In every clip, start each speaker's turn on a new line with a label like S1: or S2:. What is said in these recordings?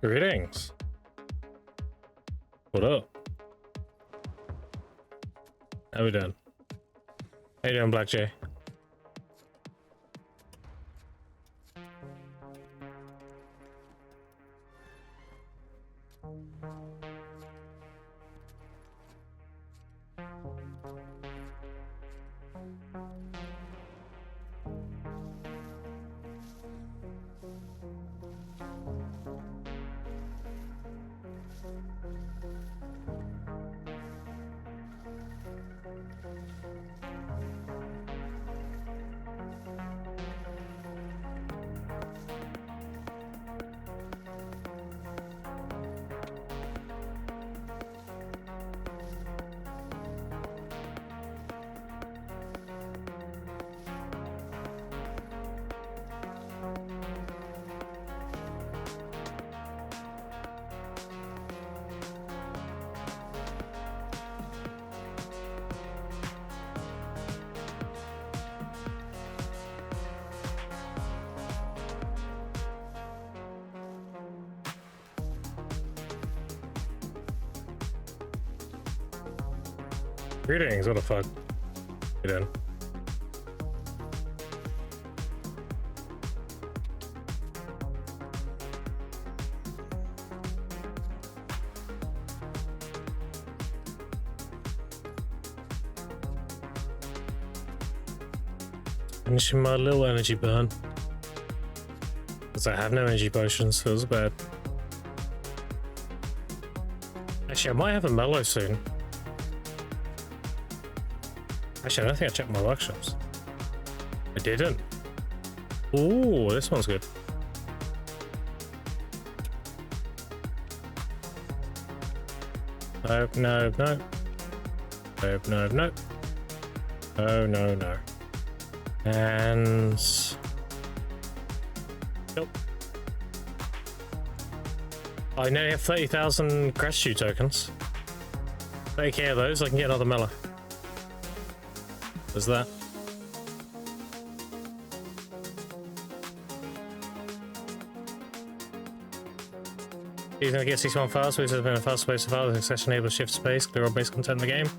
S1: Greetings. What up? How we doing? How you doing, Black Jay? Greetings, what the fuck? You doing? Finishing my little energy burn. Because I have no energy potions, feels bad. Actually, I might have a mellow soon. Actually, I don't think I checked my workshops. I didn't. Ooh, this one's good. No, no, no. No, no, no. Oh, no, no. And... Nope. I now have 30,000 gratitude tokens. 30k of those, I can get another mellow. Is that? He's gonna get 61 files, so he's been a fast space of files, accession able to shift space, clear all base content in the game.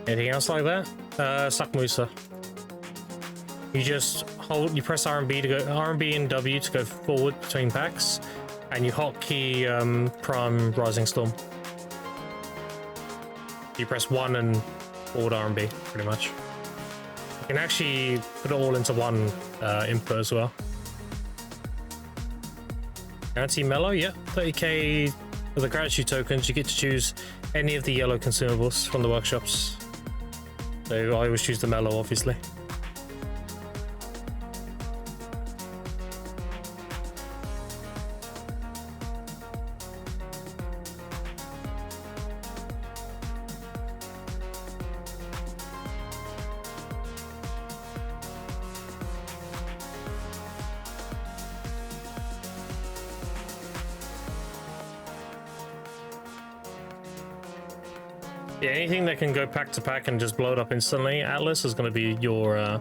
S1: Anything else like that? Suck Musa. You just hold, you press R&B to go, R&B and W to go forward between packs, and you hotkey Prime Rising Storm. You press 1 and forward R&B, pretty much. You can actually put it all into one input as well. Guarantee mellow, yeah. 30k for the gratitude tokens. You get to choose any of the yellow consumables from the workshops. So I always choose the mellow, obviously. Yeah, anything that can go pack to pack and just blow it up instantly, Atlas is going to be your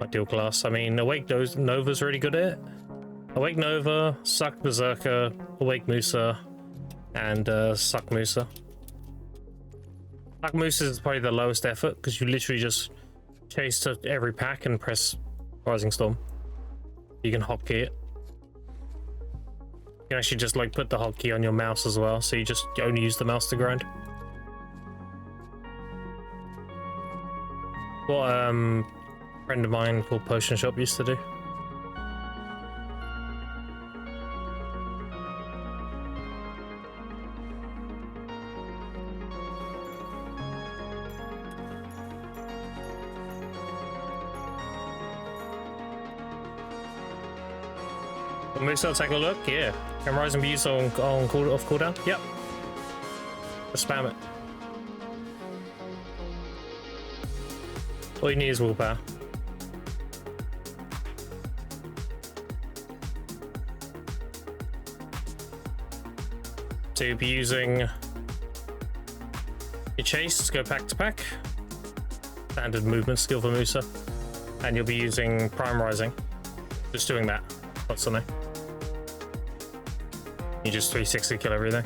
S1: ideal class. I mean, Awake Nova's really good at it. Awake Nova, Suck Berserker, Awake Musa, and Suck Musa. Suck Musa is probably the lowest effort because you literally just chase to every pack and press Rising Storm. You can hotkey it. You can actually just like put the hotkey on your mouse as well, so you only use the mouse to grind. What a friend of mine called Potion Shop used to do. Can we start taking a look? Yeah. Can Rising be used on off cooldown? Yep. Just spam it. All you need is willpower. So you'll be using your chase to go pack to pack. Standard movement skill for Musa. And you'll be using Prime Rising. Just doing that constantly. You just 360 kill everything.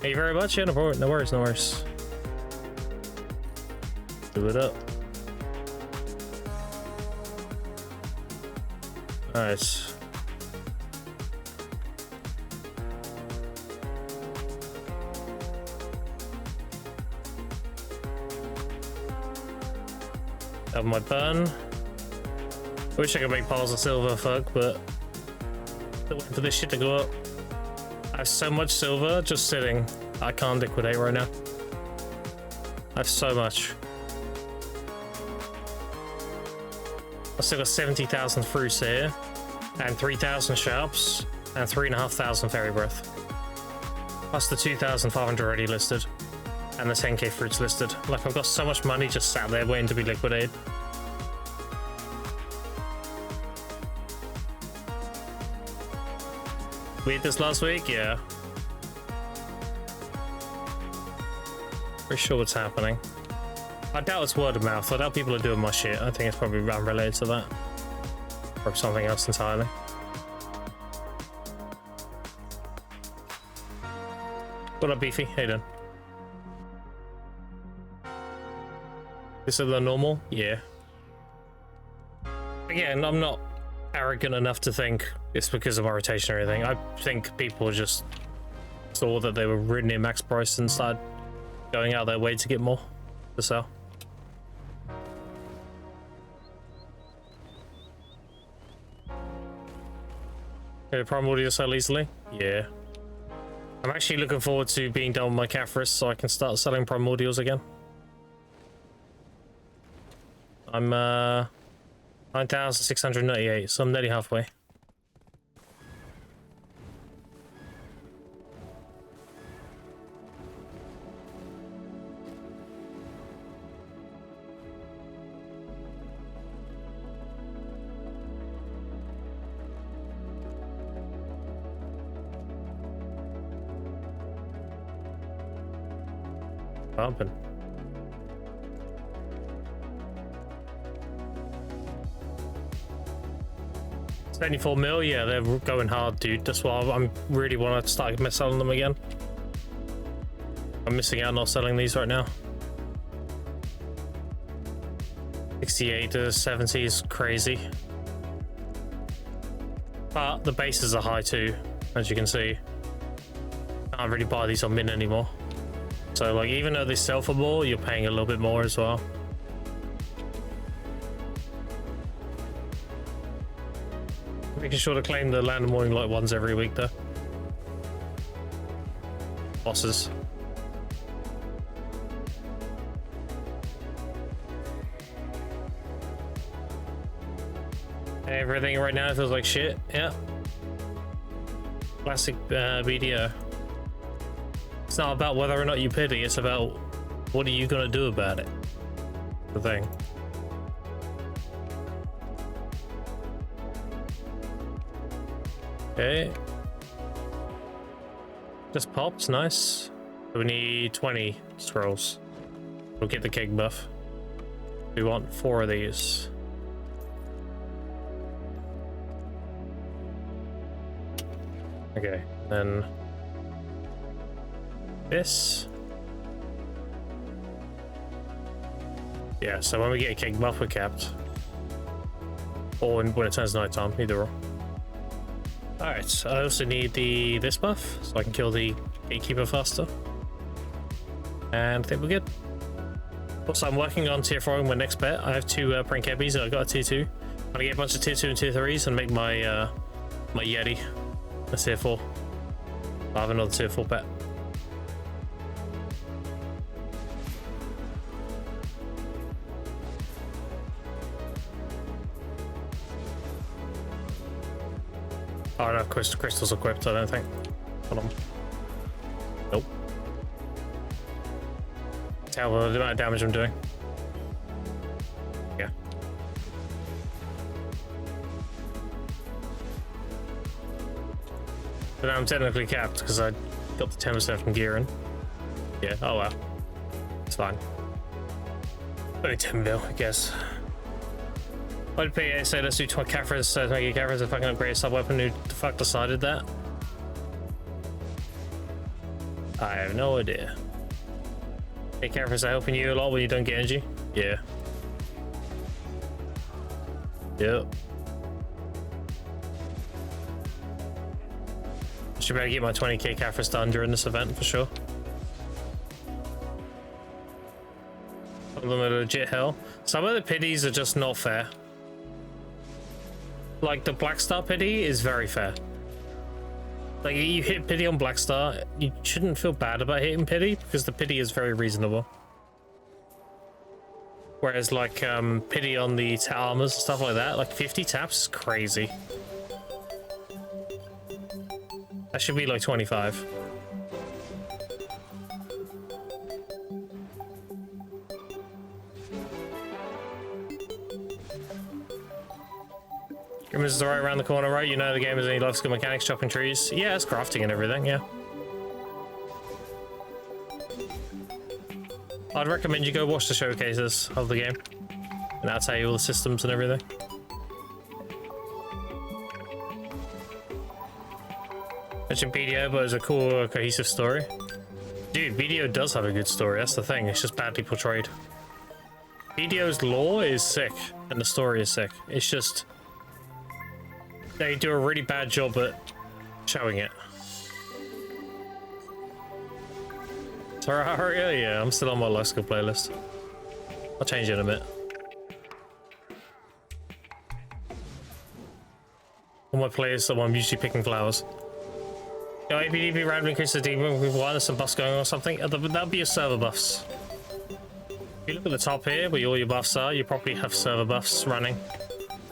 S1: Thank you very much. Yeah, no worries, no worries. Do it up. Alright. Have my burn. Wish I could make piles of silver, fuck, but still waiting for this shit to go up. I have so much silver just sitting. I can't liquidate right now. I have so much. I still got 70,000 fruits here, and 3,000 sharps, and 3,500 fairy breath. Plus the 2,500 already listed, and the 10k fruits listed. Like, I've got so much money just sat there waiting to be liquidated. We did this last week? Yeah. Pretty sure what's happening. I doubt it's word of mouth. I doubt people are doing my shit. I think it's probably unrelated to that. Or something else entirely. What up, Beefy? How you doing? This is the normal? Yeah. Again, I'm not arrogant enough to think it's because of my rotation or anything. I think people just saw that they were really near max price and started going out their way to get more to sell. Okay, primordial sell easily? Yeah. I'm actually looking forward to being done with my Caphras so I can start selling primordials again. I'm 9,698, so I'm nearly halfway. Bumping. $74 mil, yeah, they're going hard, dude. That's why I'm really want to start selling them again. I'm missing out not selling these right now. 68 to 70 is crazy. But the bases are high too, as you can see. Can't really buy these on mint anymore. So, like, even though they sell for more, you're paying a little bit more as well. Making sure to claim the Land of Morning Light ones every week, though. Bosses. Everything right now feels like shit. Yeah. Classic BDO. It's not about whether or not you pity, it's about what are you gonna do about it. The thing. Okay. Just pops, nice. We need 20 scrolls. We'll get the cake buff. We want 4 of these. Okay, then this. Yeah, so when we get a cake buff, we're capped. Or when it turns nighttime, either or. Alright, I also need this buff, so I can kill the gatekeeper faster. And I think we're good. Also, I'm working on tier 4 in my next bet. I have 2 prank heavies, and I've got a tier 2. I'm gonna get a bunch of tier 2 and tier 3s and make my my Yeti a tier 4. I have another tier 4 bet. I don't have crystals equipped, I don't think. Hold on. Nope. Tell the amount of damage I'm doing. Yeah. But now I'm technically capped because I got the 10% from gearing. Yeah, oh well. It's fine. Only 10 mil, I guess. I'd pay say let's do 20 Caphras, make a Caphras a fucking upgrade sub weapon, new fuck decided that? I have no idea. Hey, characters are helping you a lot when you don't get energy? Yeah. Yep. I should better get my 20k Caphras done during this event for sure. Some of them are legit hell. Some of the pities are just not fair. Like the Black Star pity is very fair. Like you hit pity on Black Star, you shouldn't feel bad about hitting pity because the pity is very reasonable. Whereas like pity on the armors and stuff like that, like 50 taps is crazy. That should be like 25. Grimmers is right around the corner, right? You know the game has any life skill mechanics, chopping trees. Yeah, it's crafting and everything, yeah. I'd recommend you go watch the showcases of the game. And that'll tell you all the systems and everything. Mentioned BDO, but it's a cool, cohesive story. Dude, BDO does have a good story, that's the thing. It's just badly portrayed. BDO's lore is sick, and the story is sick. It's just... they do a really bad job at showing it. Terraria? Yeah, I'm still on my life skill playlist. I'll change it in a bit. On my playlist, I'm usually picking flowers. Yo, APDP randomly increase the demon with one, there's some buffs going on or something. That'd be your server buffs. If you look at the top here, where all your buffs are, you probably have server buffs running.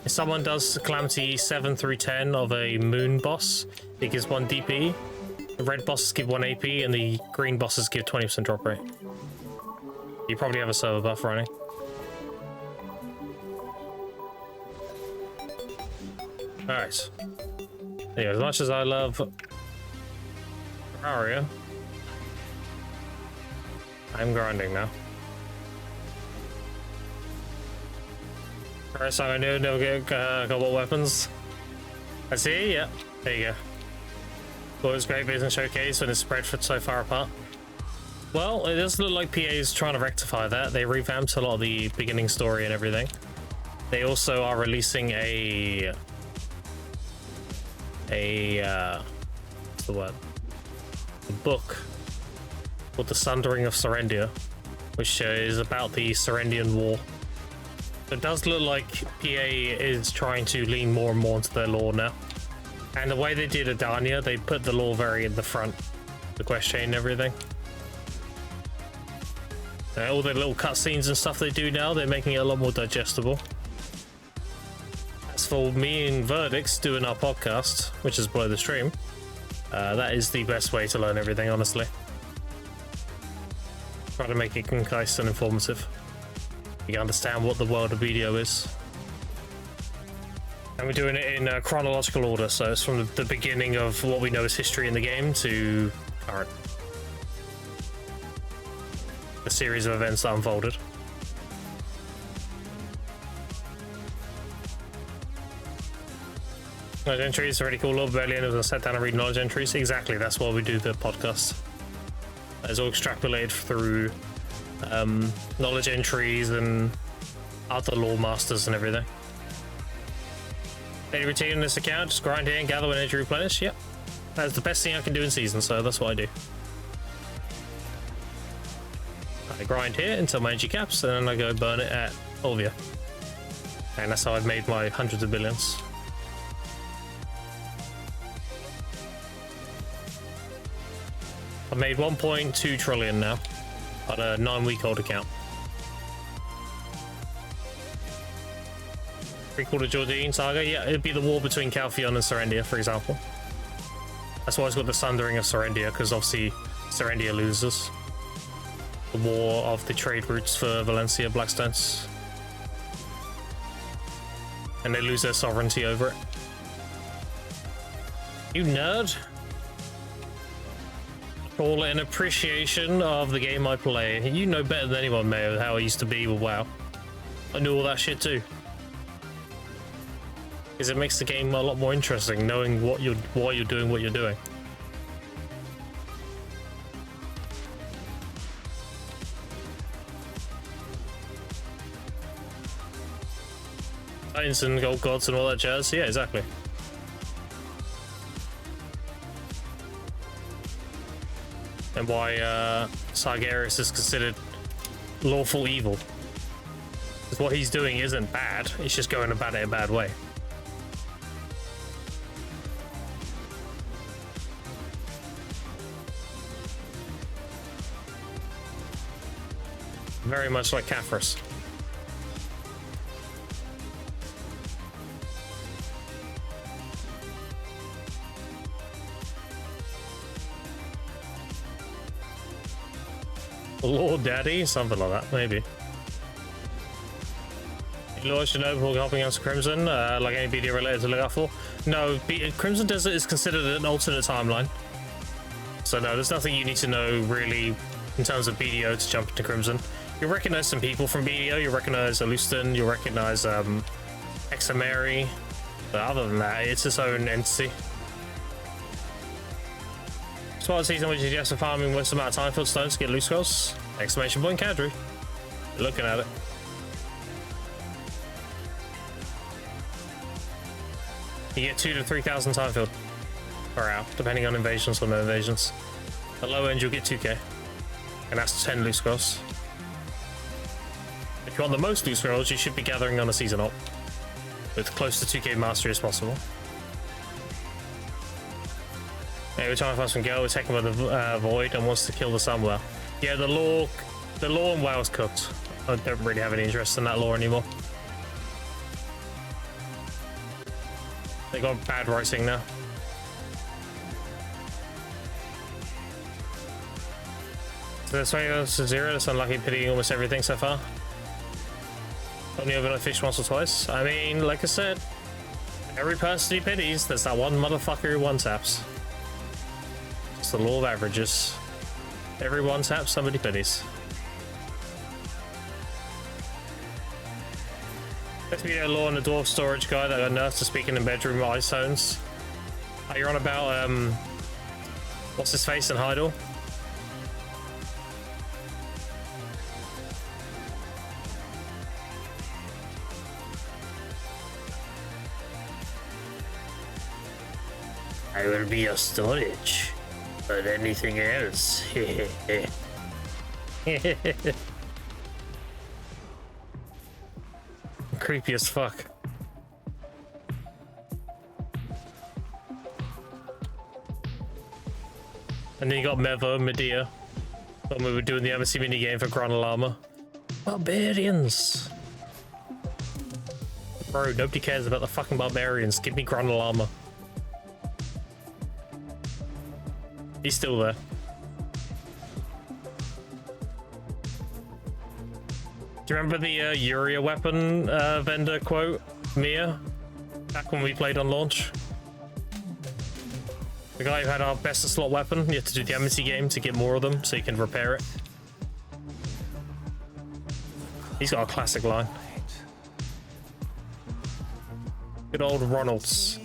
S1: If someone does Calamity 7 through 10 of a moon boss, it gives 1 DP. The red bosses give 1 AP, and the green bosses give 20% drop rate. You probably have a server buff running. Alright. Anyway, as much as I love Terraria, I'm grinding now. First song I knew, never get cobalt weapons. I see, yeah. There you go. Thought it was great vision showcase when it's spread for so far apart. Well, it does look like PA is trying to rectify that. They revamped a lot of the beginning story and everything. They also are releasing a what's the word? A book called The Sundering of Serendia, which is about the Serendian War. It does look like PA is trying to lean more and more into their lore now. And the way they did Adania, they put the lore very in the front, the quest chain and everything. All the little cutscenes and stuff they do now, they're making it a lot more digestible. As for me and Verdicts doing our podcast, which is below the stream, that is the best way to learn everything, honestly. Try to make it concise and informative. You can understand what the world of BDO is. And we're doing it in chronological order, so it's from the beginning of what we know as history in the game to current. The series of events that unfolded. Knowledge entries are really cool. Lord Rebellion was going to sit down and read knowledge entries. Exactly, that's why we do the podcast. It's all extrapolated through knowledge entries and other lore masters and everything. Daily routine on this account, just grind here and gather when energy replenish. Yep, that's the best thing I can do in season, so that's what I do. I grind here until my energy caps, and then I go burn it at Olvia. And that's how I've made my hundreds of billions. I've made 1.2 trillion now on a 9-week-old account. Prequel to Jordan Saga? Yeah, it'd be the war between Calpheon and Serendia, for example. That's why it's got the Sundering of Serendia, because obviously Serendia loses. The war of the trade routes for Valencia Blackstones. And they lose their sovereignty over it. You nerd! Call it an appreciation of the game I play. You know better than anyone, Mayo, how I used to be with WoW. I knew all that shit too. Because it makes the game a lot more interesting, knowing why you're doing what you're doing. Titans and gold gods and all that jazz. Yeah, exactly. And why Sargeras is considered lawful evil. Because what he's doing isn't bad, he's just going about it a bad way. Very much like Caphras. Lord Daddy? Something like that, maybe. You launched an overhaul helping us Crimson, like any BD related to look out for? No, Crimson Desert is considered an alternate timeline. So no, there's nothing you need to know really in terms of BDO to jump into Crimson. You'll recognize some people from BDO, you'll recognize Alustan, you'll recognize Examary, but other than that, it's its own entity. Smart season which suggests farming most amount of time for stones to get loose scrolls. Exclamation point Cadry. Looking at it. You get 2,000 to 3,000 time field per hour, depending on invasions or no invasions. At low end you'll get 2k. And that's 10 loose scrolls. If you want the most loose scrolls, you should be gathering on a season op with close to 2k mastery as possible. Yeah, we're trying to find some girl, we're taken by the Void and wants to kill the Sunwell. Yeah, the lore in WoW's cooked. I don't really have any interest in that lore anymore. They got bad writing now. So that's why it goes to 0. That's unlucky, pitying almost everything so far. Only overnight fish once or twice. I mean, like I said, every person he pities, there's that one motherfucker who one-taps. It's the law of averages. Every one-tap, somebody pities. Let's be a law and the dwarf storage guy that got nerfed to speaking in bedroom ice tones. Oh, you're on about, what's his face in Heidel? I will be your storage, but anything else? Creepy as fuck. And then you got Mevo, Medea, when we were doing the MSC minigame for Granalama. Barbarians! Bro, nobody cares about the fucking barbarians. Give me Granalama. He's still there. Do you remember the Uria weapon vendor quote, Mia? Back when we played on launch? The guy who had our best slot weapon, you have to do the amnesty game to get more of them so you can repair it. He's got a classic line. Good old Ronalds.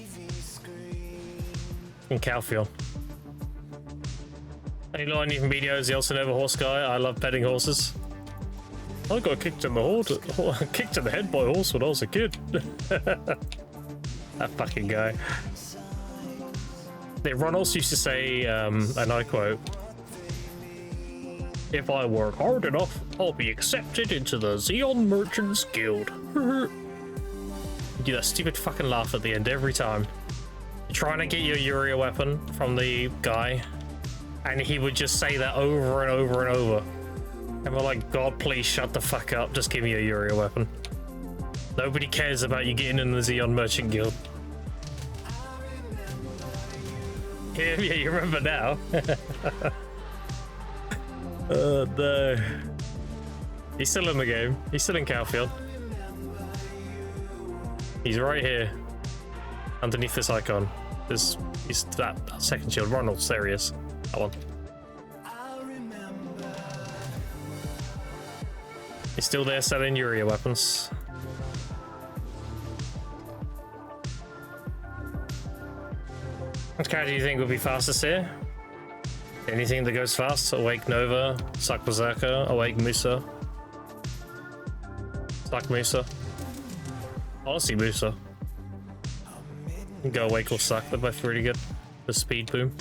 S1: In Calfield. Any line even videos, the also never horse guy. I love petting horses. I got kicked in the head by a horse when I was a kid. That fucking guy. Ronalds used to say, and I quote, "If I work hard enough, I'll be accepted into the Xeon Merchants Guild." You do that stupid fucking laugh at the end every time. You're trying to get your Uria weapon from the guy, and he would just say that over and over and over. And we're like, God, please shut the fuck up. Just give me a Uria weapon. Nobody cares about you getting in the Xeon Merchant Guild. Yeah, you remember now. Oh, no. He's still in the game. He's still in Calfield. He's right here. Underneath this icon. He's that second shield. Ronald, there he is. That one. He's still there selling Uria weapons. Which character do you think would be fastest here? Anything that goes fast? Awake Nova, Suck Berserker, Awake Musa. Suck Musa. Honestly, Musa. Go Awake or Suck, they're both really good. The speed boom.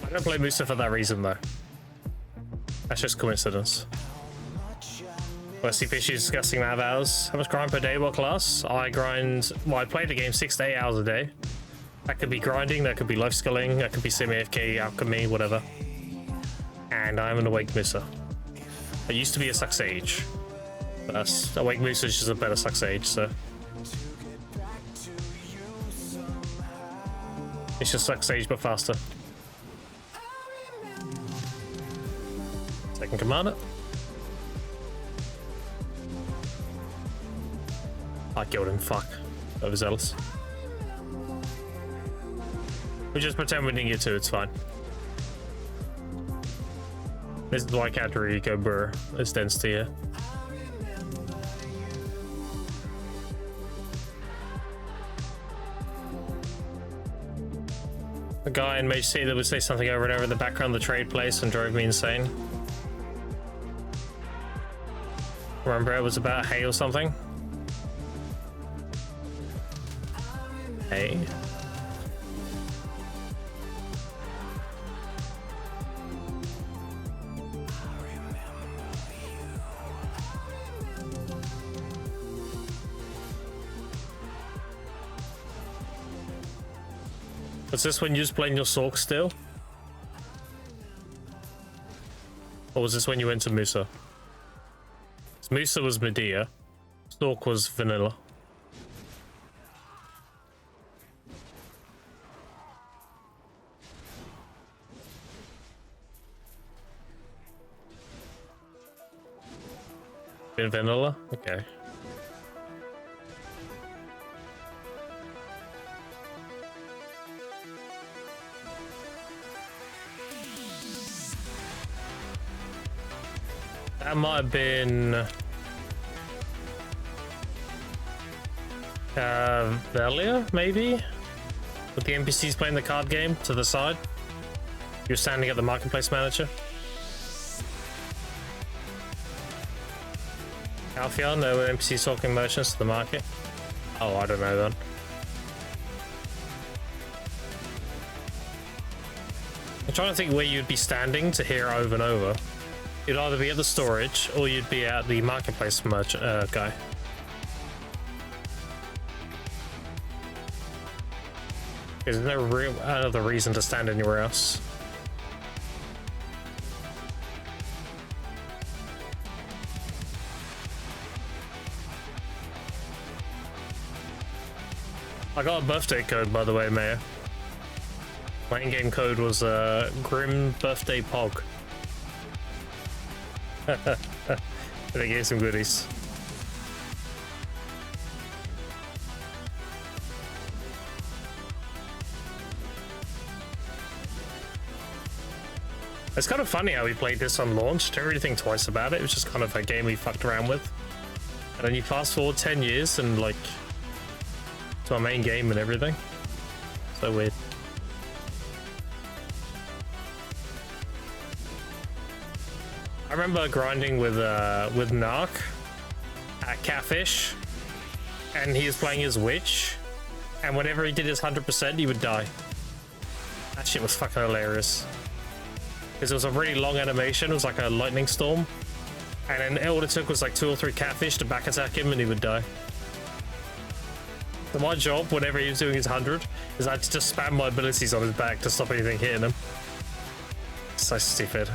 S1: I don't play Musa for that reason though. That's just coincidence. Wesley Fish is disgusting to have hours. How much grind per day? What class? I grind, well, I play the game 6 to 8 hours a day. That could be grinding, that could be life skilling, that could be semi-AFK, alchemy, whatever. And I'm an Awake Musa. I used to be a Suck Sage. But that's, Awake Musa is just a better Suck Sage, so. It's just Suck Sage, but faster. Second commander. I killed him, fuck. Overzealous. We just pretend we didn't get to, it's fine. This is why I can't really go burr. It's density here. A guy in Mage City that would say something over and over in the background of the trade place and drove me insane. Remember it was about hay or something? Hay? Was this when you was playing your Sork still? Or was this when you went to Musa? Musa was Medea. Sork was vanilla. Been vanilla? Okay. That might have been Velia, maybe? With the NPCs playing the card game to the side. You're standing at the marketplace manager. Alphion, no NPCs talking merchants to the market. Oh, I don't know then. I'm trying to think where you'd be standing to hear over and over. You'd either be at the storage or you'd be at the marketplace merchant guy. There's no real other reason to stand anywhere else. I got a birthday code, by the way, Mayor. My in-game code was Grim Birthday Pog. They gave some goodies. It's kind of funny how we played this on launch. Didn't really think twice about it. It was just kind of a game we fucked around with. And then you fast forward 10 years and like to our main game and everything. So weird. I remember grinding with Narc at Catfish, and he was playing his witch, and whenever he did his 100%, he would die. That shit was fucking hilarious. Because it was a really long animation, it was like a lightning storm, and then all it took was like 2 or 3 Catfish to back attack him and he would die. So my job, whenever he was doing his 100, is I had to just spam my abilities on his back to stop anything hitting him. So stupid.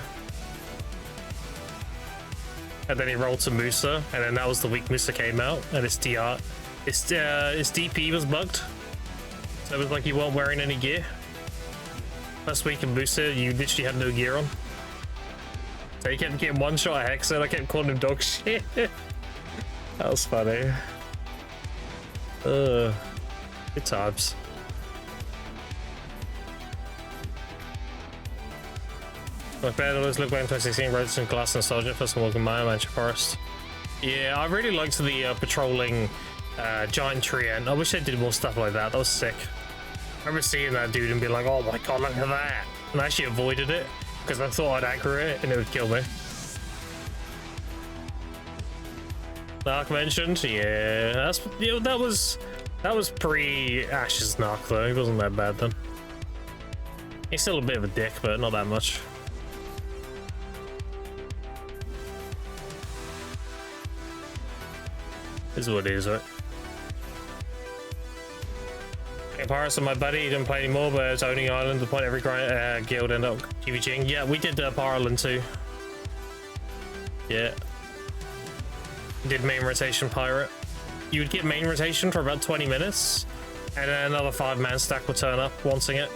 S1: And then he rolled to Musa, and then that was the week Musa came out, and his DR, his DP was bugged. So it was like you weren't wearing any gear. First week in Musa, you literally had no gear on. So he kept getting one shot at Hex, and I kept calling him dog shit. That was funny. Good times. My bad always look back in 2016, Roads and Glass Nostalgia, first one welcome my Mansion Forest. Yeah, I really liked the patrolling giant tree, and I wish they did more stuff like that. That was sick. remember seeing that dude and being like, oh my god, look at that. And I actually avoided it because I thought I'd aggro it and it would kill me. Narc mentioned, yeah, that's, you know, that was pre-Ash's Narc though. He wasn't that bad then. He's still a bit of a dick, but not that much. This is what it is, right? Pirates and my buddy, he didn't play anymore, but it's owning Island. The point every guild end up QVGing. Yeah, we did Power Island too. Yeah. Did main rotation pirate. You would get main rotation for about 20 minutes, and then another 5-man stack would turn up wanting it.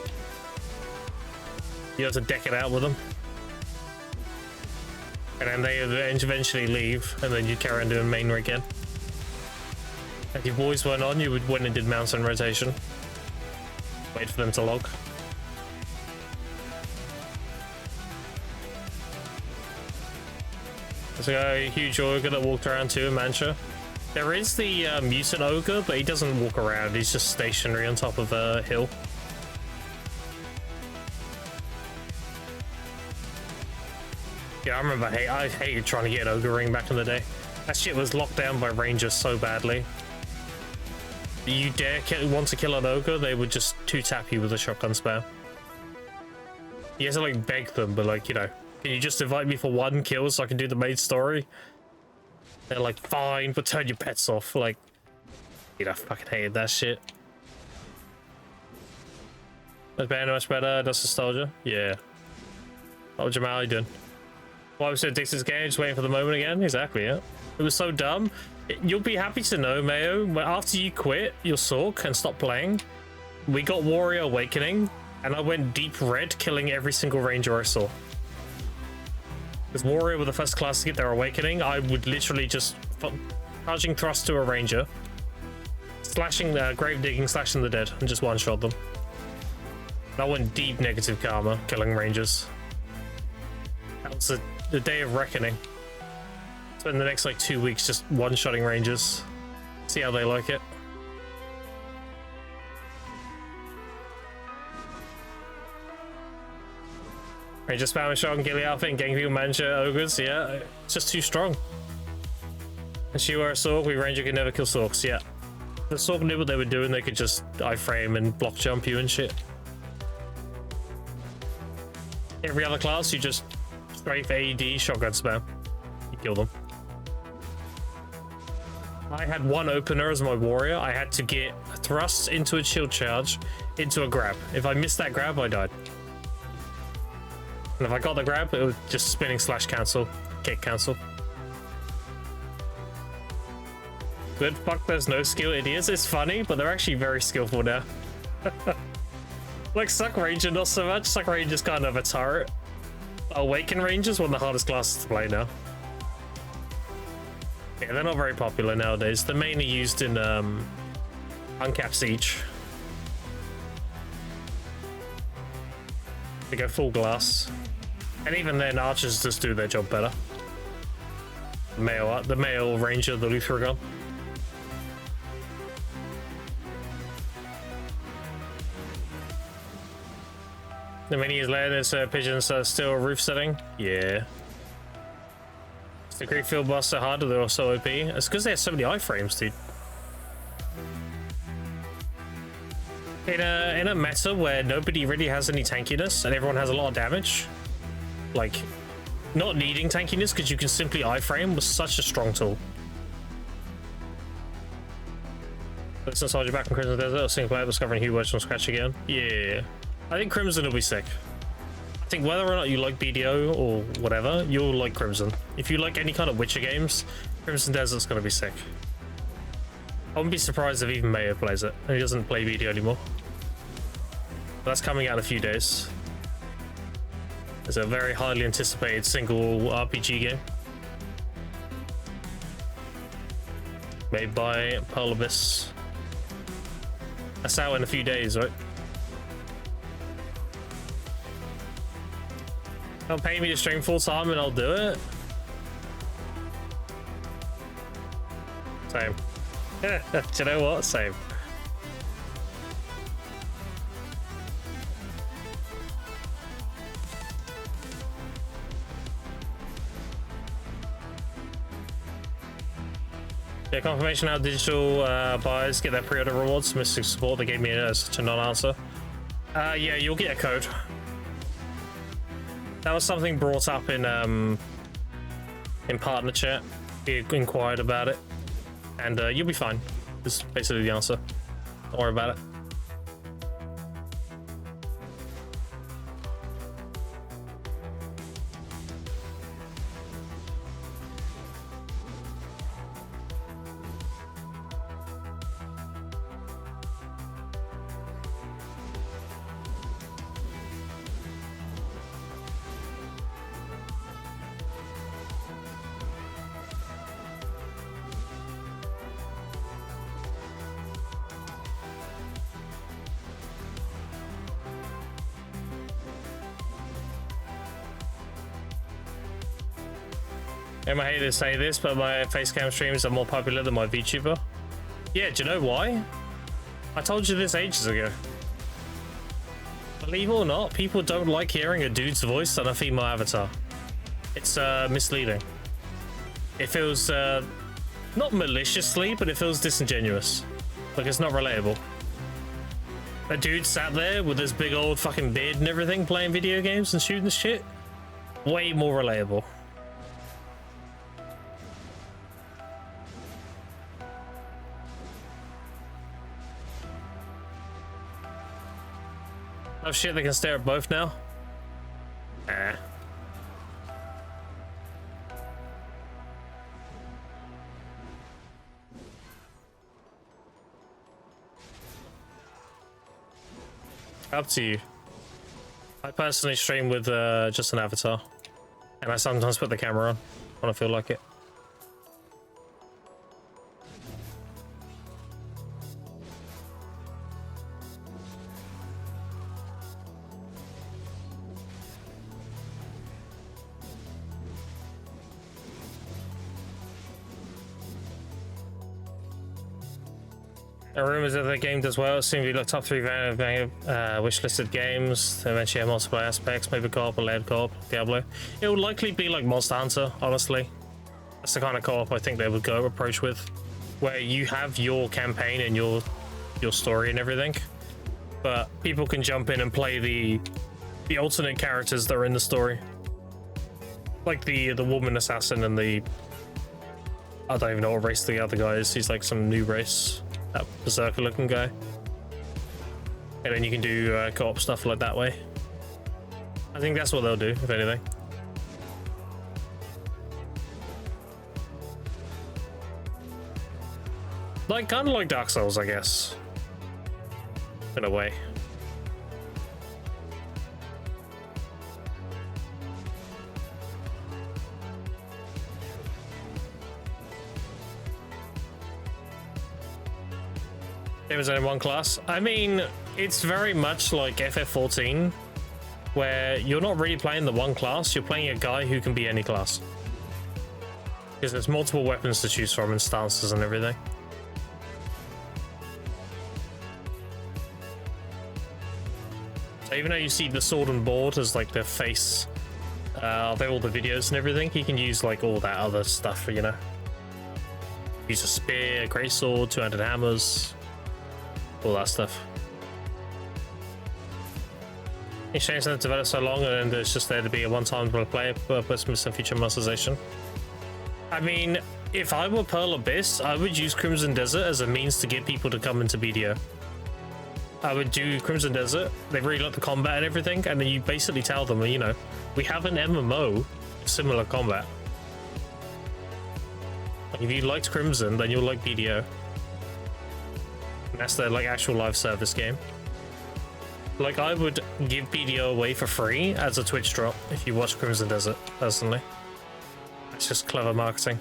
S1: You have to deck it out with them. And then they eventually leave, and then you carry on doing main again. If your boys weren't on, you would win and did mountain rotation. Wait for them to log. There's a huge ogre that walked around too in Mancha. There is the mutant ogre, but he doesn't walk around. He's just stationary on top of a hill. Yeah, I remember I hated trying to get an ogre ring back in the day. That shit was locked down by rangers so badly. You want to kill an ogre, they would just 2-tap you with a shotgun spam. You have to like beg them, but like, you know, can you just invite me for 1 kill so I can do the main story? They're like, fine, but turn your pets off. Like, you know, I fucking hated that shit. That's better, much better. That's nostalgia. Yeah. Oh, Jamal, how you doing? Why was it Dixon's game? Just waiting for the moment again? Exactly, yeah. It was so dumb. You'll be happy to know, Mayo, after you quit your Sork and stopped playing, we got Warrior Awakening, and I went deep red, killing every single ranger I saw. With Warrior with the first class to get their Awakening, I would literally just charging thrust to a ranger, slashing grave digging, slashing the dead, and just one-shot them. And I went deep negative karma, killing rangers. That was the day of reckoning. Spend the next like 2 weeks just one-shotting rangers. See how they like it. Ranger spam shot and Gilly outfit and gang people manager ogres, yeah. It's just too strong. And she were a Sork, we ranger could never kill Sorks, yeah. The Sork knew what they were doing, they could just iframe and block jump you and shit. Every other class, you just straight for AED, shotgun spam. You kill them. I had 1 opener as my warrior. I had to get a thrust into a shield charge, into a grab. If I missed that grab, I died. And if I got the grab, it was just spinning slash cancel, kick cancel. Good fuck, there's no skill idiots. It's funny, but they're actually very skillful now. Like Suck Ranger, not so much. Suck Ranger's kind of a turret. Awaken Ranger's one of the hardest classes to play now. Yeah, they're not very popular nowadays. They're mainly used in Uncap Siege. They go full glass. And even then, archers just do their job better. The male ranger, the Lutheragon. The many years later, there's pigeons still roof setting. Yeah. The Great Field Buster harder, they're also OP. It's because they have so many iframes, dude. In a meta where nobody really has any tankiness and everyone has a lot of damage, like, not needing tankiness because you can simply iframe was such a strong tool. Let's nostalgia back in Crimson Desert, single player discovering Hugh Wedge from scratch again. Yeah. I think Crimson will be sick. I think whether or not you like BDO or whatever, you'll like Crimson. If you like any kind of Witcher games, Crimson Desert's gonna be sick. I wouldn't be surprised if even Mayo plays it, and he doesn't play BDO anymore. But that's coming out in a few days. It's a very highly anticipated single RPG game. Made by Pearl Abyss. That's out in a few days, right? Don't pay me to stream full time and I'll do it. Same. Do you know what? Same. Yeah, confirmation how digital buyers get their pre-order rewards. Mystic support, they gave me such a non-answer. Yeah, you'll get a code. That was something brought up in partner chat. We inquired about it, and you'll be fine. Is basically the answer. Don't worry about it. I hate to say this, but my facecam streams are more popular than my VTuber. Yeah, do you know why? I told you this ages ago. Believe it or not, people don't like hearing a dude's voice on a female avatar. It's misleading. It feels not maliciously, but it feels disingenuous. Like it's not relatable. A dude sat there with his big old fucking beard and everything, playing video games and shooting shit. Way more relatable. Oh shit, they can stare at both now? Eh. Up to you. I personally stream with just an avatar. And I sometimes put the camera on when I feel like it. Rumors that the game does well. Soon we look top 3 wish-listed games. Eventually have multiple aspects, maybe co-op or layered co-op, Diablo. It would likely be like Monster Hunter, honestly. That's the kind of co-op I think they would go approach with, where you have your campaign and your story and everything, but people can jump in and play the alternate characters that are in the story, like the woman assassin and the I don't even know what race the other guy is. He's like some new race. That berserker looking guy. And then you can do co-op stuff like that way. I think that's what they'll do, if anything. Like, kind of like Dark Souls, I guess. In a way. There's only one class. I mean, it's very much like FF14, where you're not really playing the one class, you're playing a guy who can be any class. Because there's multiple weapons to choose from and stances and everything. So even though you see the sword and board as like the face of all the videos and everything, he can use like all that other stuff, you know. Use a spear, a greatsword, two-handed hammers. All that stuff. It's changed that developed so long and it's just there to be a one-time play purpose with some future monetization. I mean, if I were Pearl Abyss, I would use Crimson Desert as a means to get people to come into BDO. I would do Crimson Desert, they really like the combat and everything, and then you basically tell them, you know, we have an MMO, similar combat. Like, if you liked Crimson, then you'll like BDO. That's their like actual live service game. Like, I would give BDO away for free as a Twitch drop if you watch Crimson Desert, personally. It's just clever marketing.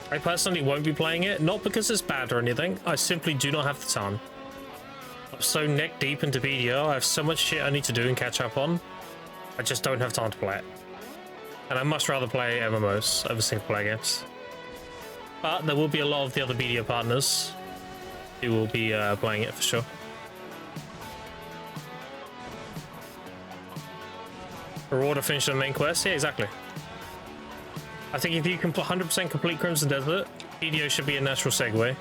S1: I personally won't be playing it, not because it's bad or anything, I simply do not have the time. I'm so neck deep into BDO, I have so much shit I need to do and catch up on. I just don't have time to play it. And I much rather play MMOs over single player games. But there will be a lot of the other BDO partners who will be playing it for sure. Reward to finish the main quest. Yeah, exactly. I think if you can 100% complete Crimson Desert, video should be a natural segue.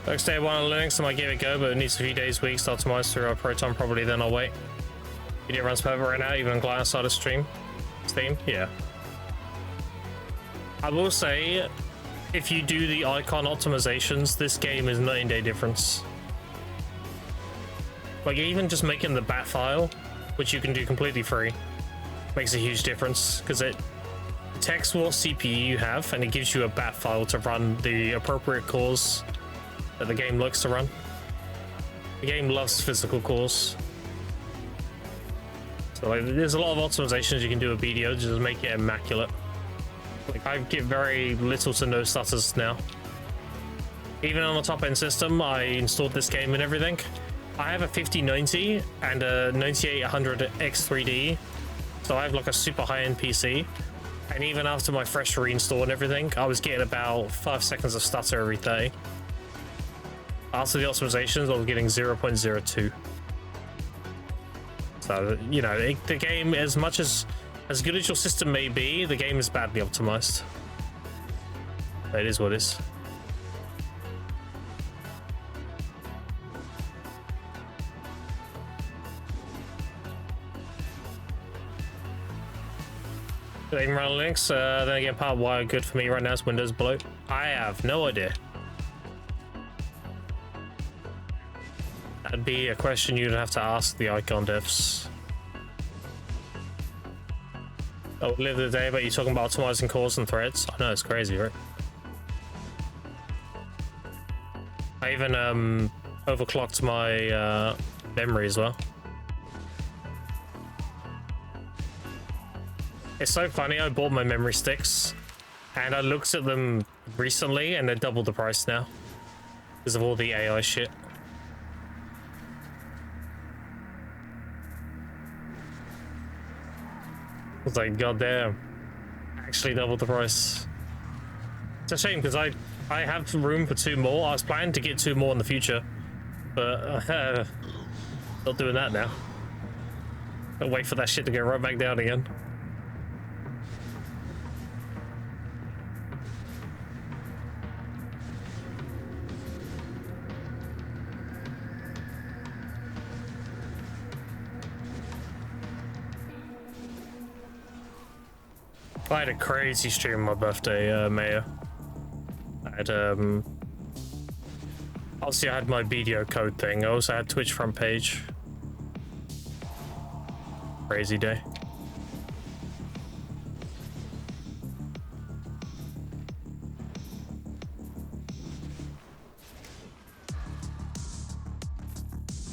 S1: Next day one on Linux, I might give it a go, but it needs a few days, weeks to optimize through our Proton probably, then I'll wait. Video runs perfect right now, even on client side of Steam. Yeah. I will say, if you do the icon optimizations, this game is night and day difference. Like, even just making the bat file, which you can do completely free, makes a huge difference, because it detects what CPU you have, and it gives you a bat file to run the appropriate cores that the game likes to run. The game loves physical cores. So like, there's a lot of optimizations you can do with BDO to just make it immaculate. Like, I get very little to no stutters now. Even on the top end system, I installed this game and everything. I have a 5090 and a 9800 X3D, so I have like a super high-end PC. And even after my fresh reinstall and everything, I was getting about 5 seconds of stutter every day. After the optimizations, I was getting 0.02. So, you know, the game, as good as your system may be, the game is badly optimized. It is what it is. Even run Linux, then again, part of why good for me right now is Windows bloat. I have no idea. That'd be a question you'd have to ask the icon devs. I would live the day, but you're talking about optimizing cores and threads. I know, it's crazy, right? I even overclocked my memory as well. It's so funny, I bought my memory sticks and I looked at them recently and they're double the price now because of all the AI shit. I was like, god damn, actually double the price. It's a shame because I have room for 2 more. I was planning to get 2 more in the future, but not doing that now. I'll wait for that shit to go right back down again. I had a crazy stream on my birthday, Mayor. I had, obviously I had my BDO code thing. I also had Twitch front page. Crazy day.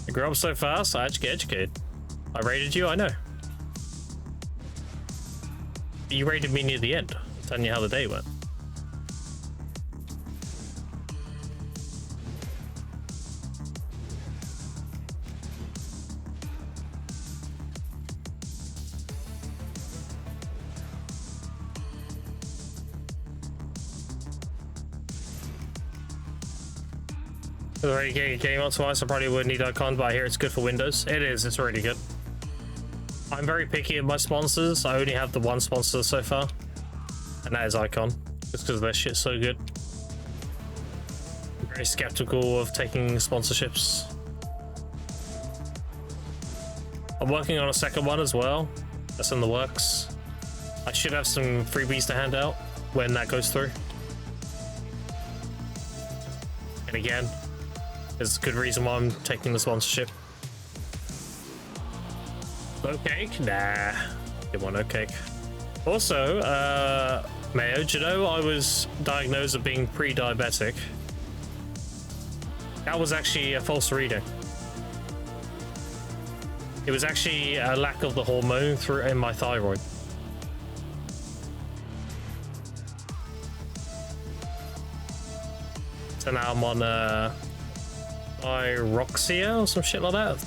S1: You grew up so fast, I had to get educated. I rated you, I know. You rated me near the end, telling you how the day went. Already getting game optimized, I probably would need icon, but I hear it's good for Windows. It is, it's really good. I'm very picky at my sponsors. I only have the one sponsor so far, and that is Icon, just because their shit's so good. I'm very skeptical of taking sponsorships. I'm working on a second one as well. That's in the works. I should have some freebies to hand out when that goes through. And again, there's a good reason why I'm taking the sponsorship. Oat cake? Nah, didn't want oat cake. Also, Mayo, do you know I was diagnosed as being pre-diabetic? That was actually a false reading. It was actually a lack of the hormone in my thyroid. So now I'm on Iroxia or some shit like that.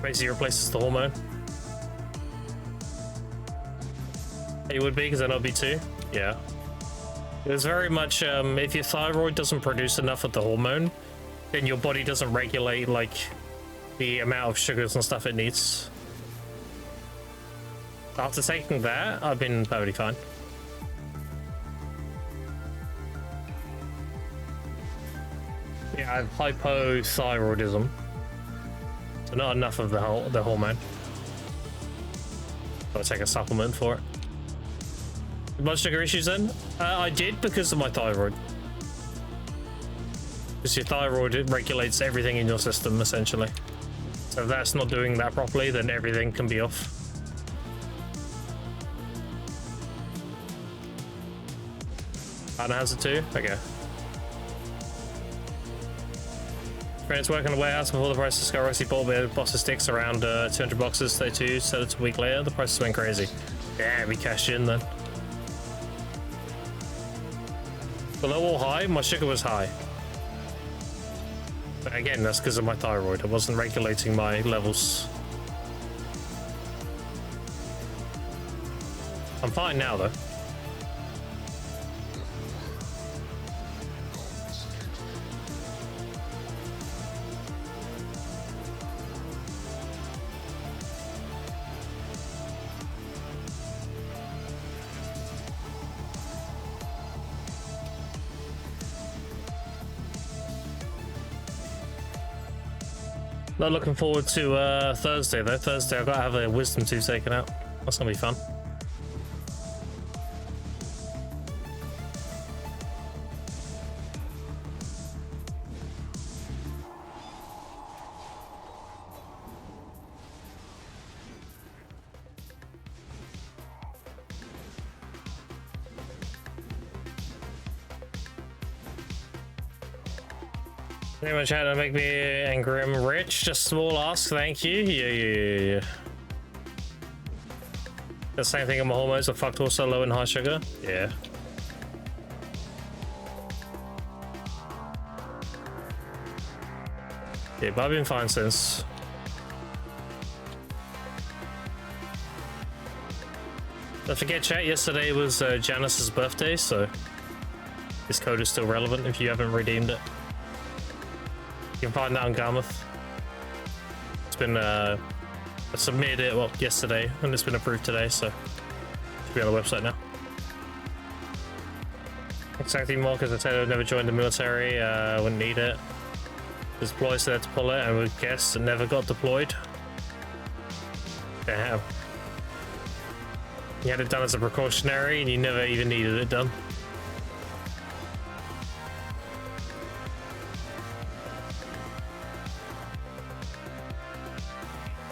S1: Basically replaces the hormone. It would be, because then I'll be too. Yeah. It's very much, if your thyroid doesn't produce enough of the hormone, then your body doesn't regulate, like, the amount of sugars and stuff it needs. After taking that, I've been perfectly fine. Yeah, I have hypothyroidism. So not enough of the hormone. Gotta take a supplement for it. Blood sugar issues then? I did because of my thyroid. Because your thyroid, it regulates everything in your system, essentially. So if that's not doing that properly, then everything can be off. Anna has it too? Okay. Friends working in a warehouse before the prices skyrocketed. Bought a box of sticks around 200 boxes. Day 2, sell it a week later. The prices went crazy. Yeah, we cashed in then. Below or high, my sugar was high. But again, that's because of my thyroid. I wasn't regulating my levels. I'm fine now though. Not looking forward to Thursday though. Thursday I've got to have a wisdom tooth taken out. That's gonna be fun. Pretty much how to make me angry and rich. Just small ask, thank you. Yeah. The same thing in my hormones are fucked also low and high sugar. Yeah. Yeah, but I've been fine since. Don't forget, chat, yesterday was Janice's birthday, so this code is still relevant if you haven't redeemed it. You can find that on Garmouth. It's been I submitted it yesterday and it's been approved today, so it should be on the website now. Exactly more because I said I've never joined the military, wouldn't need it. There's deploys there to pull it and would guess it never got deployed. Damn. You had it done as a precautionary and you never even needed it done.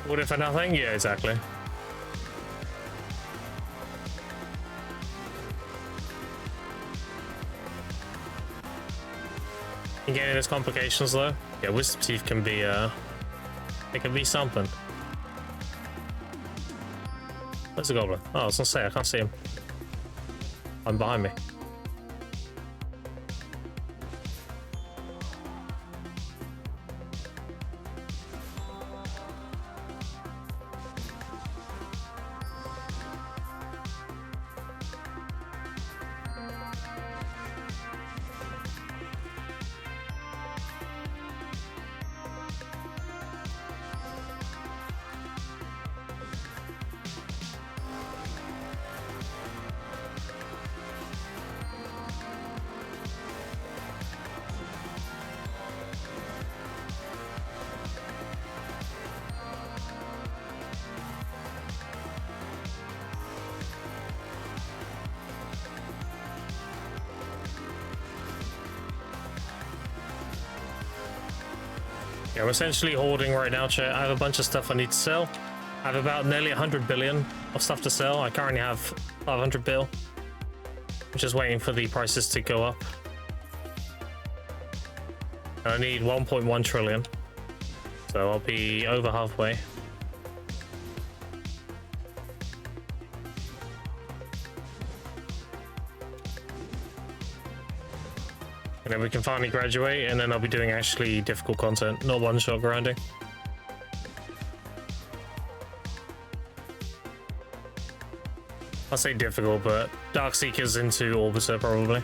S1: What if for nothing? Yeah, exactly. You get any of those complications though? Yeah, wisdom teeth can be it can be something. Where's the goblin? Oh, I was gonna say I can't see him. I'm behind me. Yeah, I'm essentially hoarding right now, chat. I have a bunch of stuff I need to sell. I have about nearly 100 billion of stuff to sell. I currently have 500 bill. I'm just waiting for the prices to go up. And I need 1.1 trillion. So I'll be over halfway. And then we can finally graduate, and then I'll be doing actually difficult content, not one-shot grinding. I'll say difficult, but Dark Seekers into Orbiter probably.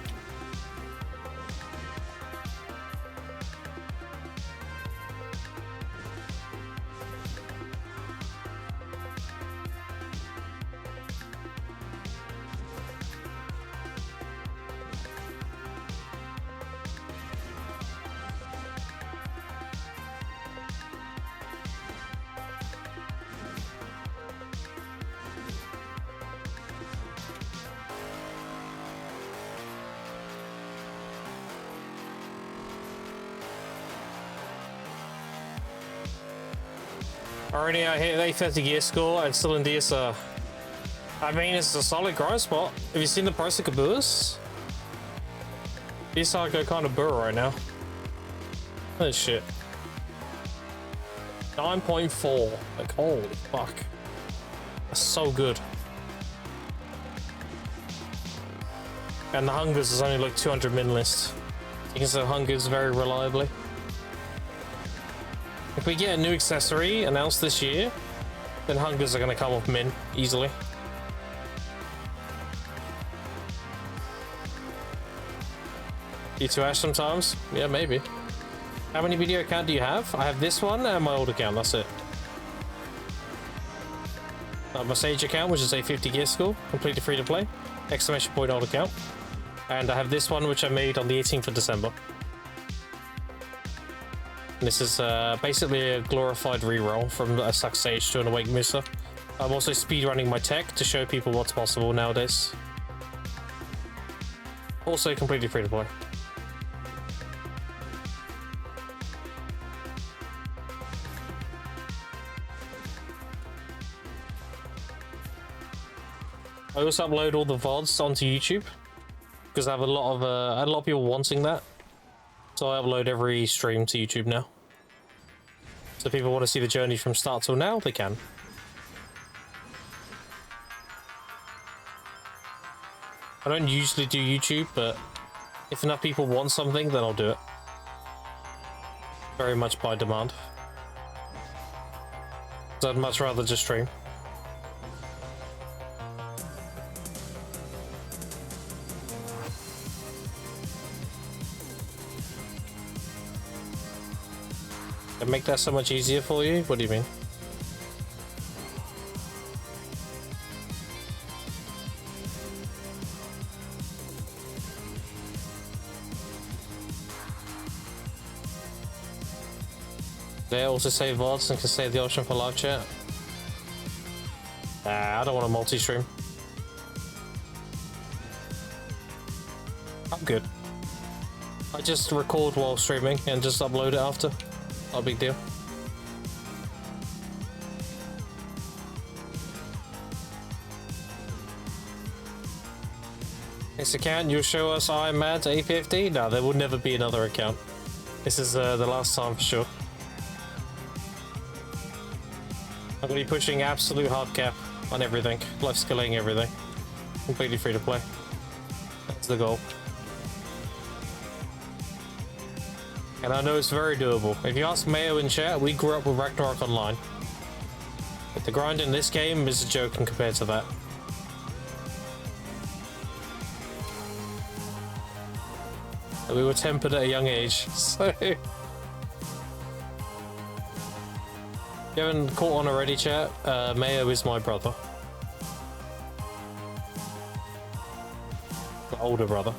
S1: Already I hit 830 gear score and still in DSR. I mean, it's a solid grind spot. Have you seen the price of Caboose? DSR go kind of burr right now. Oh shit. 9.4. Like, holy fuck. That's so good. And the Hungers is only like 200 min list. You can say Hungers very reliably. If we get a new accessory announced this year, then Hungers are going to come off min easily. E2 Ash sometimes? Yeah, maybe. How many video account do you have? I have this one and my old account, that's it. My Sage account, which is a 50 gear score, completely free to play. Exclamation point old account. And I have this one, which I made on the 18th of December. This is basically a glorified reroll from a Suck Sage to an Awake Musa. I'm also speedrunning my tech to show people what's possible nowadays. Also completely free to play. I also upload all the VODs onto YouTube because I have a lot of people wanting that. So I upload every stream to YouTube now. So if people want to see the journey from start till now, they can. I don't usually do YouTube, but if enough people want something, then I'll do it. Very much by demand. So I'd much rather just stream. And make that so much easier for you? What do you mean? They also save VODs and can save the option for live chat. Nah, I don't want a multi-stream. I'm good. I just record while streaming and just upload it after. Not a big deal. This account, you'll show us I'm at 850? No, there will never be another account. This is the last time for sure. I'm going to be pushing absolute hardcap on everything. Life scaling everything. Completely free to play. That's the goal. And I know it's very doable. If you ask Mayo in chat, we grew up with Ragnarok Online. But the grind in this game is a joke compared to that. And we were tempered at a young age, so... If you haven't caught on already, chat, Mayo is my brother. The older brother.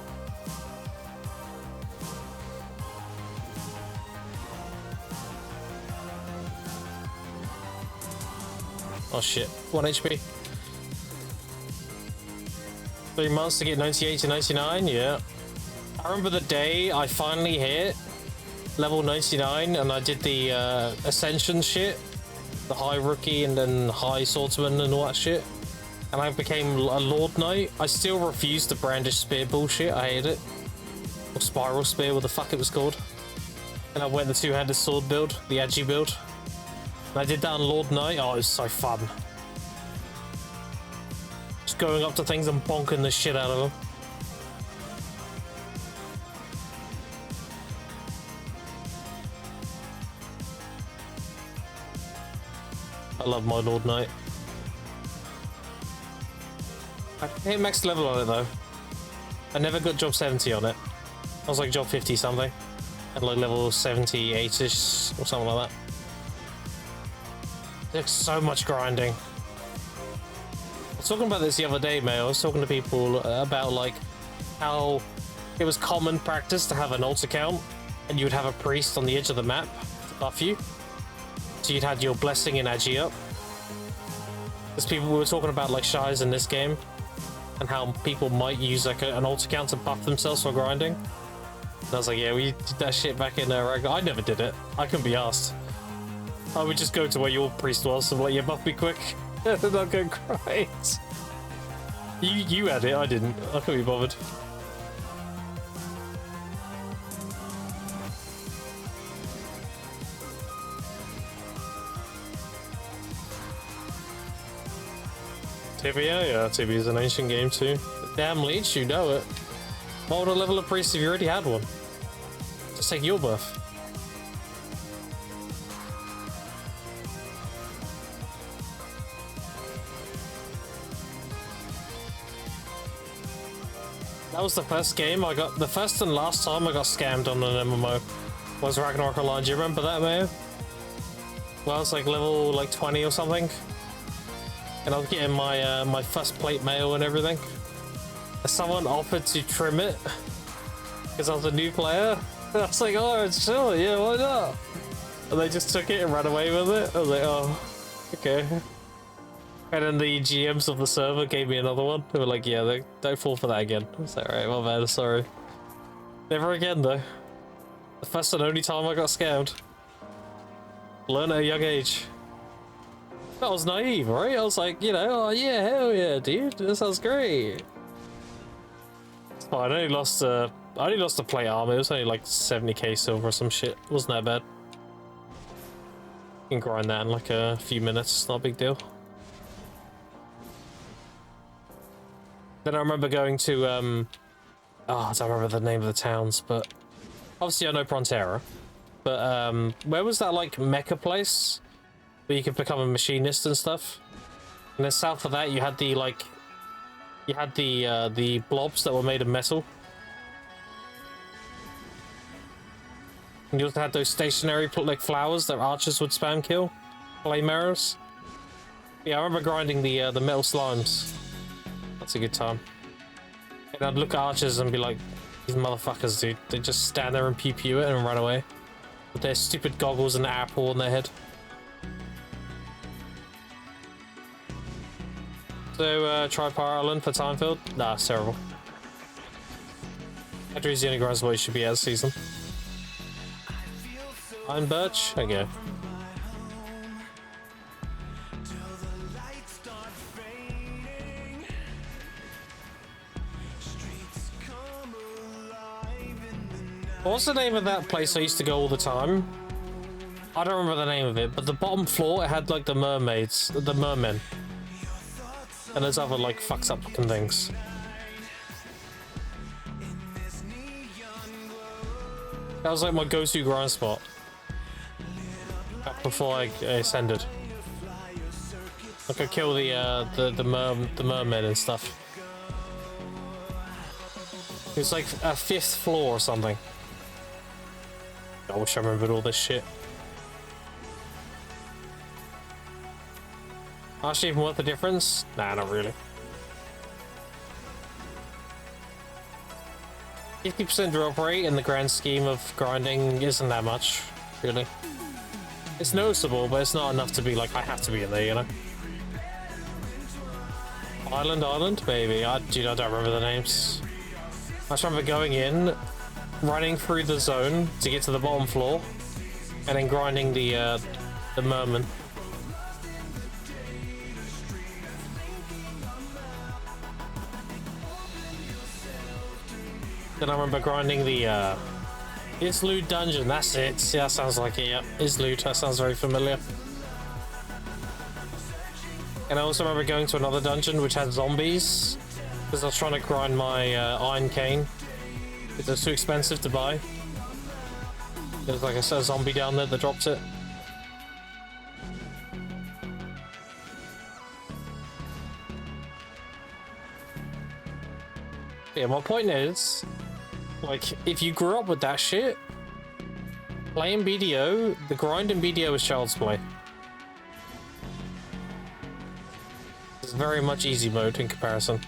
S1: Oh shit, 1 HP. 3 months to get 98 to 99, yeah. I remember the day I finally hit level 99 and I did the Ascension shit. The high rookie and then high swordsman and all that shit. And I became a Lord Knight. I still refuse the brandish spear bullshit, I hate it. Or spiral spear, what the fuck it was called. And I went the two-handed sword build, the Agi build. I did that on Lord Knight. Oh, it was so fun. Just going up to things and bonking the shit out of them. I love my Lord Knight. I hit max level on it though. I never got job 70 on it. I was like job 50 something. At like level 78-ish or something like that. There's so much grinding. I was talking about this the other day, mate. I was talking to people about like how it was common practice to have an alt account and you would have a priest on the edge of the map to buff you. So you'd had your blessing and agi up. Because people were talking about like shies in this game and how people might use like an alt account to buff themselves for grinding. And I was like, yeah, we did that shit back in I never did it. I couldn't be asked. I would just go to where your priest was and like, yeah, buff me quick. And I'll go grind. You had it, I didn't. I couldn't be bothered. Tibia? Yeah, Tibia is an ancient game too. Damn leech, you know it. Why would I level a priest if you already had one? Just take your buff. That was the first game I got. The first and last time I got scammed on an MMO was Ragnarok Online. Do you remember that, man? Well, I was like level like 20 or something. And I was getting my my first plate mail and everything. Someone offered to trim it because I was a new player. I was like, oh, it's chill, yeah, why not? And they just took it and ran away with it. I was like, oh, okay. And then the GMs of the server gave me another one. They were like, yeah, don't fall for that again. I was like, alright, well, man, sorry. Never again, though. The first and only time I got scammed. Learn at a young age. I was naive, right? I was like, you know, oh yeah, hell yeah, dude, that sounds great. It's fine. I only lost a plate armor. It was only like 70k silver or some shit. It wasn't that bad. You can grind that in like a few minutes. Not a big deal. Then I remember going to oh, I don't remember the name of the towns, but obviously I know Prontera. But where was that like mecha place where you could become a machinist and stuff? And then south of that you had the like the blobs that were made of metal. And you also had those stationary like flowers that archers would spam kill, flame arrows. Yeah, I remember grinding the metal slimes. That's a good time. And I'd look at archers and be like, these motherfuckers, dude. They just stand there and pew pew it and run away with their stupid goggles and apple on their head. So, try Power Island for Timefield? Nah, it's terrible. Adri's the only grind spot you should be out of season. Iron Birch? Okay. What's the name of that place I used to go all the time? I don't remember the name of it, but the bottom floor, it had like the mermaids, the mermen. And there's other like fucked up looking things. That was like my go-to grind spot. Back before I ascended. I could kill the mermen and stuff. It was like a 5th floor or something. I wish I remembered all this shit. Actually, even worth the difference? Nah, not really. 50% drop rate in the grand scheme of grinding isn't that much, really. It's noticeable, but it's not enough to be like, I have to be in there, you know? Island, maybe. Dude, I don't remember the names. I just remember going in, running through the zone to get to the bottom floor, and then grinding the merman. Then I remember grinding the Islude dungeon. That's it. Yeah, that sounds like it. Yeah, Islude. That sounds very familiar. And I also remember going to another dungeon which had zombies, because I was trying to grind my iron cane. It was too expensive to buy. There's like a zombie down there that drops it. Yeah, my point is, like, if you grew up with that shit, playing BDO, the grind in BDO is child's play. It's very much easy mode in comparison.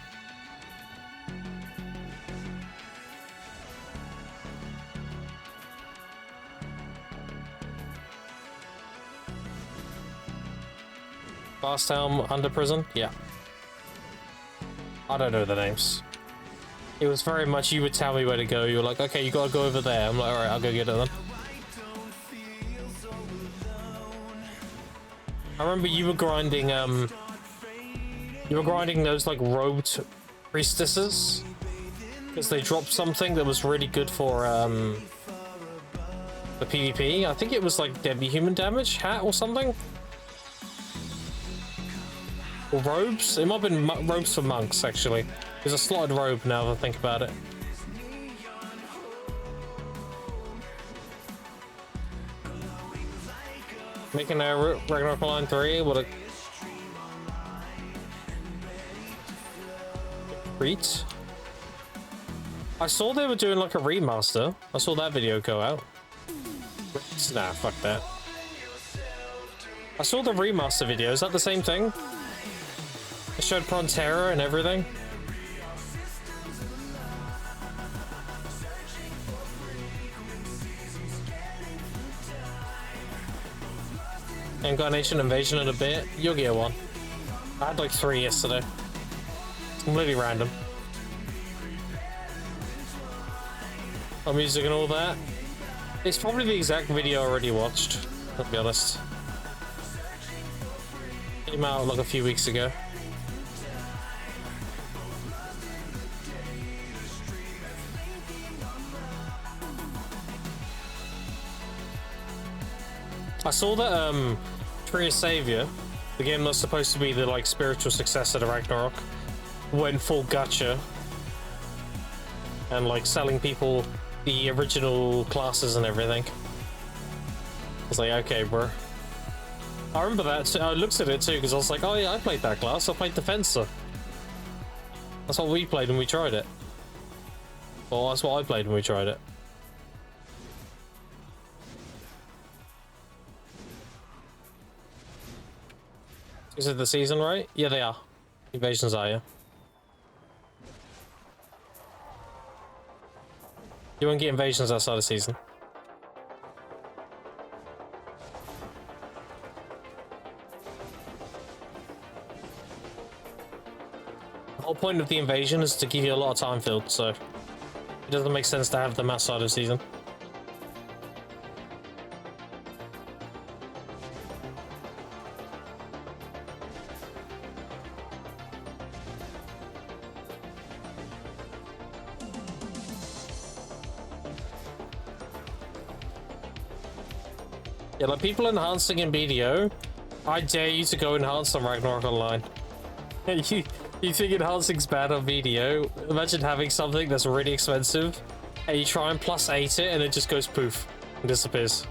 S1: Fast Helm under prison? Yeah. I don't know the names. It was very much, you would tell me where to go. You were like, okay, you gotta go over there. I'm like, alright, I'll go get it then. I remember you were grinding, those, like, robed priestesses. Because they dropped something that was really good for, the PvP. I think it was, like, Deadly Human Damage hat or something? Or robes? It might have been robes for monks, actually. There's a slotted robe now that I think about it. Making a Ragnarok Line 3, what a treat. I saw they were doing like a remaster. I saw that video go out. Nah, fuck that. I saw the remaster video. Is that the same thing? It showed Frontera and everything. Incarnation Invasion in a bit. You'll get one. I had like 3 yesterday. It's completely random. Oh, music and all that. It's probably the exact video I already watched, to be honest. Came out like a few weeks ago. I saw that Tree of Savior, the game that's supposed to be the like spiritual successor to Ragnarok, went full gacha and like selling people the original classes and everything. I was like, okay, bro. I remember that too. I looked at it too because I was like, oh yeah, I played that class. I played Defensor. That's what we played when we tried it. Well, that's what I played when we tried it. Is it the season, right? Yeah, they are. Invasions are, yeah. You won't get invasions outside the season. The whole point of the invasion is to give you a lot of time filled, so it doesn't make sense to have them outside of season. Yeah, like people enhancing in BDO, I dare you to go enhance on Ragnarok Online. you think enhancing's bad on BDO? Imagine having something that's really expensive, and you try and +8 it, and it just goes poof and disappears.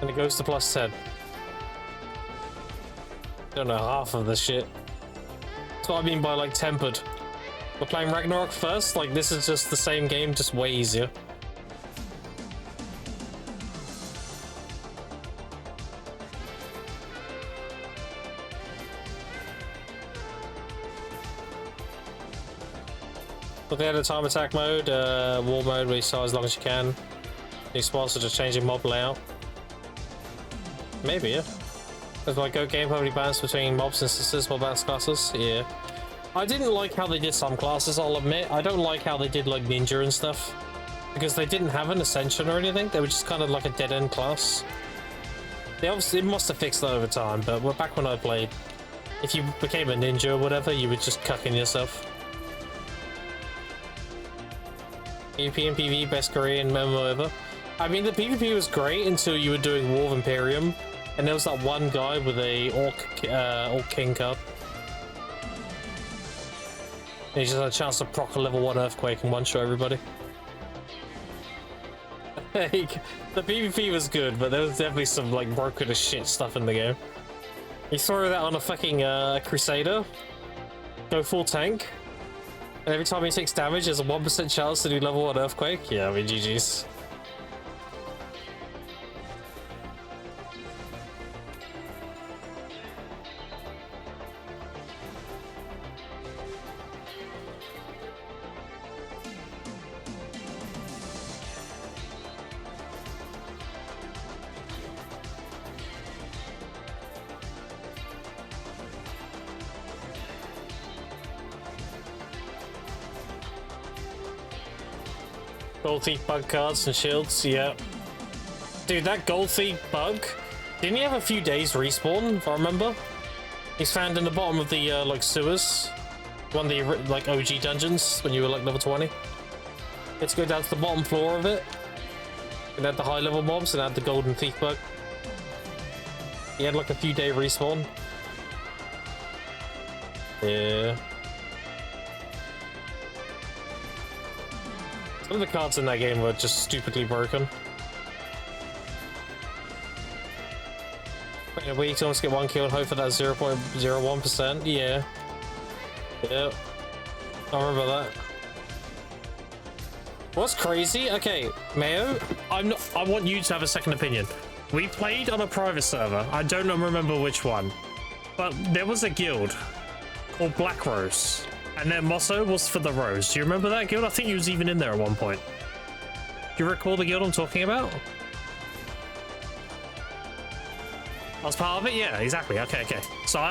S1: And it goes to +10. Don't know half of this shit. That's what I mean by like tempered. We're playing Ragnarok first, like this is just the same game, just way easier. But they had a time attack mode, war mode where you start as long as you can. New spots are just changing mob layout. Maybe, yeah. There's like go game probably balance between mobs and sisters, mob balance classes. Yeah. I didn't like how they did some classes, I'll admit. I don't like how they did like ninja and stuff. Because they didn't have an ascension or anything. They were just kind of like a dead-end class. They obviously must have fixed that over time, but back when I played, if you became a ninja or whatever, you were just cucking yourself. PvP and PvE, best Korean MMO ever. I mean, the PvP was great until you were doing War of Imperium, And there was that one guy with a Orc King card. And he just had a chance to proc a level 1 Earthquake and one-shot everybody. The PvP was good, but there was definitely some like broken as shit stuff in the game. You throw that on a fucking Crusader, go full tank, and every time he takes damage, there's a 1% chance to do level 1 Earthquake. Yeah, I mean, GG's. Gold Thief bug cards and shields, yeah. Dude, that Gold Thief bug, didn't he have a few days respawn, if I remember? He's found in the bottom of the, like, sewers. One of the, like, OG dungeons, when you were, like, level 20. You had to go down to the bottom floor of it. And add the high-level mobs and add the Golden Thief bug. He had, like, a few day respawn. Yeah. Some of the cards in that game were just stupidly broken. Wait a week to almost get 1 kill and hope for that 0.01%. Yeah. Yeah. I remember that. What's crazy? Okay, Mayo, I want you to have a second opinion. We played on a private server. I don't remember which one. But there was a guild called Black Rose. And their motto was for the rose. Do you remember that guild? I think you was even in there at one point. Do you recall the guild I'm talking about? I was part of it? Yeah, exactly. Okay. So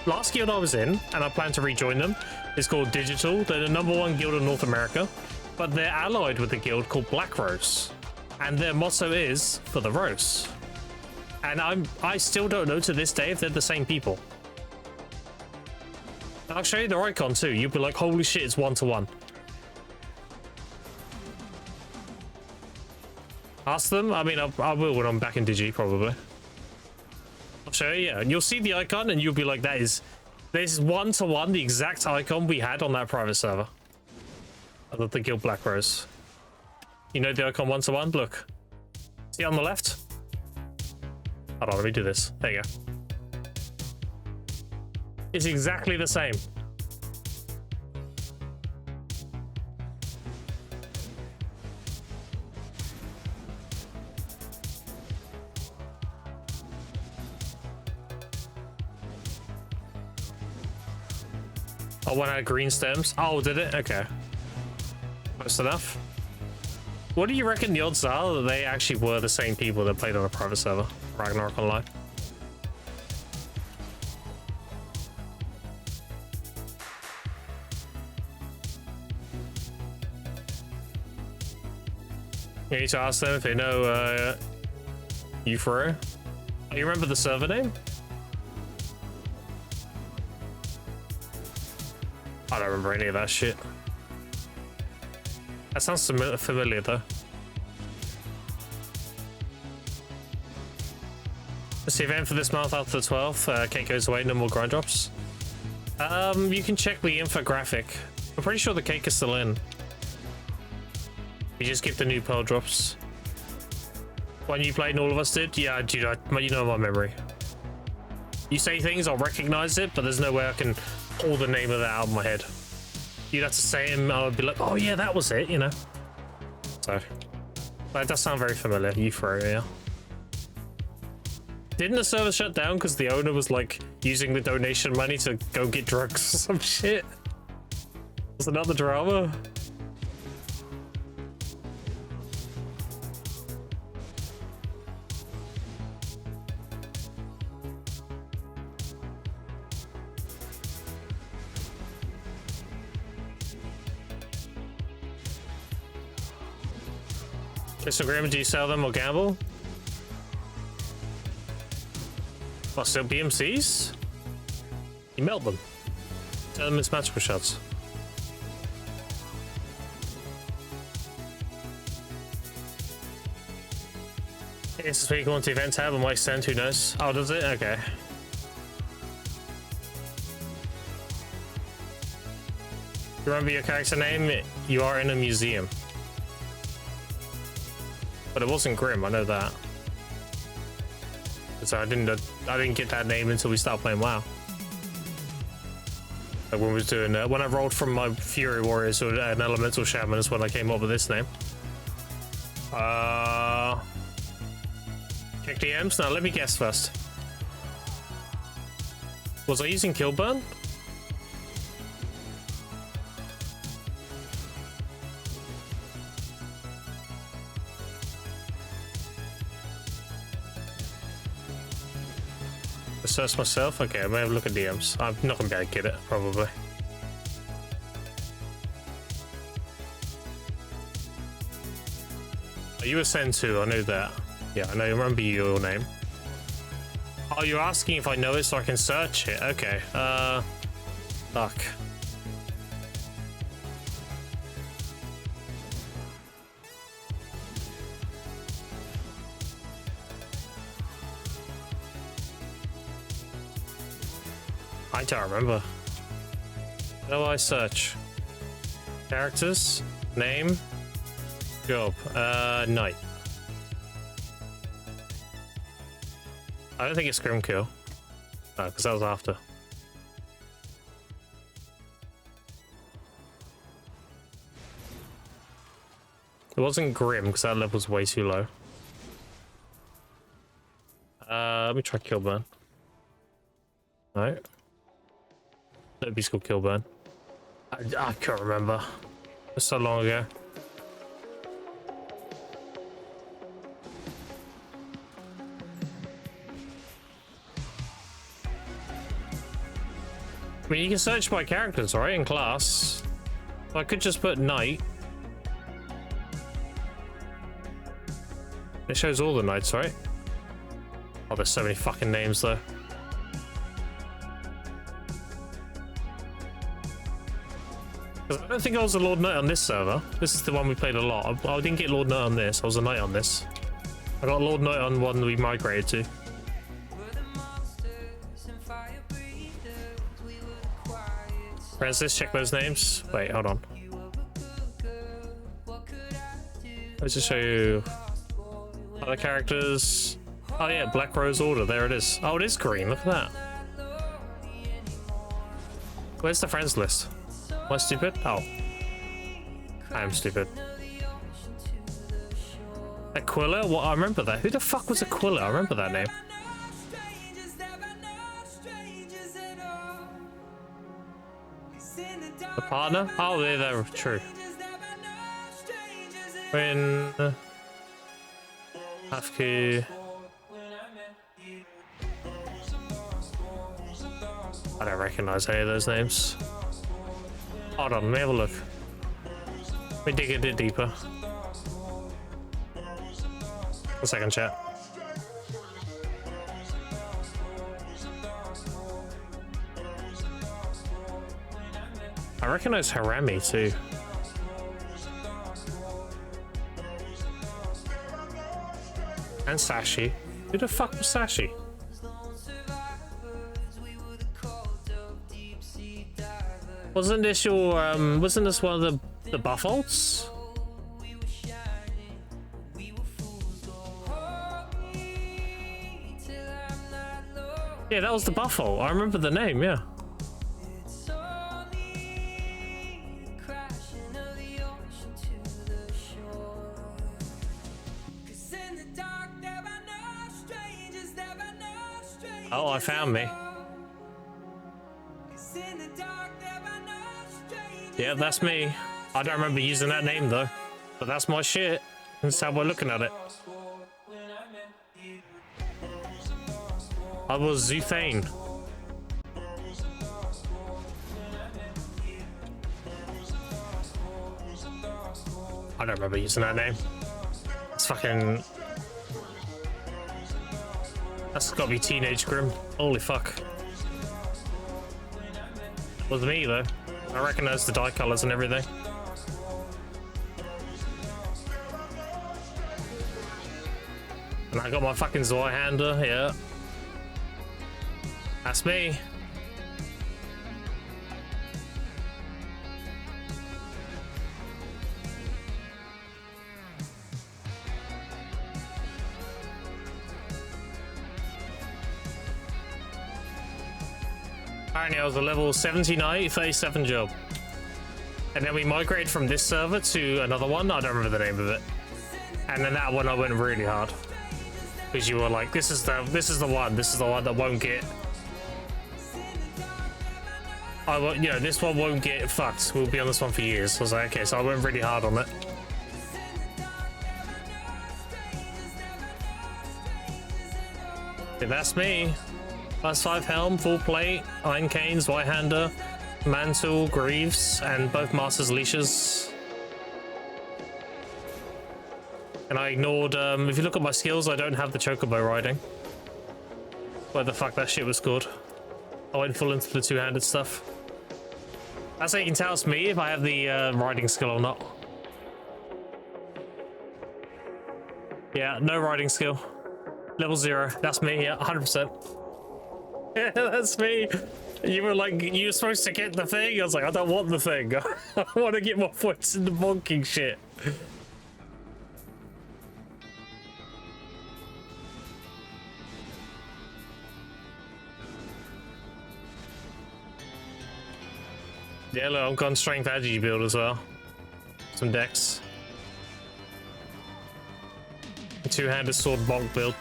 S1: last guild I was in, and I plan to rejoin them, is called Digital. They're the #1 guild in North America, but they're allied with a guild called Black Rose. And their motto is for the rose. And I still don't know to this day if they're the same people. I'll show you their icon too. You'll be like, holy shit, it's 1-to-1. Ask them. I mean, I will when I'm back in Digi, probably. I'll show you, yeah. And you'll see the icon and you'll be like, this is 1-to-1, the exact icon we had on that private server. Of the guild Black Rose. You know the icon 1-to-1? Look. See on the left? Hold on, let me do this. There you go. It's exactly the same. Oh, one had green stems. Oh, did it? Okay. Close enough. What do you reckon the odds are that they actually were the same people that played on a private server? Ragnarok Online. You need to ask them if they know you for real. Oh, you remember the server name? I don't remember any of that shit. That sounds familiar though. Let's see, event for this month after the 12th. Cake goes away, no more grind drops. You can check the infographic. I'm pretty sure the cake is still in. You just get the new pearl drops. When you played and all of us did? Yeah, dude, you know my memory. You say things, I'll recognize it, but there's no way I can pull the name of that out of my head. You'd have to say it and I would be like, oh yeah, that was it, you know? So, that does sound very familiar, Euphoria. Didn't the server shut down because the owner was like using the donation money to go get drugs or some shit? Was another drama? Okay, so Graham, do you sell them or gamble? Oh, still BMCs? You melt them. Sell them as matchable shots. It's speak on the event tab and might extend, who knows? Oh, does it? Okay. Remember your character name? You are in a museum. But it wasn't Grim, I know that. So I didn't get that name until we started playing WoW. Like when we was doing when I rolled from my Fury Warriors to an Elemental Shaman is when I came up with this name. Check DMs? Now let me guess first. Was I using Killburn? Search myself? Okay, I may have a look at DMs. I'm not gonna be able to get it, probably. Oh, you were sent to, I knew that. Yeah, I know, remember your name. Oh, you're asking if I know it so I can search it? Okay, fuck. I don't remember. How do I search? Characters, name, job, night. I don't think it's Grimkill. No, because that was after. It wasn't Grim because that level was way too low. Let me try Killburn. No. That'd be called Killburn. I can't remember. It's so long ago. I mean, you can search by characters, right, in class. So I could just put Knight. It shows all the knights, right? Oh, there's so many fucking names, though. I don't think I was a Lord Knight on this server. This is the one we played a lot. I didn't get Lord Knight on this. I was a Knight on this. I got Lord Knight on one we migrated to. Francis, check those names. Wait, hold on. Let's just show you other characters. Oh yeah, Black Rose Order. There it is. Oh, it is green. Look at that. Where's the friends list? Am I stupid? Oh. I am stupid. Aquila? What? I remember that. Who the fuck was Aquila? I remember that name. The partner? Oh, they're true. When... Hafku... I don't recognize any of those names. Hold on, let me have a look. Let me dig a bit deeper. 1 second, chat. I recognize Harami too. And Sashi. Who the fuck was Sashi? Wasn't this your, wasn't this one of the buff ults? Yeah, that was the buff ult. I remember the name, yeah. Oh, I found me. Yeah, that's me. I don't remember using that name though, but that's my shit. That's how we're looking at it. I was Zuthane. I don't remember using that name. It's fucking... That's gotta be Teenage Grim. Holy fuck. Was me though. I recognize the dye colors and everything. And I got my fucking Zweihander, yeah. That's me. Apparently I was a level 79, 37 job. And then we migrated from this server to another one. I don't remember the name of it. And then that one I went really hard. Because you were like, this is the one that won't get... you know, this one won't get fucked. We'll be on this one for years. I was like, okay, so I went really hard on it. Yeah, that's me. +5 helm, full plate, Iron Canes, Whitehander, Mantle, Greaves, and both Master's Leashes. And I ignored, if you look at my skills, I don't have the Chocobo riding. Where the fuck that shit was good. I went full into the two-handed stuff. That's how you can tell it's me if I have the riding skill or not. Yeah, no riding skill. Level 0, that's me, yeah, 100%. Yeah, that's me. You were like, you were supposed to get the thing? I was like, I don't want the thing. I want to get more points in the bonking shit. Yeah, look, I've gone strength agi build as well. Some decks. A two-handed sword bonk build.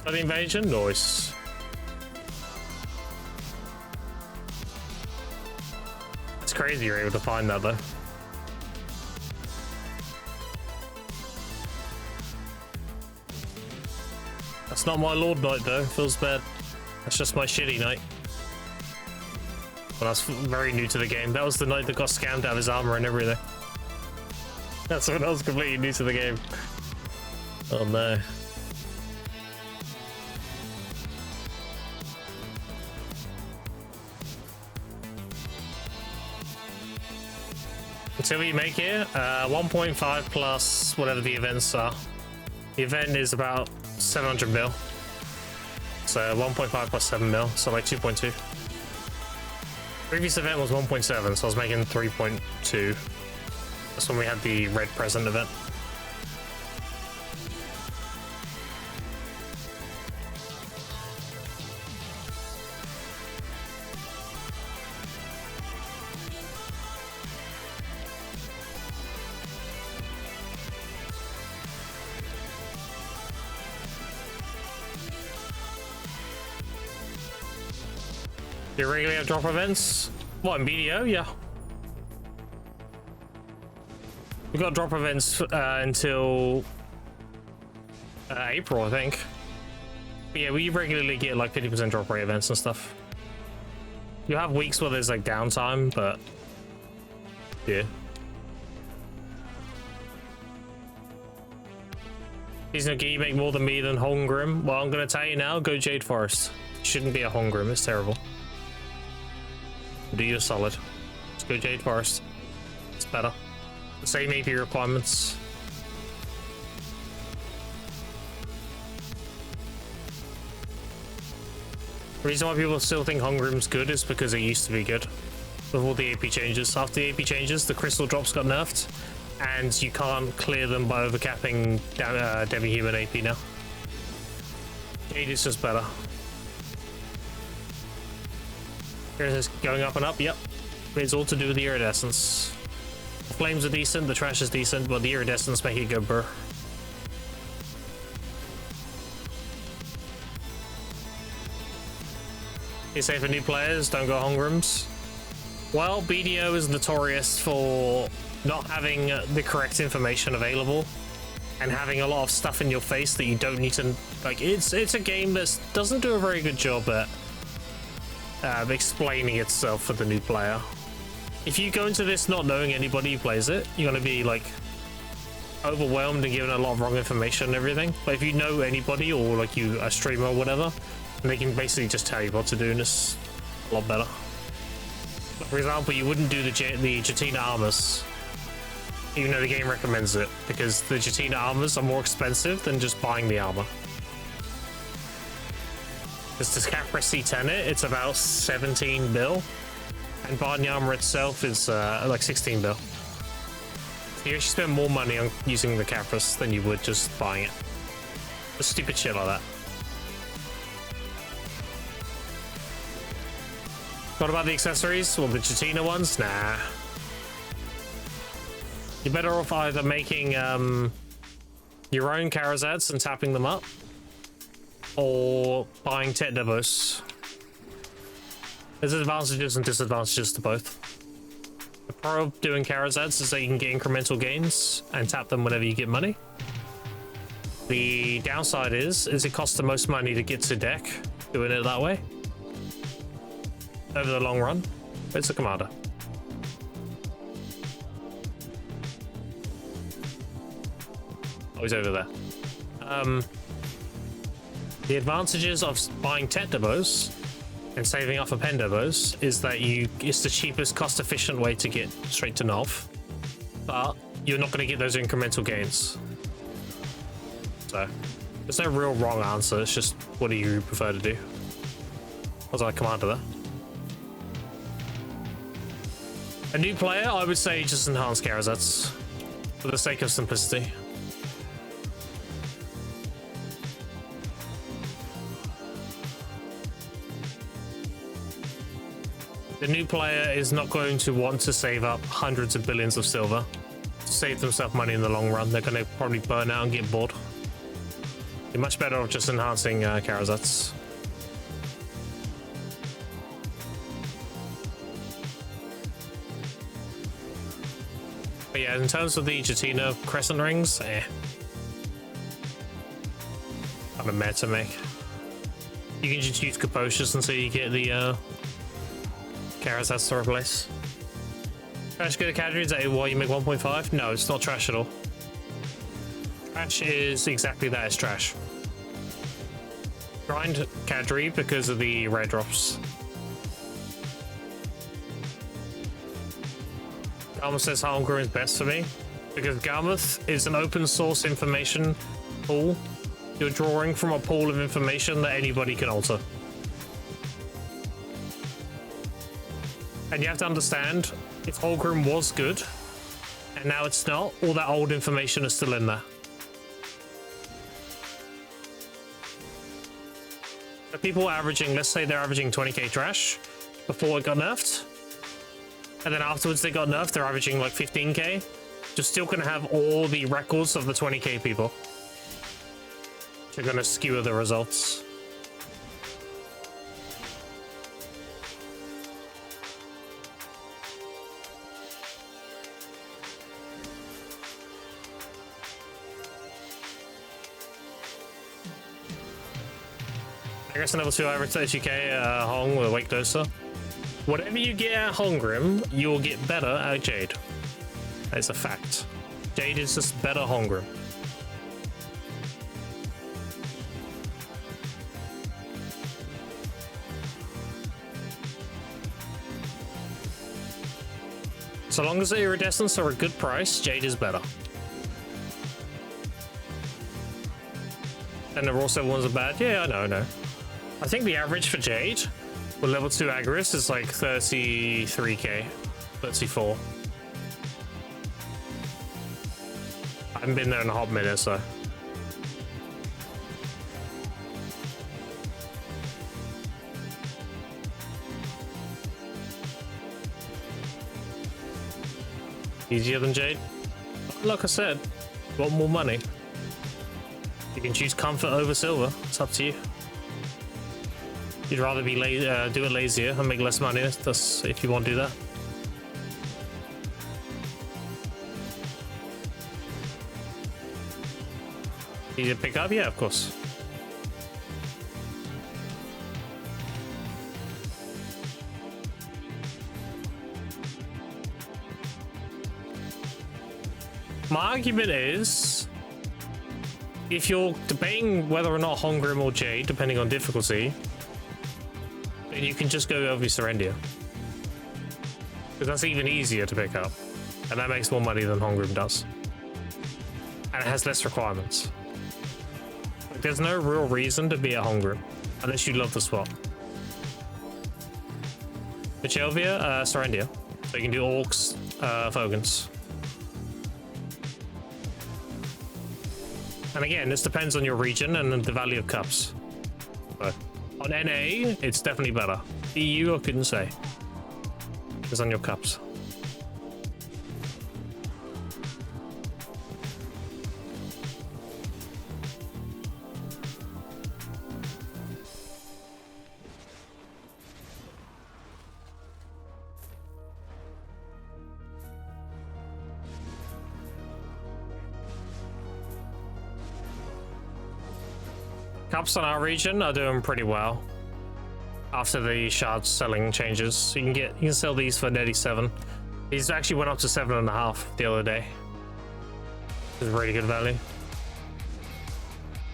S1: The invasion? Nice. It's crazy you're able to find that though. That's not my Lord Knight though, feels bad. That's just my shitty knight. Well, that's very new to the game. That was the knight that got scammed out of his armor and everything. That's when I was completely new to the game. Oh no. Until we make it, 1.5 plus whatever the events are. The event is about 700 mil. So 1.5 plus 7 mil, so like 2.2. Previous event was 1.7, so I was making 3.2. That's when we had the red present event. You regularly have drop events? What, in BDO? Yeah. We got drop events until April, I think. But yeah, we regularly get like 50% drop rate events and stuff. You have weeks where there's like downtime, but yeah. He's no you make more than me than Holmgrim. Well, I'm gonna tell you now, go Jade Forest. Shouldn't be a Holmgrim, it's terrible. Do you a solid. Let's go Jade Forest. It's better. The same AP requirements. The reason why people still think Holmgrim's good is because it used to be good. With all the AP changes. After the AP changes, the crystal drops got nerfed, and you can't clear them by overcapping demi-human AP now. Jade is just better. Here's going up and up, yep. It's all to do with the iridescence. The flames are decent, the trash is decent, but the iridescence make it go burr. You say for new players, don't go Holmgrims. Well, BDO is notorious for not having the correct information available and having a lot of stuff in your face that you don't need to... Like, it's a game that doesn't do a very good job at explaining itself for the new player. If you go into this not knowing anybody who plays it, you're going to be like overwhelmed and given a lot of wrong information and everything. But if you know anybody or like you a streamer or whatever, they can basically just tell you what to do, and it's a lot better. For example, you wouldn't do the Jatina armors, even though the game recommends it, because the Jatina armors are more expensive than just buying the armor. Because this Capra C10 it's about 17 bill, and buying the armor itself is like 16 bill. So you actually spend more money on using the Capras than you would just buying it. Just stupid shit like that. What about the accessories? Well, the Jatina ones? Nah. You're better off either making your own Karazads and tapping them up, or buying Tet Debos. There's advantages and disadvantages to both. The pro of doing Karazads is that you can get incremental gains and tap them whenever you get money. The downside is it costs the most money to get to deck doing it that way. Over the long run, it's a commander. Oh, he's over there. The advantages of buying Tet Debos and saving up for Pen Debos is that it's the cheapest, cost-efficient way to get straight to Nov, but you're not going to get those incremental gains. So, there's no real wrong answer, it's just what do you prefer to do? Was I commander there? A new player, I would say just enhance Karazads for the sake of simplicity. The new player is not going to want to save up hundreds of billions of silver to save themselves money in the long run. They're going to probably burn out and get bored. You're much better off just enhancing Karazads. But yeah, in terms of the Jatina crescent rings, kind of meh to make. You can just use Capotius until you get the Karazads to replace. Trash good at Cadre, is that why you make 1.5? No, it's not trash at all. Trash is exactly that, it's trash. Grind Cadre because of the rare drops. Garmuth says Holmgren is best for me because Garmuth is an open source information pool. You're drawing from a pool of information that anybody can alter. And you have to understand, if Holgrim was good and now it's not, all that old information is still in there. So people are averaging, let's say they're averaging 20k trash before it got nerfed. And then afterwards they got nerfed, they're averaging like 15k. You're still going to have all the records of the 20k people. You're going to skewer the results. I guess level 2 average 32k Hong with Wake Dosa. Whatever you get at Hongrim, you will get better at Jade. That's a fact. Jade is just better Hongrim. So long as the iridescents are a good price, Jade is better. And the raw 7 ones are bad? Yeah, I know. I think the average for Jade with level 2 Agris is like 33k, 34. I haven't been there in a hot minute, so. Easier than Jade? Like I said, want more money? You can choose comfort over silver. It's up to you. You'd rather be do it lazier and make less money. That's if you want to do that. Easy to pick up? Yeah, of course. My argument is, if you're debating whether or not Hongrim or Jade, depending on difficulty, then you can just go over Serendia. because that's even easier to pick up, and that makes more money than home room does, and it has less requirements. Like, there's no real reason to be a home room unless you love the swap. Vichelvia, Serendia, so you can do orcs, Fogans. And again, this depends on your region and the value of cups. So, on NA, it's definitely better. EU, I couldn't say. It's on your cups. Cups on our region are doing pretty well after the shard selling changes. So you can sell these for nearly 7. These actually went up to 7.5 the other day. This is really good value.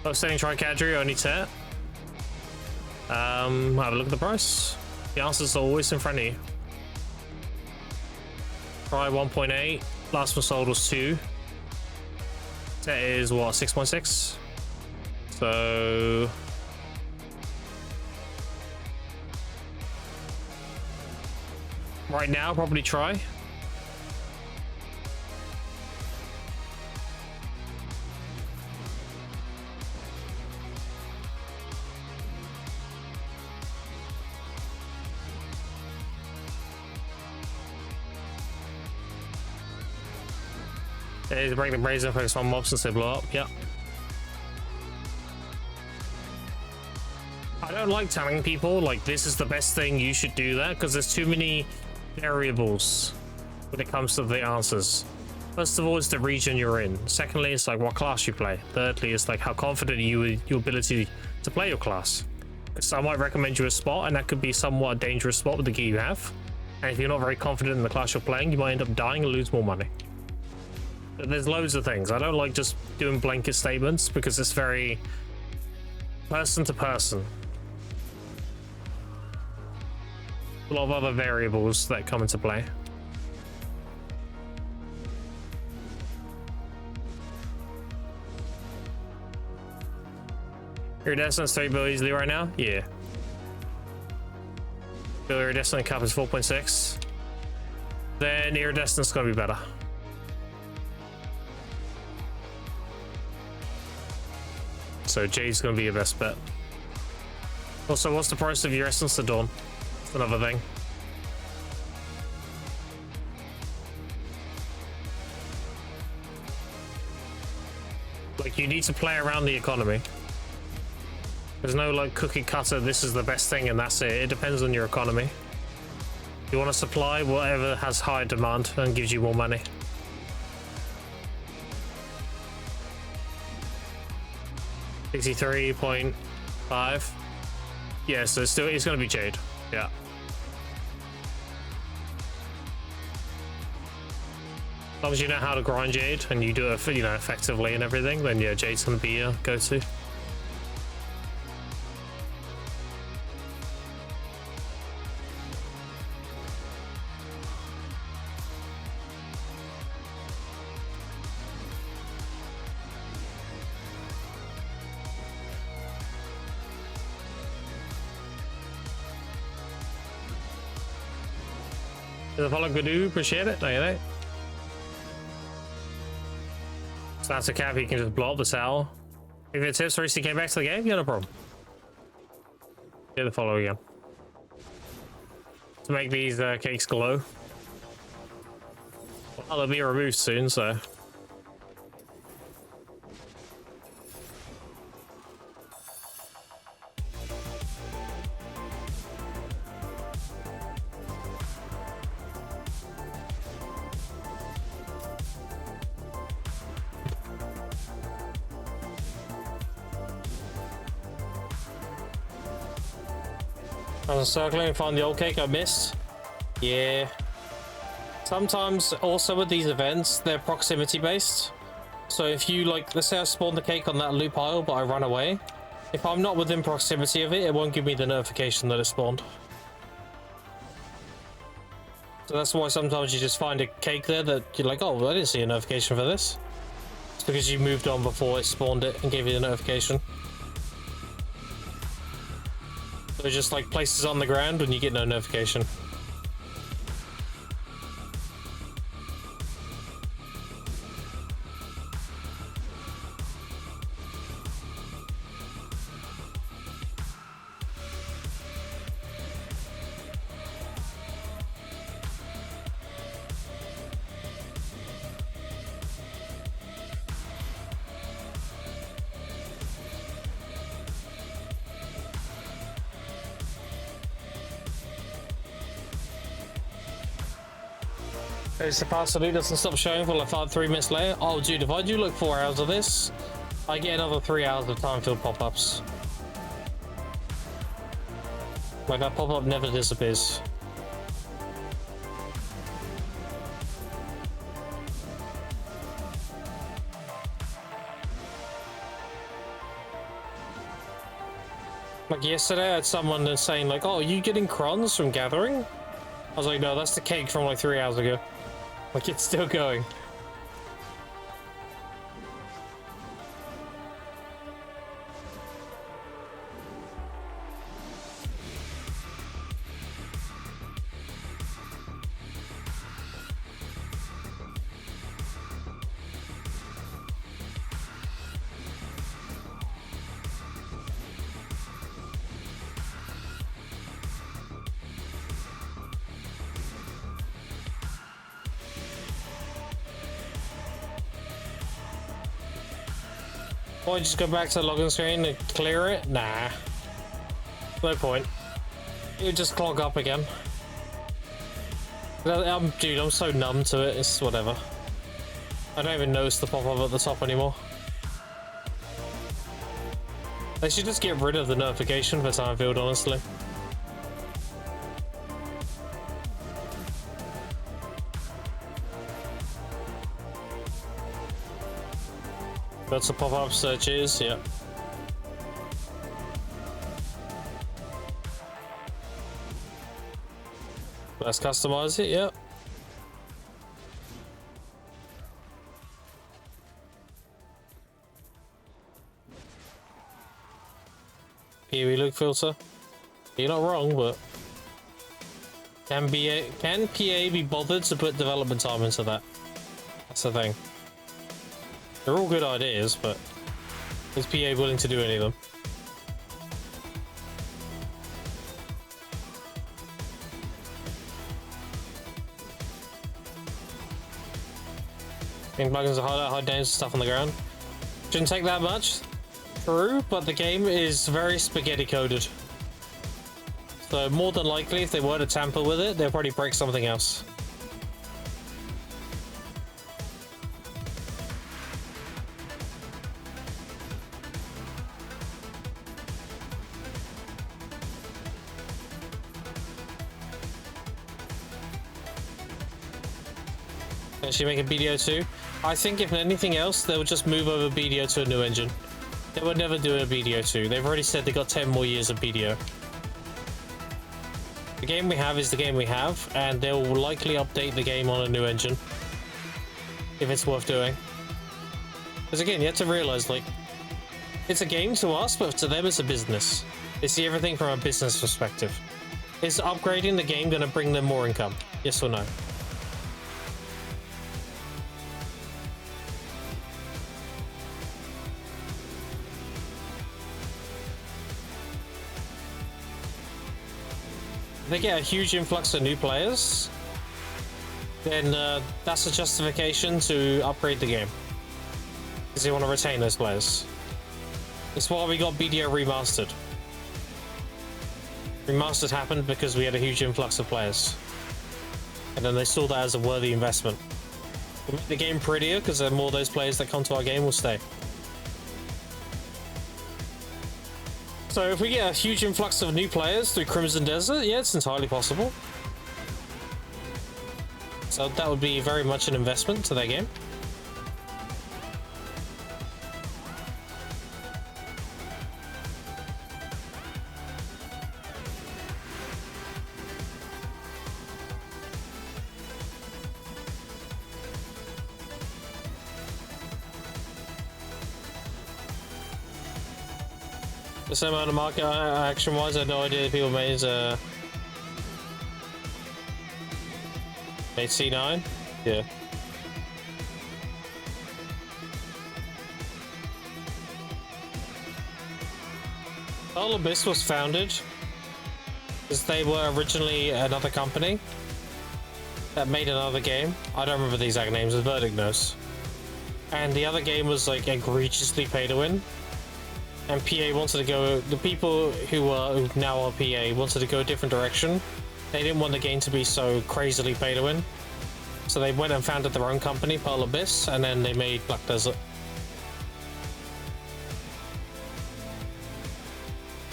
S1: Outstanding Tricadry only set. Have a look at the price. The answer's always in front of you. Try 1.8. Last one sold was 2. Set is what, 6.6? So right now, probably try. There's break the brazen, focus on mobs and they blow up. Yep. I don't like telling people like this is the best thing, you should do that, because there's too many variables when it comes to the answers. First of all, it's the region you're in. Secondly, it's like what class you play. Thirdly, it's like how confident are you with your ability to play your class. Because I might recommend you a spot, and that could be somewhat a dangerous spot with the gear you have. And if you're not very confident in the class you're playing, you might end up dying and lose more money. There's loads of things. I don't like just doing blanket statements because it's very person to person. A lot of other variables that come into play. Iridescent's 3 bill easily right now? Yeah. The Iridescent cap is 4.6. Then Iridescent's gonna be better. So Jade's gonna be your best bet. Also, what's the price of your Essence to Dawn? That's another thing. Like, you need to play around the economy. There's no like cookie cutter, this is the best thing and that's it. It depends on your economy. You want to supply whatever has high demand and gives you more money. $63.5. Yeah, so it's going to be Jade. Yeah. As long as you know how to grind Jade and you do it, you know, effectively and everything, then yeah, Jade's going to be your go-to. Apollo Gadu, appreciate it. There you go. So that's a cap, you can just blow up the tower. If it tips recently came back to the game, yeah, no problem. Get the follow again. To make these cakes glow. Well, they'll be removed soon, so. I was circling and find the old cake I missed. Yeah. Sometimes also with these events, they're proximity based. So if you like, let's say I spawned the cake on that loop pile, but I run away. If I'm not within proximity of it, it won't give me the notification that it spawned. So that's why sometimes you just find a cake there that you're like, oh, well, I didn't see a notification for this. It's because you moved on before it spawned it and gave you the notification. So it just like places on the ground and you get no notification. It's the password doesn't stop showing for like 3 minutes later. Oh, dude, if I do like 4 hours of this, I get another 3 hours of time-filled pop-ups. Like that pop-up never disappears. Like yesterday, I had someone saying like, "Oh, are you getting crons from gathering?" I was like, "No, that's the cake from like 3 hours ago." Like it's still going. Why just go back to the login screen and clear it? Nah. No point. It would just clog up again. Dude, I'm so numb to it, it's whatever. I don't even notice the pop-up at the top anymore. They should just get rid of the notification for time field, honestly. That's a pop-up searches, yeah. Let's customize it, yeah. POE look filter. You're not wrong, but can PA be bothered to put development time into that? That's the thing. They're all good ideas, but is PA willing to do any of them? Think plugins are hide down stuff on the ground. Shouldn't take that much. True, but the game is very spaghetti coded. So more than likely, if they were to tamper with it, they'll probably break something else. Actually make a BDO2. I think if anything else, they'll just move over BDO to a new engine. They would never do a BDO2. They've already said they got 10 more years of BDO. The game we have is the game we have, and they'll likely update the game on a new engine. If it's worth doing. Because again, you have to realize, like, it's a game to us, but to them it's a business. They see everything from a business perspective. Is upgrading the game going to bring them more income? Yes or no? If they get a huge influx of new players, then that's a justification to upgrade the game. Because they want to retain those players. That's why we got BDO Remastered. Remastered happened because we had a huge influx of players. And then they saw that as a worthy investment. We'll make the game prettier because the more those players that come to our game will stay. So if we get a huge influx of new players through Crimson Desert, yeah, it's entirely possible. So that would be very much an investment to their game. The same amount of market action-wise, I had no idea people made C9. Yeah. All Abyss was founded because they were originally another company that made another game. I don't remember the exact names, the Verdict knows. And the other game was like egregiously pay to win. And PA wanted to go, the people who now are PA wanted to go a different direction. They didn't want the game to be so crazily pay to win. So they went and founded their own company, Pearl Abyss, and then they made Black Desert.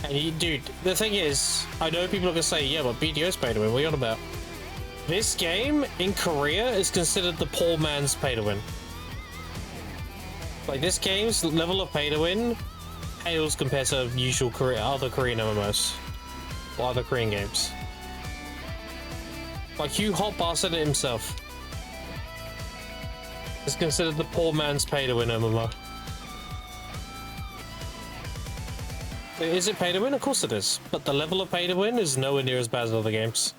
S1: And dude, the thing is, I know people are gonna say, yeah, but BDO's pay to win, what are you on about? This game in Korea is considered the poor man's pay to win. Like, this game's level of pay to win pales compared to usual other Korean MMOs or other Korean games. Like, Hugh Hotbar said it himself. It's considered the poor man's pay to win MMO. Is it pay to win? Of course it is. But the level of pay to win is nowhere near as bad as other games.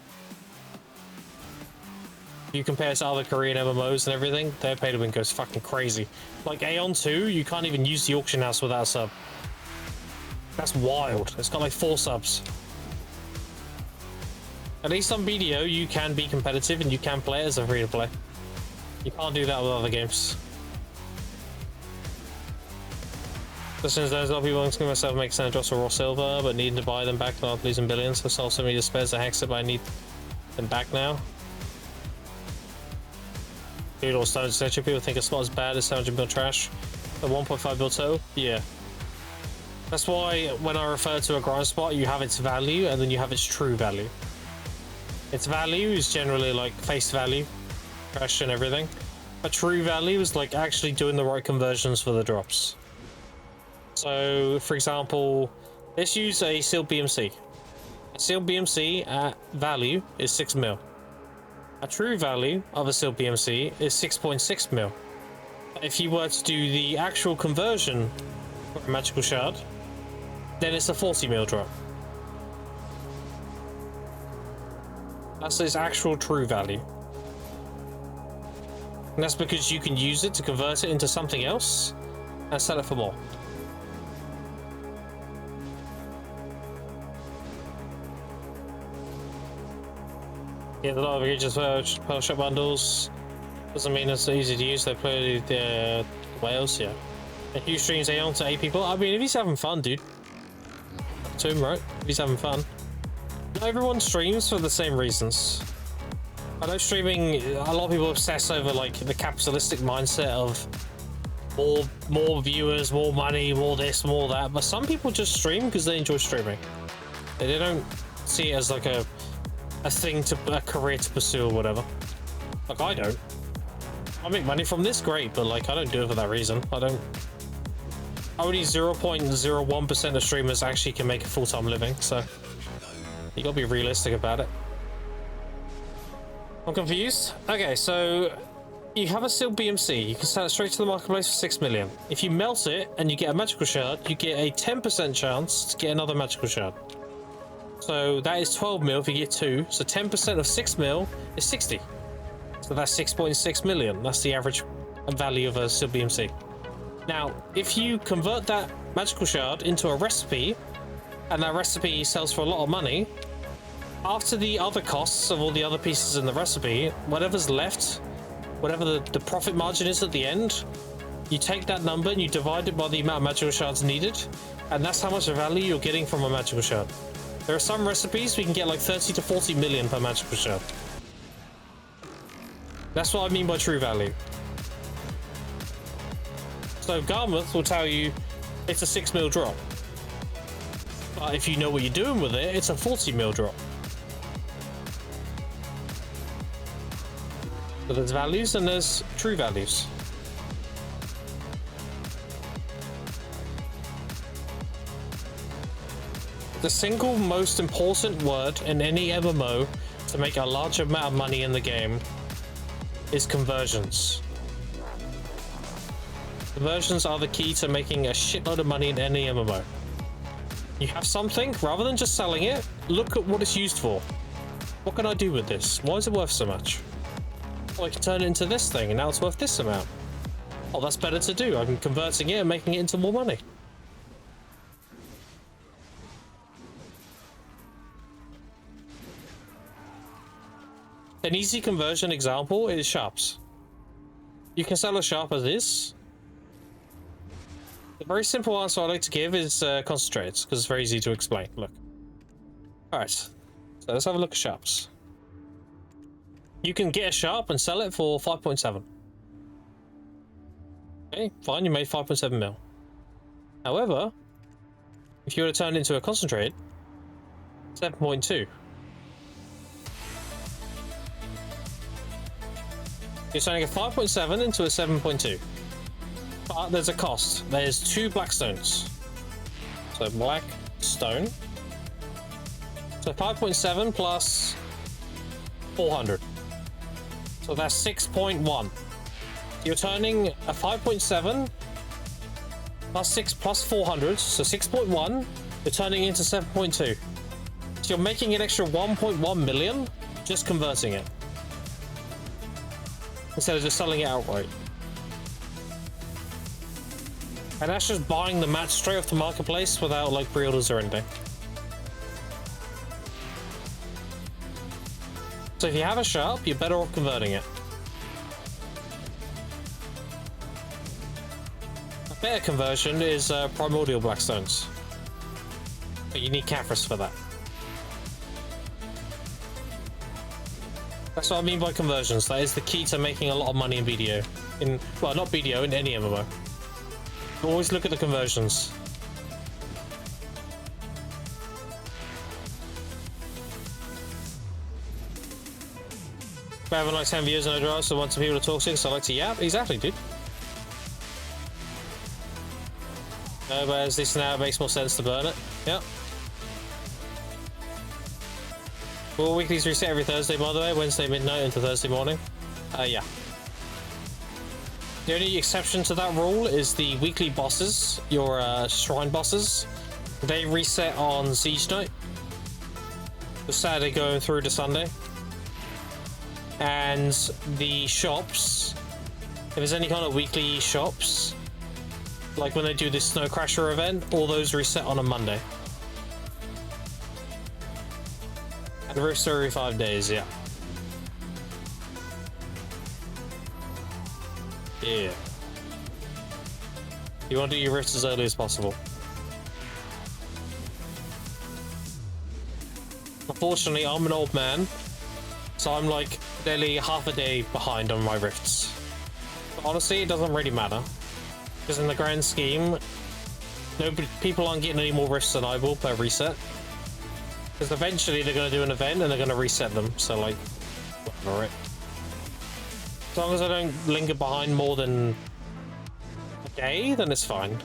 S1: You compare it to other Korean MMOs and everything, their pay to win goes fucking crazy. Like Aeon 2, you can't even use the auction house without a sub. That's wild. It's got like 4 subs. At least on BDO, you can be competitive and you can play it as a free to play. You can't do that with other games. But since there's a lot of people asking myself make Sand drops for raw silver, but needing to buy them back not losing billions, so sold so many spares that hex it, but I need them back now. Dude, or stone extension, people think it's not as bad as 700 mil trash. The 1.5 mil total? Yeah. That's why when I refer to a grind spot, you have its value and then you have its true value. Its value is generally like face value, trash and everything. But true value is like actually doing the right conversions for the drops. So, for example, let's use a sealed BMC. A sealed BMC at value is 6 mil. A true value of a sealed BMC is 6.6 mil. If you were to do the actual conversion for a magical shard, then it's a 40 mil drop. That's its actual true value. And that's because you can use it to convert it into something else and sell it for more. Yeah, a lot of egregious pearl shop bundles. Doesn't mean it's easy to use. They play the whales, yeah. And Hugh streams Aeon to 8 people. I mean, if he's having fun, dude. To him, right? If he's having fun. Not everyone streams for the same reasons. I know streaming, a lot of people obsess over like the capitalistic mindset of more viewers, more money, more this, more that. But some people just stream because they enjoy streaming. They don't see it as like a thing a career to pursue or whatever. Like I don't. I make money from this, great, but like I don't do it for that reason. Only 0.01% of streamers actually can make a full-time living, so you gotta be realistic about it. I'm confused. Okay, so you have a sealed BMC. You can sell it straight to the marketplace for 6 million. If you melt it and you get a magical shard, you get a 10% chance to get another magical shard. So that is 12 mil if you get 2. So 10% of 6 mil is 60. So that's 6.6 million. That's the average value of a sealed BMC. Now, if you convert that magical shard into a recipe, and that recipe sells for a lot of money, after the other costs of all the other pieces in the recipe, whatever's left, whatever the profit margin is at the end, you take that number and you divide it by the amount of magical shards needed, and that's how much value you're getting from a magical shard. There are some recipes we can get like 30 to 40 million per magical shard. That's what I mean by true value. So Garmuth will tell you it's a 6 mil drop. But if you know what you're doing with it, it's a 40 mil drop. So there's values and there's true values. The single most important word in any MMO to make a large amount of money in the game is conversions. Conversions are the key to making a shitload of money in any MMO. You have something, rather than just selling it, look at what it's used for. What can I do with this? Why is it worth so much? Oh, I can turn it into this thing, and now it's worth this amount. Oh, that's better to do. I'm converting it and making it into more money. An easy conversion example is sharps. You can sell a sharp as is. The very simple answer I like to give is concentrates, because it's very easy to explain. Look. Alright, so let's have a look at sharps. You can get a sharp and sell it for 5.7. Okay, fine, you made 5.7 mil. However, if you were to turn it into a concentrate, 7.2. You're turning a 5.7 into a 7.2. But there's a cost. There's 2 black stones. So black stone. So 5.7 plus 400. So that's 6.1. You're turning a 5.7 plus 6 plus 400, so 6.1. You're turning into 7.2. So you're making an extra 1.1 million just converting it, instead of just selling it outright. And that's just buying the mat straight off the marketplace without like pre-orders or anything. So if you have a sharp, you're better off converting it. A better conversion is primordial blackstones, but you need Caphras for that. That's what I mean by conversions. That is the key to making a lot of money in BDO. Well, not BDO, in any MMO. Always look at the conversions. I have like 10 views on a drive, so I want some people to talk to, so I like to yap. Exactly, dude. No, but as this now, it makes more sense to burn it. Yep. Will weeklies reset every Thursday, by the way? Wednesday midnight into Thursday morning? Yeah. The only exception to that rule is the weekly bosses, your shrine bosses. They reset on Siege Night. The Saturday going through to Sunday. And the shops, if there's any kind of weekly shops, like when they do this Snow Crasher event, all those reset on a Monday. And the rifts are every 5 days, yeah. Yeah. You want to do your rifts as early as possible. Unfortunately, I'm an old man, so I'm like nearly half a day behind on my rifts. But honestly, it doesn't really matter, because in the grand scheme, people aren't getting any more rifts than I will per reset. Because eventually they're going to do an event and they're going to reset them, so like, whatever, right? As long as I don't linger behind more than a day, then it's fine.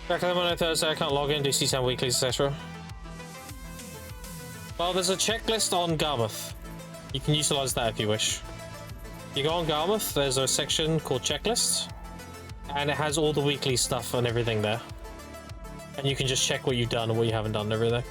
S1: Back on Thursday, I can't log in, do C10 weeklies, etc. Well, there's a checklist on Garmouth. You can utilize that if you wish. You go on Garmouth, there's a section called Checklists, and it has all the weekly stuff and everything there. And you can just check what you've done and what you haven't done and everything.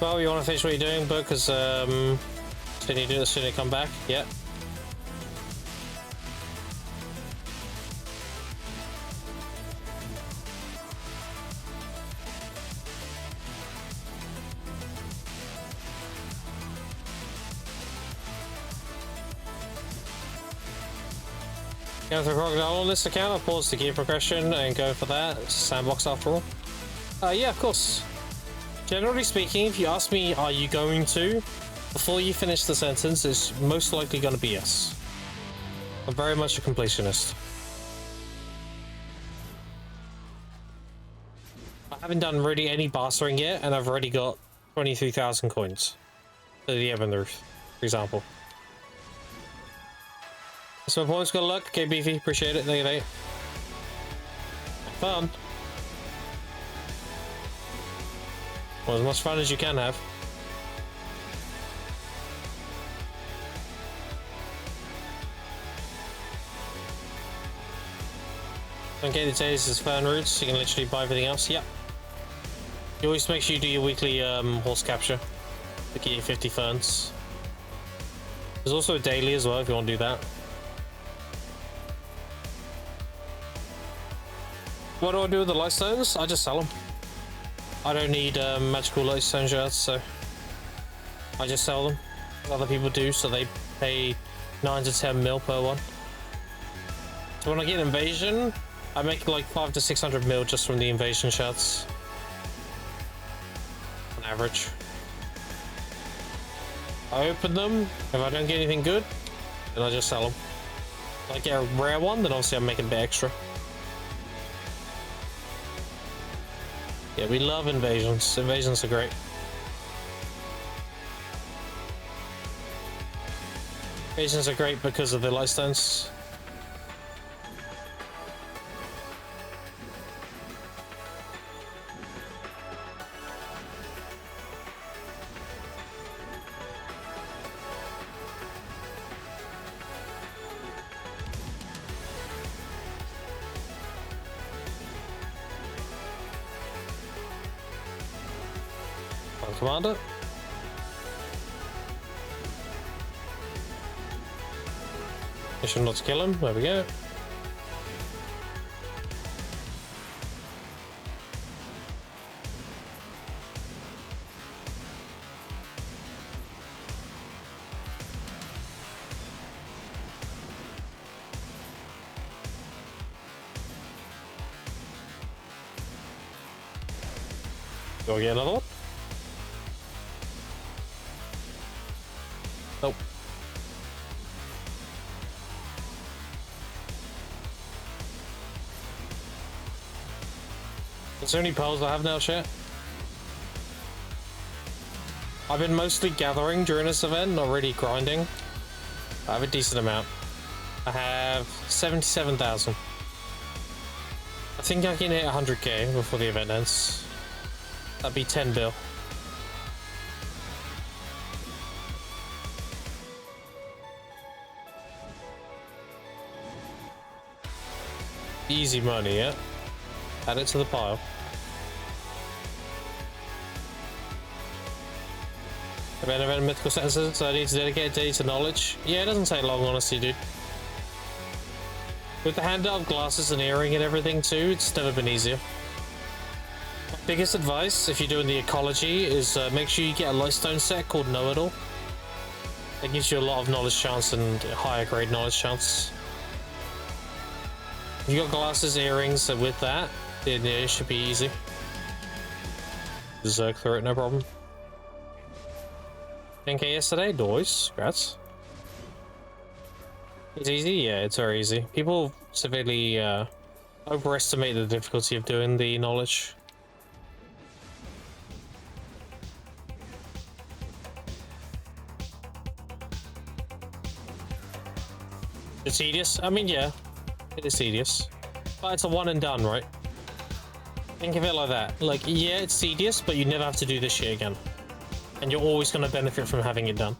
S1: Well, you want to finish what you're doing, but because soon you do it, soon you come back. Yeah. Go for Crocodile on this account. I'll pause the gear progression and go for that. It's a sandbox after all. Yeah, of course. Generally speaking, if you ask me, are you going to? Before you finish the sentence, it's most likely going to be yes. I'm very much a completionist. I haven't done really any bastering yet, and I've already got 23,000 coins to the Ebon Roof, for example. So my points, good luck. Okay, Beefy, appreciate it. Thank you, mate. Have fun. Well, as much fun as you can have. Okay, the days is fern roots. You can literally buy everything else. Yep. You always make sure you do your weekly horse capture to get you 50 ferns. There's also a daily as well if you want to do that. What do I do with the lightstones? I just sell them. I don't need magical lightstone shards, so I just sell them. Other people do, so they pay 9 to 10 mil per one. So when I get an invasion, I make like 500 to 600 mil just from the invasion shards. On average. I open them. If I don't get anything good, then I just sell them. If I get a rare one, then obviously I'm making a bit extra. Yeah, we love invasions. Invasions are great. Invasions are great because of the lightstones. Commander. Mission not to kill him. There we go. Do I get another one? Nope. Is there any pearls I have now, chat? I've been mostly gathering during this event, not really grinding. I have a decent amount. I have 77,000. I think I can hit 100k before the event ends. That'd be 10 bill. Easy money, yeah? Add it to the pile. Event mythical sentences, so I need to dedicate a day to knowledge. Yeah, it doesn't take long, honestly, dude. With the handout of glasses and earring and everything too, it's never been easier. My biggest advice, if you're doing the ecology, is make sure you get a lightstone set called Know-It-All. That gives you a lot of knowledge chance and higher grade knowledge chance. If you got glasses, earrings, with that, then it should be easy. Zerg through it, no problem. 10k yesterday, boys. Congrats. It's easy? Yeah, it's very easy. People severely overestimate the difficulty of doing the knowledge. It's tedious? I mean, yeah. It is tedious. But it's a one and done, right? Think of it like that. Like, yeah, it's tedious, but you never have to do this shit again. And you're always going to benefit from having it done.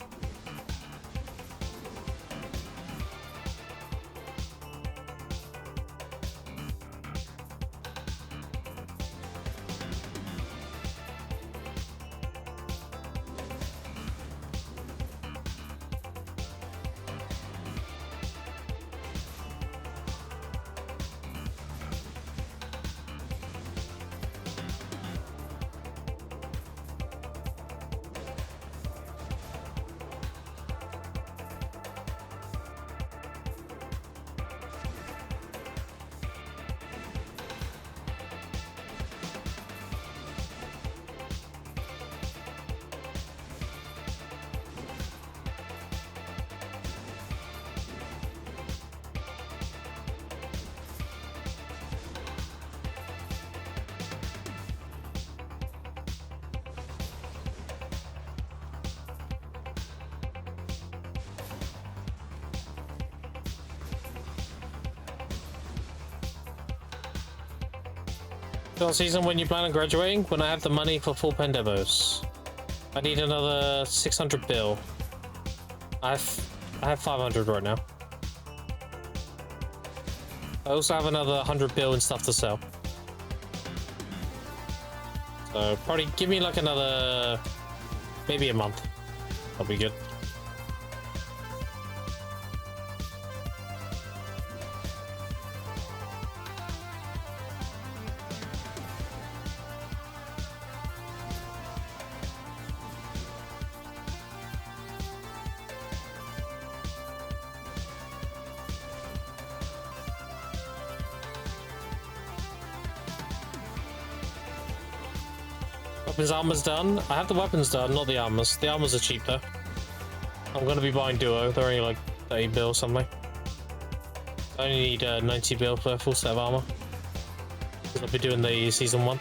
S1: Short season when you plan on graduating? When I have the money for full pen demos. I need another 600 bill. I have 500 right now. I also have another 100 bill and stuff to sell. So probably give me like another, maybe a month. That'll be good. Weapons armor's done. I have the weapons done, not the armors. The armors are cheap though. I'm gonna be buying duo. They're only like 30 bill or something. I only need 90 bill for a full set of armor. I'll be doing the season 1.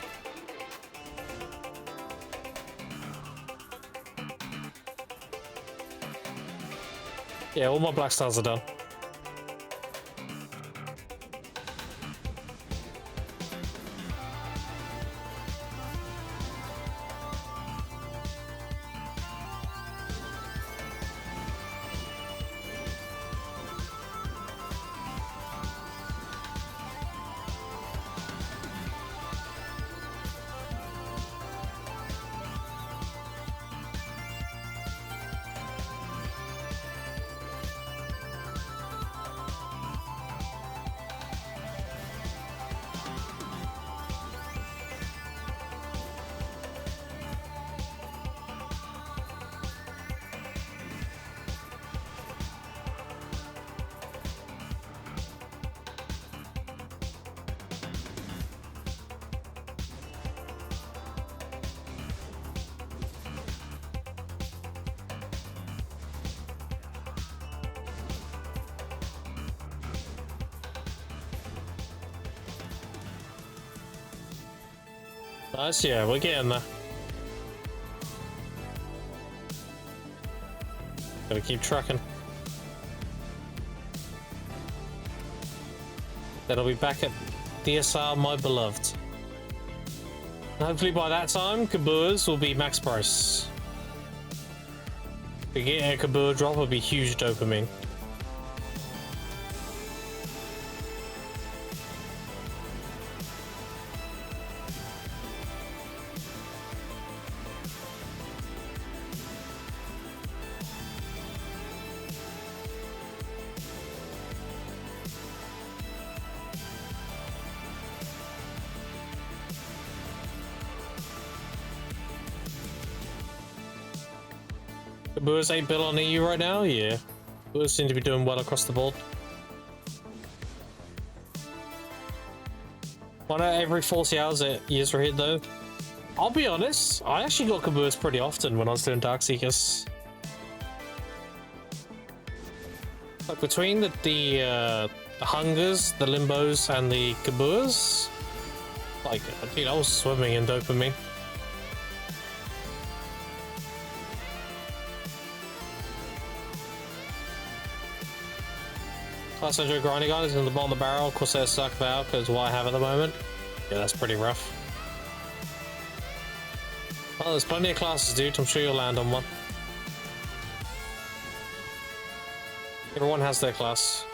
S1: Yeah, all my black stars are done. Nice, yeah, we're getting there. Gotta keep trucking. Then I'll be back at DSR, my beloved. And hopefully by that time, Kaboors will be max price. If we get a Kaboor drop, it'll be huge dopamine. Kaboors 8 bill on EU right now? Yeah. Kaboors seem to be doing well across the board. One out every 40 hours at years are hit though. I'll be honest, I actually got Kaboors pretty often when I was doing Darkseekers. Like between the Hungers, the Limbos, and the Kaboors, like, dude, I was swimming in dopamine. Class 100 grinding gun is in the bottom of the barrel. Of course, there's suck valve because what I have at the moment. Yeah, that's pretty rough. Well, there's plenty of classes, dude. I'm sure you'll land on one. Everyone has their class.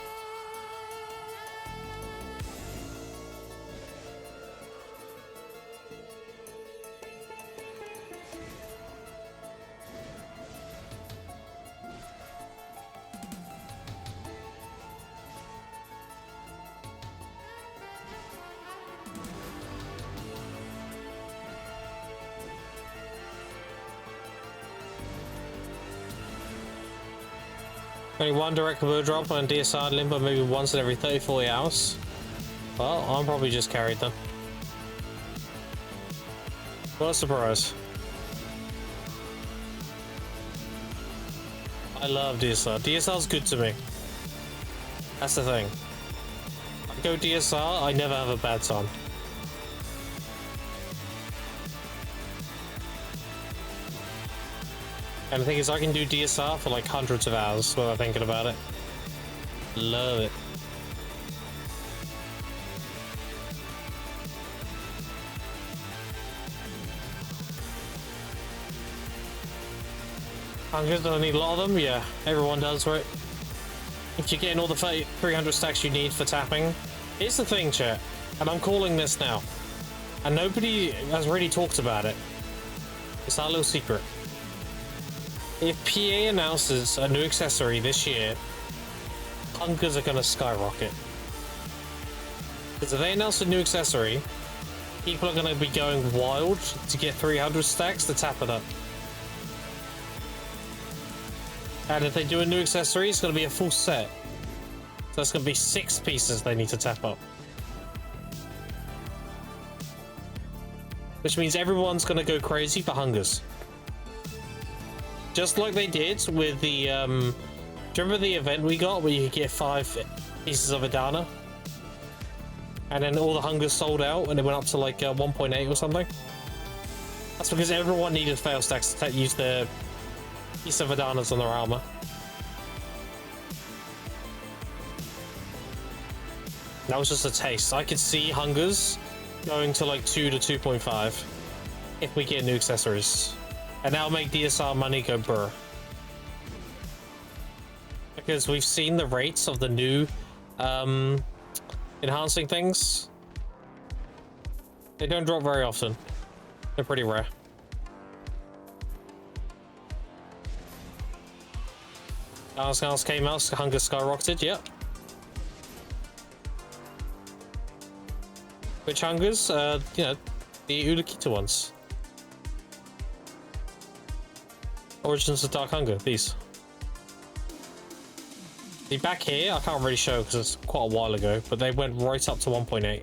S1: Only one direct Kaboor drop on DSR Limbo, maybe once in every 30-40 hours. Well, I'm probably just carried them. What a surprise. I love DSR. DSR's good to me. That's the thing. I go DSR, I never have a bad time. And the thing is, I can do DSR for like hundreds of hours without thinking about it. Love it. Hungers, do I need a lot of them? Yeah, everyone does, right? If you're getting all the 300 stacks you need for tapping. Here's the thing, chat, and I'm calling this now. And nobody has really talked about it. It's not a little secret. If PA announces a new accessory this year, hungers are gonna skyrocket. Because if they announce a new accessory, people are gonna be going wild to get 300 stacks to tap it up. And if they do a new accessory, it's gonna be a full set. So it's gonna be 6 pieces they need to tap up. Which means everyone's gonna go crazy for hungers. Just like they did with the, do you remember the event we got where you could get 5 pieces of Adana? And then all the hungers sold out and it went up to like 1.8 or something? That's because everyone needed fail stacks to use their piece of Adanas on their armor. That was just a taste. I could see hungers going to like 2 to 2.5 if we get new accessories. And that'll make DSR money go brr. Because we've seen the rates of the new enhancing things. They don't drop very often. They're pretty rare. Gas came out, hunger skyrocketed, yep. Which hungers? You know, the Ulukita ones. Origins of Dark Hunger, these. The back here, I can't really show because it's quite a while ago, but they went right up to 1.8. And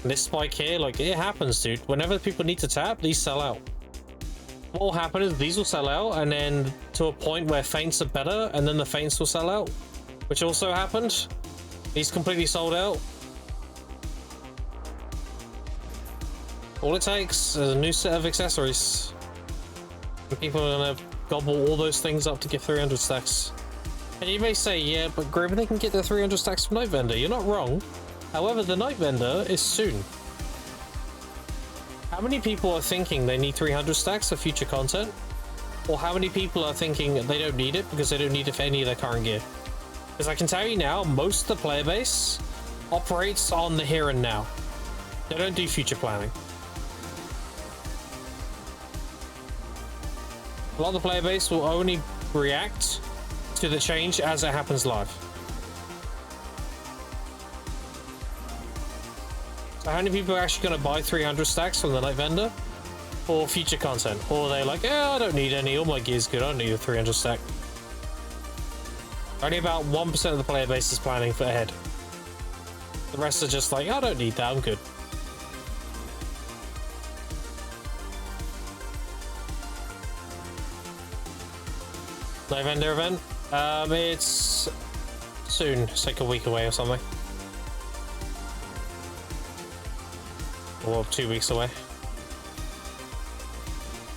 S1: this spike here, like, it happens, dude. Whenever people need to tap, these sell out. What will happen is these will sell out, and then to a point where feints are better, and then the feints will sell out. Which also happened. These completely sold out. All it takes is a new set of accessories. And people are gonna gobble all those things up to get 300 stacks. And you may say, yeah, but Grim, they can get their 300 stacks from Night Vendor. You're not wrong. However, the Night Vendor is soon. How many people are thinking they need 300 stacks for future content? Or how many people are thinking they don't need it because they don't need it for any of their current gear? Because I can tell you now, most of the player base operates on the here and now. They don't do future planning. A lot of the player base will only react to the change as it happens live. So how many people are actually going to buy 300 stacks from the Night Vendor for future content? Or they're like, yeah, I don't need any, all my gear's good, I don't need a 300 stack. Only about 1% of the player base is planning for ahead. The rest are just like, I don't need that, I'm good. Night Vendor event? It's soon. It's like a week away or something. Or 2 weeks away.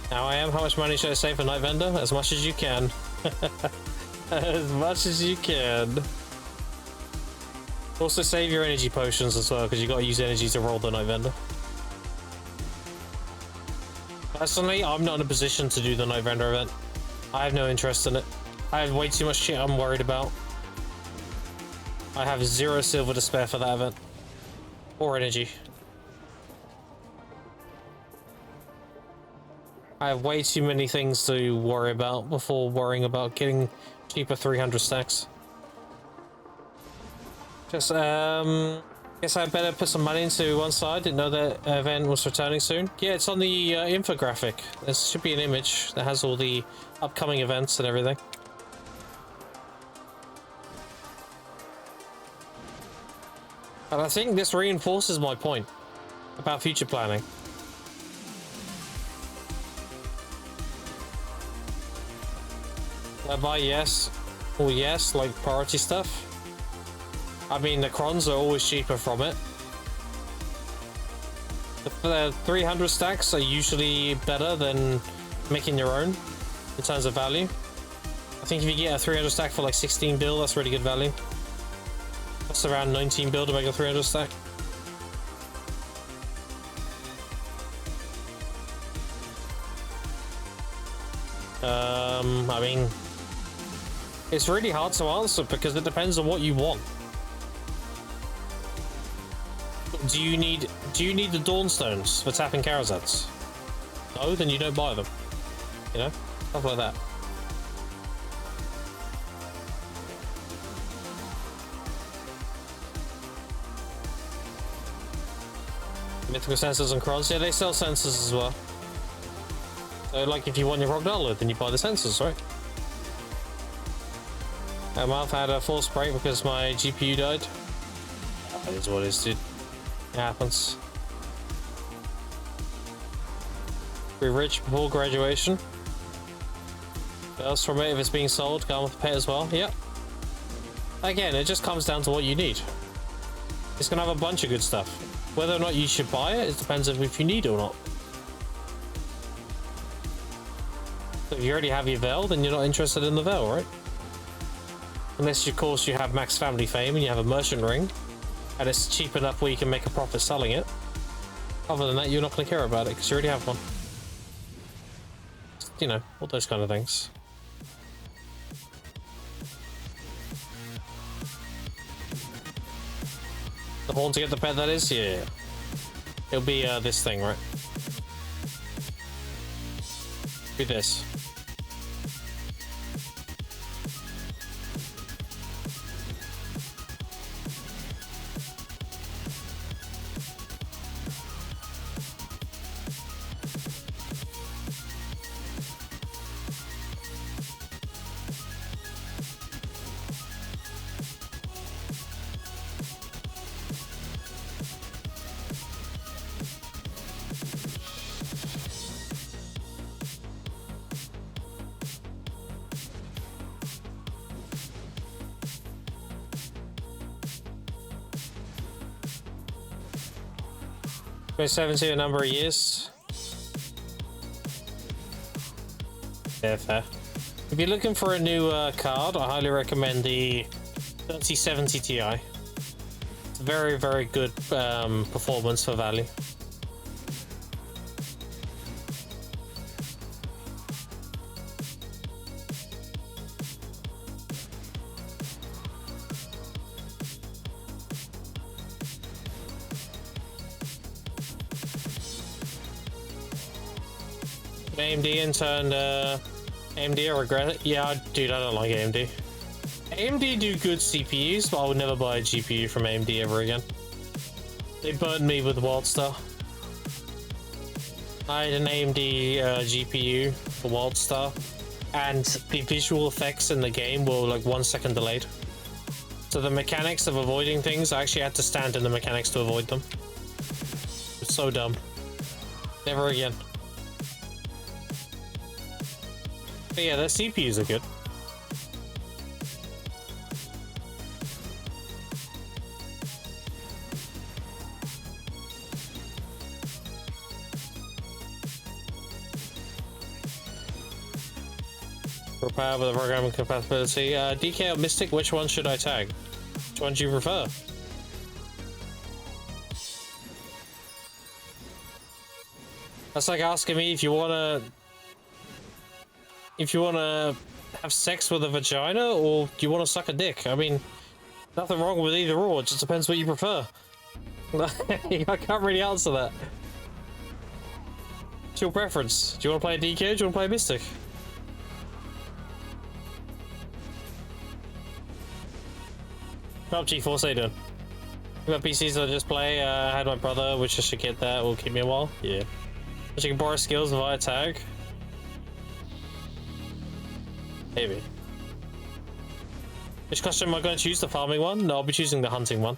S1: Now I am. How much money should I save for Night Vendor? As much as you can. As much as you can. Also save your energy potions as well, because you got to use energy to roll the Night Vendor. Personally, I'm not in a position to do the Night Vendor event. I have no interest in it. I have way too much shit I'm worried about. I have 0 silver to spare for that event. Or energy. I have way too many things to worry about before worrying about getting cheaper 300 stacks. Just, guess I better put some money into one side. Didn't know that event was returning soon. Yeah, it's on the infographic. There should be an image that has all the upcoming events and everything. And I think this reinforces my point about future planning. By yes, well yes, like priority stuff. I mean, the crons are always cheaper from it. The 300 stacks are usually better than making your own in terms of value. I think if you get a 300 stack for like 16 bill, that's really good value. That's around 19 bill to make a 300 stack. I mean, it's really hard to answer because it depends on what you want. Do you need the Dawnstones for tapping Karazats? No, then you don't buy them. You know, stuff like that. Mythical sensors and crons, yeah, they sell sensors as well. So, like, if you want your Rogdala, then you buy the sensors, right? I've had a force break because my GPU died. That is what it is, dude. It happens. Be rich before graduation. Else from it if it's being sold, come with the pet as well. Yep. Again, it just comes down to what you need. It's gonna have a bunch of good stuff. Whether or not you should buy it, it depends on if you need it or not. So if you already have your Veil, then you're not interested in the Veil, right? Unless, of course, you have max family fame and you have a merchant ring, and it's cheap enough where you can make a profit selling it. Other than that, you're not going to care about it because you already have one. Just, you know, all those kind of things. The horn to get the pet, that is? Yeah. It'll be this thing, right? Be this. '70 a number of years. Yeah, fair. If you're looking for a new card, I highly recommend the 3070 Ti. It's very, very good performance for value. AMD and turned AMD, I regret it. Yeah, dude, I don't like AMD. AMD do good CPUs, but I would never buy a GPU from AMD ever again. They burned me with WildStar. I had an AMD GPU for WildStar, and the visual effects in the game were like 1 second delayed. So the mechanics of avoiding things, I actually had to stand in the mechanics to avoid them. It's so dumb. Never again. But yeah, their CPUs are good. Repair with the programming compatibility. DK or Mystic, which one should I tag? Which one do you prefer? That's like asking me if you wanna have sex with a vagina or do you want to suck a dick. I mean, nothing wrong with either or, it just depends what you prefer. I can't really answer that. It's your preference. Do you want to play a DK or do you want to play a Mystic? PUBG Force, how you doing? You got PCs that I just play. I had my brother, which I should get that, will keep me a while. Yeah. But you can borrow skills via tag. Maybe. Which costume am I going to choose? The farming one? No, I'll be choosing the hunting one.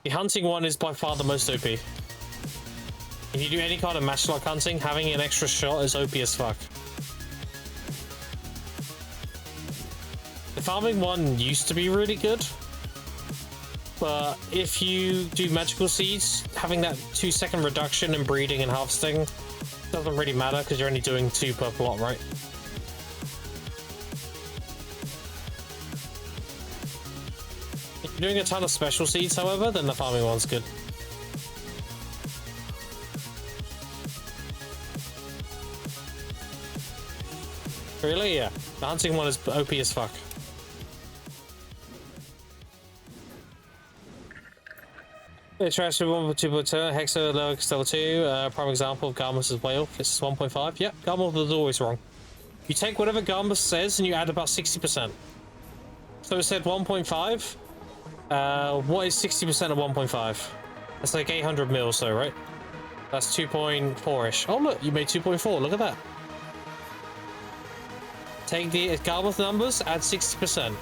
S1: The hunting one is by far the most OP. If you do any kind of matchlock hunting, having an extra shot is OP as fuck. The farming one used to be really good, but if you do magical seeds, having that 2-second reduction in breeding and harvesting doesn't really matter because you're only doing 2 per plot, right? If you're doing a ton of special seeds, however, then the farming one's good. Really? Yeah. The hunting one is OP as fuck. Trash 1.2.2, Hexa level 2, prime example of Garmus' whale. This is 1.5. Yep, Garmus was always wrong. You take whatever Garmus says and you add about 60%. So it said 1.5. What is 60% of 1.5? That's like 800 mil, so right? That's 2.4-ish. Oh look, you made 2.4. Look at that. Take the Garmus numbers, add 60%.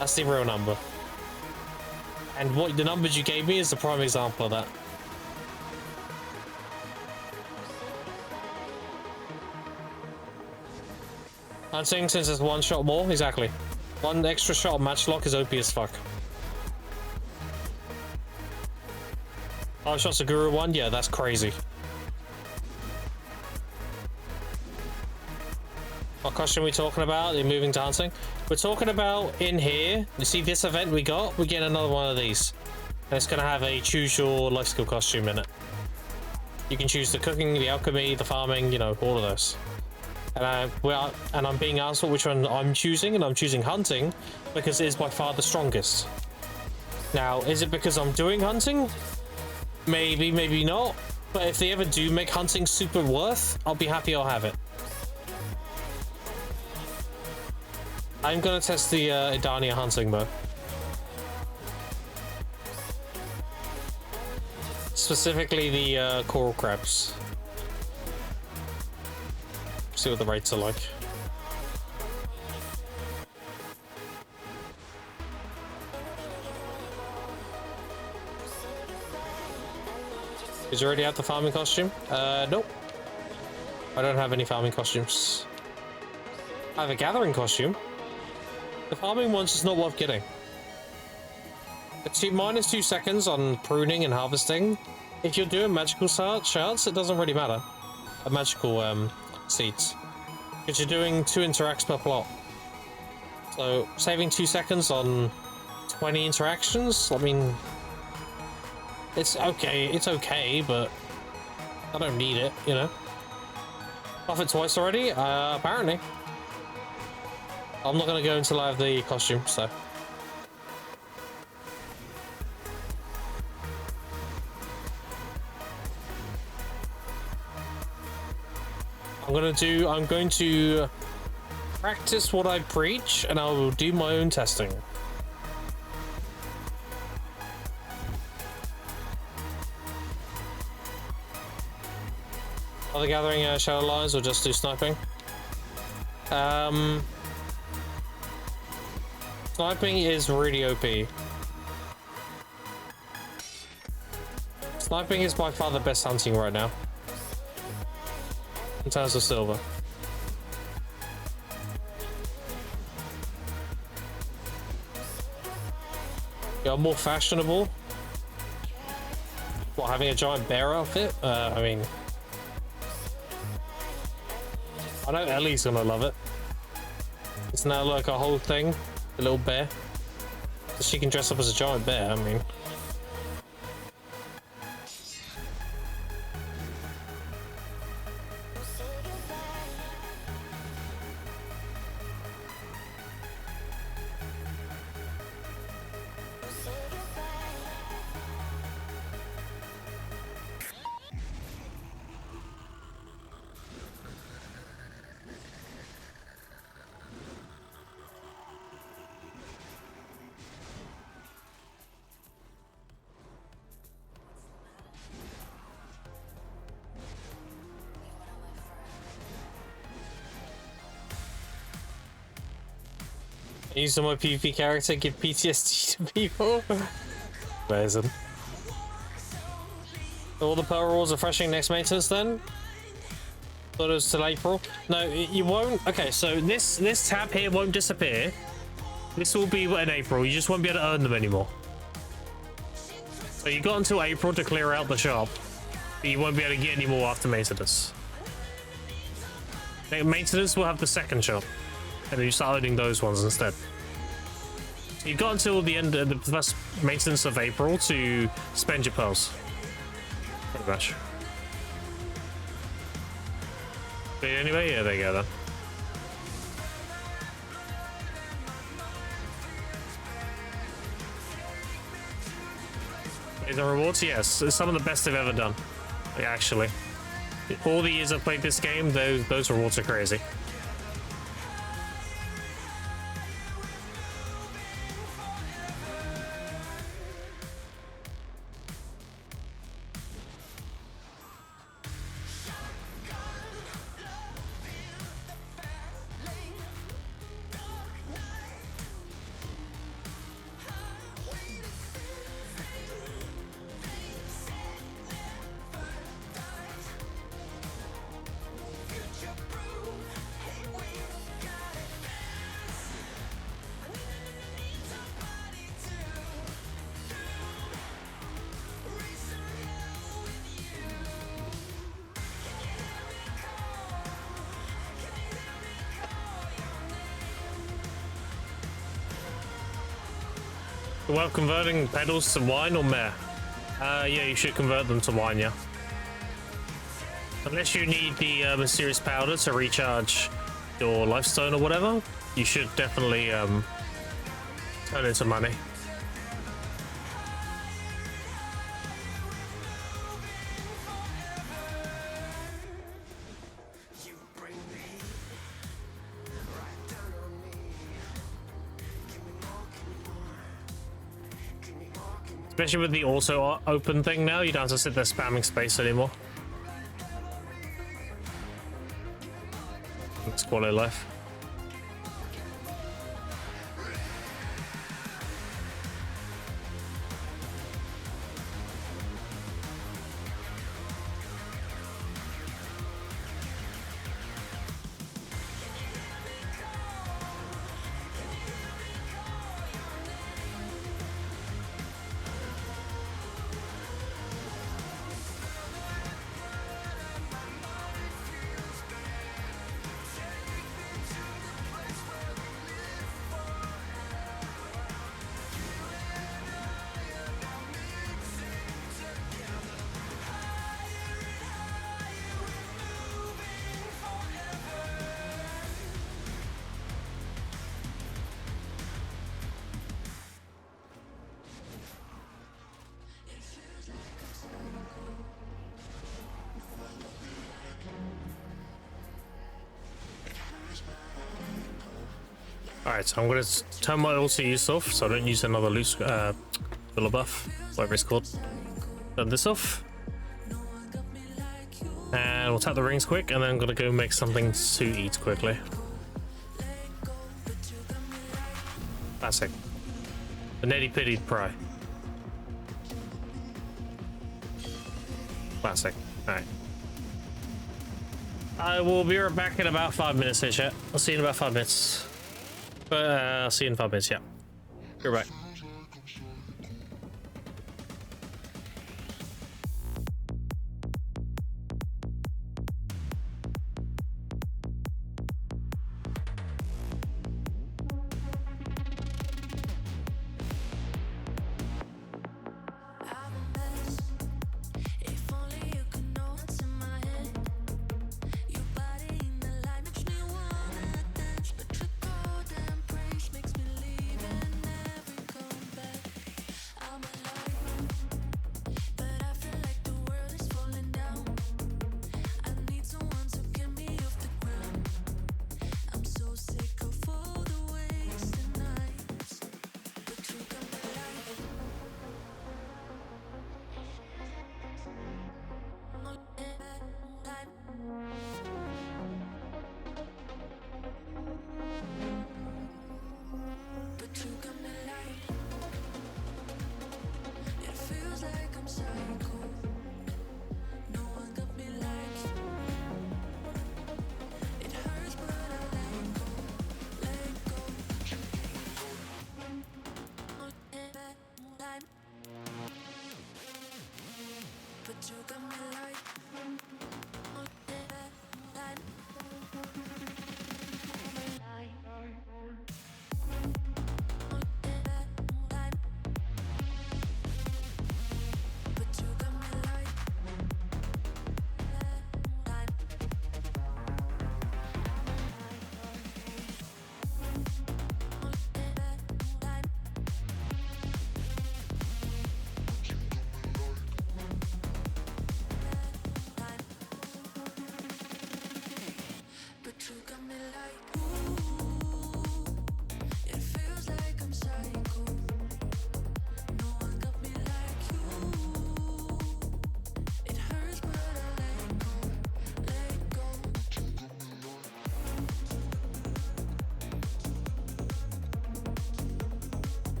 S1: That's the real number. And what the numbers you gave me is the prime example of that. I'm saying since it's one shot more, exactly. One extra shot of matchlock is OP as fuck. 5 shots of Guru 1? Yeah, that's crazy. What costume are we talking about? You're moving to hunting? We're talking about in here. You see this event we got? We get another one of these. And it's going to have a choose your life skill costume in it. You can choose the cooking, the alchemy, the farming, you know, all of those. And I'm being asked which one I'm choosing, and I'm choosing hunting because it is by far the strongest. Now, is it because I'm doing hunting? Maybe, maybe not. But if they ever do make hunting super worth, I'll be happy I'll have it. I'm gonna test the Idania hunting though. Specifically the coral crabs. See what the rates are like. Is you already have the farming costume? Nope. I don't have any farming costumes. I have a gathering costume. The farming one's just not worth getting. It's -2 seconds on pruning and harvesting. If you're doing magical shards, it doesn't really matter. Magical seeds. Because you're doing 2 interacts per plot. So saving 2 seconds on 20 interactions, I mean, it's okay, but I don't need it, you know. Off it twice already? Apparently. I'm not gonna go until I have the costume, so. I'm going to practice what I preach, and I will do my own testing. Are they gathering shadow lines or just do sniping? Sniping is really OP. Sniping is by far the best hunting right now. In terms of silver. You're more fashionable. What, having a giant bear outfit? I mean, I know Ellie's gonna love it. It's now like a whole thing, a little bear. So she can dress up as a giant bear, I mean. Using my PvP character, give PTSD to people. Amazing. All the pearl rules refreshing next maintenance then? Thought it was till April. No, you won't. Okay, so this tab here won't disappear. This will be in April. You just won't be able to earn them anymore. So you got until April to clear out the shop, but you won't be able to get any more after maintenance. Maintenance will have the second shop, and then you start earning those ones instead. So you've got until the end of the first maintenance of April to spend your pearls. Pretty much. But anyway, yeah, there you go then. The rewards, yes, it's some of the best they've ever done. Actually, all the years I've played this game, those rewards are crazy. Well, converting pedals to wine or meh? Yeah, you should convert them to wine, yeah. Unless you need the mysterious powder to recharge your lifestone or whatever, you should definitely turn into money. Especially with the auto open thing now, you don't have to sit there spamming space anymore. It's quality of life. Alright, so I'm going to turn my ulti use off so I don't use another loose filler buff, whatever it's called. Turn this off. And we'll tap the rings quick, and then I'm going to go make something to eat quickly. Classic. The nitty pitty pry. Classic. Alright. I will be right back in about 5 minutes here, chat. I'll see you in about 5 minutes. I'll see you in 5 minutes, yeah. You're back.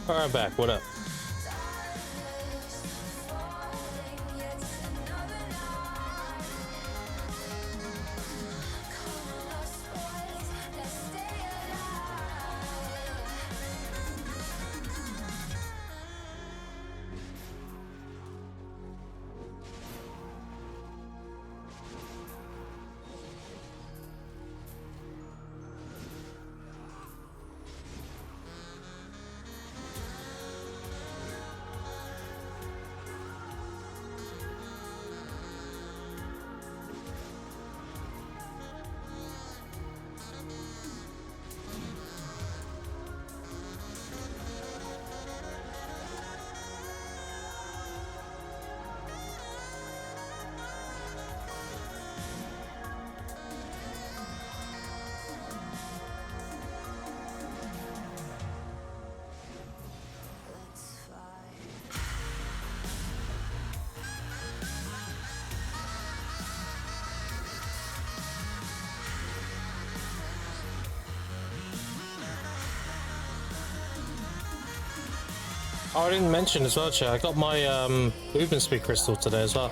S1: Alright, I'm back. What up? Oh, I didn't mention as well, chat. I got my movement speed crystal today as well.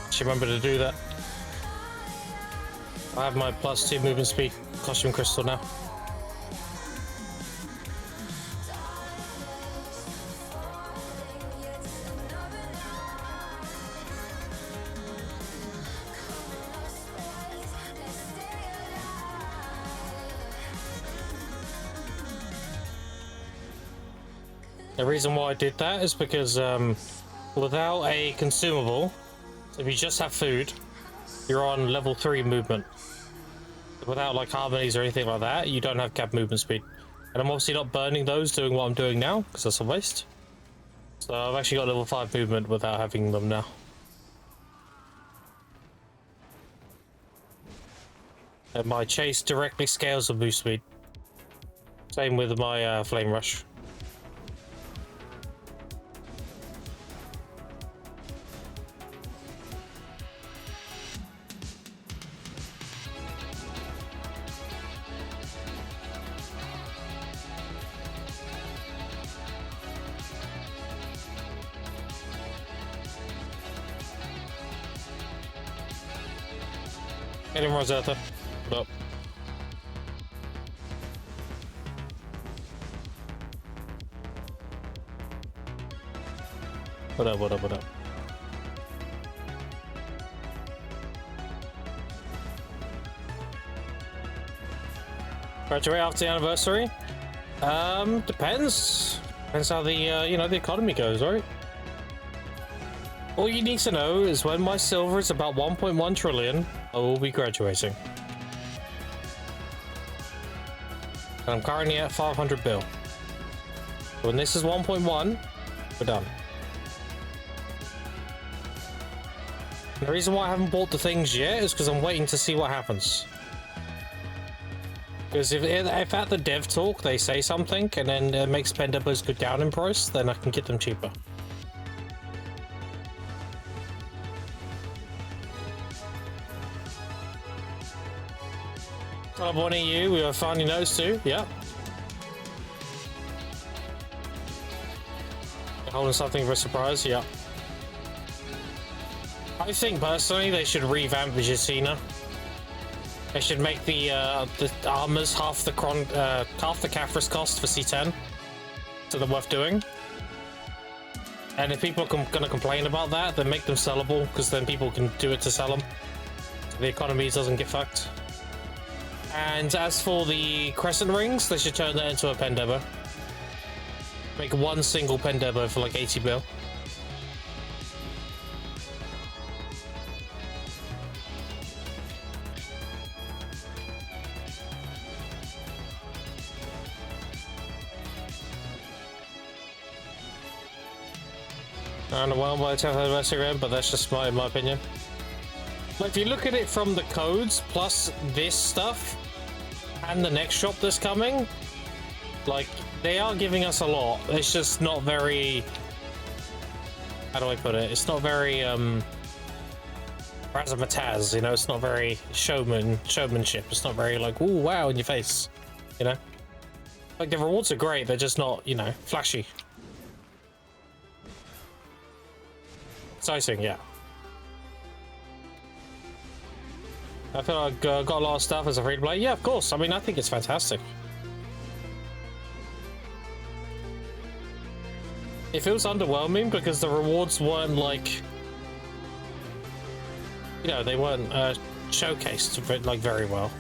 S1: Should remember to do that. I have my +2 movement speed costume crystal now. The reason why I did that is because without a consumable, if you just have food, you're on level 3 movement. Without like harmonies or anything like that, you don't have cap movement speed. And I'm obviously not burning those doing what I'm doing now, because that's a waste. So I've actually got level 5 movement without having them now. And my chase directly scales the boost speed. Same with my flame rush. Get him, Rosetta. What up? What up, what up, what up? Graduate after the anniversary? Depends. Depends how the, you know, the economy goes, right? All you need to know is when my silver is about 1.1 trillion, I will be graduating. And I'm currently at 500 bill. When this is 1.1, we're done. And the reason why I haven't bought the things yet is because I'm waiting to see what happens. Because if at the dev talk they say something and then it makes pendables go down in price, then I can get them cheaper. Club 1 EU, we were finding those too, yeah. Holding something for a surprise, yeah. I think personally they should revamp Vigicina. They should make the armors half the Caphras cost for C10, so they're worth doing. And if people are gonna complain about that, then make them sellable, because then people can do it to sell them. So the economy doesn't get fucked. And as for the crescent rings, they should turn that into a Pendebo. Make one single Pendebo for like 80 bill. I don't know why by the 10th anniversary, but that's just my opinion. But if you look at it from the codes plus this stuff and the next shop that's coming, like, they are giving us a lot. It's just not very, how do I put it? It's not very razzmatazz, you know. It's not very showmanship. It's not very like, ooh, wow, in your face, you know. Like, the rewards are great, they're just not, you know, flashy. Exciting, yeah. I feel like got a lot of stuff as a free to play. Yeah, of course. I mean, I think it's fantastic. It feels underwhelming because the rewards weren't like, you know, they weren't showcased like very well.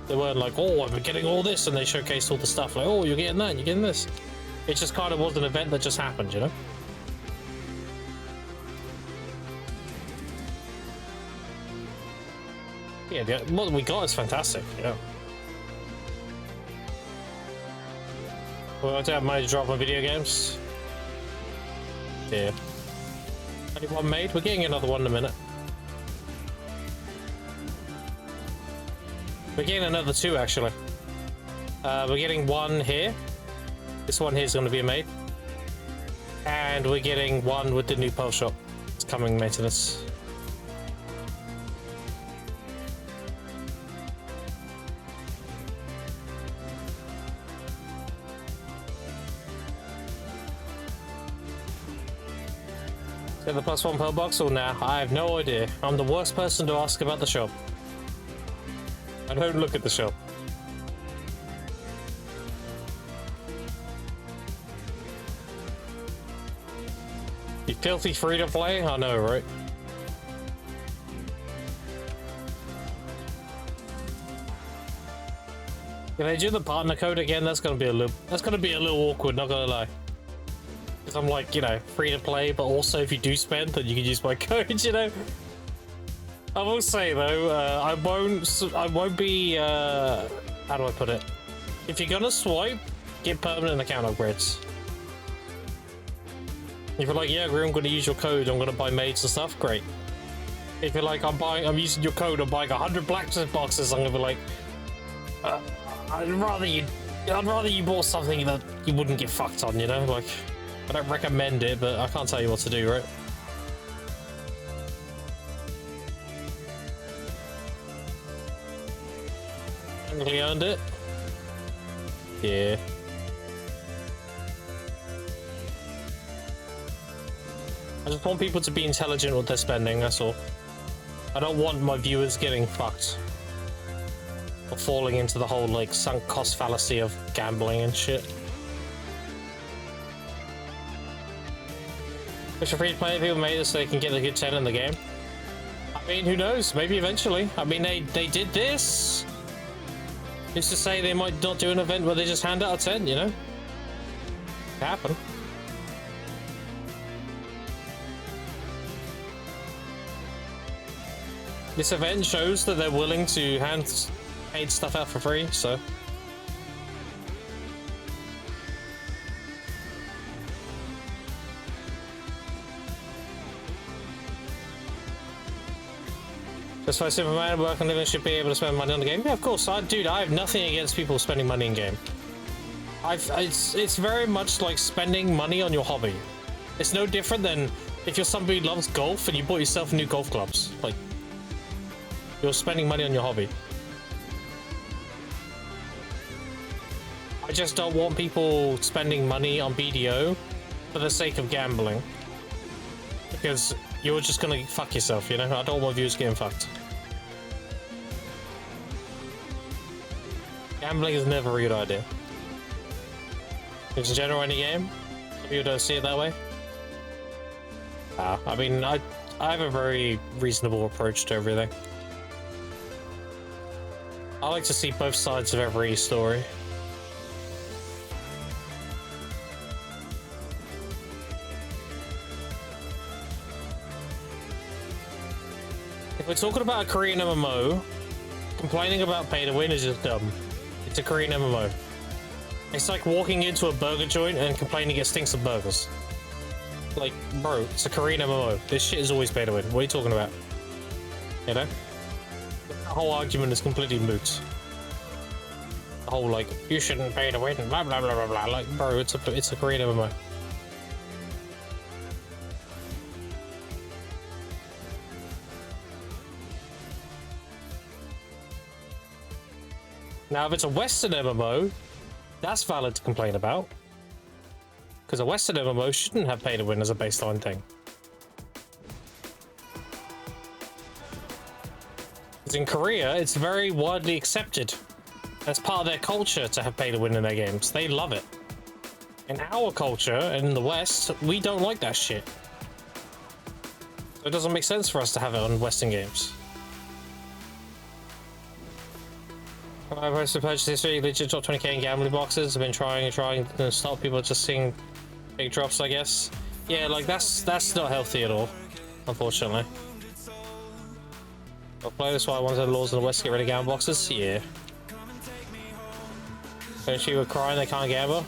S1: They weren't like, oh, I'm getting all this, and they showcased all the stuff like, oh, you're getting that, you're getting this. It just kind of was an event that just happened, you know. Yeah, what we got is fantastic. Yeah. Well, I don't have money to drop on video games. Yeah. Only one made. We're getting another one in a minute. We're getting another two, actually. We're getting one here. This one here is going to be made. And we're getting one with the new pearl shop. It's coming made to this. Get the +1 pearl box or nah? I have no idea. I'm the worst person to ask about the shop. I don't look at the shop. You filthy free to play? I know, right? Can I do the partner code again? That's gonna be a little awkward, not gonna lie. Because I'm like, you know, free to play, but also if you do spend, then you can use my code, you know? I will say though, I won't be, how do I put it? If you're gonna swipe, get permanent account upgrades. If you're like, yeah, I'm gonna use your code, I'm gonna buy maids and stuff, great. If you're like, I'm using your code, I'm buying 100 blacksmith boxes, I'm gonna be like, I'd rather you bought something that you wouldn't get fucked on, you know? Like, I don't recommend it, but I can't tell you what to do, right? Technically earned it. Yeah. I just want people to be intelligent with their spending, that's all. I don't want my viewers getting fucked. Or falling into the whole, like, sunk cost fallacy of gambling and shit. Which are free to play, people made it so they can get a good 10 in the game. I mean, who knows? Maybe eventually. I mean, they did this. Who's to say they might not do an event where they just hand out a 10, you know? It can happen. This event shows that they're willing to hand paid stuff out for free, so. Just like Superman, work and living should be able to spend money on the game. Yeah, of course. Dude, I have nothing against people spending money in game. It's very much like spending money on your hobby. It's no different than if you're somebody who loves golf and you bought yourself new golf clubs. Like, you're spending money on your hobby. I just don't want people spending money on BDO for the sake of gambling. Because you're just gonna fuck yourself, you know? I don't want viewers getting fucked. Gambling is never a good idea. In general, any game? People don't see it that way? I mean, I have a very reasonable approach to everything. I like to see both sides of every story. If we're talking about a Korean MMO, complaining about pay to win is just dumb. It's a Korean MMO. It's like walking into a burger joint and complaining it stinks of burgers. Like, bro, it's a Korean MMO. This shit is always pay to win. What are you talking about? You know? The whole argument is completely moot. The whole, like, you shouldn't pay to win, blah, blah, blah, blah, blah. Like, bro, it's a Korean MMO. Now, if it's a Western MMO, That's valid to complain about. Because a Western MMO shouldn't have pay to win as a baseline thing. Because in Korea, it's very widely accepted. That's part of their culture to have pay to win in their games. They love it. In our culture, in the West, we don't like that shit. So it doesn't make sense for us to have it on Western games. I posted purchase history, legit top 20k in gambling boxes. I've been trying to stop people just seeing big drops, I guess. Yeah, like that's not healthy at all, unfortunately. I'll play this while one of the laws in the West get rid of gambling boxes. Yeah. Don't you were crying they can't gamble?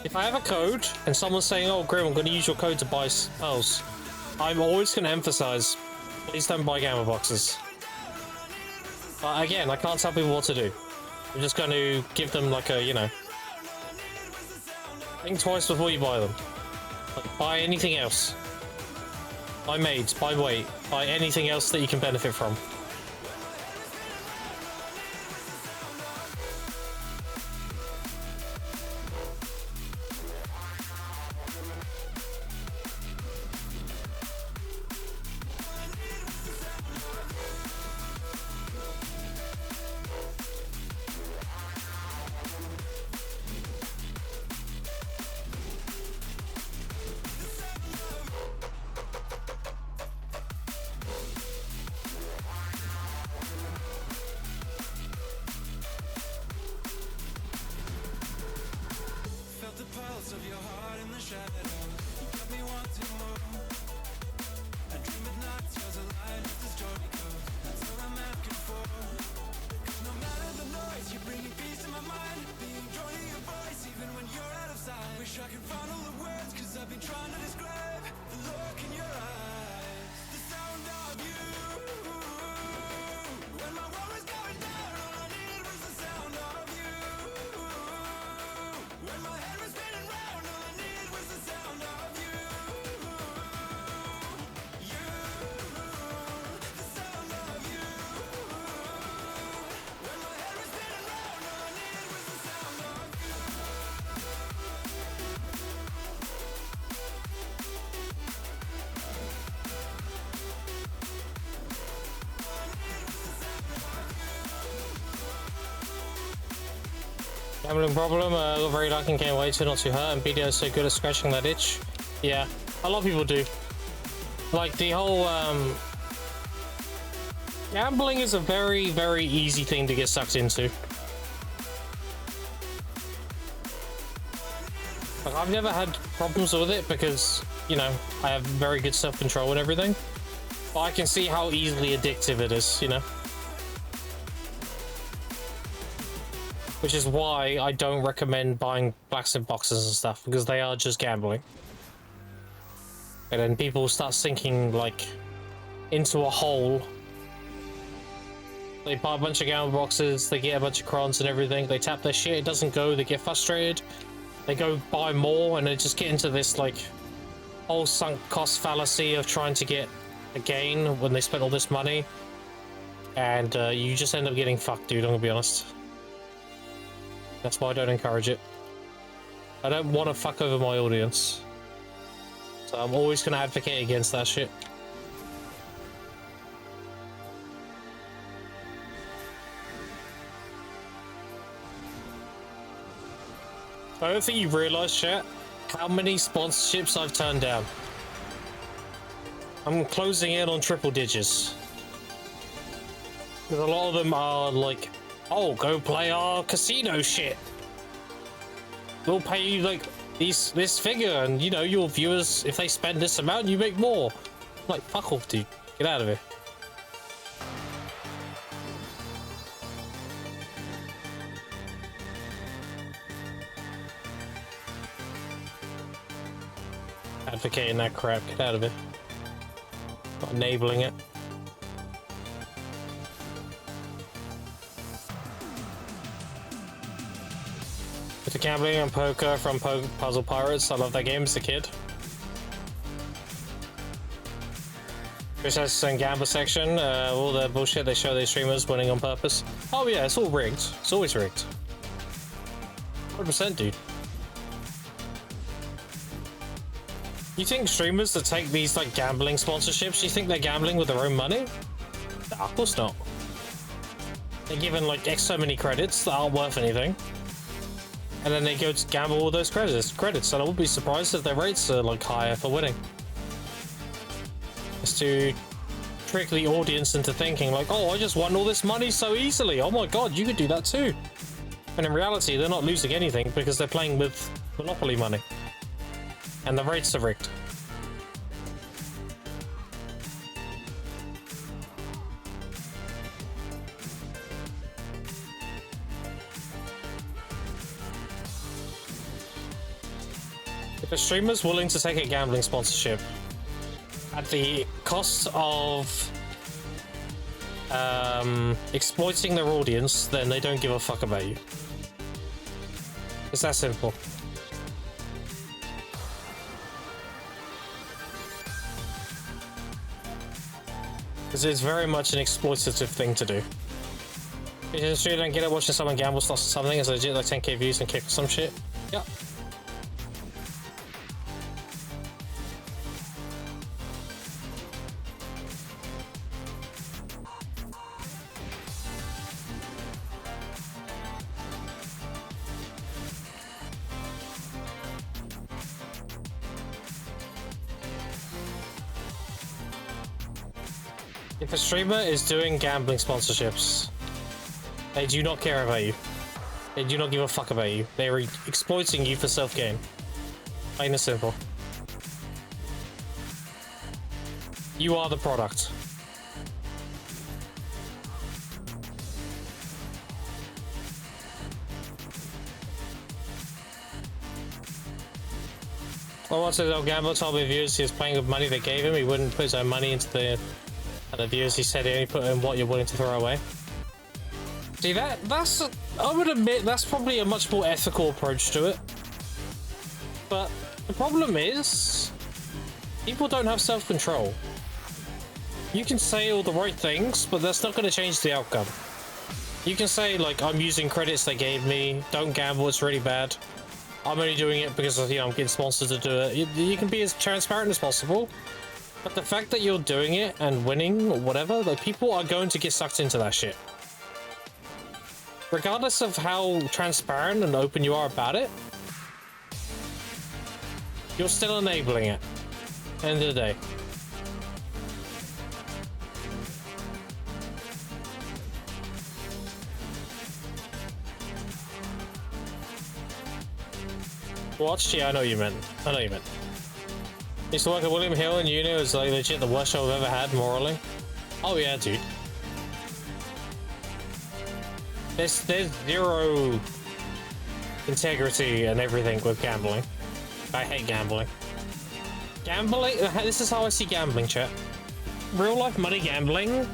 S1: If I have a code and someone's saying, "Oh, Grim, I'm going to use your code to buy spells," I'm always going to emphasize, please don't buy gamma boxes. But again, I can't tell people what to do. I'm just going to give them like a, you know, think twice before you buy them. Like, buy anything else. Buy maids, buy weight, buy anything else that you can benefit from. Gambling problem, got very lucky and came way too not too hurt, and BDO is so good at scratching that itch. Yeah, a lot of people do. Like, the whole, gambling is a very, very easy thing to get sucked into. Like, I've never had problems with it because, you know, I have very good self-control and everything. But I can see how easily addictive it is, you know? Which is why I don't recommend buying blacksmith boxes and stuff, because they are just gambling. And then people start sinking, like, into a hole. They buy a bunch of gamble boxes, they get a bunch of crons and everything, they tap their shit, it doesn't go, they get frustrated. They go buy more, and they just get into this, like, whole sunk cost fallacy of trying to get a gain when they spent all this money. And you just end up getting fucked, dude, I'm gonna be honest. That's why I don't encourage it. I don't want to fuck over my audience. So I'm always going to advocate against that shit. I don't think you realise, chat, how many sponsorships I've turned down. I'm closing in on triple digits. Because a lot of them are like, oh, go play our casino shit. We'll pay you like this figure, and you know, your viewers, if they spend this amount, you make more. Like, fuck off, dude. Get out of here. Advocating that crap. Get out of here. Not enabling it. The gambling and poker from Puzzle Pirates. I love that game as a kid. Which has some gamble section, all the bullshit they show these streamers winning on purpose. Oh yeah, it's all rigged. It's always rigged. 100%, dude. You think streamers that take these like gambling sponsorships, you think they're gambling with their own money? Nah, of course not. They're given like so many credits that aren't worth anything. And then they go to gamble all those credits, and I would be surprised if their rates are like higher for winning. It's to trick the audience into thinking like, oh, I just won all this money so easily. Oh my god, you could do that too. And in reality, they're not losing anything because they're playing with Monopoly money. And the rates are rigged. If a streamer's willing to take a gambling sponsorship at the cost of exploiting their audience, then they don't give a fuck about you. It's that simple. Because it's very much an exploitative thing to do. If you sure don't get it watching someone gamble slots or something, it's legit like 10k views and kick or some shit. Yeah. If a streamer is doing gambling sponsorships, they do not care about you. They do not give a fuck about you. They are exploiting you for self-gain. Plain and simple. You are the product. Well, once a gambler told me viewers he was playing with money they gave him, he wouldn't put his own money into the viewers. He said he only put in what you're willing to throw away. See, that's I would admit that's probably a much more ethical approach to it. But the problem is, people don't have self-control. You can say all the right things, but that's not going to change the outcome. You can say, like, I'm using credits they gave me, don't gamble, it's really bad. I'm only doing it because, you know, I'm getting sponsored to do it. You can be as transparent as possible. But the fact that you're doing it and winning or whatever, like, people are going to get sucked into that shit. Regardless of how transparent and open you are about it, you're still enabling it. End of the day. Watched? Yeah, I know what you meant. I know what you meant. Used to work at William Hill in uni. It was like legit the worst job I've ever had morally. Oh yeah, dude. There's zero integrity and everything with gambling. I hate gambling. Gambling, this is how I see gambling, chat. Real life money gambling,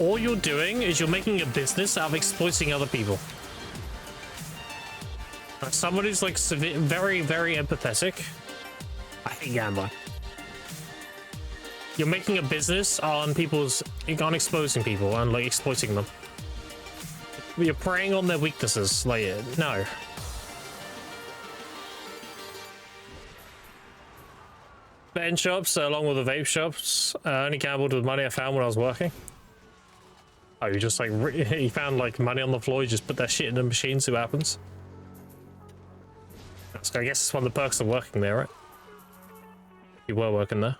S1: all you're doing is you're making a business out of exploiting other people. As someone who's like very, very empathetic, I hate gambling. You're making a business on exposing people and like exploiting them. You're preying on their weaknesses. Like, no. Betting shops, along with the vape shops, only gambled with money I found when I was working. Oh, you just like, you found like money on the floor, you just put that shit in the machine, see what happens. So I guess it's one of the perks of working there, right? You were working there.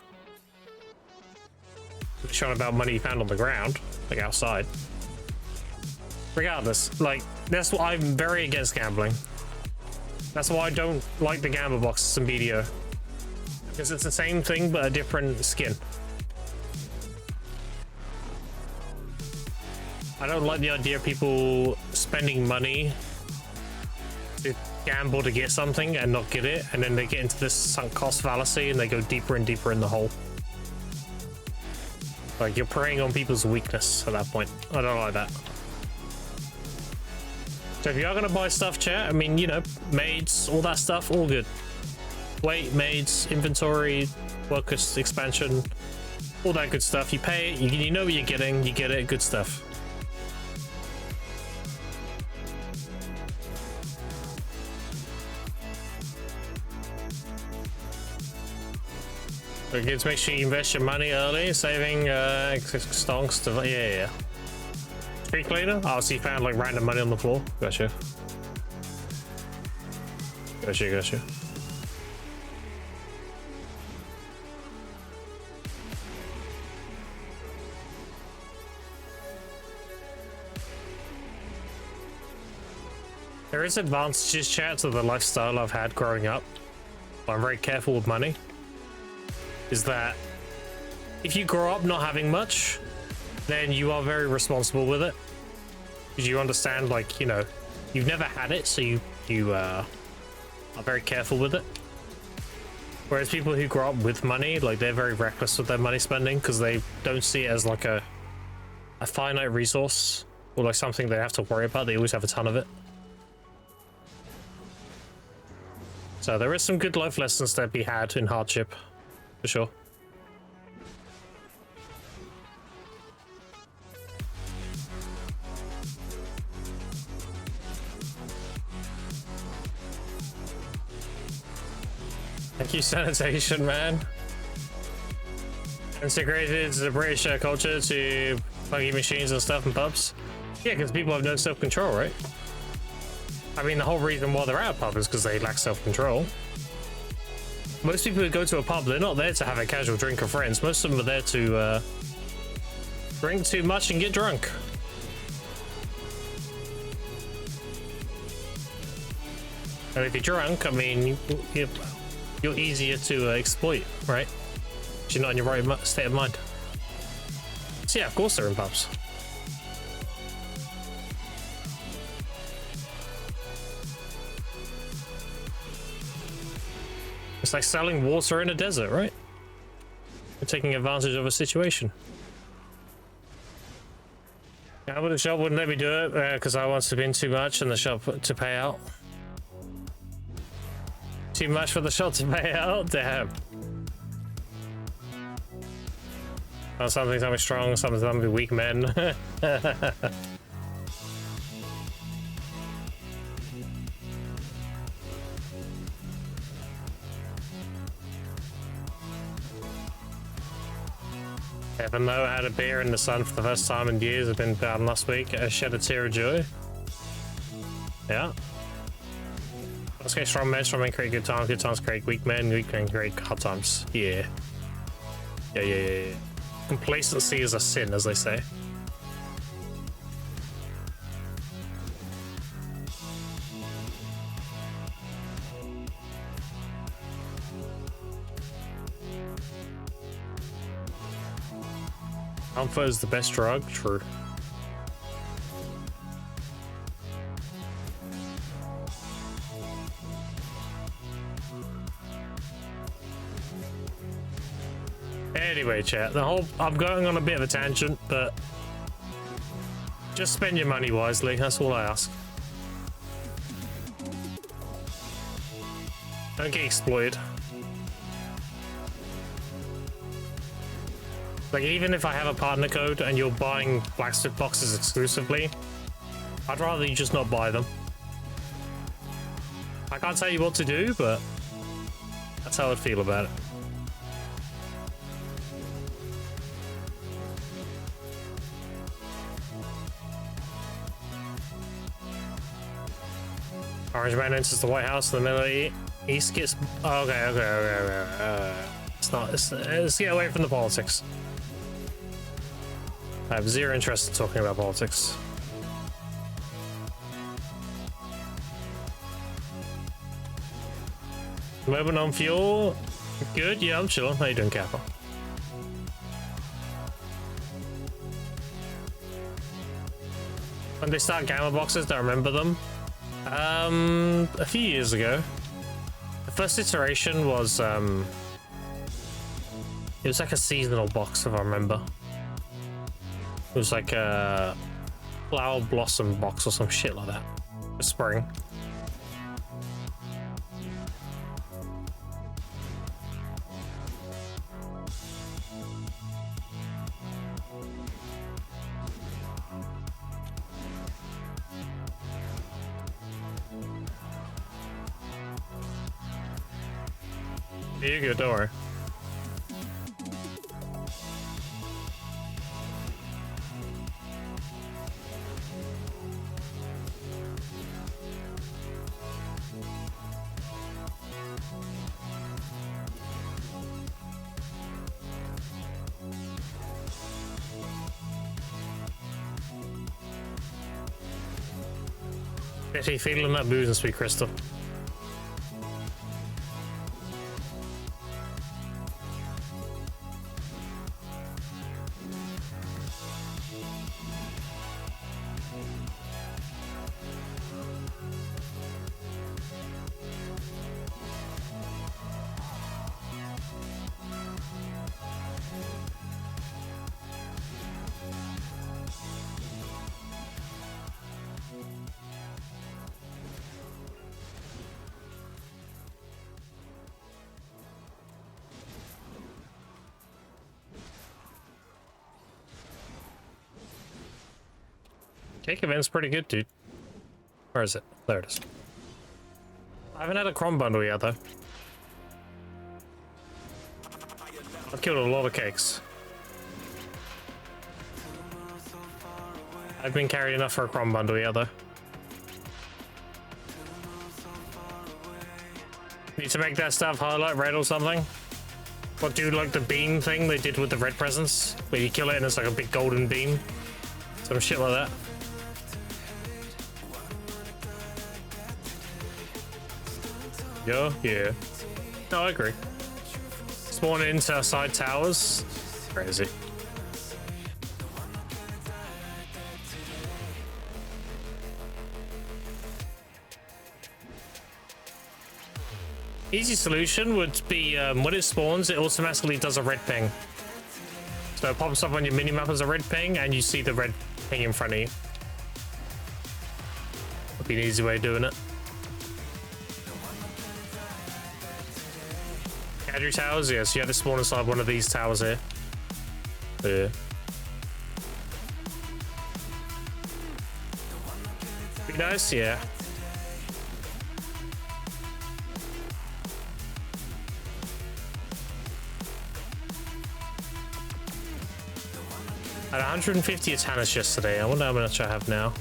S1: You're showing about money you found on the ground, like outside. Regardless, like, that's why I'm very against gambling. That's why I don't like the gamble boxes in BDO. Because it's the same thing, but a different skin. I don't like the idea of people spending money to gamble to get something and not get it, and then they get into this sunk cost fallacy and they go deeper and deeper in the hole. Like, you're preying on people's weakness at that point. I don't like that. So if you are going to buy stuff, chat, I mean, you know, maids, all that stuff, all good. Wait, maids, inventory, workers, expansion, all that good stuff. You pay it, you know what you're getting, you get it, good stuff. So kids, make sure you invest your money early, saving stonks to yeah. Streak leader? Oh, so you found like random money on the floor. Gotcha. Gotcha. There is advantages, chat, to the lifestyle I've had growing up. I'm very careful with money. Is that if you grow up not having much, then you are very responsible with it. Because you understand, like, you know, you've never had it, so you are very careful with it. Whereas people who grow up with money, like, they're very reckless with their money spending because they don't see it as like a finite resource or like something they have to worry about. They always have a ton of it. So there is some good life lessons to be had in hardship, for sure. Thank you, sanitation, man. Integrated the British culture to pluggy machines and stuff in pubs. Yeah, because people have no self-control, right? I mean, the whole reason why they're at a pub is because they lack self-control. Most people who go to a pub, they're not there to have a casual drink of friends. Most of them are there to drink too much and get drunk. And if you're drunk, I mean, you're easier to exploit, right? If you're not in your right state of mind. So yeah, of course they're in pubs. It's like selling water in a desert, right? You're taking advantage of a situation. Yeah, but the shop wouldn't let me do it because I want to win too much and the shop to pay out. Too much for the shop to pay out? Damn. Oh, something strong, something weak men. Even though I had a beer in the sun for the first time in years, I've been down last week. I shed a tear of joy. Yeah. Let's get strong men, strong men create good times create weak men create hard times. Yeah. Yeah. Complacency is a sin, as they say. Comfort is the best drug, true. Anyway, chat, I'm going on a bit of a tangent, but just spend your money wisely, that's all I ask. Don't get exploited. Like, even if I have a partner code and you're buying Blacksmith boxes exclusively, I'd rather you just not buy them. I can't tell you what to do, but that's how I'd feel about it. Orange Man enters the White House in the Middle East gets... Okay. Let's get away from the politics. I have zero interest in talking about politics. Moment on fuel. Good, yeah, I'm chilling. How you doing, Kappa? When they start gamma boxes, do I remember them? A few years ago. The first iteration was, it was like a seasonal box, if I remember. It was like a flower blossom box or some shit like that. For spring. You're good, don't worry. Actually feeling that booze and sweet crystal. Cake event's pretty good, dude. Where is it? There it is. I haven't had a crom bundle yet, though. I've killed a lot of cakes. I've been carried enough for a crom bundle yet, though. Need to make that stuff highlight red or something. What, do like the beam thing they did with the red presents? Where you kill it and it's like a big golden beam? Some shit like that. Yeah. No, I agree. Spawn into side towers. Crazy. Easy solution would be when it spawns, it automatically does a red ping. So it pops up on your minimap as a red ping, and you see the red ping in front of you. Would be an easy way of doing it. Cadry towers, yes, you have to spawn inside one of these towers here. Yeah. Be nice, yeah. I had 150 Atanas yesterday. I wonder how much I have now.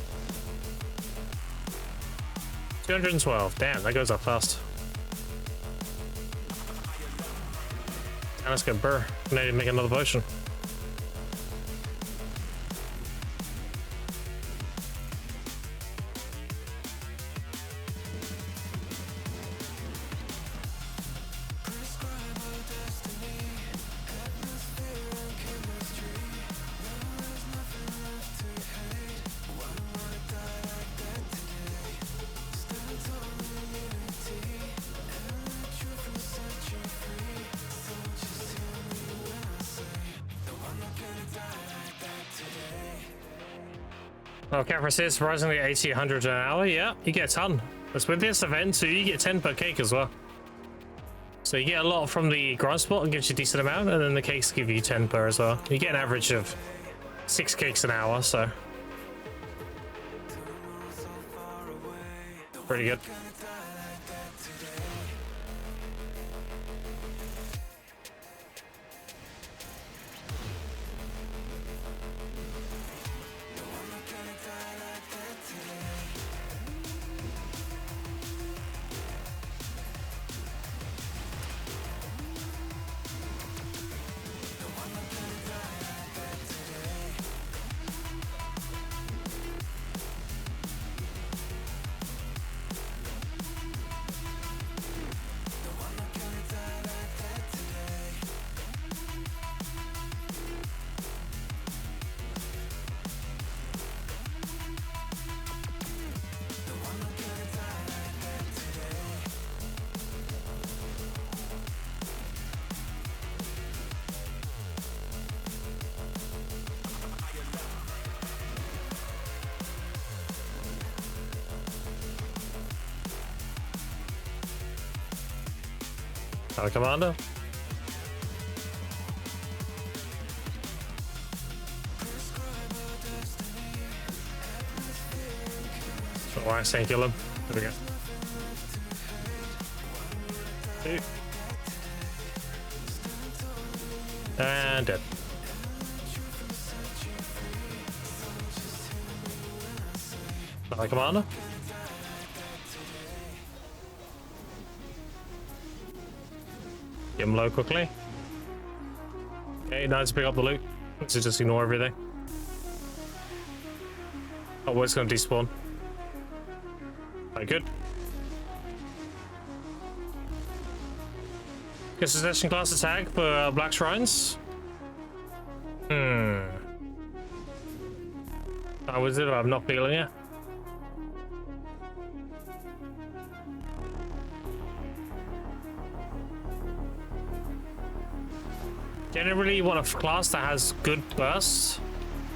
S1: 212. Damn, that goes up fast. Let's go burr. I need to make another potion. Oh, Capra says surprisingly 80, 100 an hour. Yeah, you get a ton. But with this event too, you get 10 per cake as well. So you get a lot from the grind spot and gives you a decent amount, and then the cakes give you 10 per as well. You get an average of 6 cakes an hour, so pretty good. Commander. Oh, I say kill him. There we go. 2. And dead. Another commander. Get him low quickly. Okay, now to pick up the loot. So just ignore everything. Oh, well, it's going to despawn. Alright, good. Get succession class attack for Black Shrines. How was it? I'm not feeling it. Generally, you want a class that has good bursts,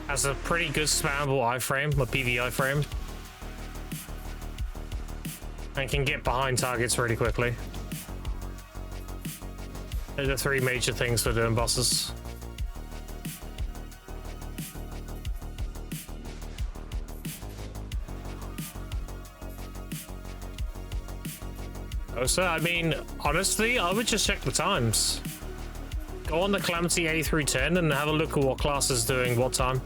S1: has a pretty good spammable iframe, a PV iframe, and can get behind targets really quickly. Those are three major things for doing bosses. Oh, so I mean, honestly, I would just check the times. Go on the Calamity A through 10 and have a look at what class is doing what time.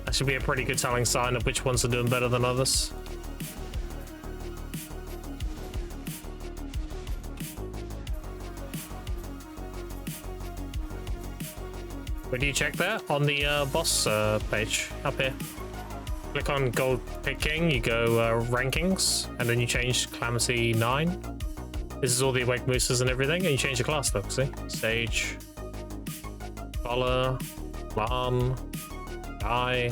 S1: That should be a pretty good telling sign of which ones are doing better than others. Where do you check that? On the boss page up here. Click on Gold Pick King, you go rankings, and then you change Calamity 9. This is all the Awake Mooses and everything, and you change the class though, see? Sage, Scholar, Lan, Guy.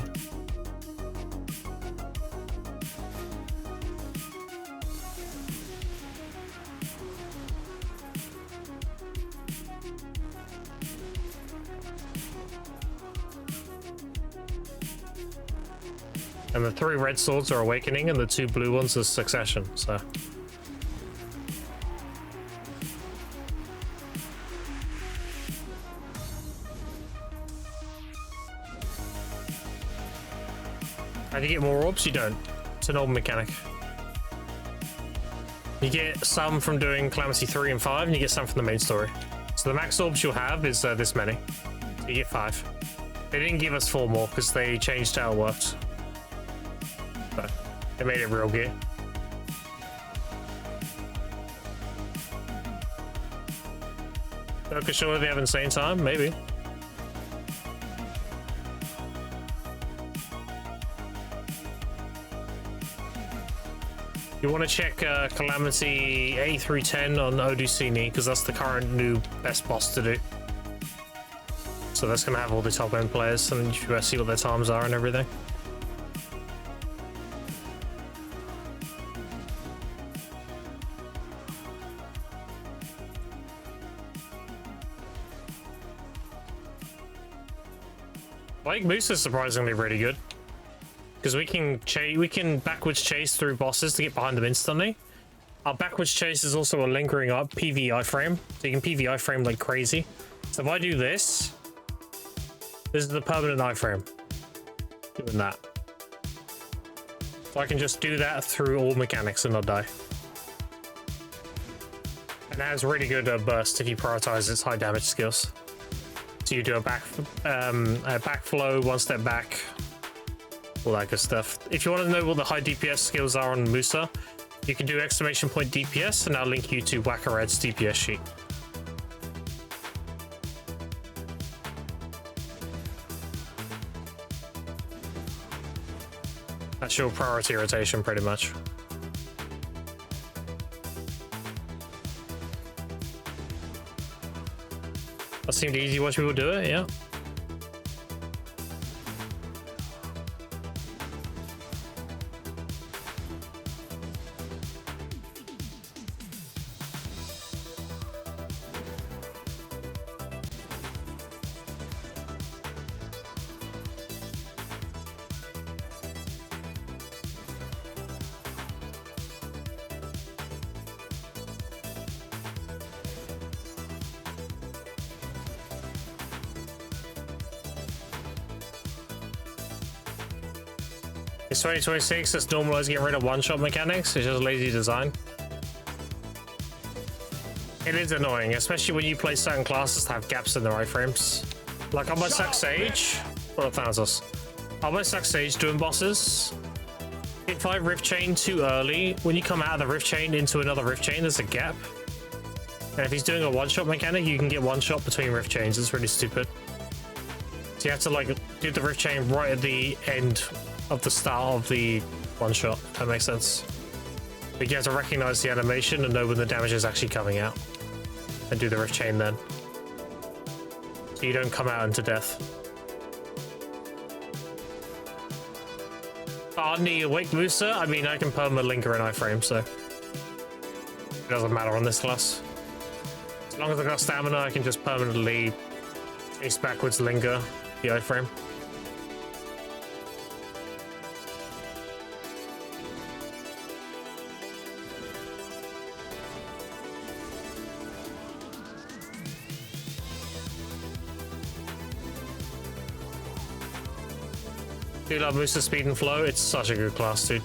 S1: And the 3 red swords are Awakening, and the 2 blue ones are Succession, so. How do you get more orbs? You don't. It's an old mechanic. You get some from doing Calamity 3 and 5, and you get some from the main story. So the max orbs you'll have is this many. So you get 5. They didn't give us 4 more because they changed how it worked. But they made it real gear. Okay, sure they have insane time? Maybe. You want to check Calamity A through 10 on Odusini because that's the current new best boss to do. So that's going to have all the top end players, and you should see what their times are and everything. Like Moose is surprisingly really good. Because we can backwards chase through bosses to get behind them instantly. Our backwards chase is also a lingering up PV iframe, so you can PV iframe like crazy. So if I do this is the permanent iframe. Doing that. So I can just do that through all mechanics and not die. And that has really good burst if you prioritize its high damage skills. So you do a backflow, 1 step back. All that good stuff. If you want to know what the high DPS skills are on Musa, you can do exclamation point DPS, and I'll link you to Wackared's DPS sheet. That's your priority rotation, pretty much. That seemed easy. Watch people do it, yeah. It's 2026, it's normalized getting rid of one-shot mechanics, it's just lazy design. It is annoying, especially when you play certain classes that have gaps in their iframes. Like on my Suck Sage, well, Thanatos. On my Suck Sage doing bosses, if I rift chain too early, when you come out of the rift chain into another rift chain, there's a gap. And if he's doing a one-shot mechanic, you can get one-shot between rift chains. It's really stupid. So you have to like do the rift chain right at the end of the start of the one-shot. If that makes sense. But you have to recognize the animation and know when the damage is actually coming out. And do the rift chain then. So you don't come out into death. On the Awake Musa, I mean, I can perma linger in iframe, so it doesn't matter on this class. As long as I got stamina, I can just permanently chase backwards linger the iframe. Dude, I love Musa speed and flow. It's such a good class, dude.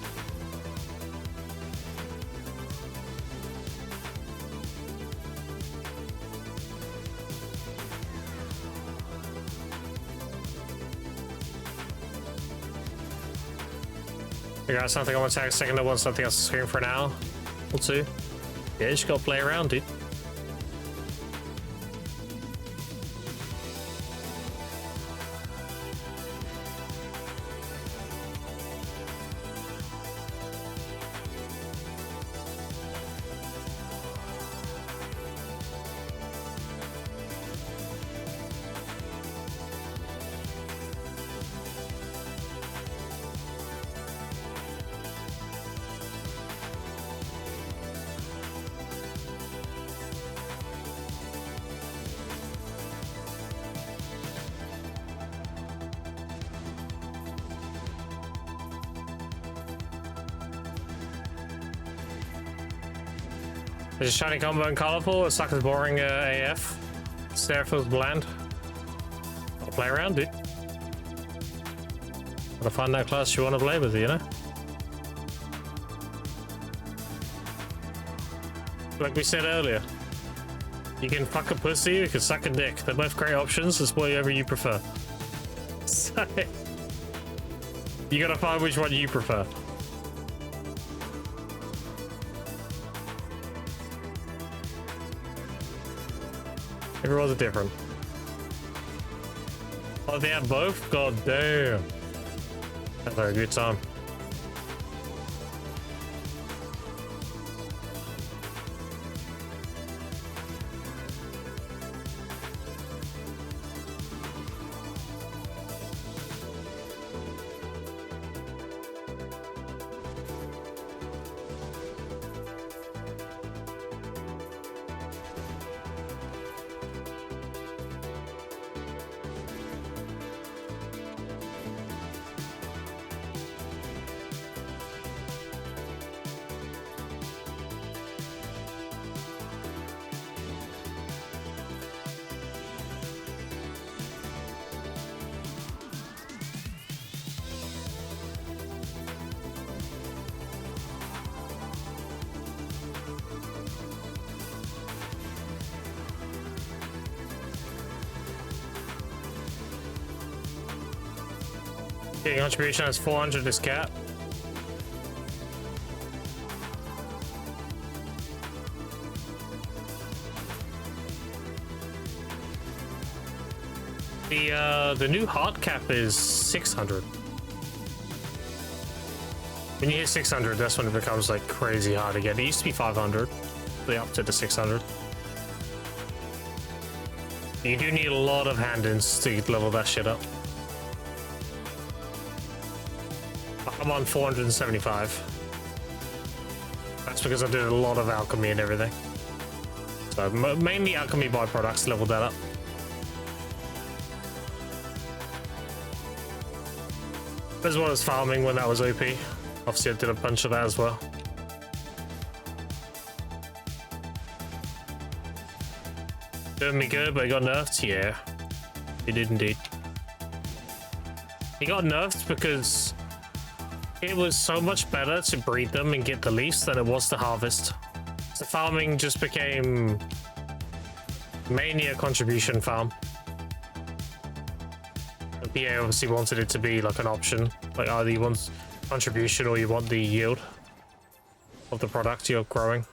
S1: I got something I want to tag a second. I want something else to screen for an hour or two. Yeah, you just gotta play around, dude. There's a shiny combo and colorful. It sucks boring AF. Stare feels bland. I'll play around, dude. Gotta find that class you want to play with, you know? Like we said earlier, you can fuck a pussy, you can suck a dick. They're both great options. It's whatever you prefer. So, you gotta find which one you prefer. Everyone's different. Oh, they have both? God damn. That's a good time. Okay, contribution has 400 this cap. The new Hardcap is 600. When you hit 600, that's when it becomes like crazy hard to get. It used to be 500. They upped it to 600. You do need a lot of hand-ins to level that shit up. I'm on 475. That's because I did a lot of alchemy and everything. So mainly alchemy byproducts leveled that up. As well as farming when that was OP. Obviously I did a bunch of that as well. Doing me good, but it got nerfed? Yeah. It did indeed. It got nerfed because it was so much better to breed them and get the leaves than it was to harvest. So farming just became Mainly a contribution farm. The PA obviously wanted it to be like an option. Like either you want contribution or you want the yield of the product you're growing.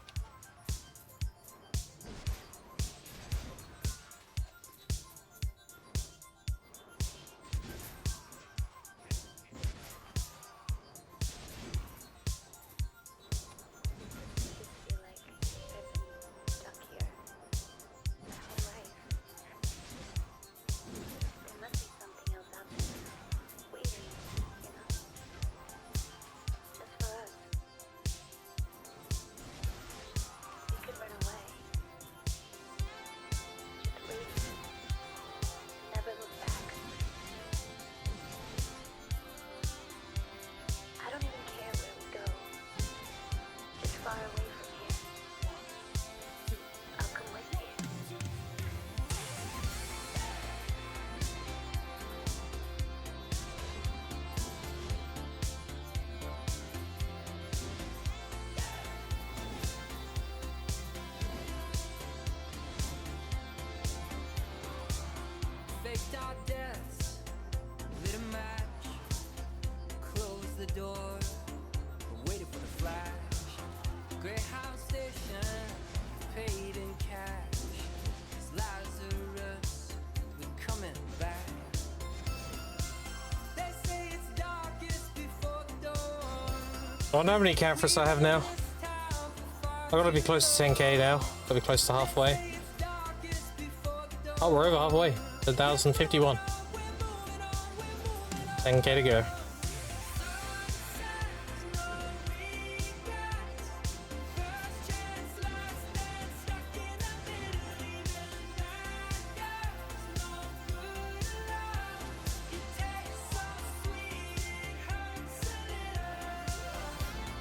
S1: I wonder how many cameras I have now. I gotta be close to 10k now. Gotta be close to halfway. Oh, we're over halfway. 1,051. 10k to go.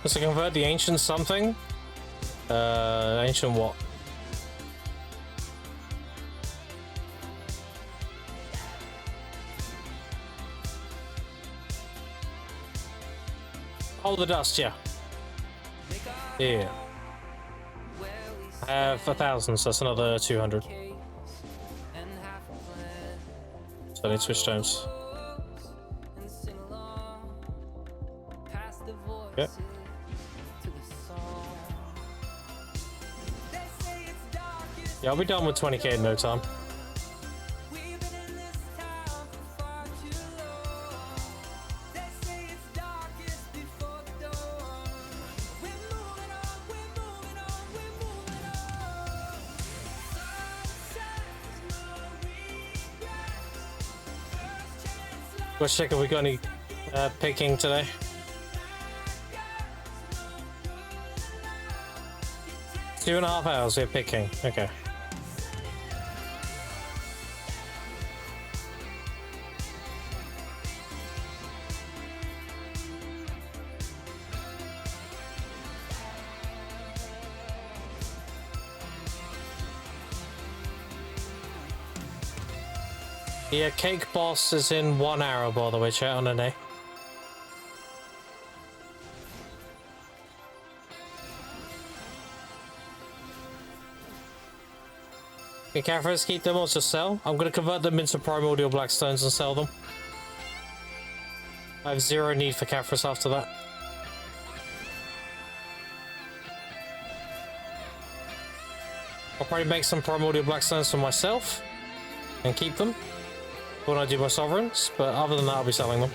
S1: To convert the ancient something? Ancient what? Oh, the dust, yeah. Yeah. I have 1,000, so that's another 200. So I need switch times. Okay. Yeah, I'll be done with 20k in no time. Let's check if we got any picking today. Two and a half hours, we're picking. Okay. Yeah, Cake Boss is in 1 hour, by the way, chat on an A. Okay, Catherine's keep them or just sell? I'm gonna convert them into primordial blackstones and sell them. I have zero need for Catherine's after that. I'll probably make some primordial blackstones for myself and keep them when I do my sovereigns, but other than that, I'll be selling them.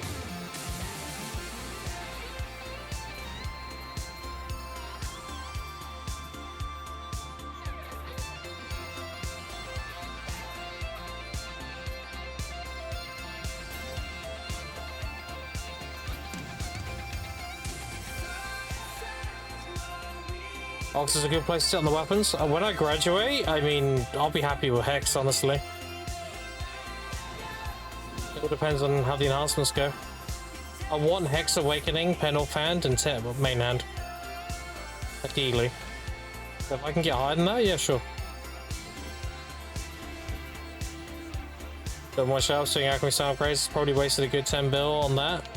S1: Ox is a good place to sit on the weapons. When I graduate, I mean, I'll be happy with Hex, honestly. It all depends on how the enhancements go. I want Hex Awakening, pen off hand, and main hand. Ideally. If I can get higher than that, yeah, sure. Don't watch out, seeing Alchemy Sound Praise probably wasted a good 10 bill on that.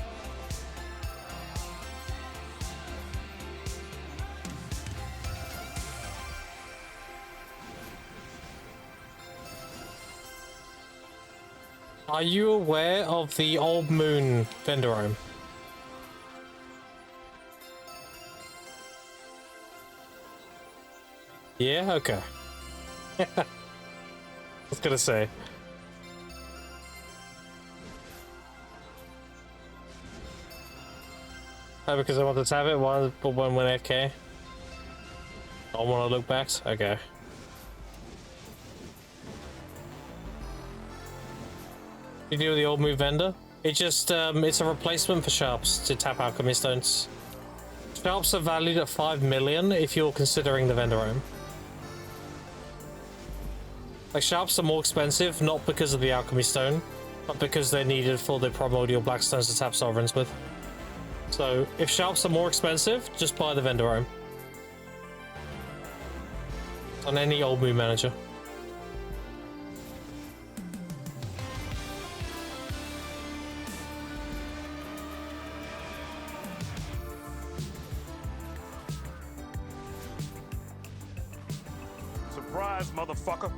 S1: Are you aware of the Old Moon vendor room? Yeah, okay. I was gonna say. Oh, because I want to tap it but one went AFK. I want to look back. Okay. You deal with the Old Move vendor? It just it's a replacement for sharps to tap alchemy stones. Sharps are valued at 5 million if you're considering the vendor room. Like sharps are more expensive, not because of the alchemy stone, but because they're needed for the primordial black stones to tap sovereigns with. So if sharps are more expensive, just buy the vendor room. On any Old Moon manager.
S2: Surprise, motherfucker.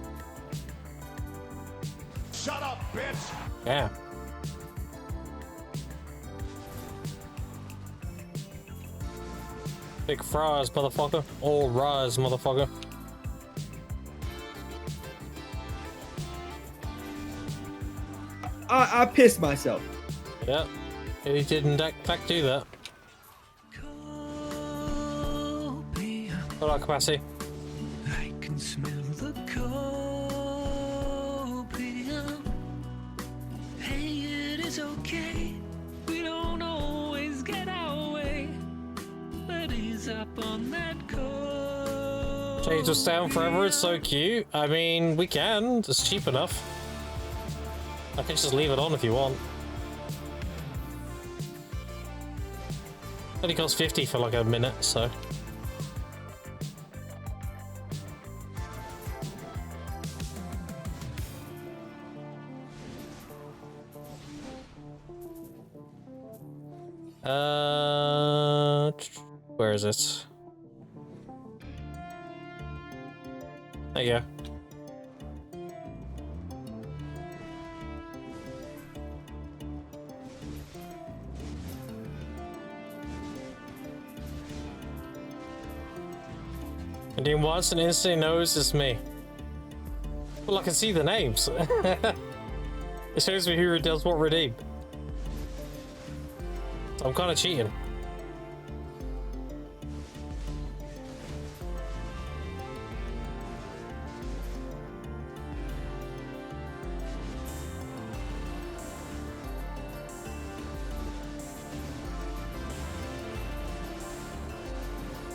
S2: Shut up, bitch.
S1: Yeah. Big fries, motherfucker. All rise, motherfucker.
S3: I pissed myself.
S1: Yeah. He did in fact do that. Hold on, capacity.
S4: I can smell the copium. Hey, it is okay. We don't always get our way. But he's up on that coat.
S1: Change us down forever, it's so cute. I mean, we can. It's cheap enough. I can just leave it on if you want. Only costs 50 for like a minute, so. Where is it? There you go. And then once and instantly knows it's me. Well, I can see the names. It shows me who does what redeem. I'm kind of cheating.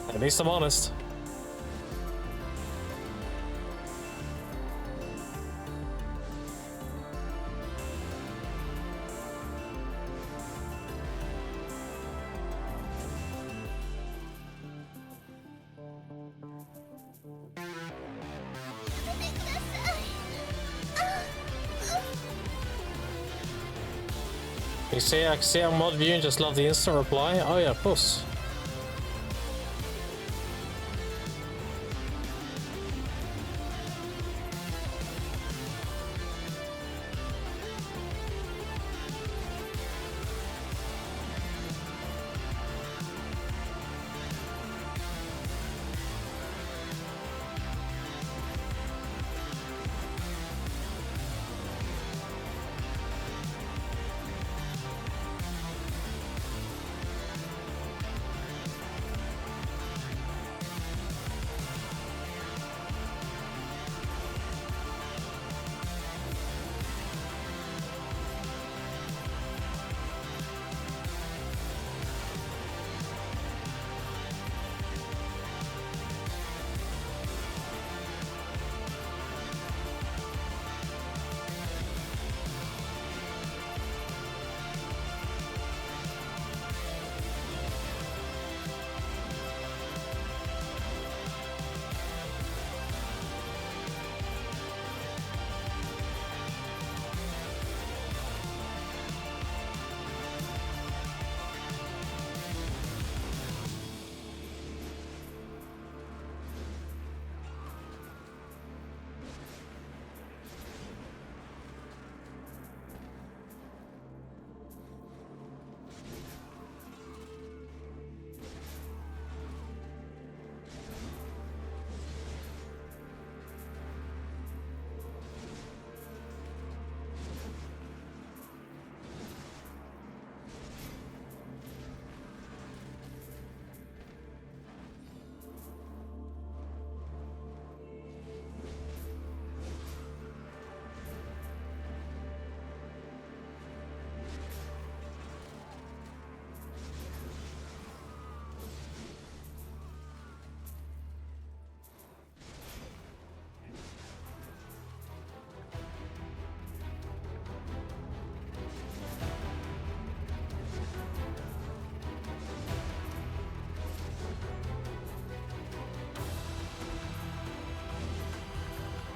S1: At least I'm honest. You see, I can see on mod view and just love the instant reply. Oh yeah, of course.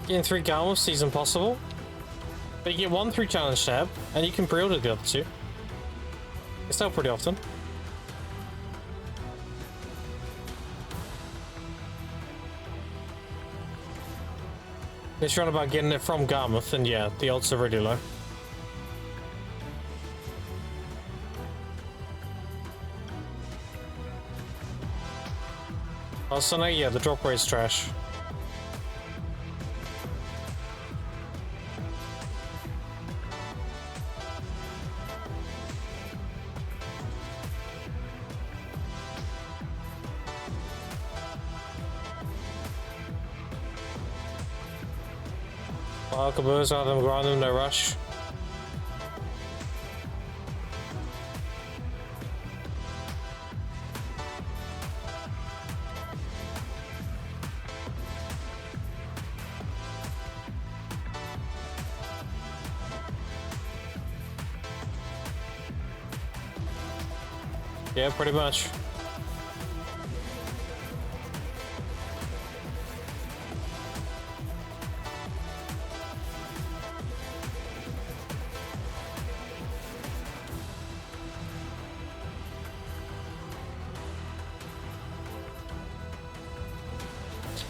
S1: Getting 3 Garmos is impossible. But you get 1 through Challenge Tab, and you can pre-order the other 2. It's still pretty often. If you're on about getting it from Garmouth, then yeah, the odds are really low. Also, no, yeah, the drop rate's trash. Caboose, rather than grind them, no rush. Yeah, pretty much.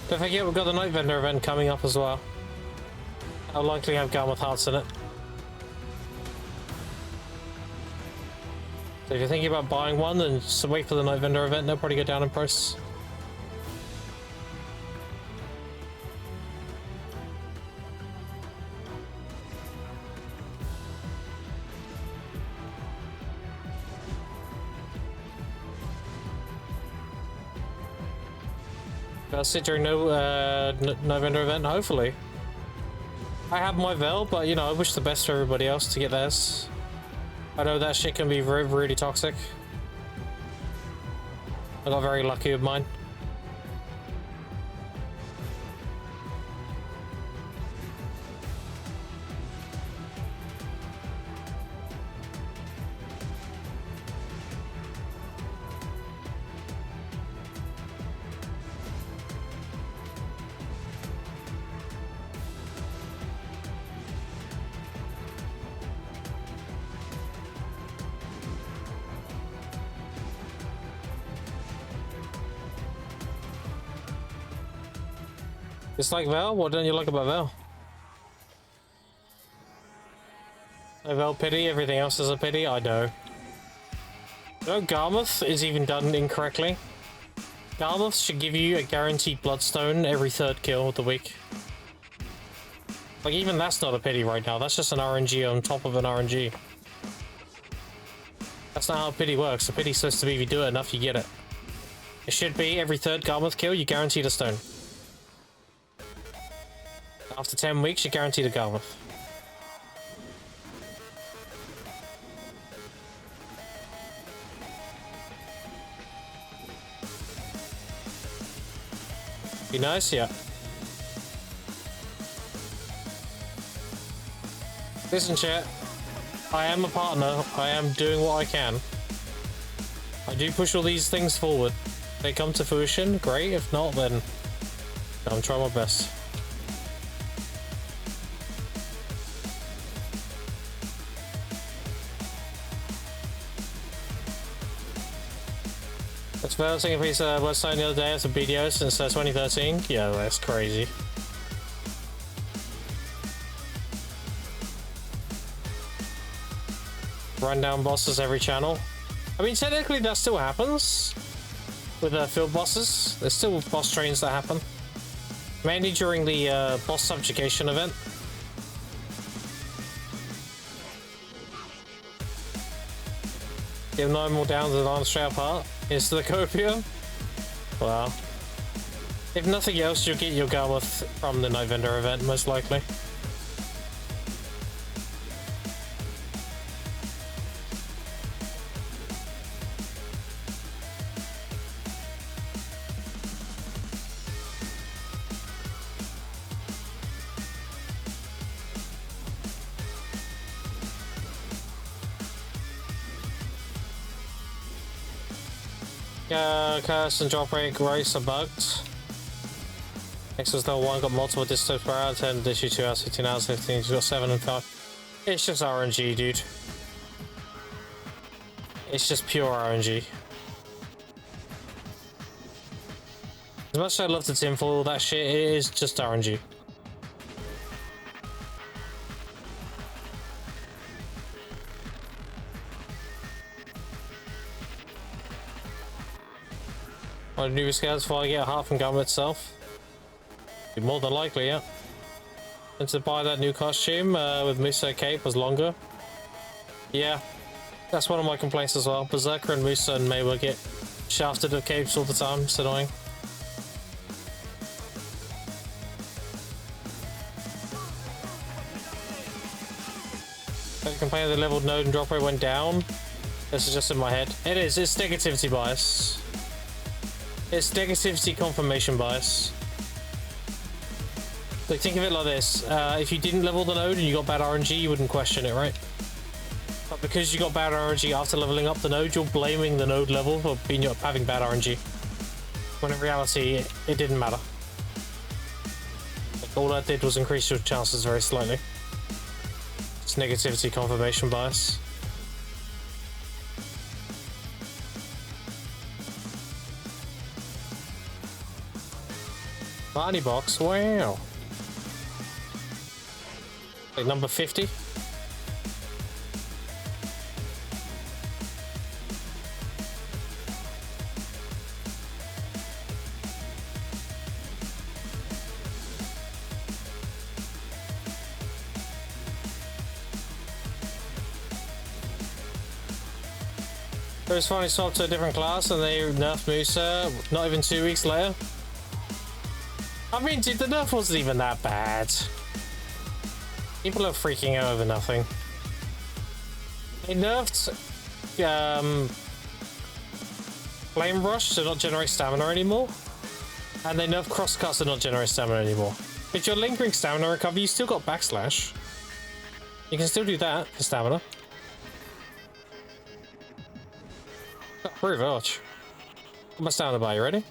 S1: Don't forget we've got the Night Vendor event coming up as well. I'll likely have Garmouth Hearts in it. So if you're thinking about buying one, then just wait for the Night Vendor event, they'll probably go down in price. I'll sit during no Vendor event, hopefully. I have my Vel, but you know, I wish the best for everybody else to get theirs. I know that shit can be really toxic. I got very lucky with mine. It's like Val? What don't you like about Val? Val pity, everything else is a pity, I know. You know, Garmouth is even done incorrectly. Garmouth should give you a guaranteed Bloodstone every 3rd kill of the week. Like, even that's not a pity right now, that's just an RNG on top of an RNG. That's not how pity works. A pity's supposed to be if you do it enough, you get it. It should be every 3rd Garmouth kill, you guaranteed a stone. After 10 weeks, you're guaranteed a Garmouth. Be nice, yeah. Listen, chat. I am a partner. I am doing what I can. I do push all these things forward. If they come to fruition, great. If not, then I'm trying my best. That's about a piece of Bloodstone the other day as a BDO since 2013. Yeah, that's crazy. Run down bosses every channel. I mean, technically that still happens with field bosses. There's still boss trains that happen. Mainly during the boss subjugation event. Give 9 more downs than arm straight apart. Is the copium? Well, if nothing else, you'll get your Garmouth from the Night Vendor event, most likely. Curse and drop rate grace are bugged. Next was level 1, got multiple distance per hour, 10, issue 2 hours, 15 hours, 15, got 7 and 5. It's just RNG, dude. It's just pure RNG. As much as I love the tinfoil, that shit, it is just RNG. One new scales before I get a heart from gun itself. Be more than likely, yeah. And to buy that new costume with Musa cape was longer. Yeah, that's one of my complaints as well. Berserker and Musa and Mayweather get shafted at capes all the time. It's annoying. I complain the leveled node and drop rate went down. This is just in my head. It is. It's negativity bias. It's negativity confirmation bias. Like, think of it like this. If you didn't level the node and you got bad RNG, you wouldn't question it, right? But because you got bad RNG after leveling up the node, you're blaming the node level for having bad RNG. When in reality, it didn't matter. Like, all that did was increase your chances very slightly. It's negativity confirmation bias. Barney box, wow. Like number 50. It was finally swapped to a different class and they nerfed Musa not even 2 weeks later. I mean, dude, the nerf wasn't even that bad. People are freaking out over nothing. They nerfed Flame Rush to not generate stamina anymore. And they nerfed Crosscut to not generate stamina anymore. If you're lingering stamina recovery, you still got Backslash. You can still do that for stamina. Pretty much. Got my stamina bar, you ready?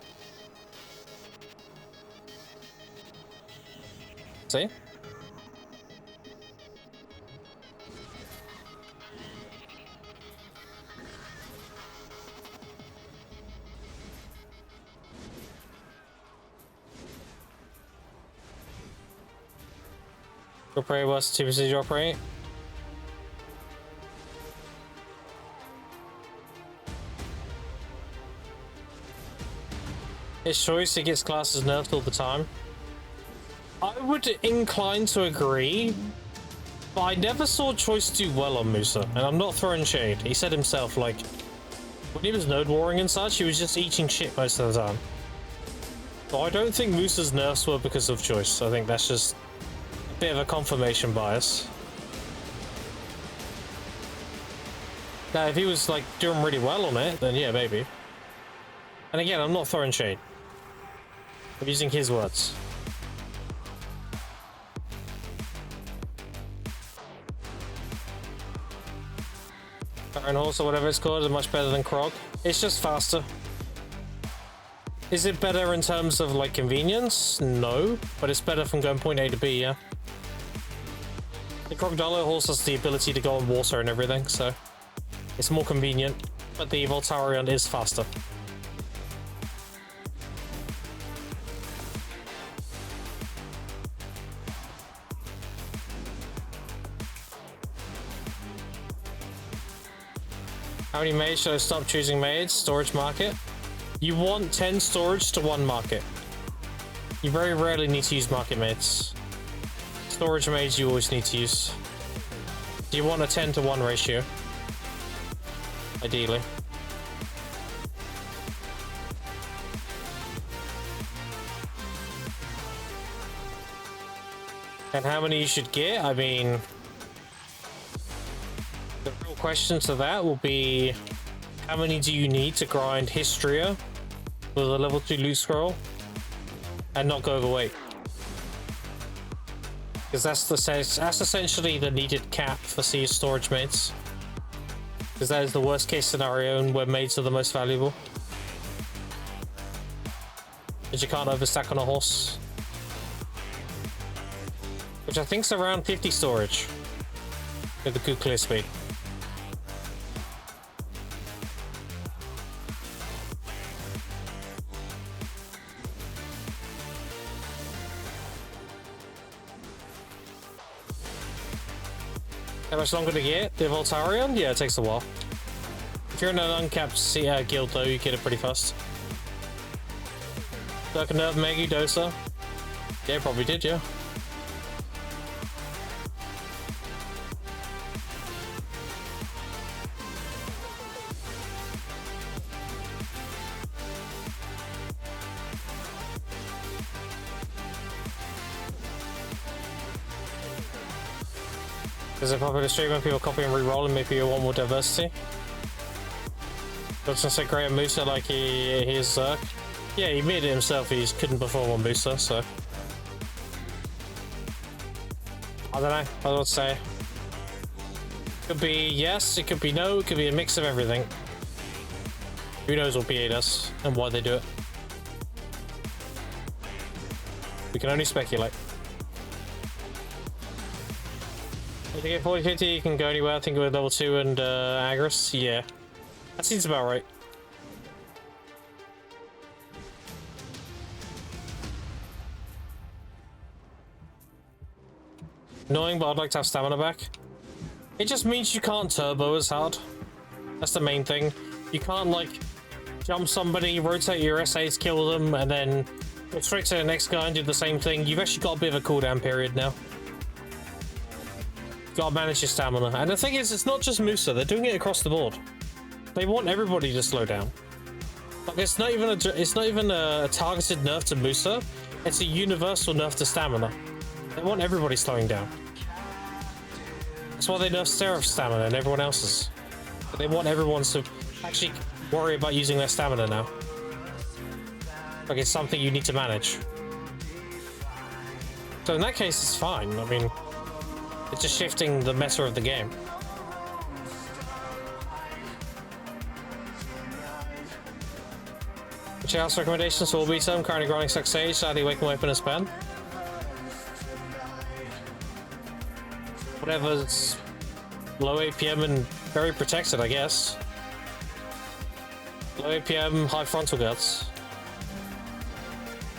S1: See? Drop rate was 2% drop rate. His choice, he gets classes nerfed all the time. I would incline to agree, but I never saw Choice do well on Musa, and I'm not throwing shade. He said himself, like, when he was node warring and such, he was just eating shit most of the time. But I don't think Musa's nerfs were because of Choice. I think that's just a bit of a confirmation bias. Now, if he was, like, doing really well on it, then yeah, maybe. And again, I'm not throwing shade. I'm using his words. Iron Horse or whatever it's called is much better than Krog. It's just faster. Is it better in terms of like convenience? No, but it's better from going point A to B, yeah. The Crocodile Horse has the ability to go on water and everything, so it's more convenient, but the Voltarion is faster. How many maids should I stop choosing maids? Storage market. You want 10 storage to 1 market. You very rarely need to use market maids. Storage maids you always need to use. You want a 10 to 1 ratio. Ideally. And how many you should get? I mean, the real question to that will be, how many do you need to grind Histria with a level 2 loot scroll and not go overweight? Because that's essentially the needed cap for CS storage maids. Because that is the worst case scenario and where maids are the most valuable. Because you can't overstack on a horse. which I think is around 50 storage with a good clear speed. How much longer to get the Voltarion? Yeah, it takes a while. If you're in an uncapped guild though, you get it pretty fast. Dark Nerve, Megi, Dosa. Yeah, probably did, yeah. Is it popular stream when people copy and re-roll and maybe you want more diversity? Doesn't say great at Musa like he is Zerk. Yeah, he made it himself, he couldn't perform on Musa, so. I don't know, I don't want to say. Could be yes, it could be no, it could be a mix of everything. Who knows what PA does and why they do it. We can only speculate. If you get 40-50, you can go anywhere. I think with level 2 and Agris. Yeah. That seems about right. Annoying, but I'd like to have stamina back. It just means you can't turbo as hard. That's the main thing. You can't, like, jump somebody, rotate your S8s, kill them, and then go straight to the next guy and do the same thing. You've actually got a bit of a cooldown period now. Gotta manage your stamina. And the thing is, it's not just Musa, they're doing it across the board. They want everybody to slow down. Like, it's not even a targeted nerf to Musa, it's a universal nerf to stamina. They want everybody slowing down. That's why they nerf Seraph's stamina and everyone else's. But they want everyone to actually worry about using their stamina now. Like, it's something you need to manage. So in that case, it's fine. I mean, it's just shifting the meta of the game. Which house recommendations will be some currently grinding Suck Sage, sadly waking weapon and span. Whatever's low APM and very protected, I guess. Low APM, high frontal guards.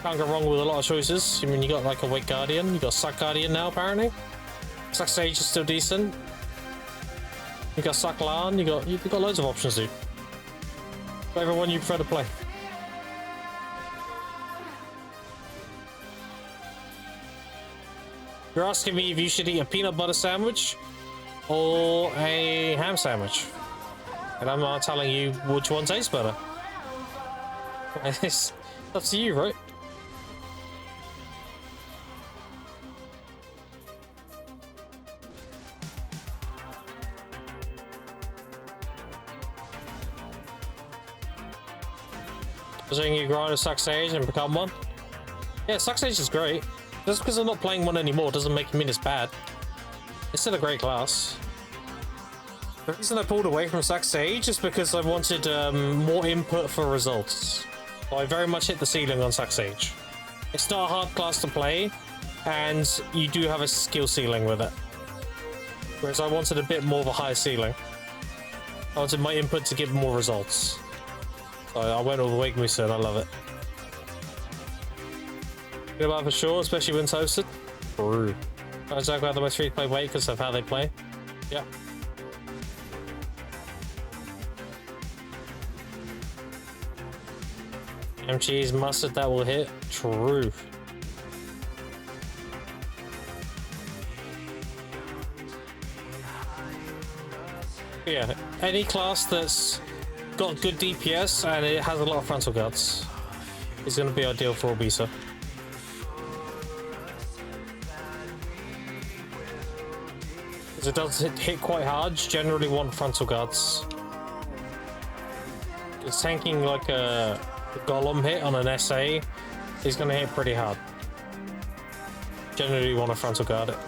S1: Can't go wrong with a lot of choices. I mean, you got like a Wake Guardian, you got Suck Guardian now apparently. Suck Sage is still decent. You got Suck Lan, you've got loads of options, dude. Whatever one you prefer to play. You're asking me if you should eat a peanut butter sandwich or a ham sandwich. And I'm not telling you which one tastes better. It's up to you, right? Saying you grind a Suck Sage and become one? Yeah, Suck Sage is great. Just because I'm not playing one anymore doesn't make it mean it's bad. It's still a great class. The reason I pulled away from Suck Sage is because I wanted more input for results. So I very much hit the ceiling on Suck Sage. It's not a hard class to play, and you do have a skill ceiling with it. Whereas I wanted a bit more of a higher ceiling. I wanted my input to give more results. So I went all the way, Musa, and I love it. Good about for sure, especially when toasted. True. I talk about the most free to play weight because of how they play. Yeah. Ham, cheese, mustard, that will hit. True. Yeah, any class that's got good DPS and it has a lot of frontal guards is going to be ideal for Obisa. Because it does hit quite hard, you generally want frontal guards. It's tanking like a Golem hit on an SA, he's going to hit pretty hard. Generally you want to frontal guard it.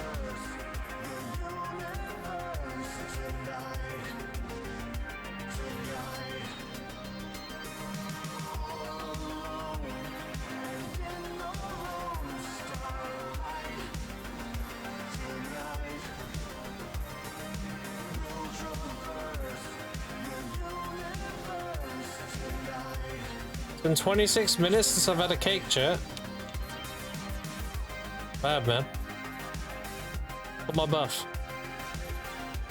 S1: It's been 26 minutes since I've had a cake, chat. Bad, man. Got my buff.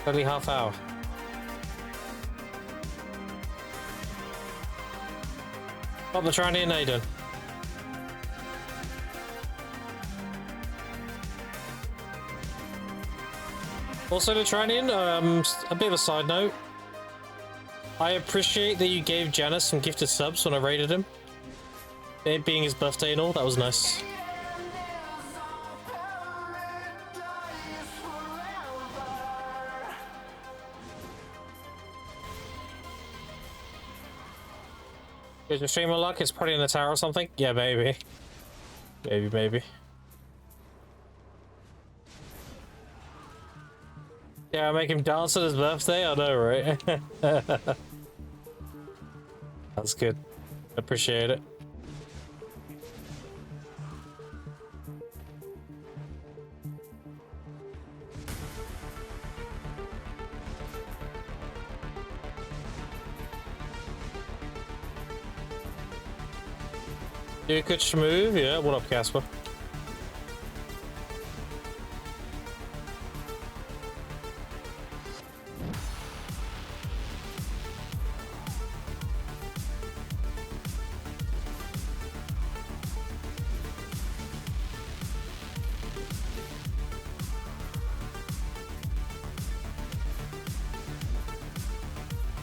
S1: Only half hour. Got the tranny and Aiden. Also, the Trinian, a bit of a side note. I appreciate that you gave Janice some gifted subs when I raided him. It being his birthday and all, that was nice. Is your streamer luck? It's probably in the tower or something? Yeah, maybe. Maybe. Yeah, make him dance at his birthday? I know, right? That's good. Appreciate it. You could schmove? Yeah, what up, Casper?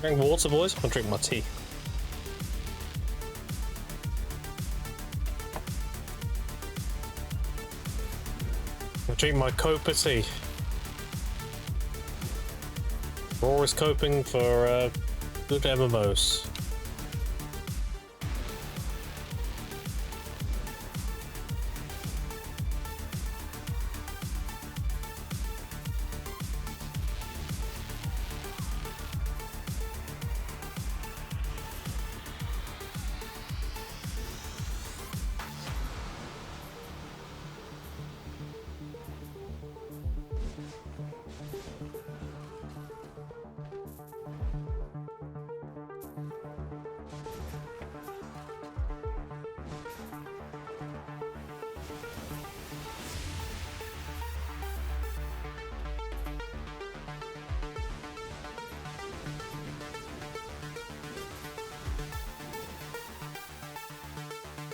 S1: Drink water, boys. I'll drink my tea. I'll drink my Copa tea. We're always coping for good MMOs.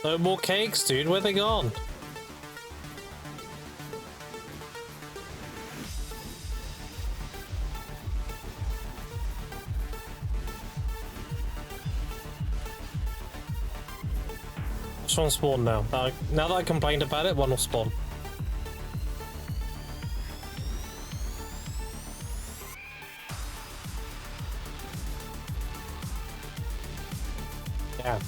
S1: No more cakes, dude. Where they gone? Which one spawn now? Now that I complained about it, one will spawn. Yeah.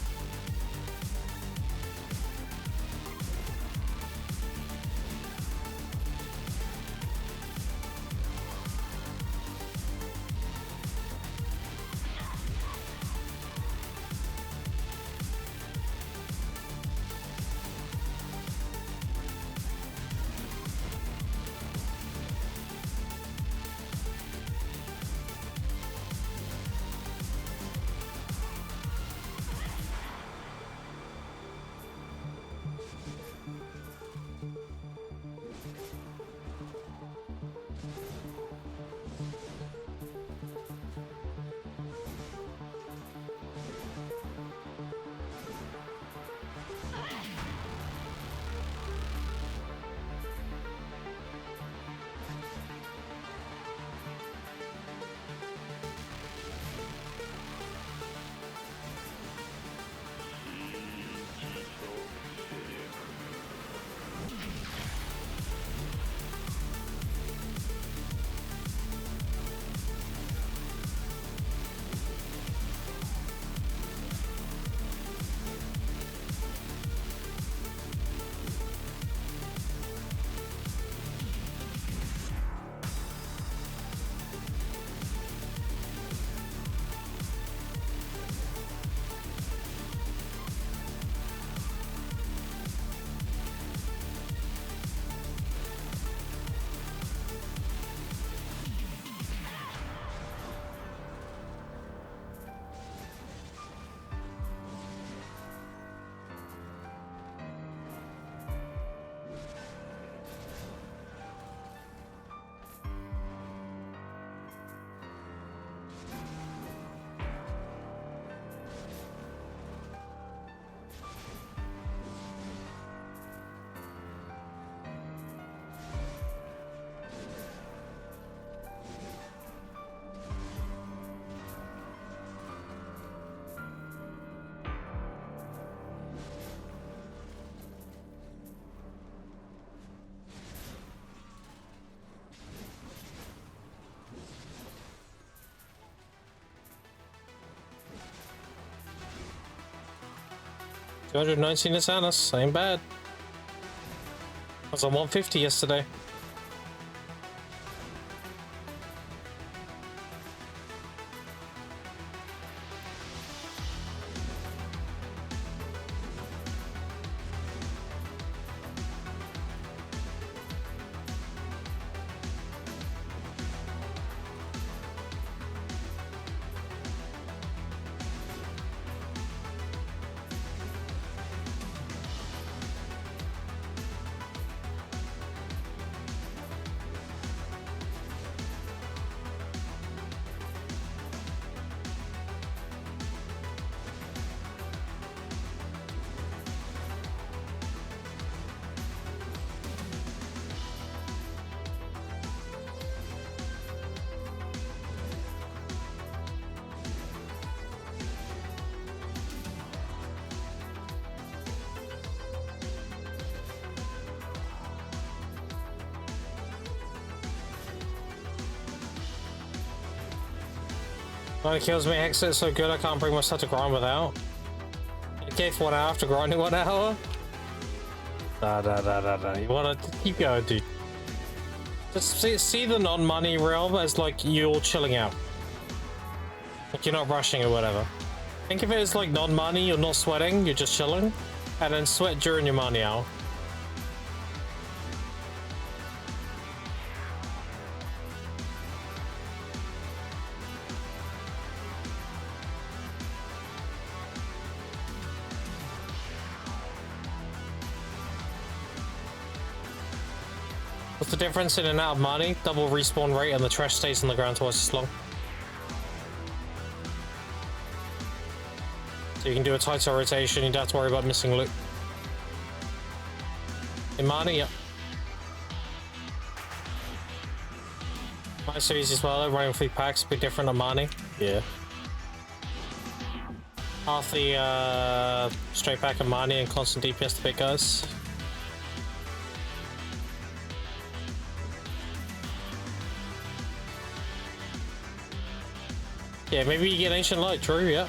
S1: 219 is Annis. Ain't bad. I was on 150 yesterday. When it kills me, exit is so good I can't bring myself to grind without. Okay, for 1 hour after grinding 1 hour? You wanna keep going, dude. Just see the non-money realm as like you're chilling out. Like you're not rushing or whatever. Think of it as like non-money, you're not sweating, you're just chilling. And then sweat during your money hour. What's the difference in and out of money? Double respawn rate and the trash stays on the ground twice as long. So you can do a tighter rotation, you don't have to worry about missing loot. In money, yep. My series as well, running 3 packs, a bit different on money. Yeah. Half the straight pack of money and constant DPS to pick guys. Yeah, maybe you get Ancient Light, true, yeah.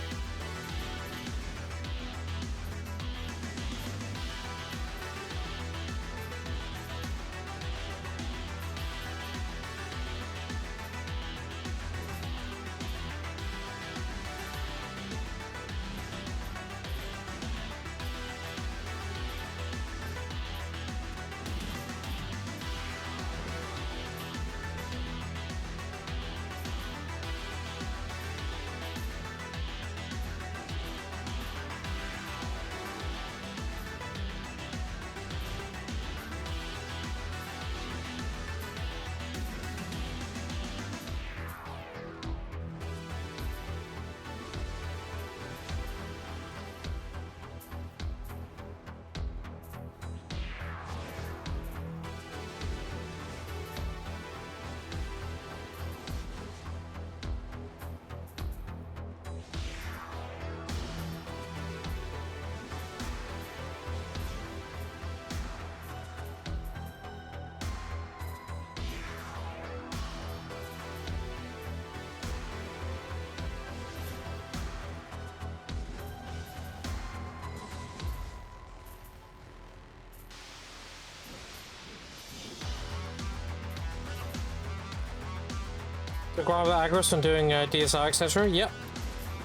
S1: The grind with Agris and doing DSR, etc. Yep.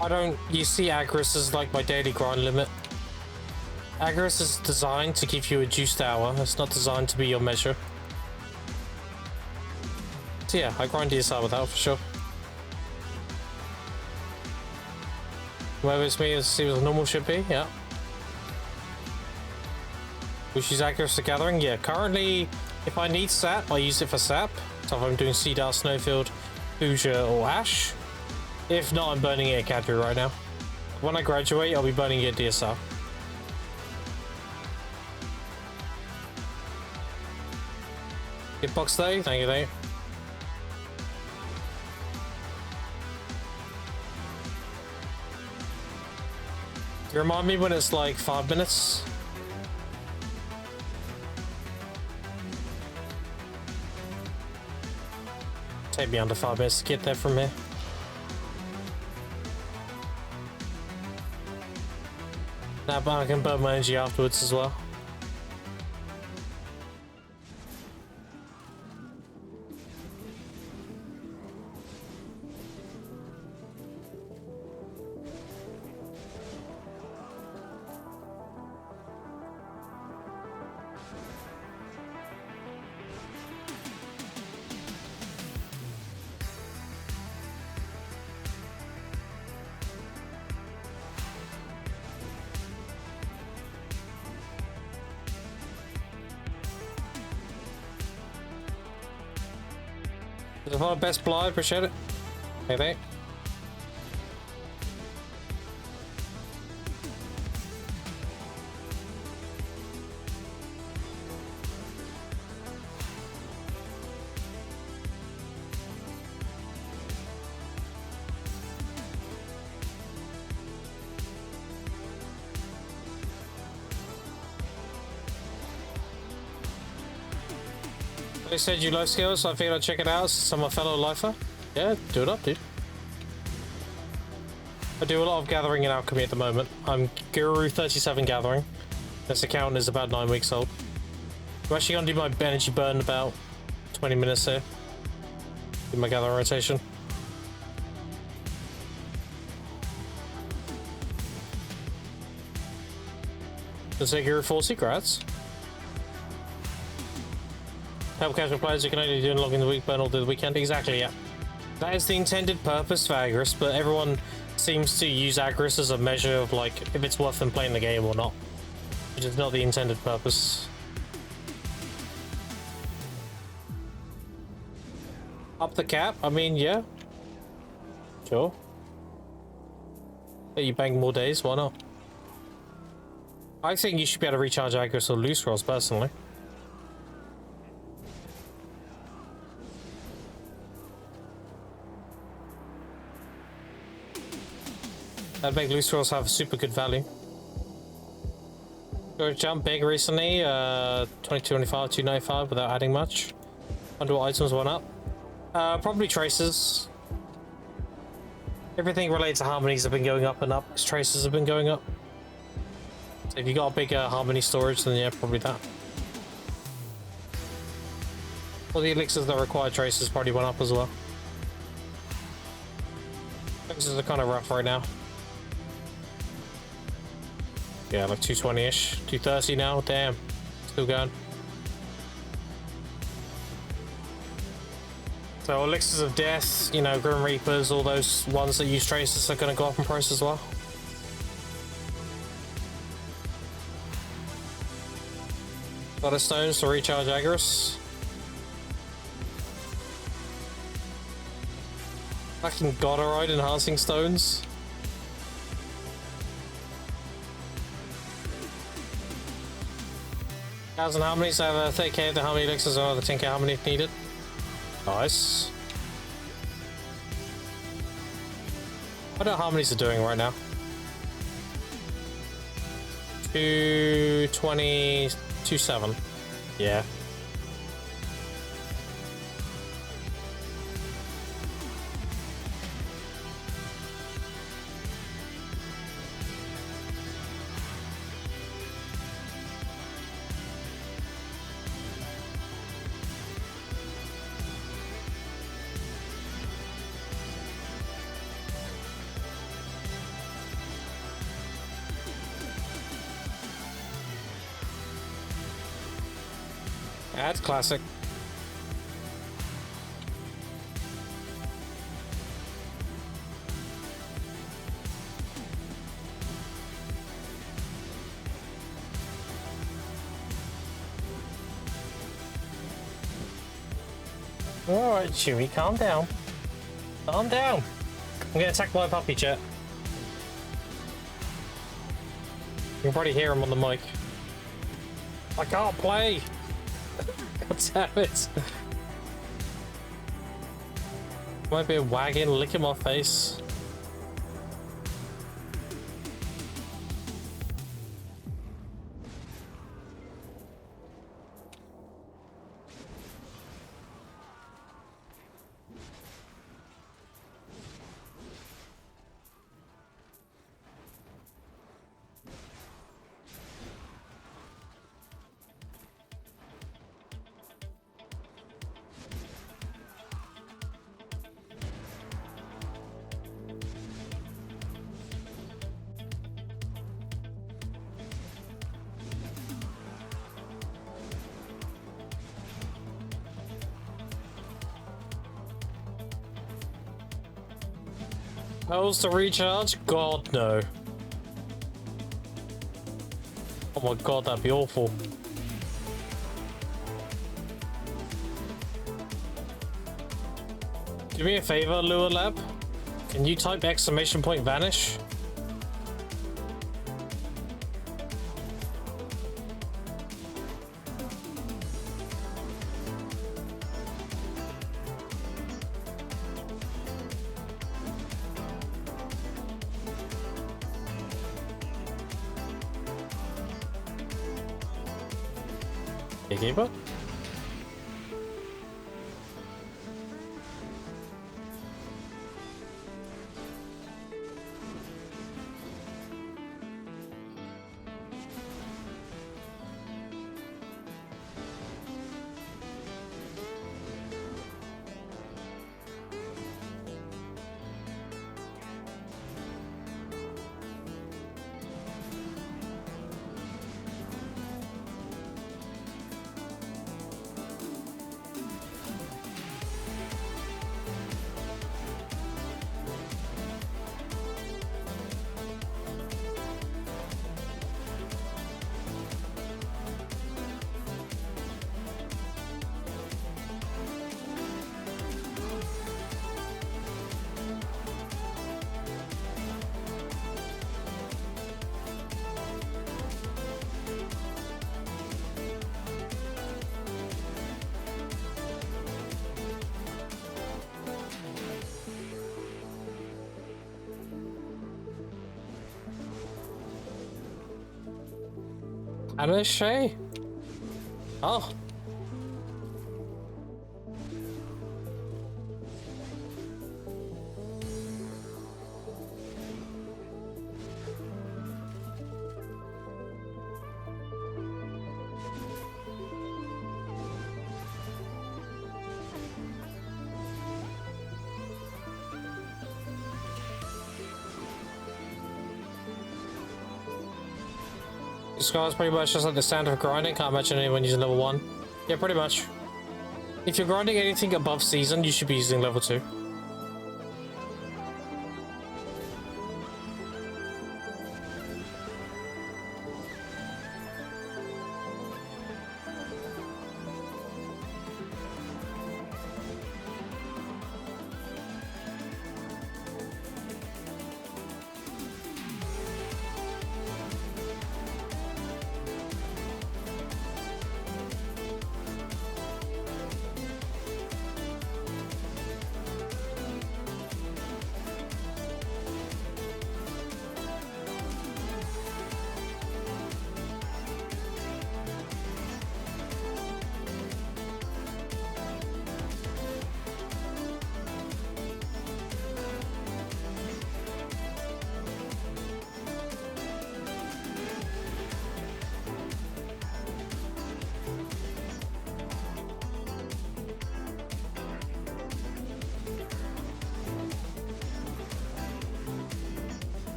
S1: I don't. You see, Agris as like my daily grind limit. Agris is designed to give you a juiced hour. It's not designed to be your measure. So yeah, I grind DSR without for sure. Whether it's me, see what the normal should be. Yeah. Which is Agris the Gathering. Yeah. Currently, if I need sap, I use it for sap. So if I'm doing Cedar, Snowfield, Hoosier or Ash. If not, I'm burning it at Cadbury right now. When I graduate, I'll be burning it at DSR. Good box day, thank you, mate. You remind me when it's like 5 minutes. Take me under 5 minutes to get there from here. Nah, but I can burn my energy afterwards as well. The best blood, appreciate it. Maybe. They said you love skills, so I figured I'd check it out since I'm a fellow lifer. Yeah, do it up, dude. I do a lot of gathering in alchemy at the moment. I'm Guru 37 gathering. This account is about 9 weeks old. I'm actually gonna do my energy burn in about 20 minutes here. Do my gathering rotation. Does say Guru 4 secrets? Help casual players, you can only do log in the week burn all the weekend. Exactly, yeah. That is the intended purpose for Agris, but everyone seems to use Agris as a measure of like if it's worth them playing the game or not, which is not the intended purpose. Up the cap? I mean, yeah. Sure. Let you bang more days, why not? I think you should be able to recharge Agris or loose rolls personally. That'd make loose rolls have super good value. Go jump big recently, 2225, 295 without adding much. Wonder what items went up. Probably traces. Everything related to harmonies have been going up and up because traces have been going up. So if you got a big harmony storage, then yeah, probably that. All the elixirs that require traces probably went up as well. Elixirs are kind of rough right now. Yeah, like 220-ish. 230 now, damn. Still going. So elixirs of death, you know, Grim Reapers, all those ones that use traces are going to go up in price as well. Got a stones to recharge Agris. Fucking Godorite enhancing stones. Thousand harmonies, I have a 30k of the harmony elixirs and another 10k harmony if needed. Nice. What are harmonies are doing right now? 220, 27. Yeah. That's classic. Alright, Chewie, calm down. Calm down. I'm gonna attack my puppy, chat. You can probably hear him on the mic. I can't play! God damn it. Might be a wagon licking my face. How's the recharge? God, no. Oh my god, that'd be awful. Do me a favor, Lure Lab. Can you type exclamation point vanish? Gatekeeper? Anish? Oh. This guy's pretty much just like the standard of grinding. Can't imagine anyone using level 1. Yeah, pretty much. If you're grinding anything above season, you should be using level 2.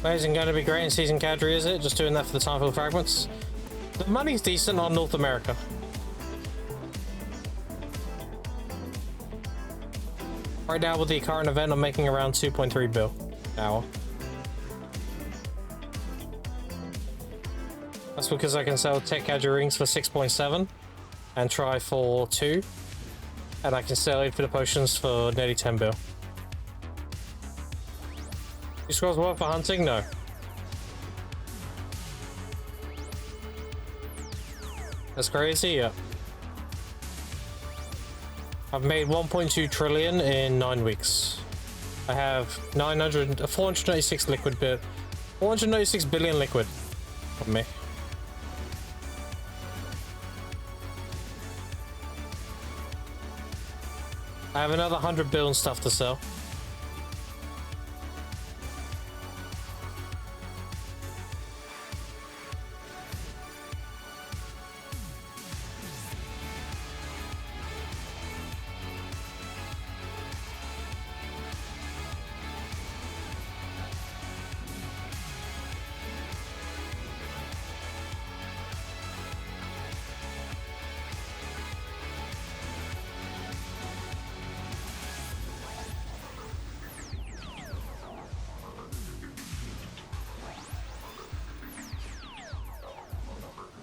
S1: Isn't going to be great in season cadre, is it? Just doing that for the time for the fragments. The money's decent on North America. Right now with the current event, I'm making around 2.3 bill an hour. That's because I can sell tech cadre rings for 6.7 and try for 2. And I can sell infinite potions for nearly 10 bill. These scrolls work for hunting? No. That's crazy, yeah. I've made 1.2 trillion in 9 weeks. I have 496 liquid bit, 496 billion liquid on me. I have another 100 billion stuff to sell.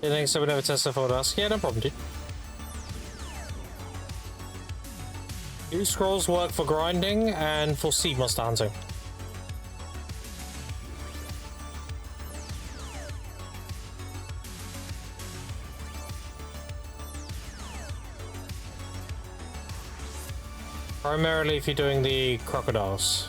S1: You think someone ever tested for us? Yeah, no problem, dude. Loot scrolls work for grinding and for seed monster hunting. Primarily if you're doing the crocodiles.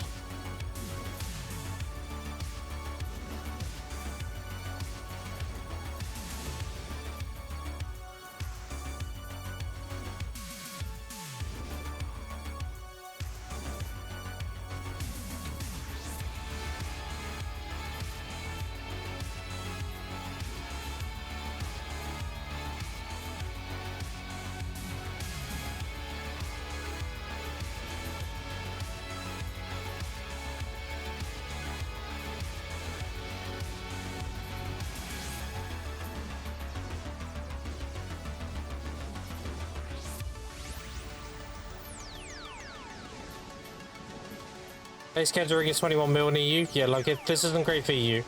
S1: Base Kendrick is 21 mil on EU. Yeah, like if this isn't great for EU.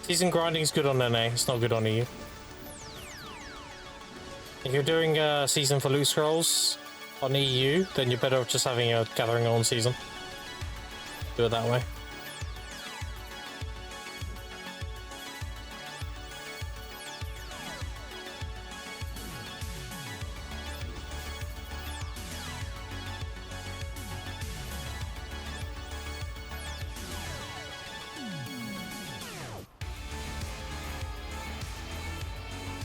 S1: Season grinding is good on NA, it's not good on EU. If you're doing a season for loot scrolls on EU, then you're better off just having a gathering on season. Do it that way.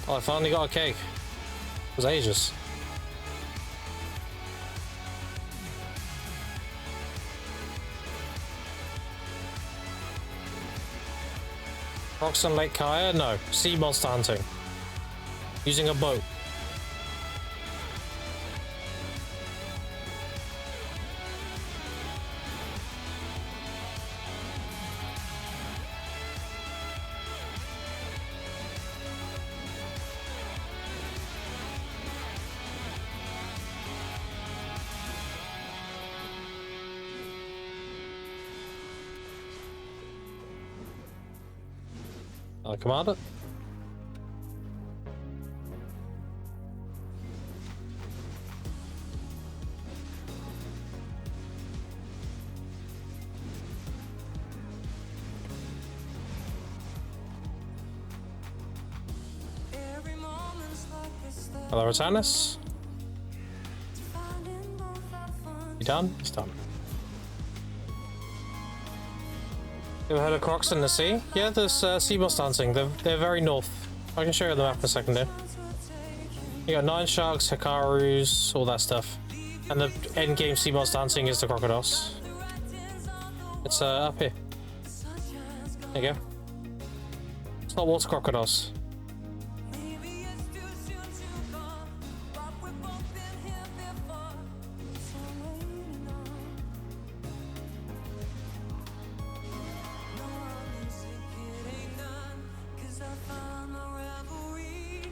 S1: Oh, I finally got a cake. It was ages. Rocks on Lake Kaya? No. Sea monster hunting. Using a boat. Commander? Hello, Rotanus. You done? It's done. You ever heard of crocs in the sea? Yeah, there's sea moss dancing. They're very north. I can show you the map in a second there. You got 9 sharks, hikarus, all that stuff. And the end game sea moss dancing is the crocodiles. It's up here. There you go. It's not water crocodiles.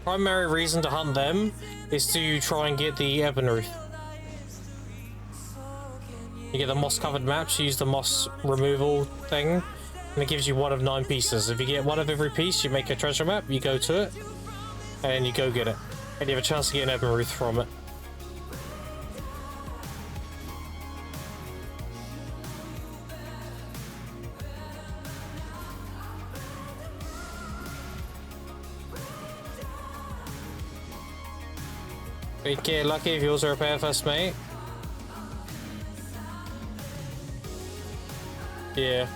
S1: Primary reason to hunt them is to try and get the Ebonruth. You get the moss covered maps, you use the moss removal thing, and it gives you 1 of 9 pieces. If you get 1 of every piece, you make a treasure map, you go to it, and you go get it. And you have a chance to get an Ebonruth from it. You get lucky if you also repair first, mate. Yeah.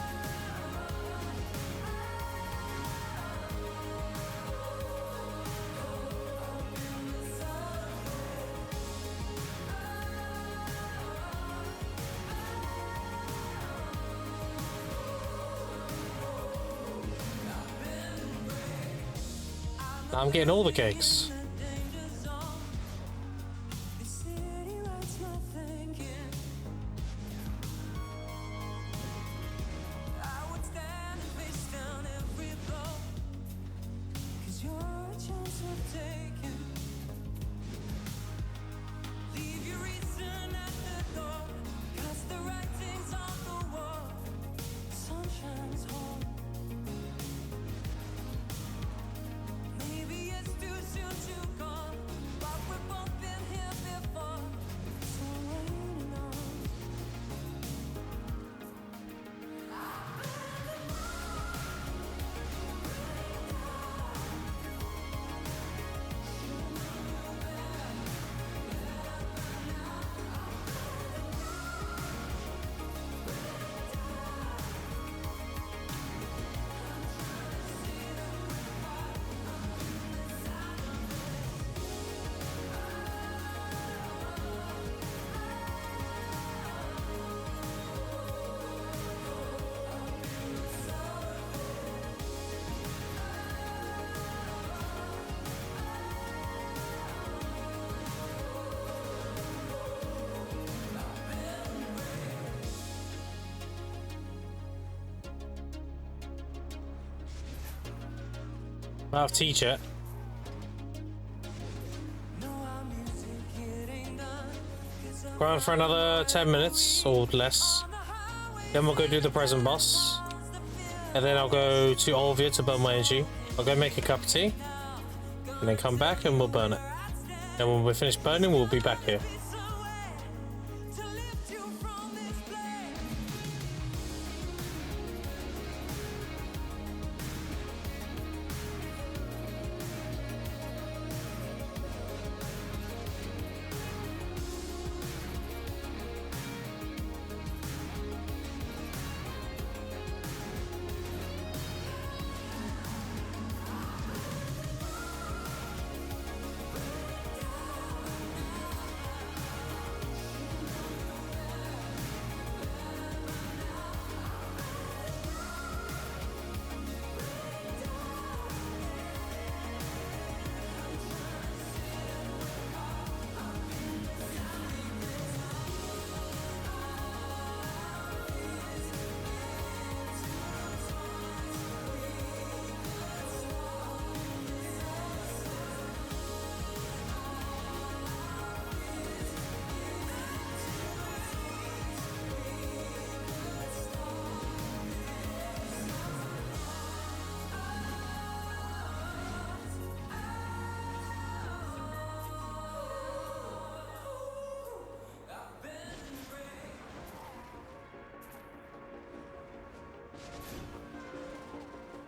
S1: I'm getting all the cakes.
S3: Maybe it's too
S1: I have teach it. Go on for another 10 minutes or less. Then we'll go do the present boss. And then I'll go to Olvia to burn my energy. I'll go make a cup of tea. And then come back and we'll burn it. And when we're finished burning, we'll be back here.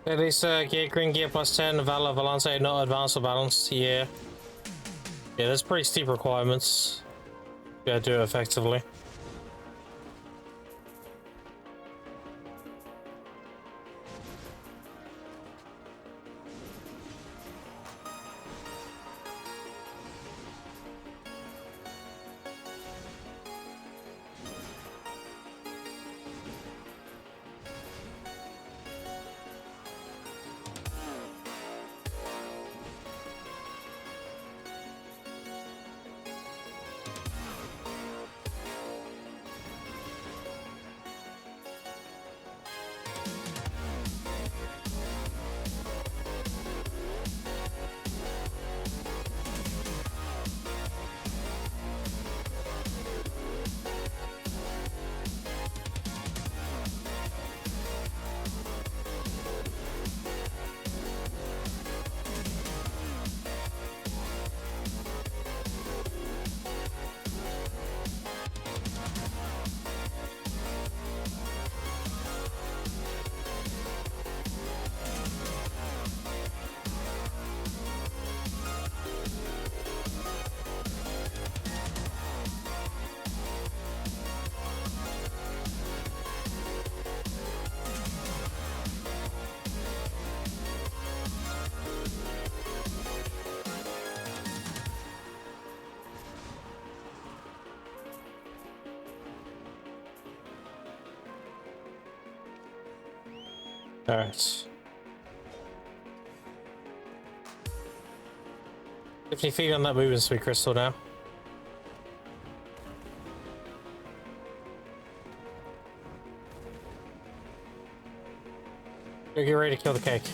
S1: At least gear, green gear plus 10, Valor, Valance, not advanced or balanced. Yeah. Yeah, there's pretty steep requirements. Gotta do it effectively. Alright. 50 feet on that movement speed crystal now. You're getting ready to kill the cake.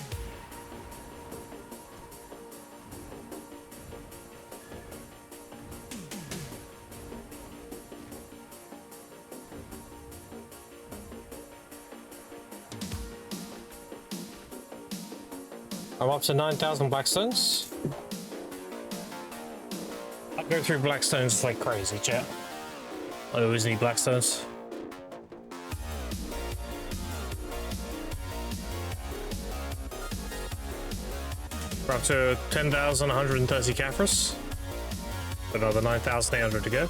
S1: I'm up to 9,000 blackstones. I go through blackstones like crazy, chat. I always need blackstones. We're up to 10,130 Caphras. Another 9,800 to go.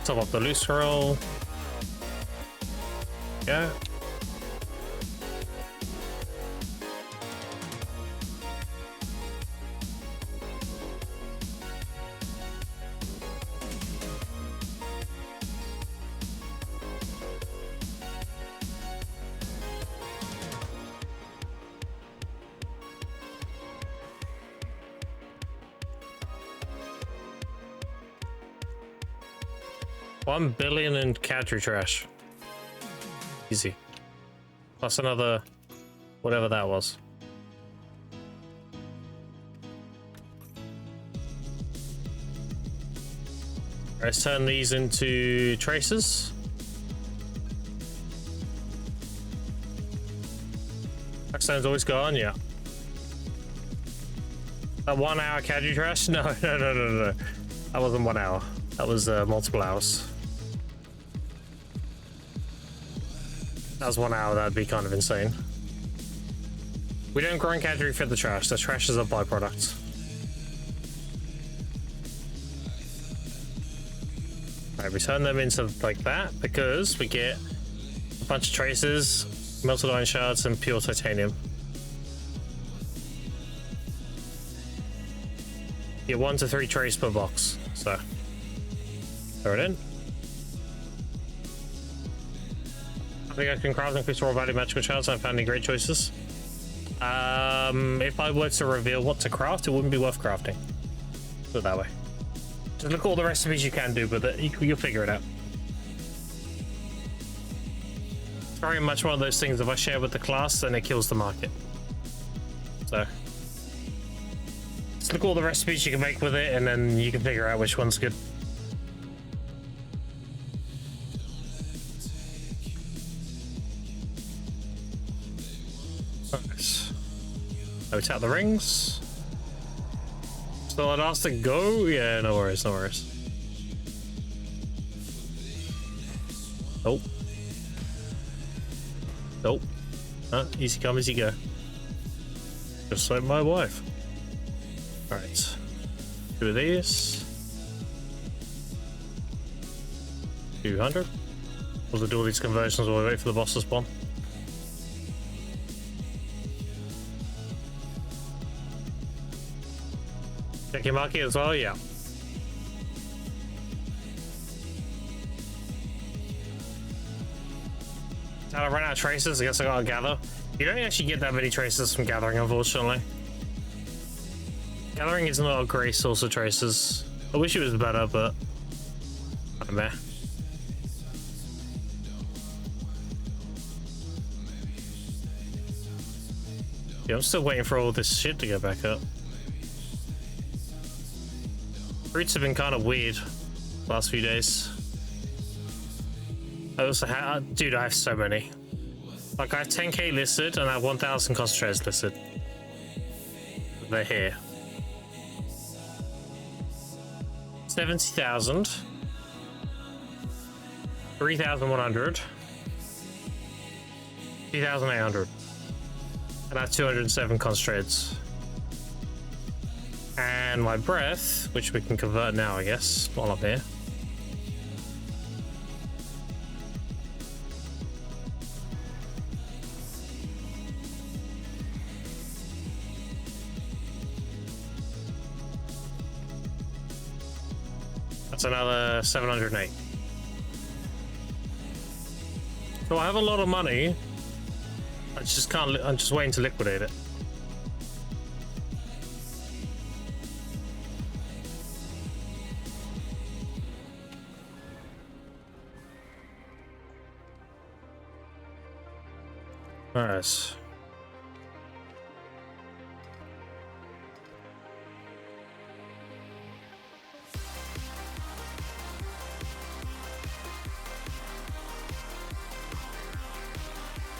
S1: Top up the loose scroll. Yeah. 1 billion in cadre trash. Easy. Plus another, whatever that was. Let's turn these into traces. Blackstone's always gone, yeah. That 1 hour cadre trash? No. That wasn't 1 hour. That was multiple hours. That was 1 hour, that'd be kind of insane. We don't grind cadre for the trash. The trash is a byproduct. Right, we turn them into like that because we get a bunch of traces, melted iron shards, and pure titanium. Get 1 to 3 trays per box. So throw it in. I think I can craft increase raw value magical shards. I haven't found any great choices. If I were to reveal what to craft, it wouldn't be worth crafting. Put it that way. Just look at all the recipes you can do with it. You'll figure it out. It's very much one of those things. If I share with the class, then it kills the market. So just look at all the recipes you can make with it, and then you can figure out which one's good. Nice. Now we tap the rings. So I'd ask to go? Yeah, no worries, no worries. Nope. Nope. Easy come, easy go. Just like my wife. Alright. 2 of these. 200. We'll do all these conversions while we wait for the boss to spawn. Check your market as well, yeah. I ran out of traces, I guess I gotta gather. You don't actually get that many traces from gathering, unfortunately. Gathering is not a great source of traces. I wish it was better, but I'm there. Yeah, I'm still waiting for all this shit to go back up. Fruits have been kind of weird last few days. I also have, dude, I have so many. Like, I have 10k listed and I have 1,000 concentrators listed. They're here. 70,000. 3,100. 2,800. And I have 207 concentrators. And my breath, which we can convert now, I guess, while I'm here. That's another 708. So I have a lot of money. I just can't, I'm just waiting to liquidate it. Nice.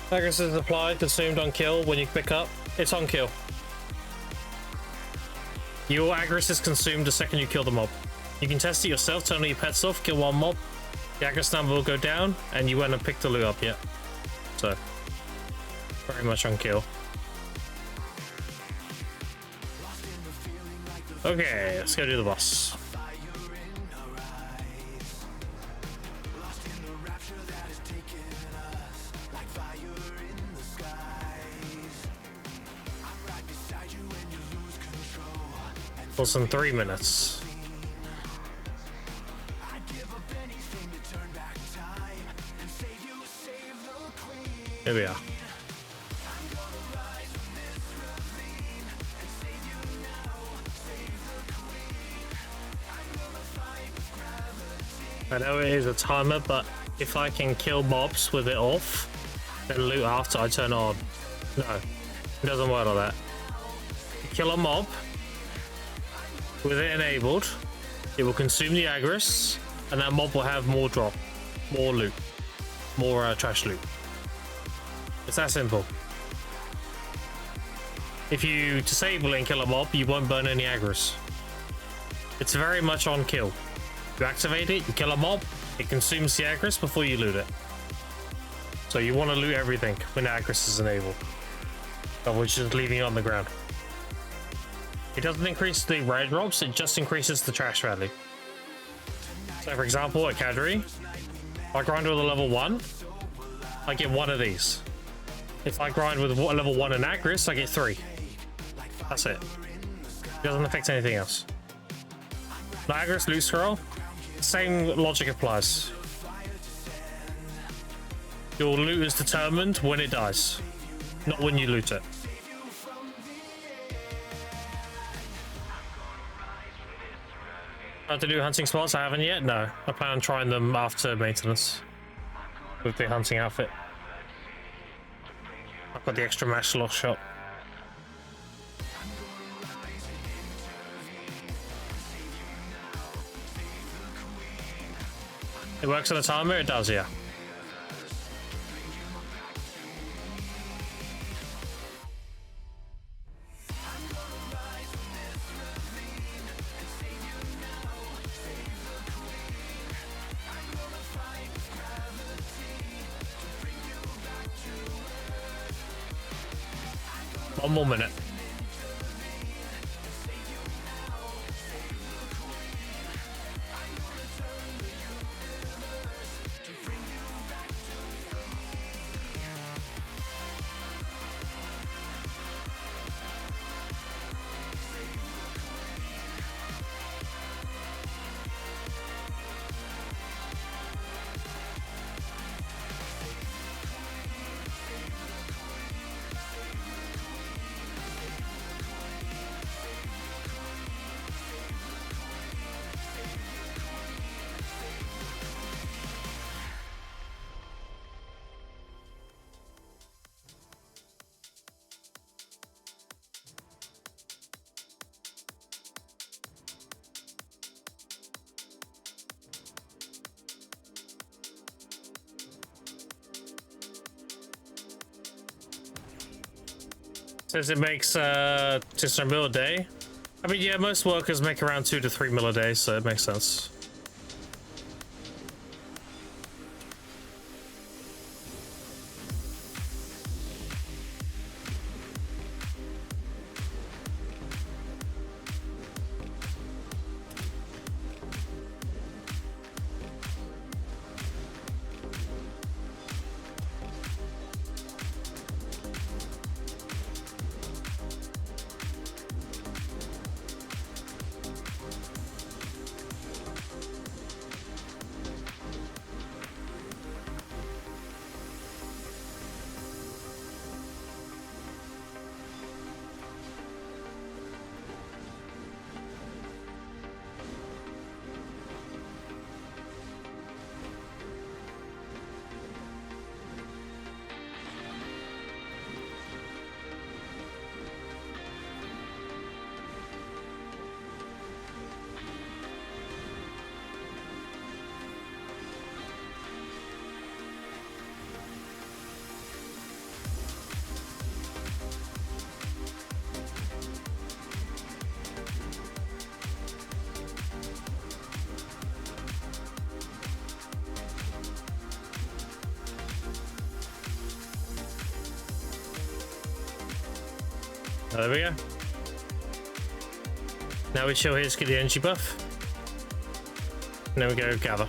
S1: Aggress is applied, consumed on kill when you pick up. It's on kill. Your aggress is consumed the second you kill the mob. You can test it yourself, turn all your pets off, kill one mob. The aggress number will go down, and you went and picked the loot up yet. So, very much on kill. Okay, let's go do the boss. Less than 3 minutes. Here we are. I know it is a timer, but if I can kill mobs with it off, then loot after I turn it on. No, it doesn't work like that. You kill a mob with it enabled, it will consume the agris, and that mob will have more drop, more loot, more trash loot. It's that simple. If you disable and kill a mob, you won't burn any agris. It's very much on kill. You activate it, you kill a mob, it consumes the agris before you loot it. So you want to loot everything when agris is enabled, which is leaving it on the ground. It doesn't increase the rare drops, it just increases the trash value. So for example, at Cadre, if I grind with a level 1, I get 1 of these. If I grind with a level 1 in agris, I get 3. That's it. It doesn't affect anything else. The agris loot scroll, same logic applies. Your loot is determined when it dies, not when you loot it. How to do hunting spots? I haven't yet. No, I plan on trying them after maintenance with the hunting outfit. I've got the extra match lock shot. It works on a timer. It does, yeah. One more minute. Says it makes 600 mil a day. I mean, yeah, most workers make around 2 to 3 mil a day, so it makes sense. There we go. Now we chill here to get the energy buff. And then we go gather.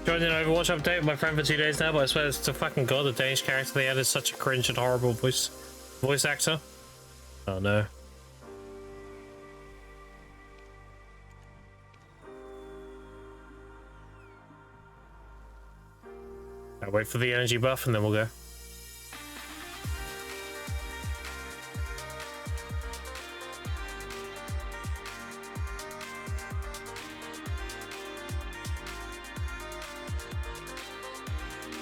S1: Joined an Overwatch update with my friend for 2 days now, but I swear it's to fucking god, the Danish character they added is such a cringe and horrible voice actor. Oh no. I'll wait for the energy buff and then we'll go.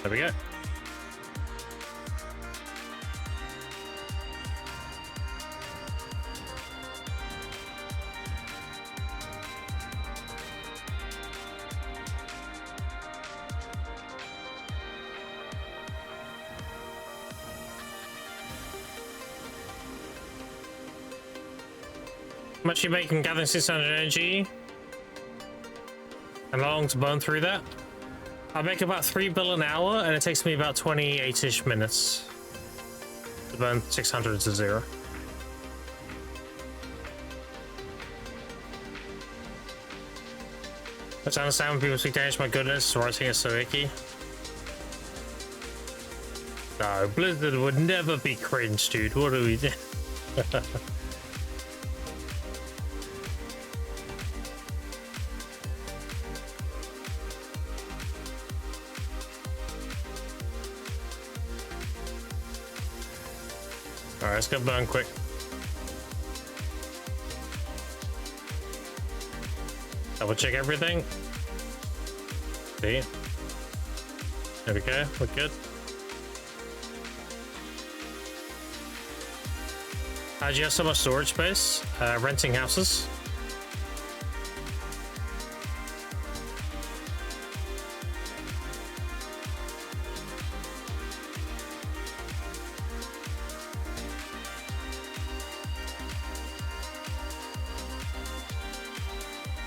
S1: There we go. How much you making gathering 600 energy? And how long to burn through that? I make about 3 bill an hour, and it takes me about 28-ish minutes to burn 600 to 0. Let's understand when people speak Danish. My goodness, writing is so icky. No, Blizzard would never be cringe, dude. What do we do? Alright, let's go burn quick. Double check everything. See? There we go, we're good. Do you have so much storage space? Renting houses?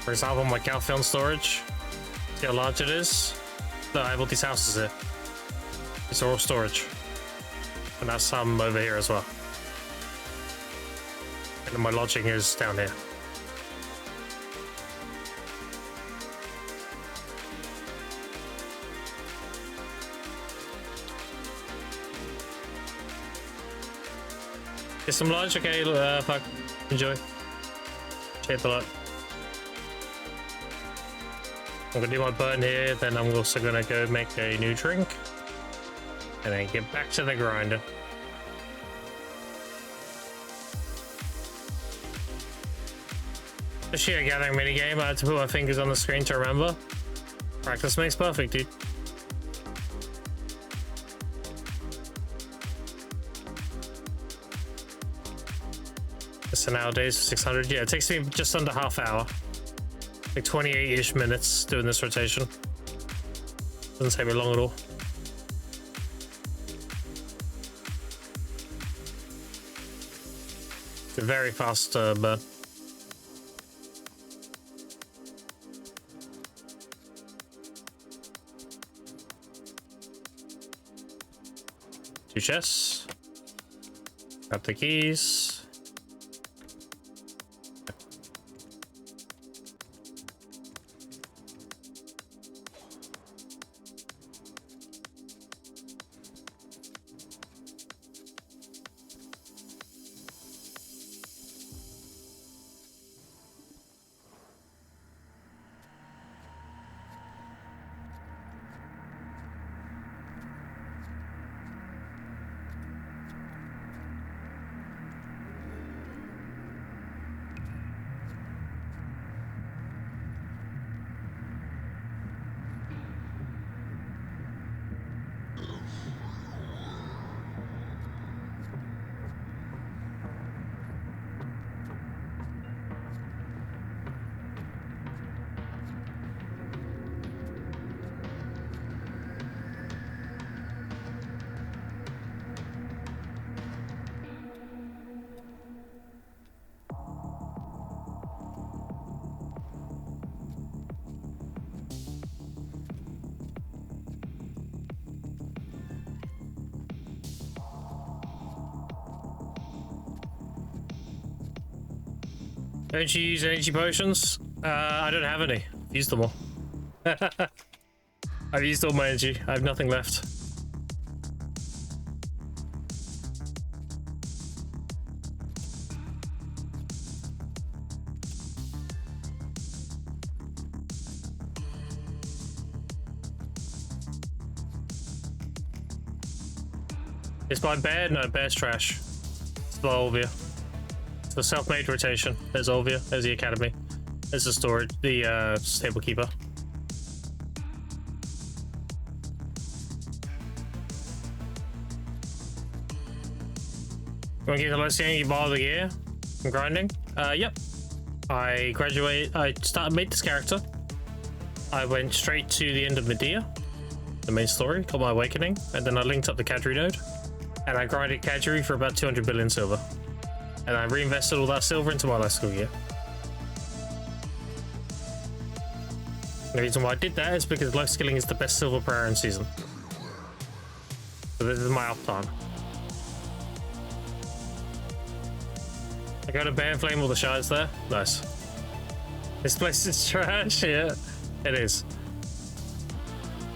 S1: For example, my cow film storage. See how large it is? No, I built these houses here. It's all storage. And that's some over here as well. And then my lodging is down here. Get some lunch? Okay, fuck. Enjoy. Cheers a lot. I'm gonna do my burn here, then I'm also gonna go make a new drink. And then get back to the grinder. The sheer gathering minigame, I had to put my fingers on the screen to remember. Practice makes perfect, dude. So nowadays, 600, yeah, it takes me just under half hour. Like 28-ish minutes doing this rotation. Doesn't take me long at all. It's a very fast burn. Two chests. Grab the keys. Don't you use energy potions? I don't have any. I've used them all. I I've used all my energy. I have nothing left. It's by Bear? No, Bear's trash. It's by Olvia. It's the self-made rotation. There's Olvia. There's the academy. There's the storage. The stable keeper. You want to get the last game you bought of the year from grinding? Yep. I made this character. I went straight to the end of Medea, the main story, called my Awakening, and then I linked up the Kadri node. And I grinded Kadri for about 200 billion silver. And I reinvested all that silver into my last school year. The reason why I did that is because life skilling is the best silver per hour in season. So this is my uptime. I go to Bear and Flame all the shards there. Nice. This place is trash, yeah. It is.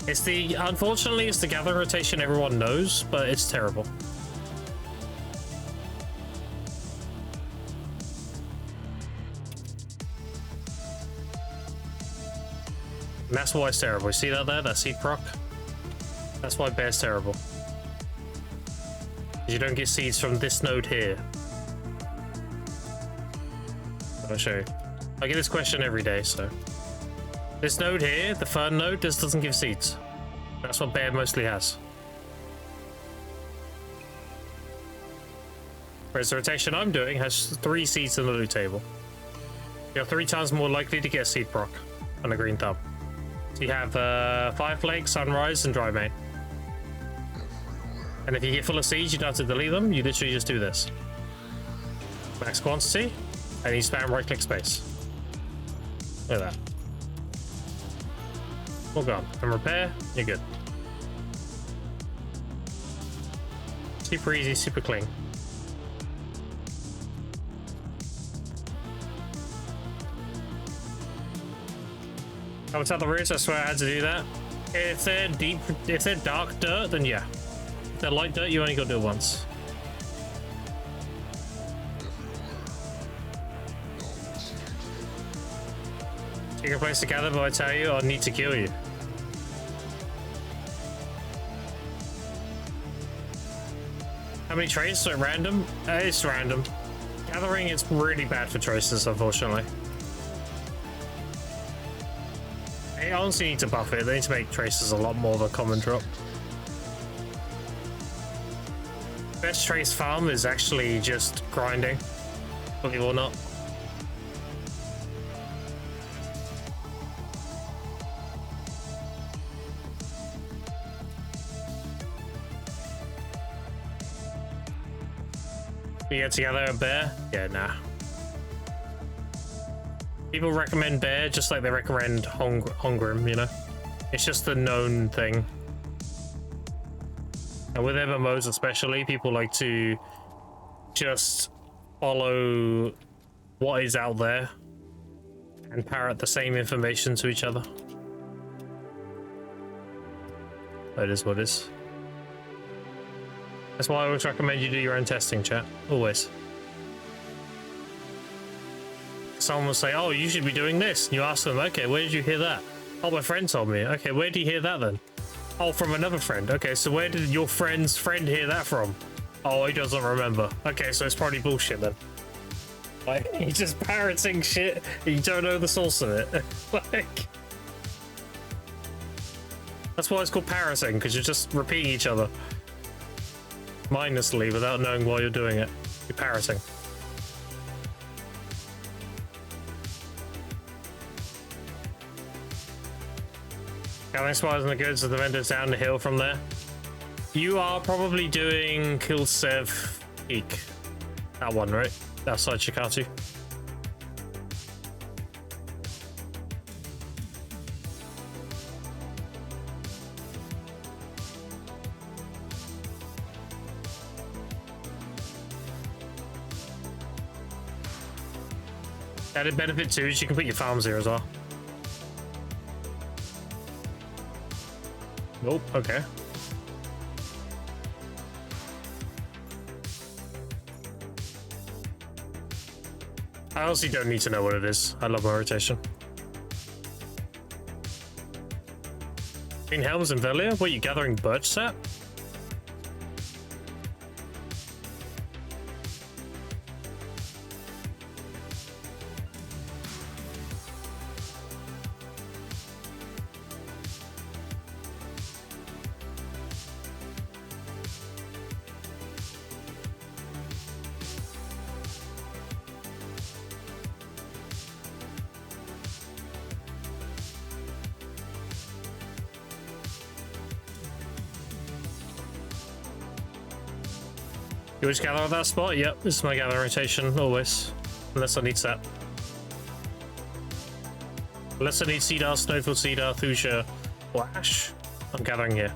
S1: Unfortunately, it's the gathering rotation everyone knows, but it's terrible. And that's why it's terrible. You see that there? That seed proc? That's why Bear's terrible. You don't get seeds from this node here. I'll show you. I get this question every day, so. This node here, the fern node, just doesn't give seeds. That's what Bear mostly has. Whereas the rotation I'm doing has 3 seeds in the loot table. You're 3 times more likely to get a seed proc on a green thumb. So you have Fireflake, Sunrise, and Dry Main. And if you get full of seeds, you don't have to delete them. You literally just do this. Max quantity, and you spam right-click space. Look at that. All gone. And repair, you're good. Super easy, super clean. I would tell the roots, I swear I had to do that. If they're dark dirt, then yeah. If they're light dirt, you only got to do it once. Take a place to gather, but I tell you, I need to kill you. How many traces are random? It's random. Gathering is really bad for choices, unfortunately. They honestly need to buff it. They need to make traces a lot more of a common drop. Best trace farm is actually just grinding, believe it or not. We get together a Bear? Yeah, nah. People recommend Bear just like they recommend Hongrim, you know? It's just a known thing. And with MMOs especially, people like to just follow what is out there and parrot the same information to each other. That is what it is. That's why I always recommend you do your own testing, chat. Always. Someone will say, oh, you should be doing this. And you ask them, okay, where did you hear that? Oh, my friend told me. Okay, where did you hear that then? Oh, from another friend. Okay, so where did your friend's friend hear that from? Oh, he doesn't remember. Okay, so it's probably bullshit then. Like, you're just parroting shit and you don't know the source of it. Like, that's why it's called parroting, because you're just repeating each other mindlessly without knowing why you're doing it. You're parroting. Gathering supplies and the goods of the vendors down the hill from there. You are probably doing Kilsev Peak. That one, right? Outside Shikatu. Added benefit too is you can put your farms here as well. Nope. Okay. I honestly don't need to know what it is. I love my rotation. Green Helms and Velia? What, you gathering birch sap? You always gather at that spot? Yep, this is my gather rotation, always. Unless I need sap. Unless I need Cedar, Snowfield Cedar, Thuja, or Ash, I'm gathering here.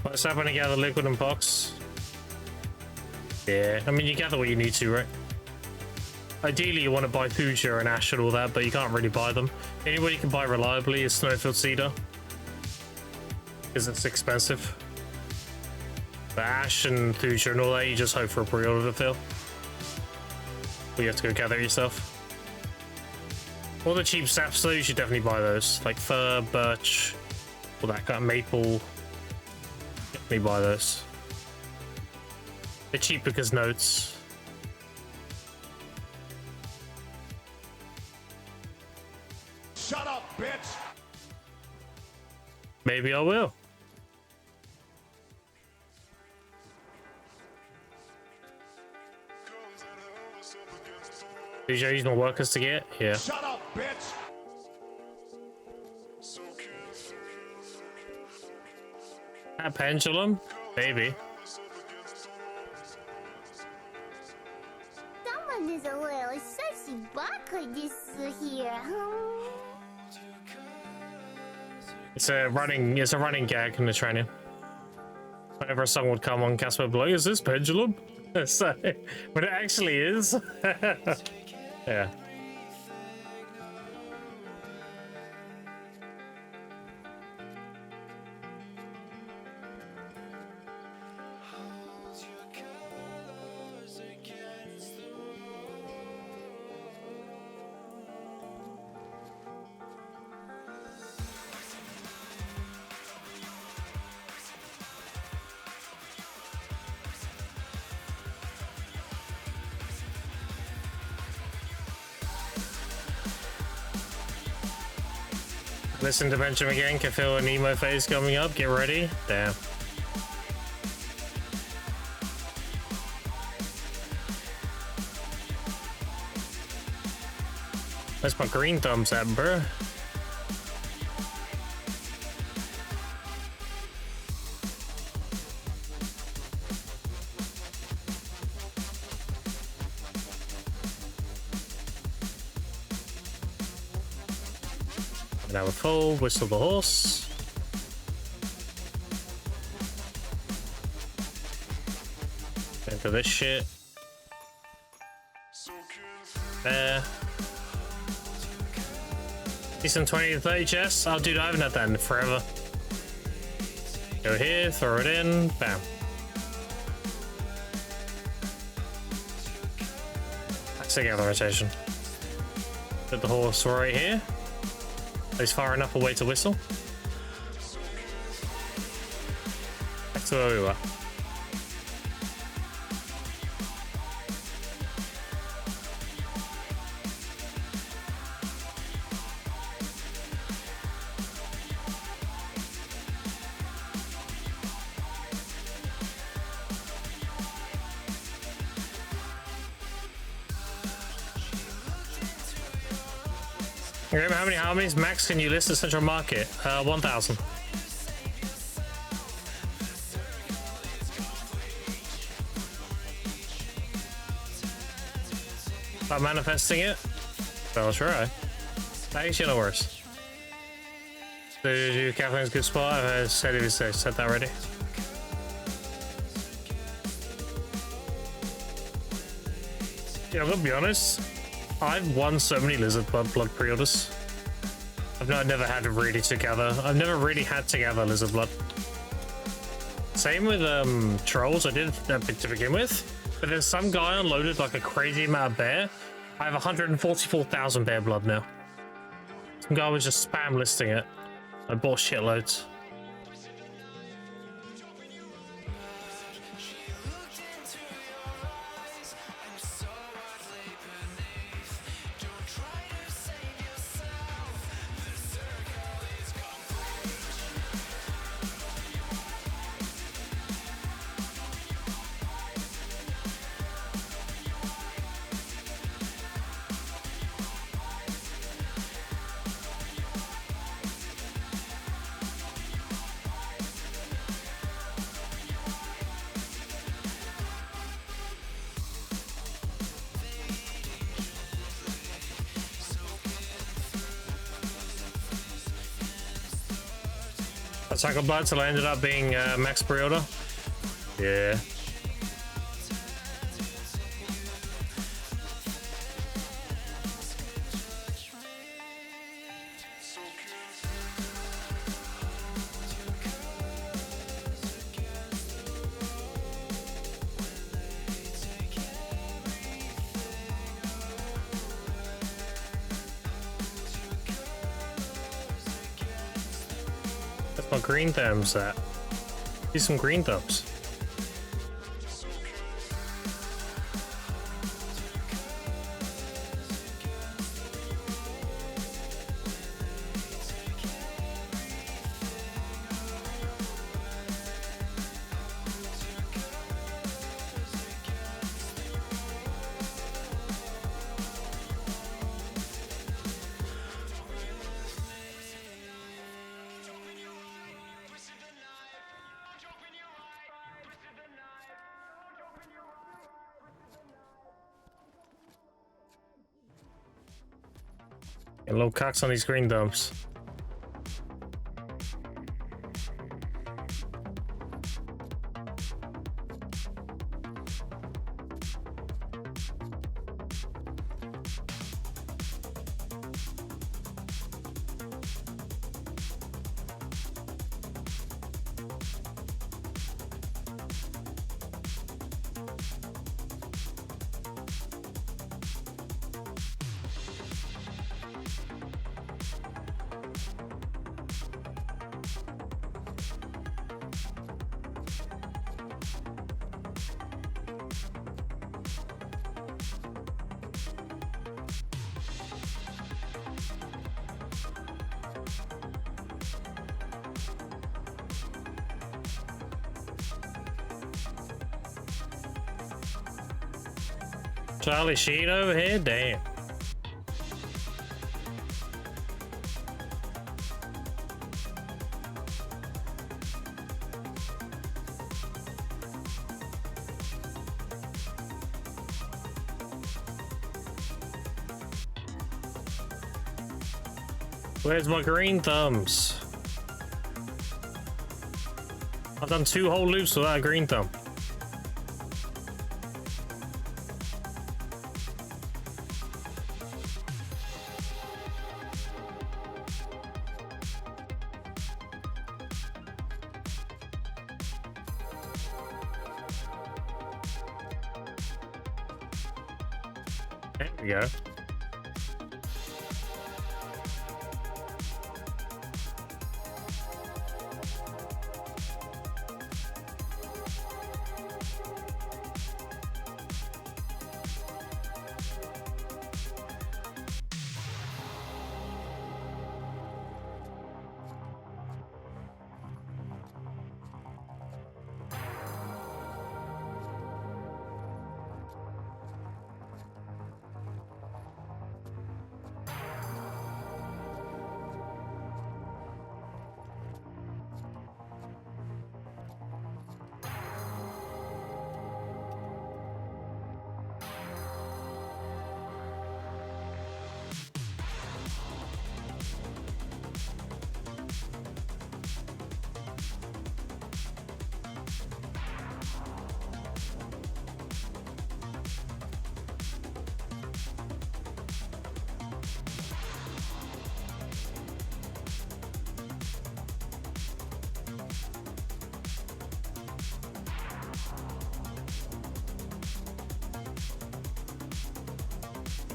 S1: What's happening? Gather liquid and box. Yeah, I mean, you gather what you need to, right? Ideally, you want to buy Thuja and Ash and all that, but you can't really buy them. The only way you can buy reliably is Snowfield Cedar, because it's expensive. But Ash and Thuja and all that, you just hope for a pre-order to fill. Or you have to go gather it yourself. All the cheap saps, though, you should definitely buy those. Like fir, birch, all that kind of maple. Definitely buy those. They're cheap because notes.
S2: Shut up, bitch!
S1: Maybe I will. Did you use my workers to get? Yeah.
S2: Shut up, bitch!
S1: That pendulum? Maybe.
S3: Someone is a little sussy baka this here.
S1: It's a running gag in the training. Whenever a song would come on, Casper would be like, is this pendulum? So, but it actually is. Yeah. Listen to Benjamin again, can feel an emo phase coming up, get ready. Damn. Where's my green thumbs at, bro? Now we're full, whistle the horse. Into this shit. There. Decent 20 to 30 chests. Oh, dude, I haven't had that in forever. Go here, throw it in, bam. That's the gather rotation. Put the horse right here. He's far enough away to whistle. Back to where we were. Okay, how many max can you list at Central Market? 1,000. By manifesting it? I'll try. Actually, no worse. So, Kathleen's good spot. I've said that already. Yeah, I'm gonna be honest. I've won so many Lizard Blood pre-orders. I've never had to really together. I've never really had to gather Lizard Blood. Same with Trolls. I did that bit to begin with, but then some guy unloaded like a crazy amount of bear. I have 144,000 bear blood now. Some guy was just spam listing it. I bought shitloads. Cycle Blood till I ended up being max pre-order. Yeah. My green thumbs at. See some green thumbs. A little cocks on these green dumps. Charlie Sheen over here? Damn. Where's my green thumbs? I've done 2 whole loops without a green thumb. There we go.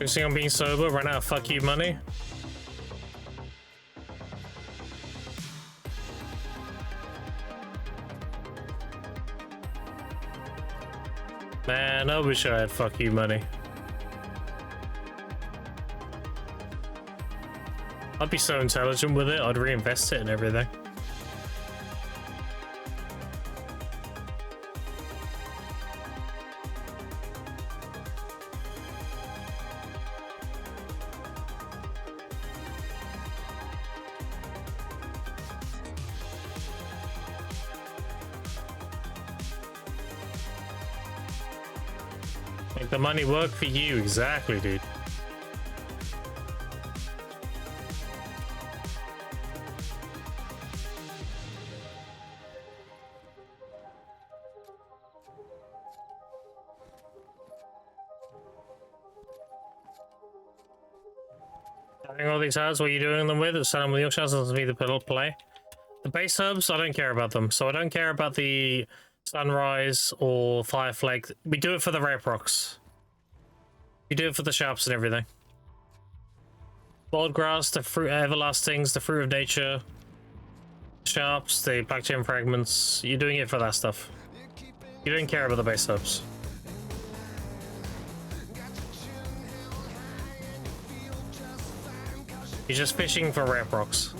S1: Focusing on being sober, run out of fuck you money. Man, I wish I had fuck you money. I'd be so intelligent with it, I'd reinvest it in everything. Make the money work for you, exactly, dude. Having all these herbs, what are you doing them with? Selling them with your shots doesn't mean the play. The base herbs, I don't care about them. So I don't care about the sunrise or fire flake. We do it for the rare procs. We do it for the sharps and everything. Wild grass, the fruit everlastings, the fruit of nature, sharps, the black gem fragments. You're doing it for that stuff. You don't care about the base herbs. You're just fishing for rare procs.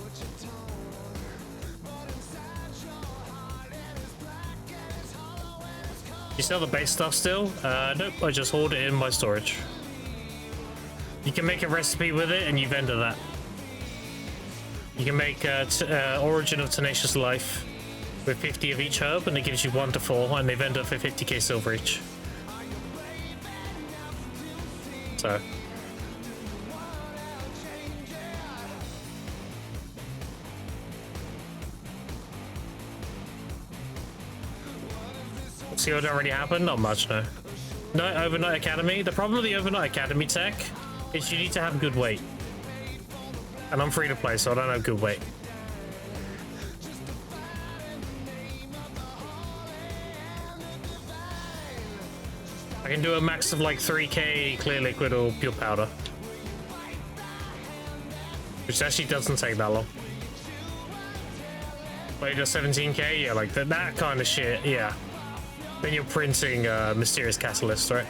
S1: You sell the base stuff still? Nope, I just hoard it in my storage. You can make a recipe with it and you vendor that. You can make Origin of Tenacious Life with 50 of each herb and it gives you 1 to 4 and they vendor for 50k silver each. So. See what already happened? Not much, no. No, Overnight Academy. The problem with the Overnight Academy tech is you need to have good weight. And I'm free to play, so I don't have good weight. I can do a max of like 3k clear liquid or pure powder. Which actually doesn't take that long. Wait, just 17k? Yeah, like that kind of shit, yeah. Then you're printing Mysterious Catalyst, right?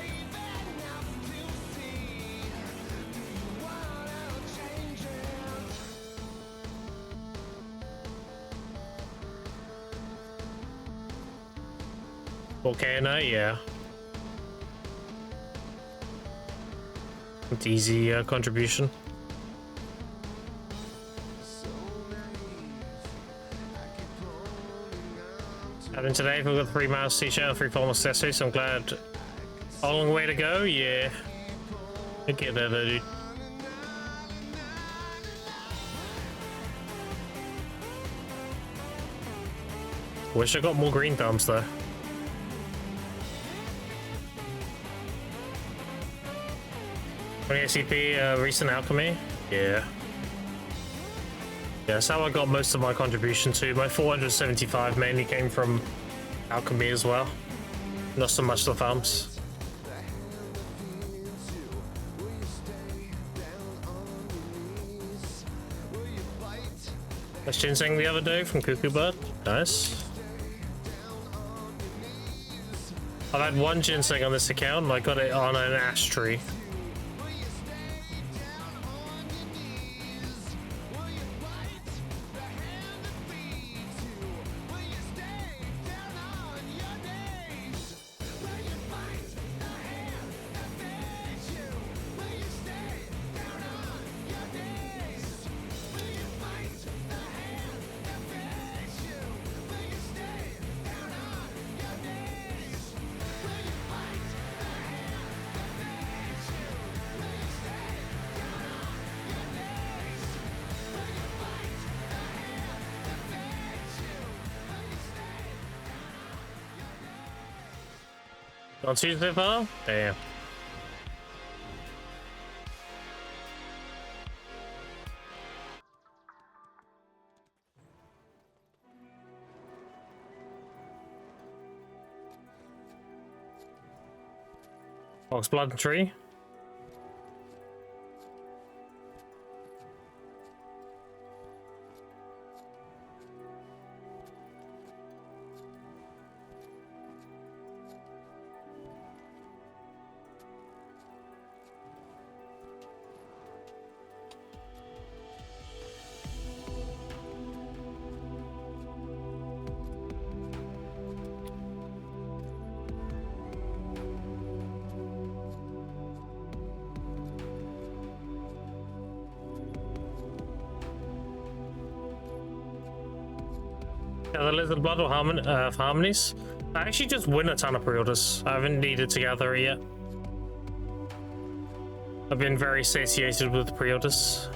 S1: Volcano, yeah. It's easy contribution. Having today, we've got 3 mouse t-shirt and 3 formal accessories, so I'm glad. A long way to go, yeah. I'll get there though, dude. Wish I got more green thumbs though. ACP, recent alchemy, yeah. Yeah, that's how I got most of my contribution to. My 475 mainly came from alchemy as well. Not so much the farms. That's ginseng the other day from Cuckoo Bird. Nice. I've had 1 ginseng on this account and I got it on an ash tree. On Tuesday, pal? Damn. Fox Blood and Tree. Gather Lizard Blood or Harmonies? I actually just win a ton of pre-orders. I haven't needed to gather it yet. I've been very satiated with pre-orders.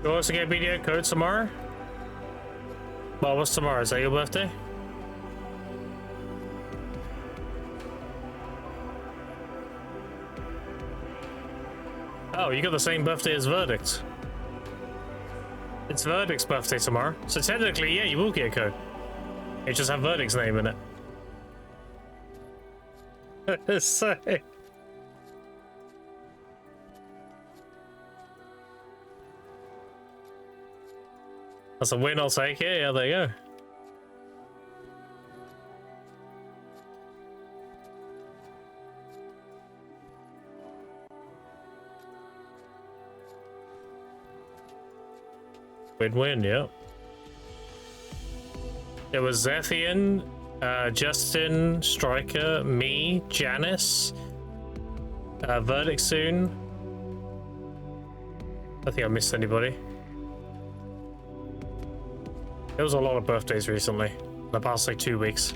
S1: You also get BDO code tomorrow? Well, what's tomorrow? Is that your birthday? Oh, you got the same birthday as Verdict. It's Verdict's birthday tomorrow. So technically, yeah, you will get a code. It just have Verdict's name in it. So... That's a win, I'll take it. Yeah, there you go. Win-win, yeah. There was Zethian, Justin, Striker, me, Janice, Verdict soon. I think I missed anybody. There was a lot of birthdays recently, in the past like 2 weeks.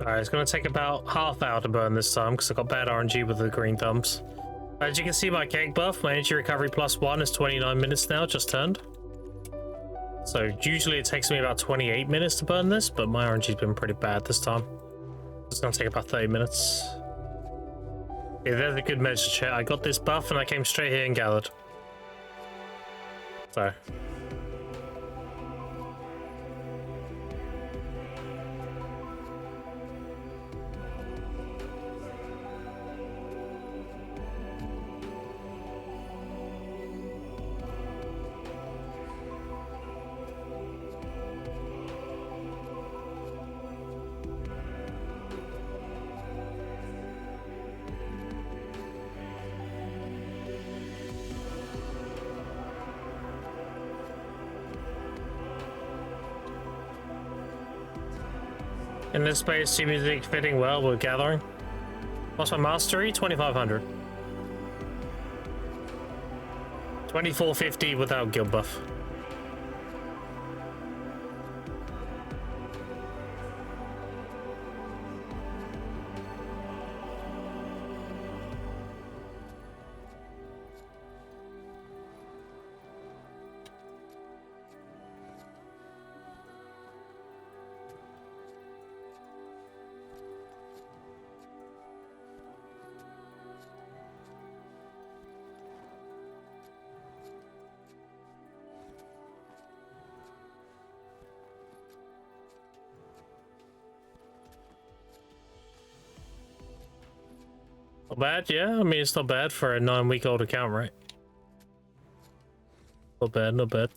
S1: Alright, it's going to take about half hour to burn this time because I got bad RNG with the green thumbs. As you can see, my cake buff, my energy recovery +1 is 29 minutes now, just turned. So usually it takes me about 28 minutes to burn this, but my RNG's been pretty bad this time. It's going to take about 30 minutes. Yeah, there's a good measure, chat. I got this buff and I came straight here and gathered. So... In this space, team music fitting well with gathering. What's my mastery? 2500. 2450 without guild buff. Not bad, yeah. I mean, it's not bad for a 9-week-old account, right? Not bad, not bad.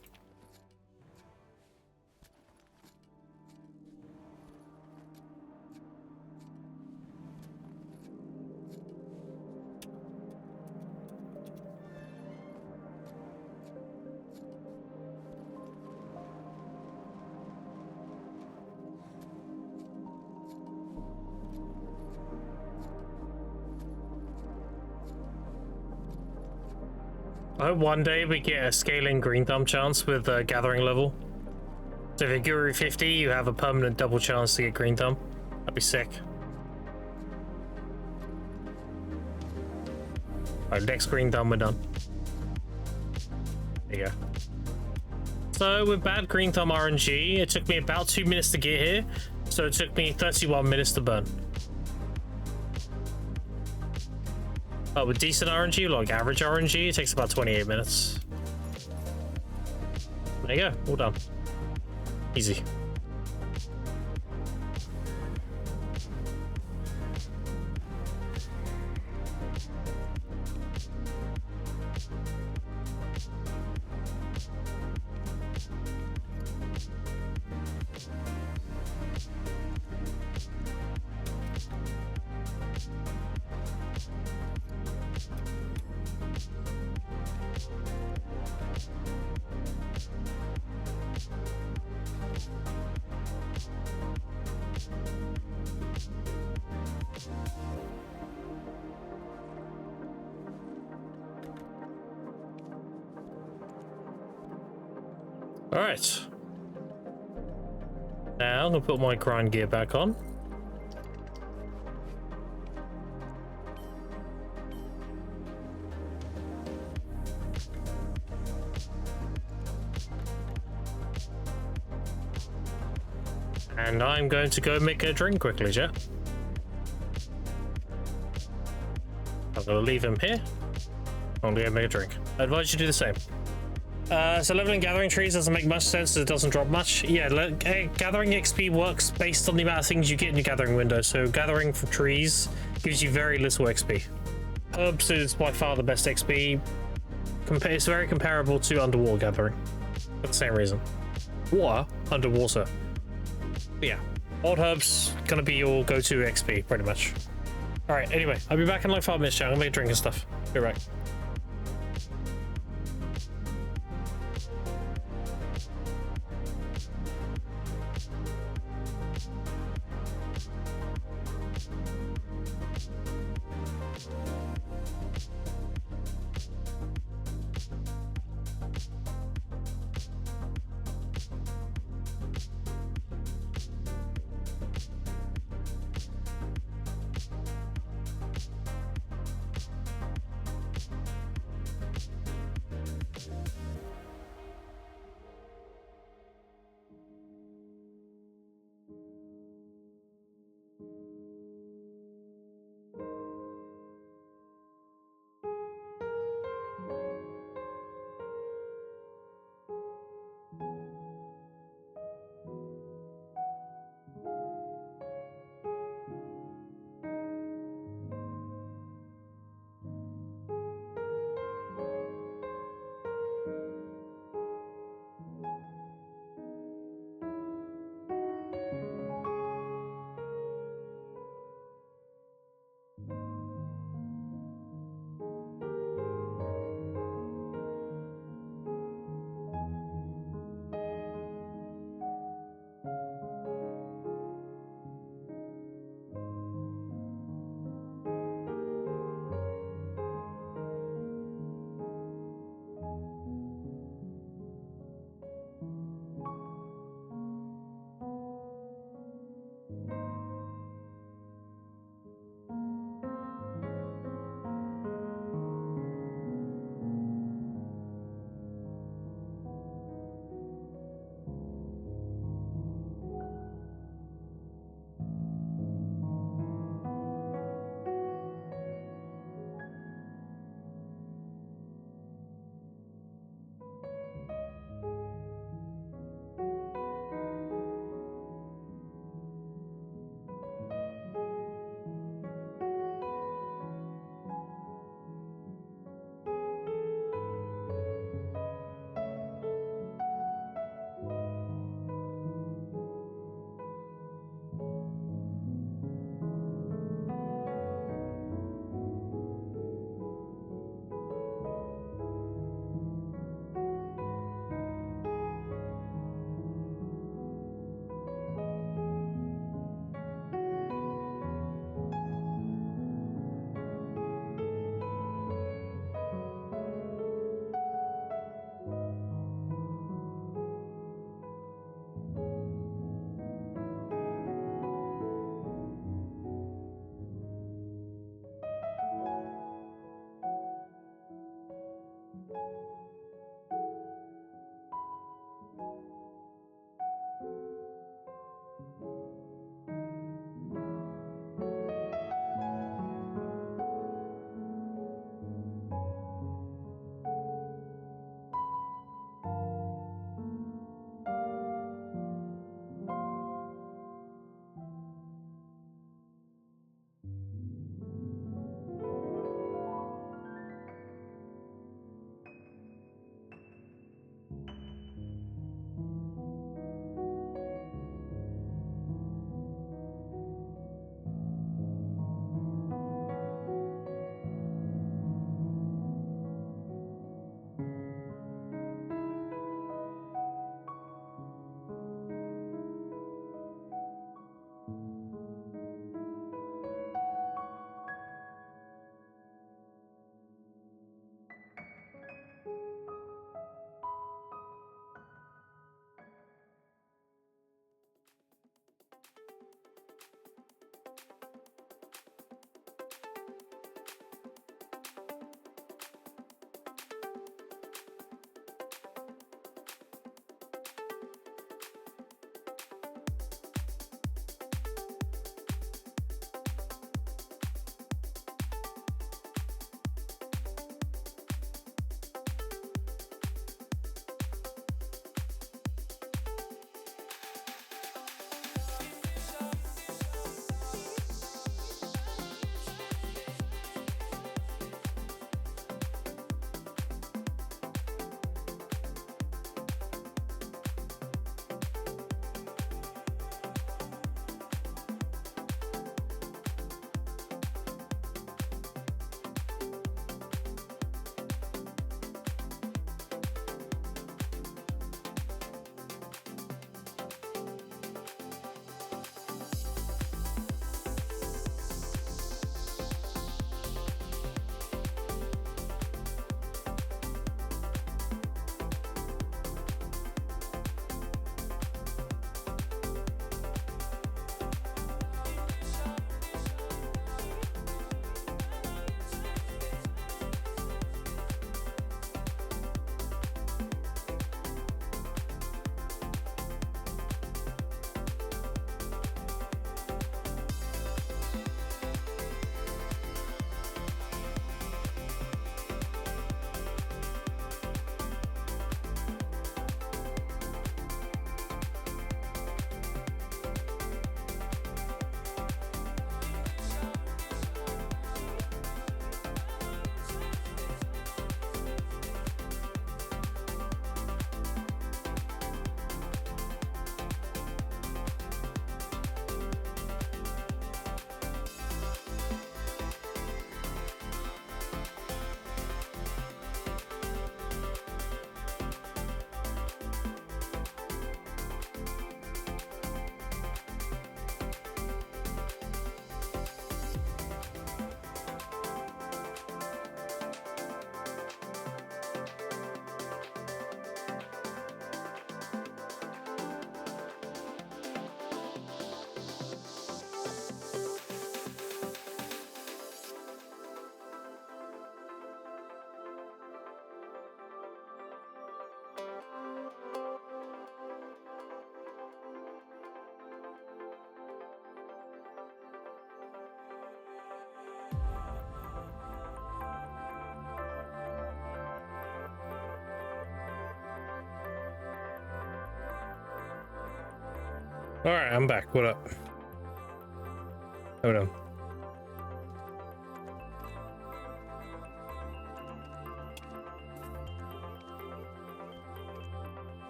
S1: I hope one day we get a scaling green thumb chance with gathering level. So if you're Guru 50, you have a permanent double chance to get green thumb. That'd be sick. Alright, next green thumb, we're done. There you go. So with bad green thumb RNG, it took me about 2 minutes to get here. So it took me 31 minutes to burn. But with decent RNG, like average RNG, it takes about 28 minutes. There you go, all done. Easy. All right. Now I'm gonna put my grind gear back on. And I'm going to go make a drink quickly, chat. I'm gonna leave him here. I'm gonna go make a drink. I advise you do the same. So leveling gathering trees doesn't make much sense as it doesn't drop much. Yeah, gathering XP works based on the amount of things you get in your gathering window. So gathering for trees gives you very little XP. Herbs is by far the best XP. It's very comparable to underwater gathering for the same reason. Water, underwater. But yeah, old herbs gonna be your go-to XP pretty much. All right. Anyway, I'll be back in like 5 minutes. Chat. I'm gonna make a drink and stuff. Be right back. Alright, I'm back. What up? Hold on.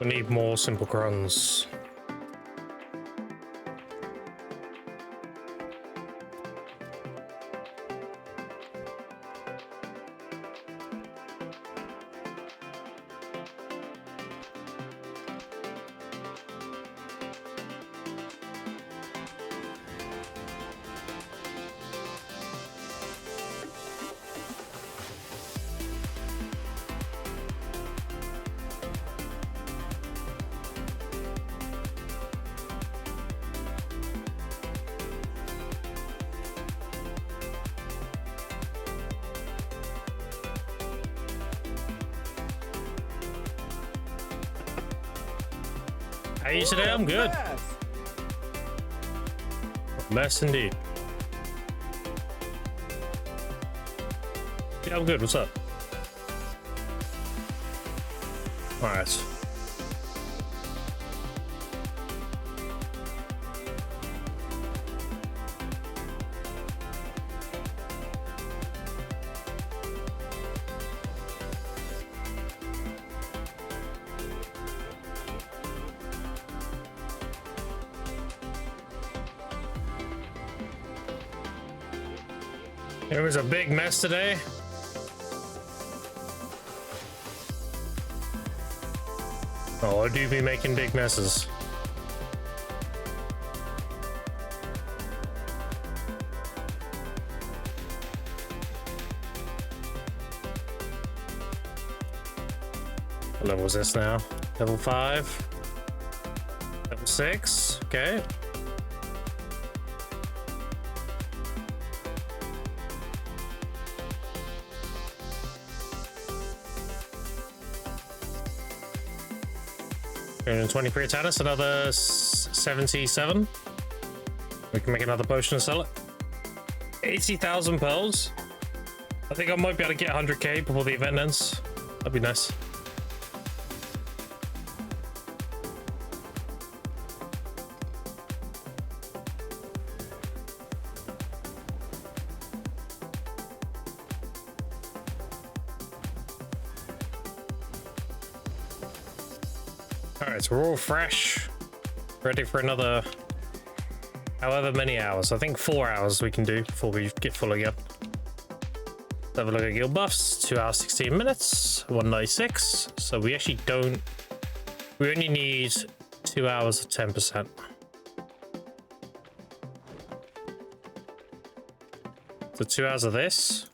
S1: We need more simple crons. How are you today? I'm good. Mess indeed. Yeah, I'm good. What's up? All right. It was a big mess today. Oh, I do be making big messes. What level is this now? Level 5. Level 6. Okay. And 20 free tennis, another 77. We can make another potion and sell it. 80,000 pearls. I think I might be able to get 100k before the event ends. That'd be nice. Alright, so we're all fresh. Ready for another however many hours. I think 4 hours we can do before we get full again. Let's have a look at guild buffs. 2 hours 16 minutes, 196. So we actually don't, we only need 2 hours of 10%. So 2 hours of this.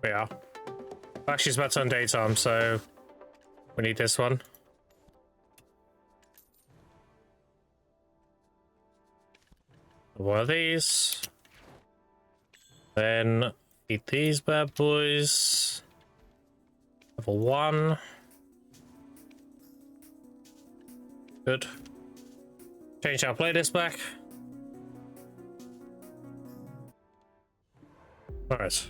S1: We are. Actually, it's about to turn daytime, so we need this one. One of these. Then eat these bad boys. Level 1. Good. Change our playlist back. Alright.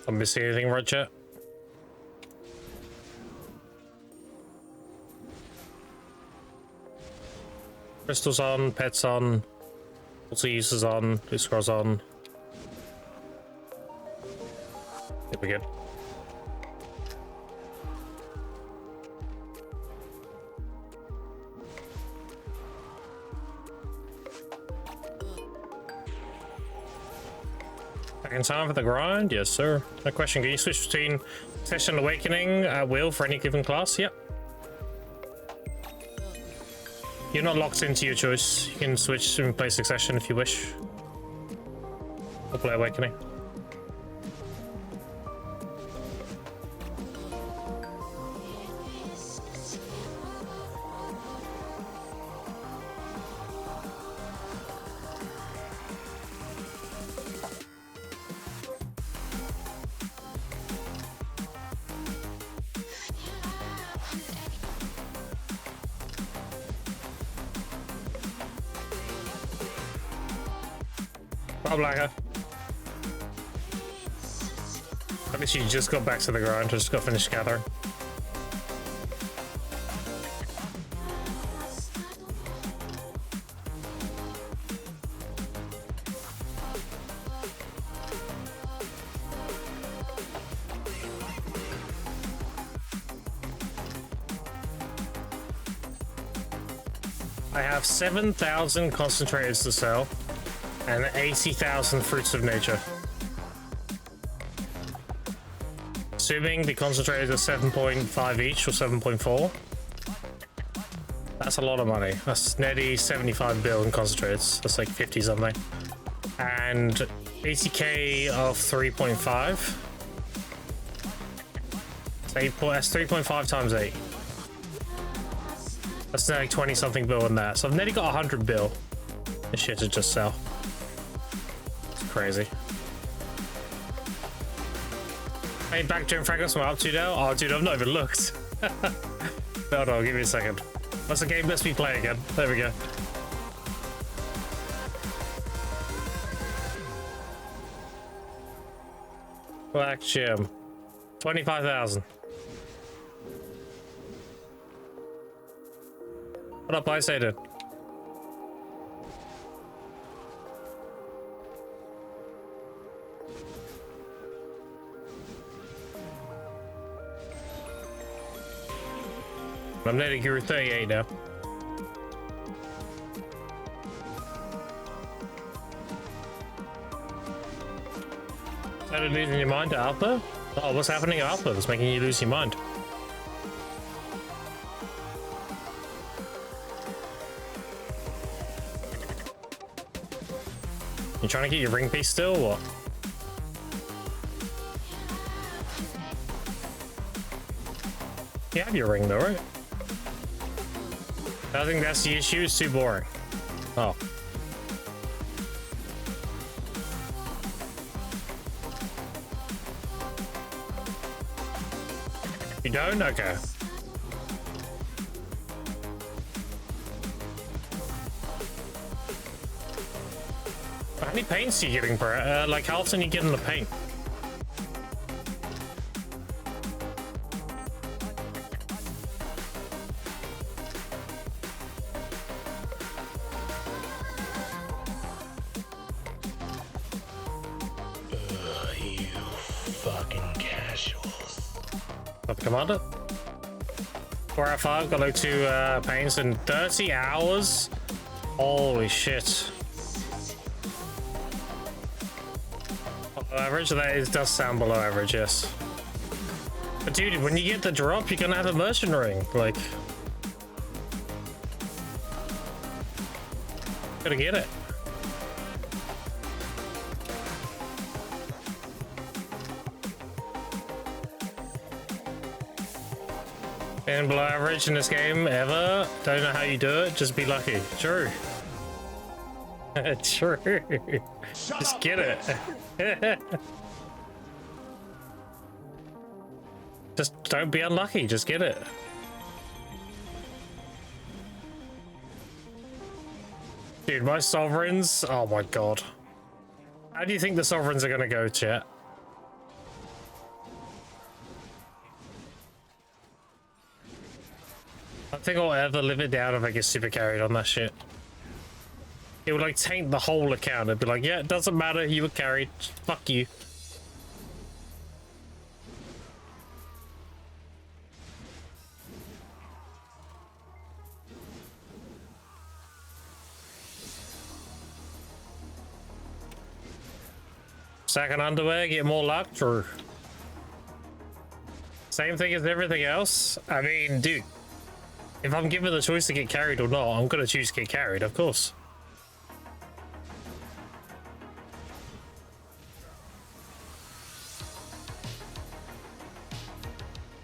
S1: I'm missing anything, Roger? Crystals on, pets on, multi uses on, blue scrolls on. Here we go. Back in time for the grind? Yes, sir. No question. Can you switch between Session and Awakening at will for any given class? Yep. You're not locked into your choice. You can switch and play Succession if you wish. Or play Awakening. Oh, Blanca. I guess you just got back to the grind, just got finished gathering. I have 7,000 concentrators to sell and 80,000 fruits of nature. Assuming the concentrators are 7.5 each or 7.4. That's a lot of money. That's nearly 75 bill in concentrators. That's like 50 something. And 80k of 3.5. That's 3.5 times 8. That's like 20 something bill in that. So I've nearly got 100 bill. This shit to just sell. It's crazy. Hey, back to Fragments, what I'm up to now? Oh, dude, I've not even looked. Hold on, give me a second. What's the game best we play again? There we go. Black Gym. 25,000. What up, I say, dude? I'm netting Guru 38 now. Started losing your mind to Alpha? Oh, what's happening at Alpha that's making you lose your mind? You trying to get your ring piece still or what? You have your ring though, right? I think that's the issue, it's too boring. Oh. You don't? Okay. How many paints are you getting per? Like how often are you getting the paint?
S4: You fucking casuals.
S1: Got the commander? 4 out of 5, got like 2 paints in 30 hours? Holy shit. Below average? That does sound below average, yes. But dude, when you get the drop, you're gonna have a merchant ring. Like, gotta get it. And below average in this game ever. Don't know how you do it. Just be lucky. True. True. Just get it. Just don't be unlucky. Just get it. Dude, my sovereigns. Oh my god. How do you think the sovereigns are gonna go, chat? I don't think I'll ever live it down if I get super carried on that shit. It would like taint the whole account. It'd be like, yeah, it doesn't matter, you were carried. Fuck you. Second underwear, get more luck, true. Same thing as everything else. I mean, dude. If I'm given the choice to get carried or not, I'm gonna choose to get carried, of course.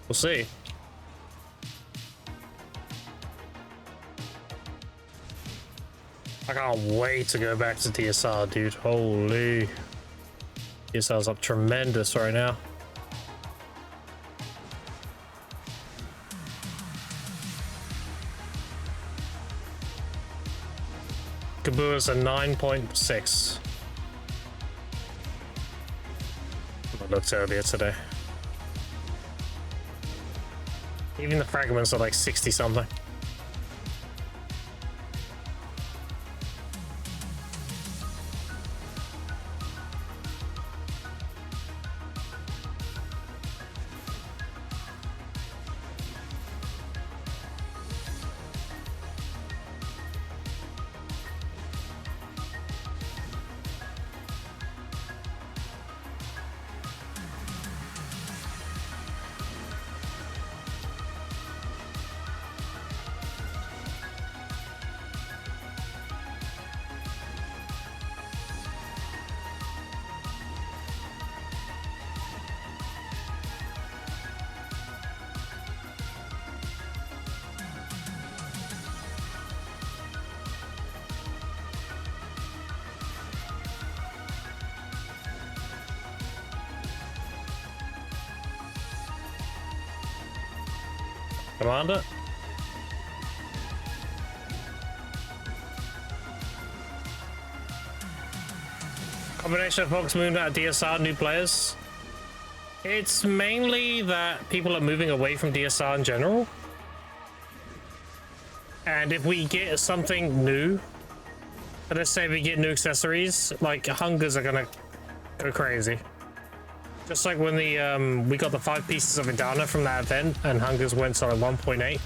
S1: We'll see. I can't wait to go back to DSR, dude. Holy. DSR's up tremendous right now. Kabua's a 9.6. I looked earlier today. Even the fragments are like 60 something. Commander. Combination of folks moving out of DSR, new players. It's mainly that people are moving away from DSR in general. And if we get something new, let's say we get new accessories, like hungers are gonna go crazy. Just like when the we got the 5 pieces of Idana from that event and hungers went to like 1.8.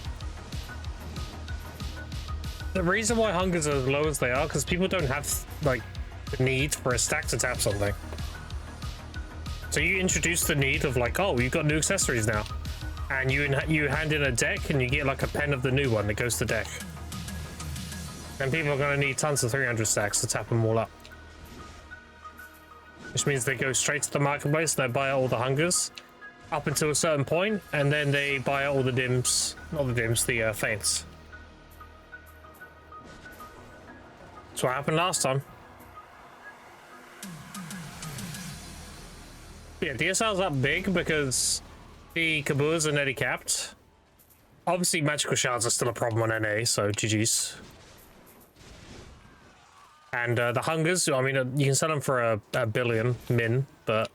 S1: The reason why hungers are as low as they are because people don't have like the need for a stack to tap something. So you introduce the need of like, oh, you've got new accessories now, and you hand in a deck and you get like a pen of the new one that goes to deck. Then people are going to need tons of 300 stacks to tap them all up. Which means they go straight to the marketplace and they buy out all the hungers up until a certain point, and then they buy out all the dims, not the dims, the feints. That's what happened last time. Yeah, DSL's up big because the Kaboos are nearly capped. Obviously, magical shards are still a problem on NA, so GG's. And the hungers, I mean, you can sell them for a billion min, but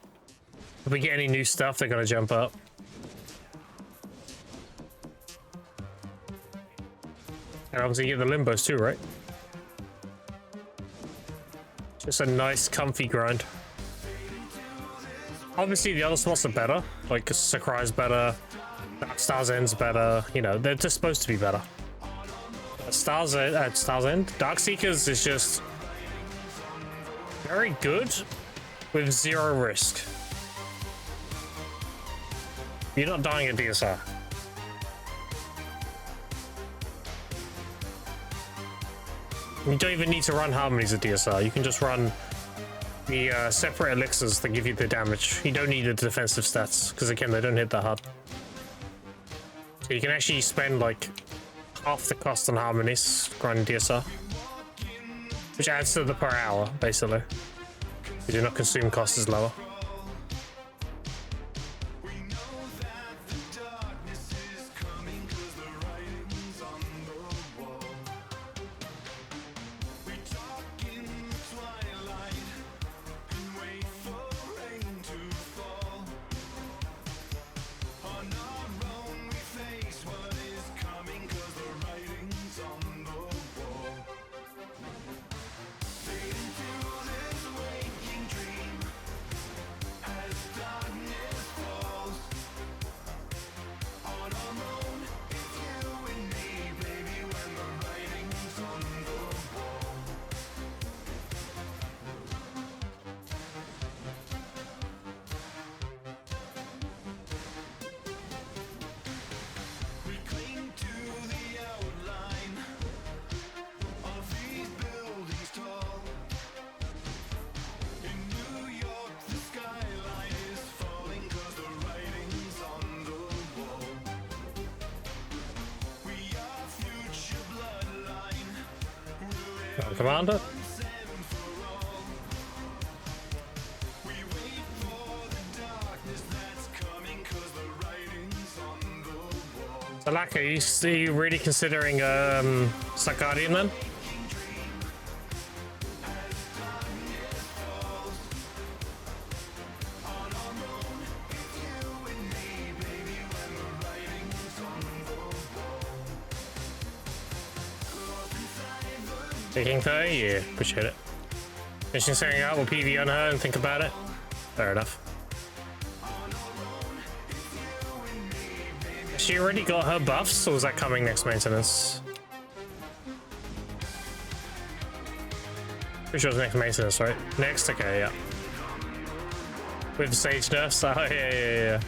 S1: if we get any new stuff, they're going to jump up. And obviously you get the limbos too, right? Just a nice, comfy grind. Obviously, the other slots are better. Like, Sakurai's better, Star's End's better. You know, they're just supposed to be better. Star's End, Darkseekers is just very good with 0 risk. You're not dying at DSR. You don't even need to run harmonies at DSR. You can just run the separate elixirs that give you the damage. You don't need the defensive stats because again, they don't hit that hard. So you can actually spend like half the cost on harmonies grinding DSR, which adds to the per hour basically. You do not consume cost is lower. Commander. Salaka, are you really considering Sarkadian then? Taking 30? Yeah, appreciate it. Finishing setting out with PV on her and think about it. Fair enough. She already got her buffs, or was that coming next maintenance? Pretty sure it's next maintenance, right? Next? Okay, yeah. With Sage nerfs? Oh, yeah.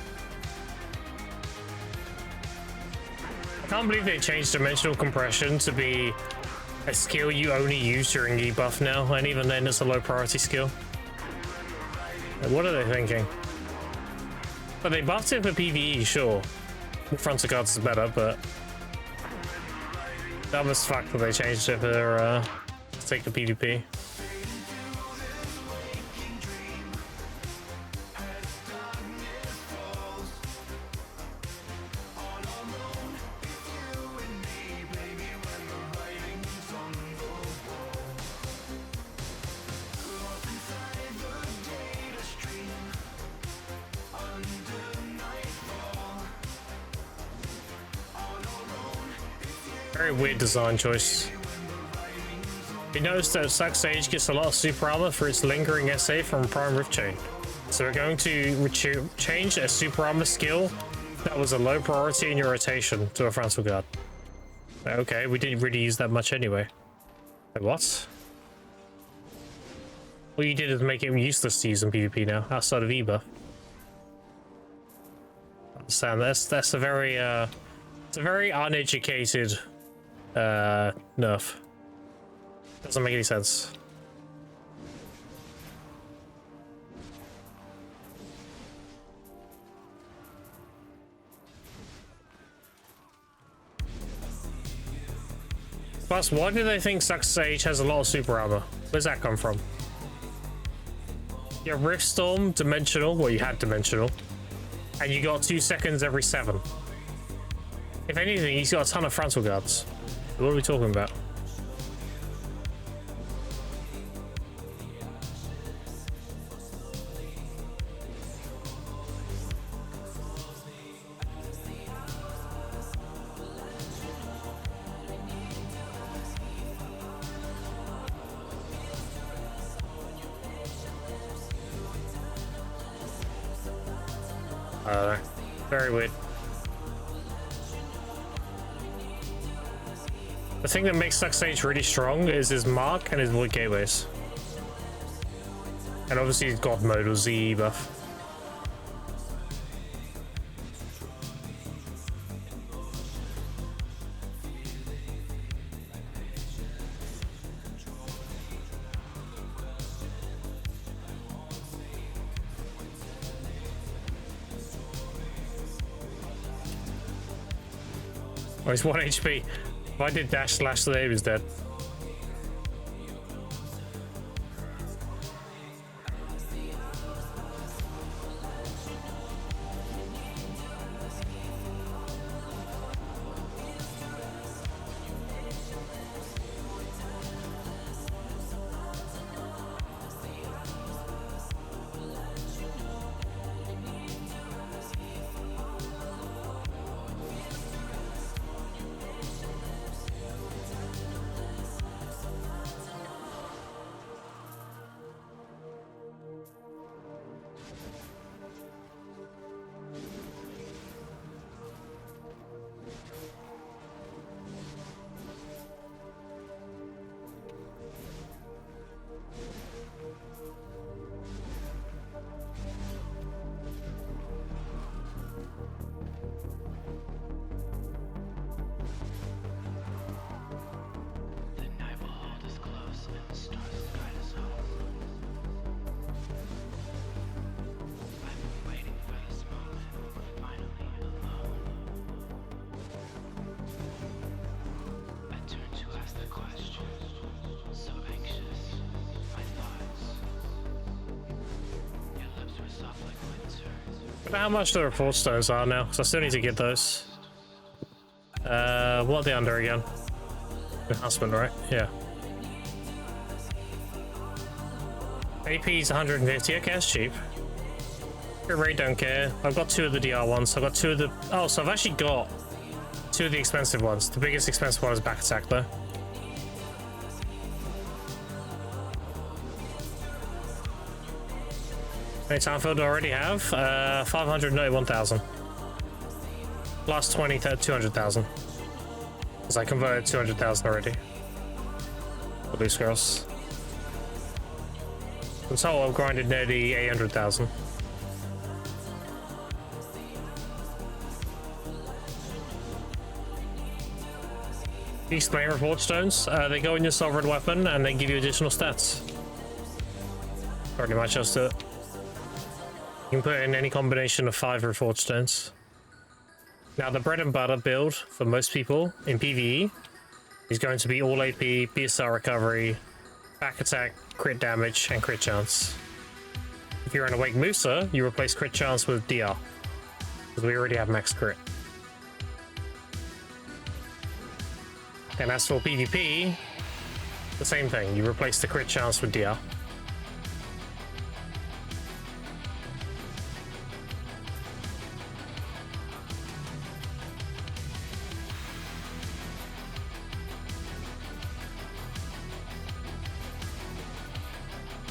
S1: I can't believe they changed dimensional compression to be a skill you only use during E-buff now, and even then it's a low priority skill. Like, what are they thinking? But they buffed it for PvE, sure. Front of guards is better, but that was fucked that they changed it for sake of PvP. Very weird design choice. You notice that Sack Sage gets a lot of super armor for its lingering SA from Prime Rift Chain. So we're going to change a super armor skill that was a low priority in your rotation to a frontal guard. Okay, we didn't really use that much anyway. Wait, what? All you did is make it useless to use in PvP now, outside of E-buff. I understand, that's a very it's a very uneducated nerf. Doesn't make any sense. Plus, why do they think Suck Sage has a lot of super armor? Where's that come from? You have Rift Storm, Dimensional, well, you had Dimensional, and you got 2 seconds every 7. If anything, he's got a ton of frontal guards. What are we talking about? I don't know. Very weird. The thing that makes Suck Sage really strong is his mark and his void gateways. And obviously his god mode was the buff. Oh, he's 1 HP. If I did dash slash today, he was dead. How much the report stones are now? Because I still need to get those. What are they under again? Enhancement, right? Yeah. AP is 150. Okay, that's cheap. I really don't care. I've got 2 of the DR ones. I've got 2 of the... Oh, so I've actually got 2 of the expensive ones. The biggest expensive one is back attack, though. How many Townfield do I already have? 591,000. Last 20, 200,000. Because I converted 200,000 already. For these girls. In total, I've grinded nearly 800,000. These flame report stones, they go in your sovereign weapon and they give you additional stats. Pretty much just it. You can put in any combination of 5 reforged stones. Now the bread and butter build for most people in PvE is going to be all AP, BSR recovery, back attack, crit damage, and crit chance. If you're an Awake Musa, you replace crit chance with DR, because we already have max crit. And as for PvP, the same thing, you replace the crit chance with DR.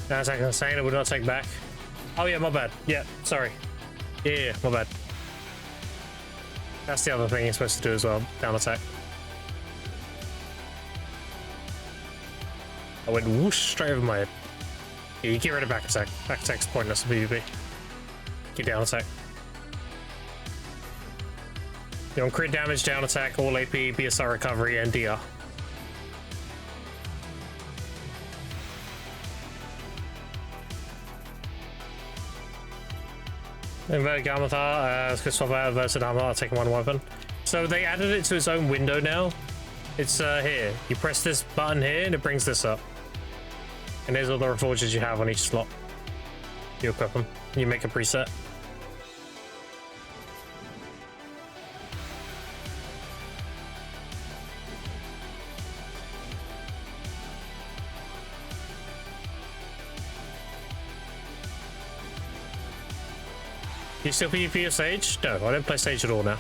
S1: Attack insane, it would not take back. Oh yeah, my bad. Yeah, sorry. Yeah, my bad. That's the other thing you're supposed to do as well, down attack. I went whoosh straight over my head. Yeah, you get rid of back attack. Back attack's pointless in PvP. Get down attack. You're on crit damage, down attack, all AP, BSR recovery, and DR. Inverted Garmathar, let's go swap out Inverted Armor, take one weapon. So they added it to its own window now. It's here. You press this button here and it brings this up. And there's all the reforges you have on each slot. You equip them. You make a preset. You still PvP of Sage? No, I don't play Sage at all now.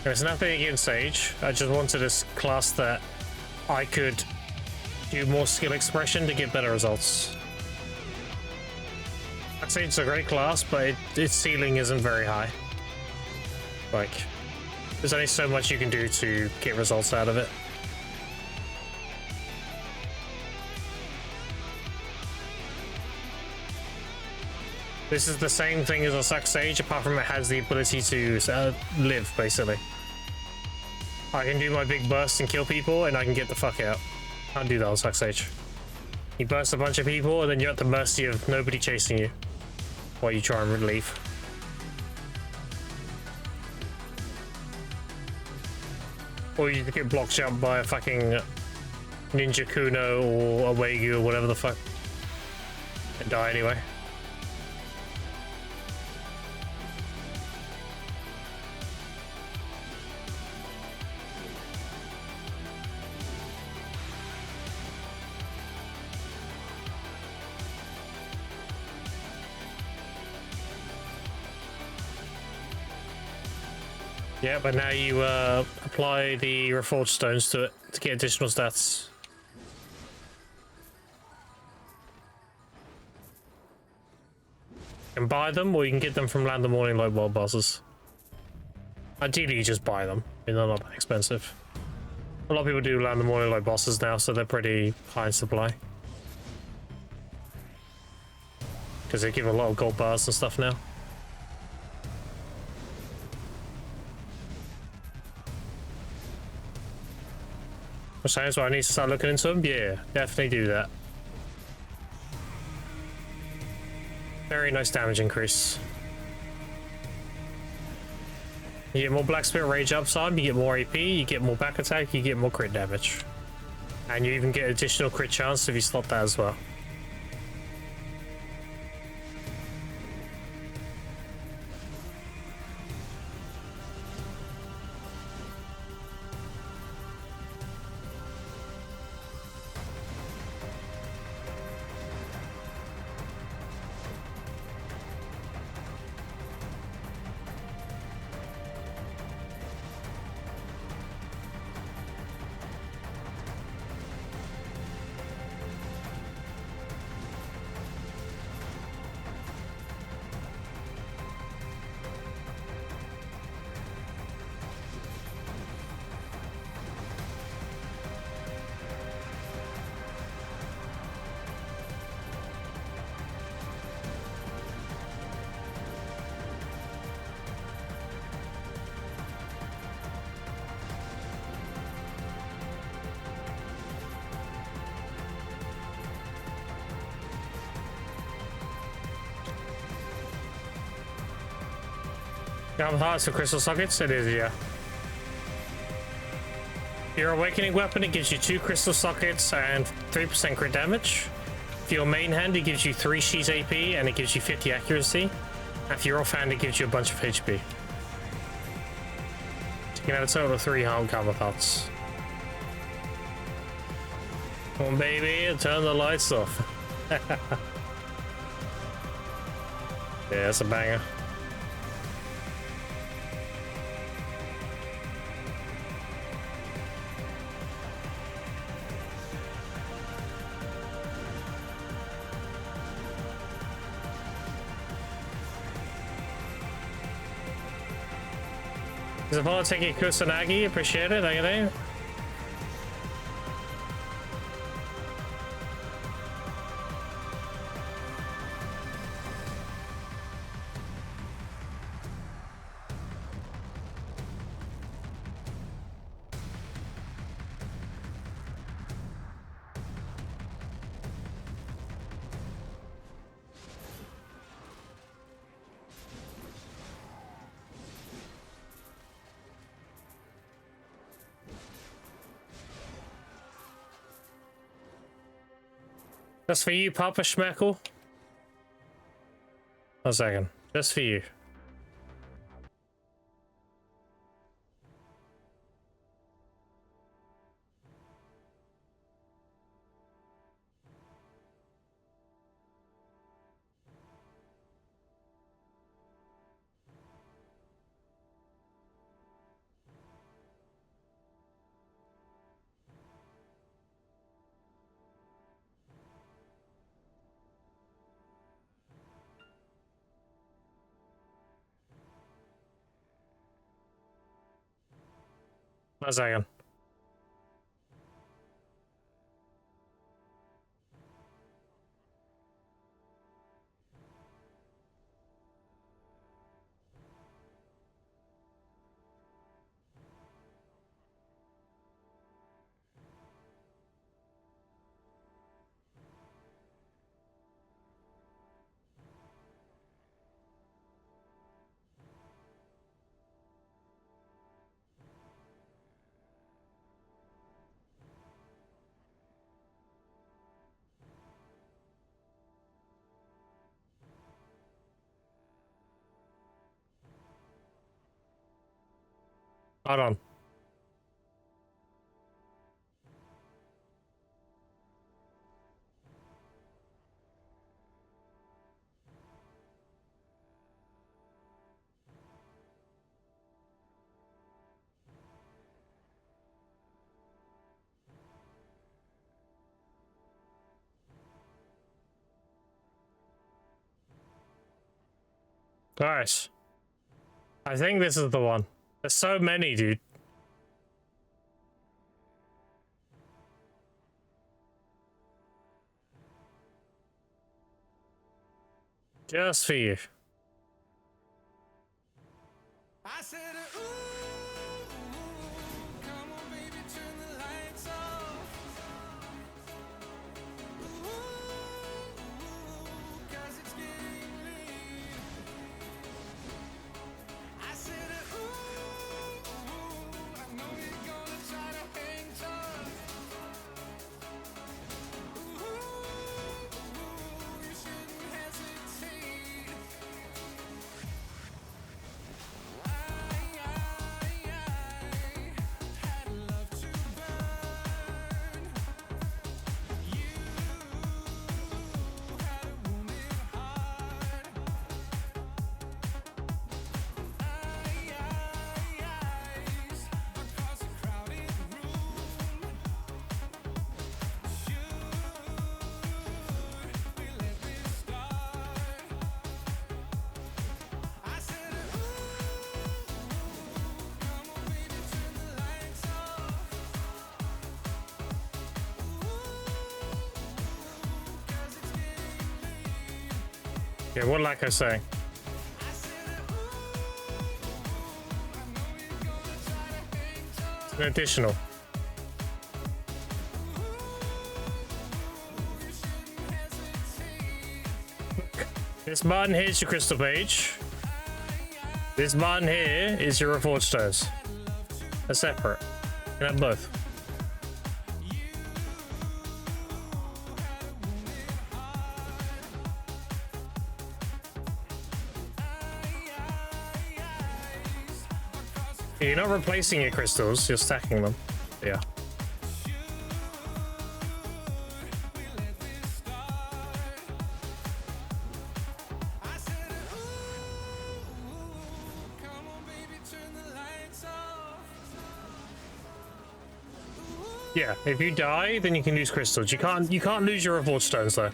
S1: There's nothing against Sage. I just wanted this class that I could do more skill expression to get better results. Sage is a great class, but its ceiling isn't very high. Like, there's only so much you can do to get results out of it. This is the same thing as a Suck Sage, apart from it has the ability to live, basically. I can do my big burst and kill people, and I can get the fuck out. Can't do that on Suck Sage. You burst a bunch of people, and then you're at the mercy of nobody chasing you while you try and leave. Or you get block jumped by a fucking Ninja Kuno or a Wagyu or whatever the fuck, and die anyway. Yeah, but now you apply the reforged stones to it to get additional stats. You can buy them, or you can get them from Land of Morning like world bosses. Ideally, you just buy them. They're not that expensive. A lot of people do Land of Morning like bosses now, so they're pretty high in supply. Because they give a lot of gold bars and stuff now. So I need to start looking into them? Yeah, definitely do that. Very nice damage increase. You get more Black Spirit Rage upside, you get more AP, you get more back attack, you get more crit damage. And you even get additional crit chance if you slot that as well. You have hearts for crystal sockets? It is, yeah. Your awakening weapon, it gives you 2 crystal sockets and 3% crit damage. For your main hand, it gives you 3 sheets AP and it gives you 50 accuracy. And for your offhand, it gives you a bunch of HP. So you can have a total of 3 hardcap hearts. Come on, baby, turn the lights off. Yeah, that's a banger. Zavon, take a Kusanagi, appreciate it, thank you. Just for you, Papa Schmeckle. 1 second. Just for you. One second. Hold on. Nice. I think this is the one. There's so many, dude. Just for you.
S4: I said, ooh, come on, baby, turn the lights off. Ooh, 'cause it's getting late. I said, ooh, I know you're gonna try to hang tough. Ooh, you shouldn't hesitate.
S1: Yeah, what like I say? It's an additional. This button hits your crystal page. This button here is your reforged stones. They're separate. You can have both. You're not replacing your crystals, you're stacking them. Yeah. Yeah, if you die, then you can use crystals. You can't lose your reforged stones though.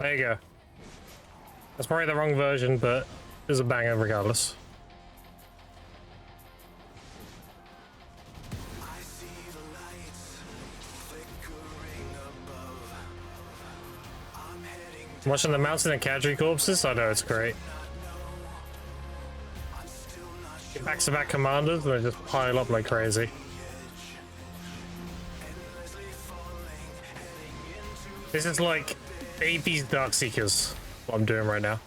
S1: There you go. That's probably the wrong version, but it's a banger regardless. Watching the mountain and cadre corpses? I know, it's great. Get back-to-back commanders and they just pile up like crazy. This is like 80s Darkseekers, what I'm doing right now.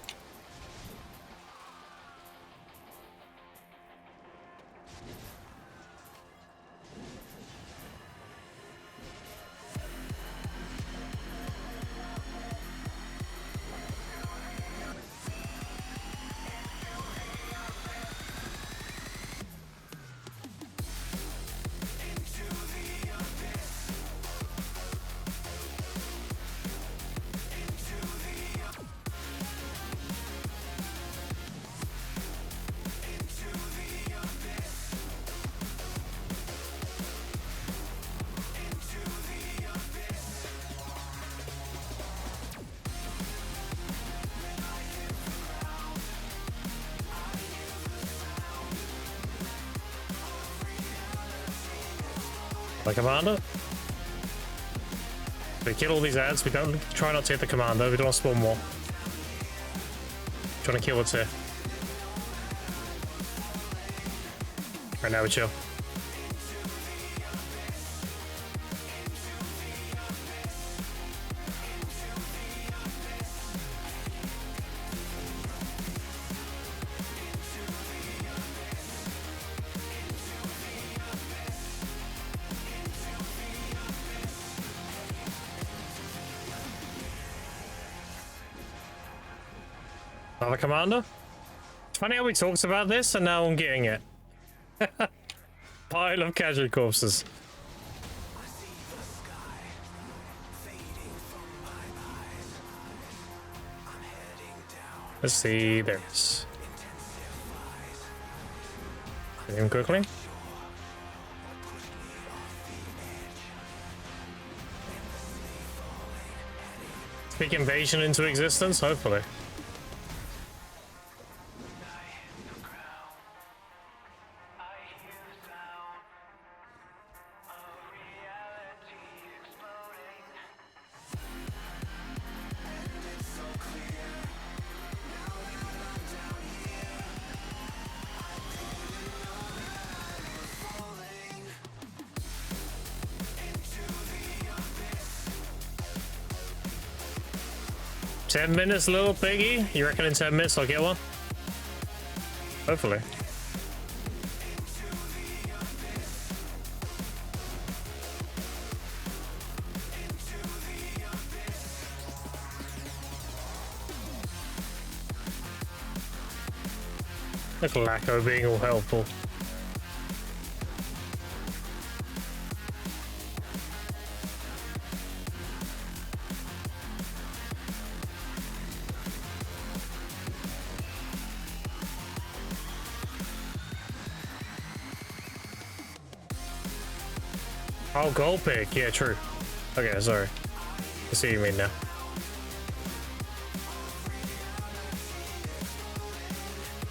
S1: The commander. We kill all these ads. We don't try not to hit the commander. We don't want to spawn more. Trying to kill what's here. Right now we chill. Another commander? It's funny how we talked about this and now I'm getting it. Pile of casual corpses. Let's see, there it is. Hit him quickly. Speak invasion into existence, hopefully. $10 minutes, little piggy? You reckon in 10 minutes I'll get one? Hopefully. Look at Lacko being all helpful. Oh, gold pick. Yeah, true. Okay, sorry. I see what you mean now.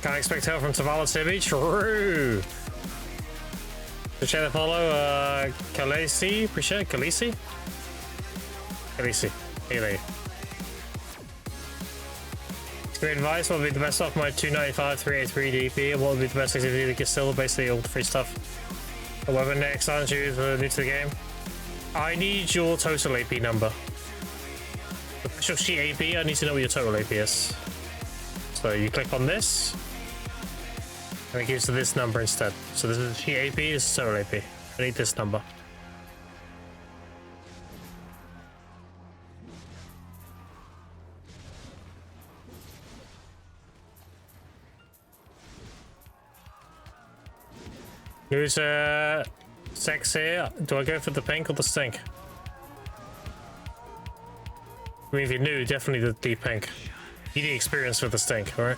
S1: Can't expect help from Tavalla Tibi. True. Appreciate the follow. Khaleesi. Appreciate it. Khaleesi. Khaleesi. Hey there. Great advice. What would be the best off my 295 383 DP? And what would be the best activity to get silver? Basically, all the free stuff. A weapon next, aren't you? New to the game. I need your total AP number. The special sheet AP, I need to know what your total AP is. So you click on this, and it gives you this number instead. So this is sheet AP, this is total AP. I need this number. Who's sex here? Do I go for the pink or the stink? I mean, if you're new, definitely the deep pink. You need experience with the stink, alright?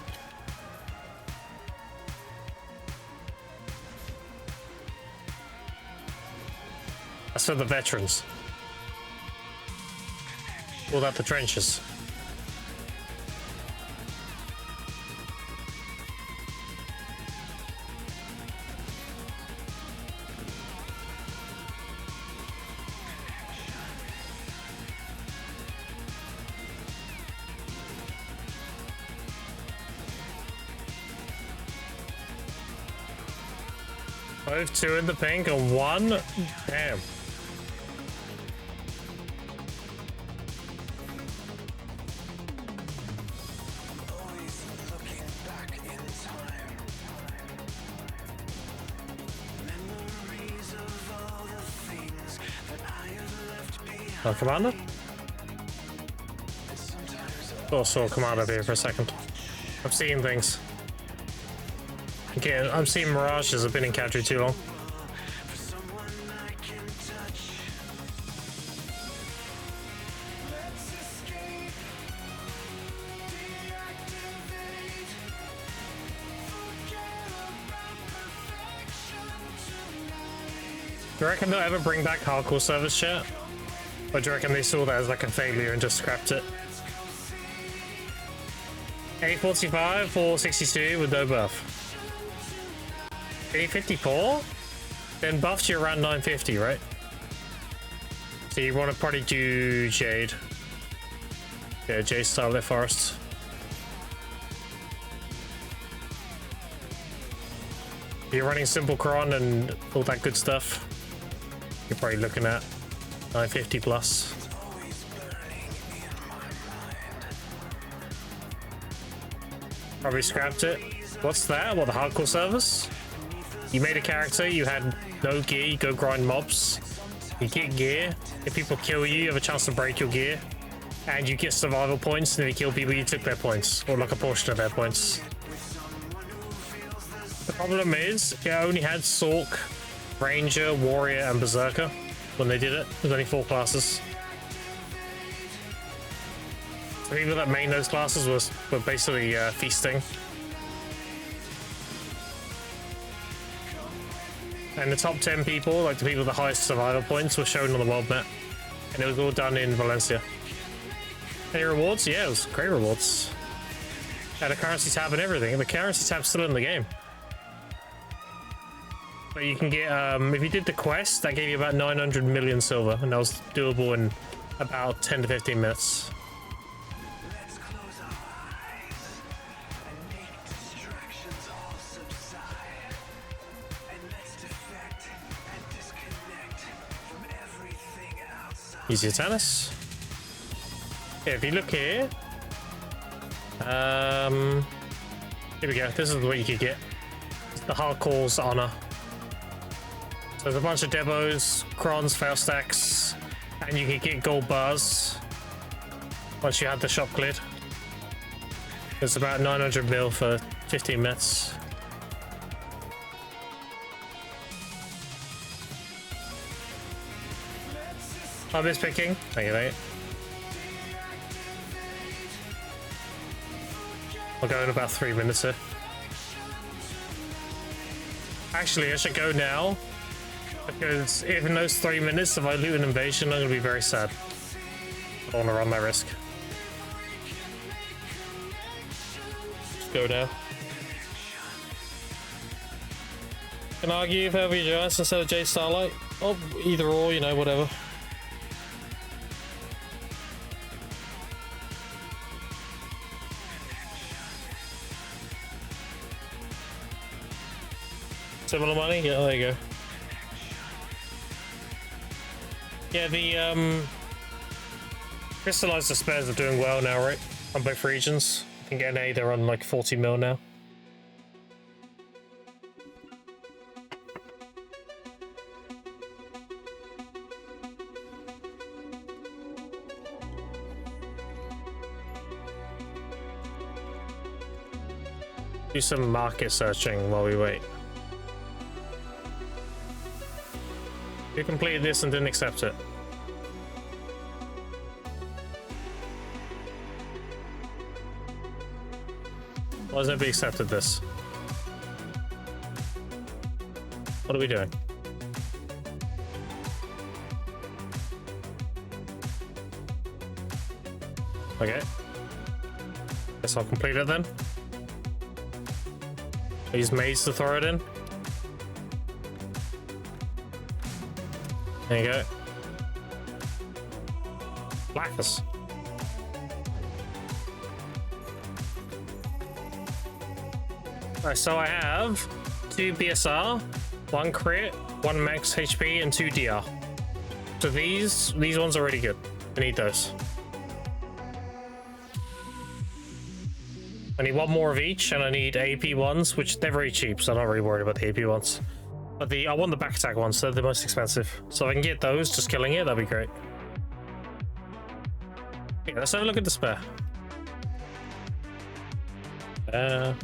S1: That's for the veterans. All out the trenches. Both two in the pink and one. Damn. Oh, Commander? Also, Commander here for a second. I'm seeing things. Okay, I'm seeing mirages. I've been in capture too long. Do you reckon they'll ever bring back hardcore service chat? Or do you reckon they saw that as like a failure and just scrapped it? 845, 462 with no buff. 854? Then buffs you around 950, right? So you want to probably do Jade. Yeah, Jade Starlit Forest. If you're running Simple Cron and all that good stuff, you're probably looking at 950 plus. Probably scrapped it. What's that? What, the hardcore service? You made a character, you had no gear, you go grind mobs, you get gear, if people kill you, you have a chance to break your gear, and you get survival points, and if you kill people, you took their points, or like a portion of their points. The problem is, it only had Sork, Ranger, Warrior, and Berserker when they did it. There's only 4 classes. So people that main those classes were basically feasting. And the top 10 people, like the people with the highest survival points, were shown on the world map. And it was all done in Valencia. Any rewards? Yeah, it was great rewards. Had a currency tab and everything. The currency tab's still in the game. But you can get, if you did the quest, that gave you about 900 million silver. And that was doable in about 10 to 15 minutes. Easier tennis. Yeah, if you look here, here we go. This is what you could get. The Hardcore's honor. So there's a bunch of debos, crons, fail stacks, and you can get gold bars once you have the shop cleared. It's about 900 mil for 15 minutes. I'm mispicking. Thank you, mate. I'll go in about 3 minutes here. Actually, I should go now. Because if in those 3 minutes, if I loot an invasion, I'm gonna be very sad. I don't want to run that risk. Just go now. Can argue if Heavy Giants instead of J Starlight. Oh, either or, you know, whatever. Similar money? Yeah, there you go. Yeah, the Crystallized Despairs are doing well now, right? On both regions. I can get an A, they're on like 40 mil now. Do some market searching while we wait. You completed this and didn't accept it. Why has nobody accepted this? What are we doing? Okay. Guess I'll complete it then. Use maids to throw it in. There you go. Blackers. Alright, so I have 2 BSR, 1 crit, 1 max HP, and 2 DR. So these ones are really good. I need those. I need 1 more of each, and I need AP ones, which they're very cheap, so I'm not really worried about the AP ones. But I want the back attack ones, they're the most expensive. So if I can get those, just killing it, that'd be great. Okay, let's have a look at Despair. Yeah,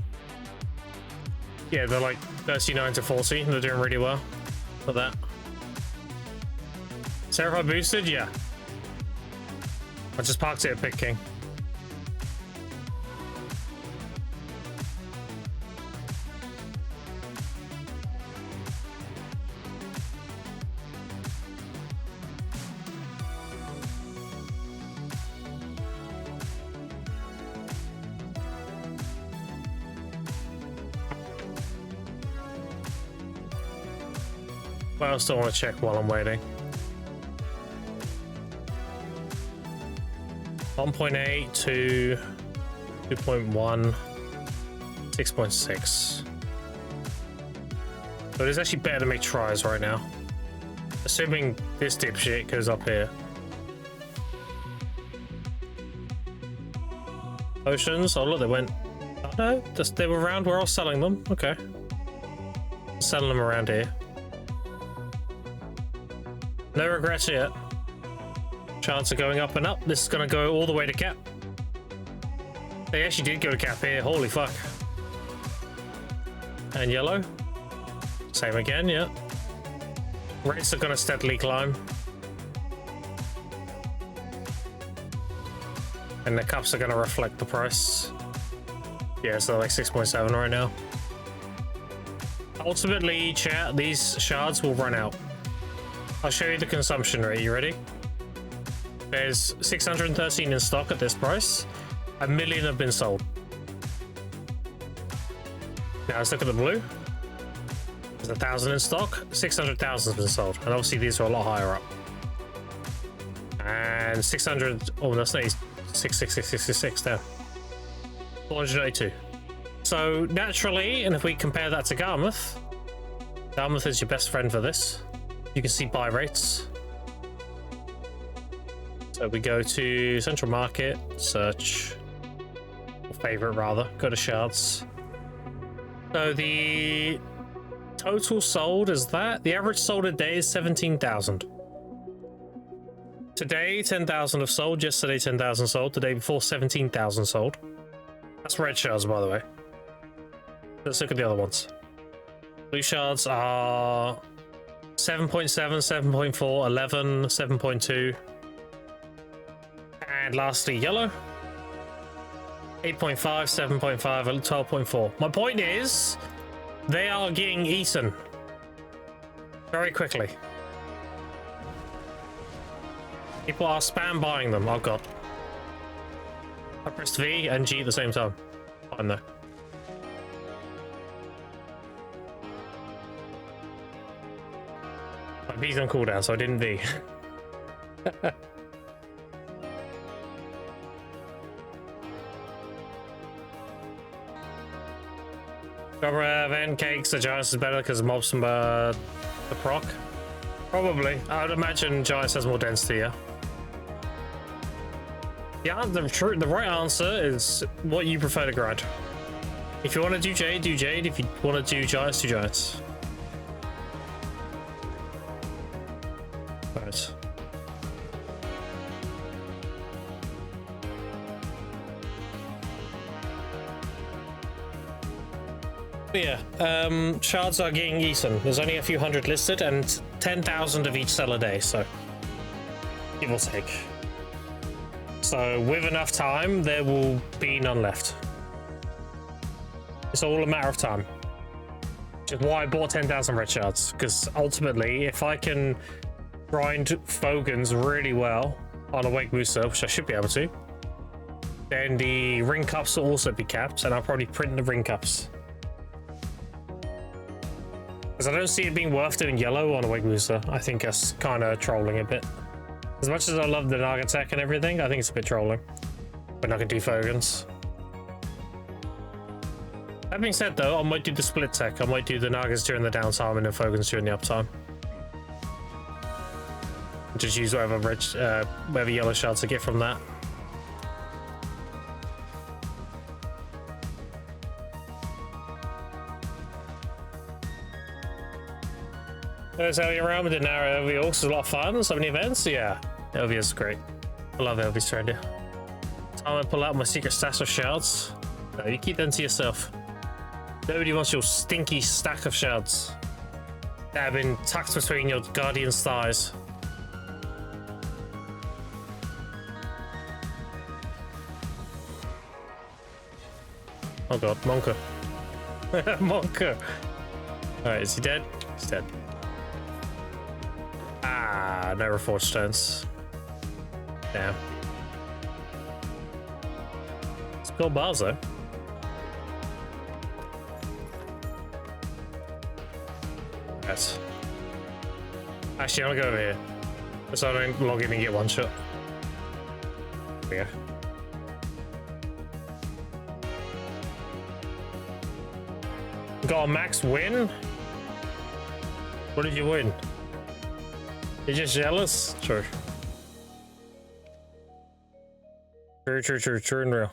S1: they're like 39 to 40, they're doing really well for that. Seraphite boosted? Yeah. I just parked it at Pit King. But I still want to check while I'm waiting. 1.8 to 2.1, 6.6. But it's actually better to make tries right now. Assuming this dipshit goes up here. Potions? Oh look, they went... Oh no, they were around where I was selling them. Okay. Selling them around here. No regrets yet. Chance of going up and up. This is going to go all the way to cap. They actually did go to cap here. Holy fuck. And yellow. Same again, yeah. Rates are going to steadily climb. And the cups are going to reflect the price. Yeah, so like 6.7 right now. Ultimately, chat, these shards will run out. I'll show you the consumption rate. You ready? There's 613 in stock at this price. 1 million have been sold. Now let's look at the blue. There's 1,000 in stock. 600,000 has been sold. And obviously these are a lot higher up. And 600... Oh, that's not 666 there. 482. So naturally, and if we compare that to Garmouth, Garmouth is your best friend for this. You can see buy rates. So we go to Central Market, search, or favorite rather, go to shards. So the total sold is that. The average sold a day is 17,000. Today, 10,000 have sold. Yesterday, 10,000 sold. The day before, 17,000 sold. That's red shards, by the way. Let's look at the other ones. Blue shards are 7.7, 7.4, 11, 7.2. And lastly, yellow. 8.5, 7.5, and 12.4. My point is, they are getting eaten. Very quickly. People are spam buying them. Oh god. I pressed V and G at the same time. Fine though. My V's on cooldown, so I didn't V. Event cakes, the Giants is better because mobs from the proc. Probably. I would imagine Giants has more density, yeah. Yeah, the right answer is what you prefer to grind. If you want to do Jade, do Jade. If you want to do Giants, do Giants. Right. Yeah, shards are getting eaten. There's only a few hundred listed and 10,000 of each sell a day, so give or take. So with enough time, there will be none left. It's all a matter of time. Which is why I bought 10,000 red shards, because ultimately, if I can grind Fogans really well on Awake Booster, which I should be able to, then the ring cups will also be capped, and I'll probably print the ring cups. Because I don't see it being worth doing yellow on a Wake Booster. I think that's kind of trolling a bit. As much as I love the Naga tech and everything, I think it's a bit trolling. But I can do Fogans. That being said though, I might do the split tech. I might do the Nagas during the downtime and the Fogans during the uptime. Just use whatever yellow shards I get from that. There's LV around with the narrow LV Orcs. It's a lot of fun. So many events. Yeah, LV is great. I love LV's trend. Time I pull out my secret stash of shards. No, you keep them to yourself. Nobody wants your stinky stack of shards that have been tucked between your guardian's thighs. Oh god, Monka. Monka. Alright, is he dead? He's dead. Ah, no reforged stones. Damn. It's cool bars though. Yes. Actually, I'll go over here. So I don't log in and get one shot. There we go. Got a max win? What did you win? You're just jealous? True. True and real.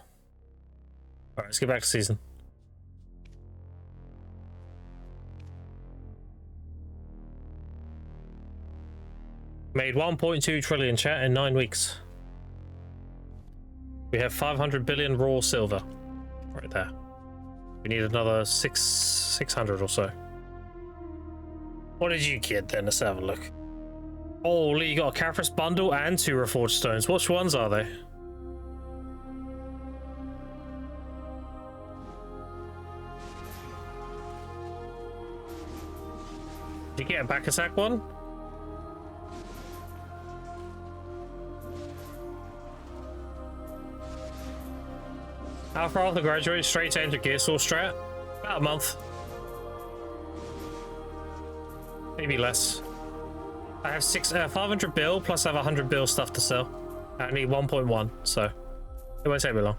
S1: Alright, let's get back to season. Made 1.2 trillion chat in 9 weeks. We have 500 billion raw silver. Right there. We need another 600 or so. What did you get then? Let's have a look. Holy, you got a Caprus bundle and 2 reforged stones. Which ones are they? Did you get a back attack one? How far after graduate, straight to enter Gear Source strat? About a month. Maybe less. I have 500 bill, plus I have 100 bill stuff to sell. I need 1.1, so it won't take me long.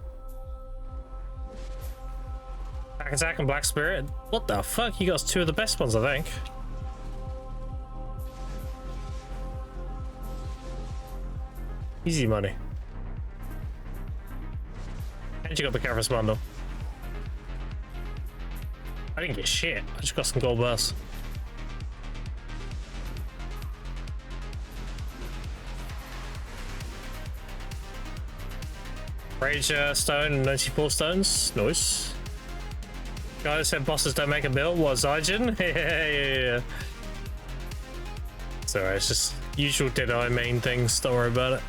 S1: Back attack and Black Spirit. What the fuck? You got 2 of the best ones, I think. Easy money. And you got the Caprus bundle. I didn't get shit. I just got some gold bars. Rage stone and 94 stones. Nice. Guy that said bosses don't make a bill was Zygen. Yeah. It's alright, it's just usual Deadeye main things. Don't worry about it.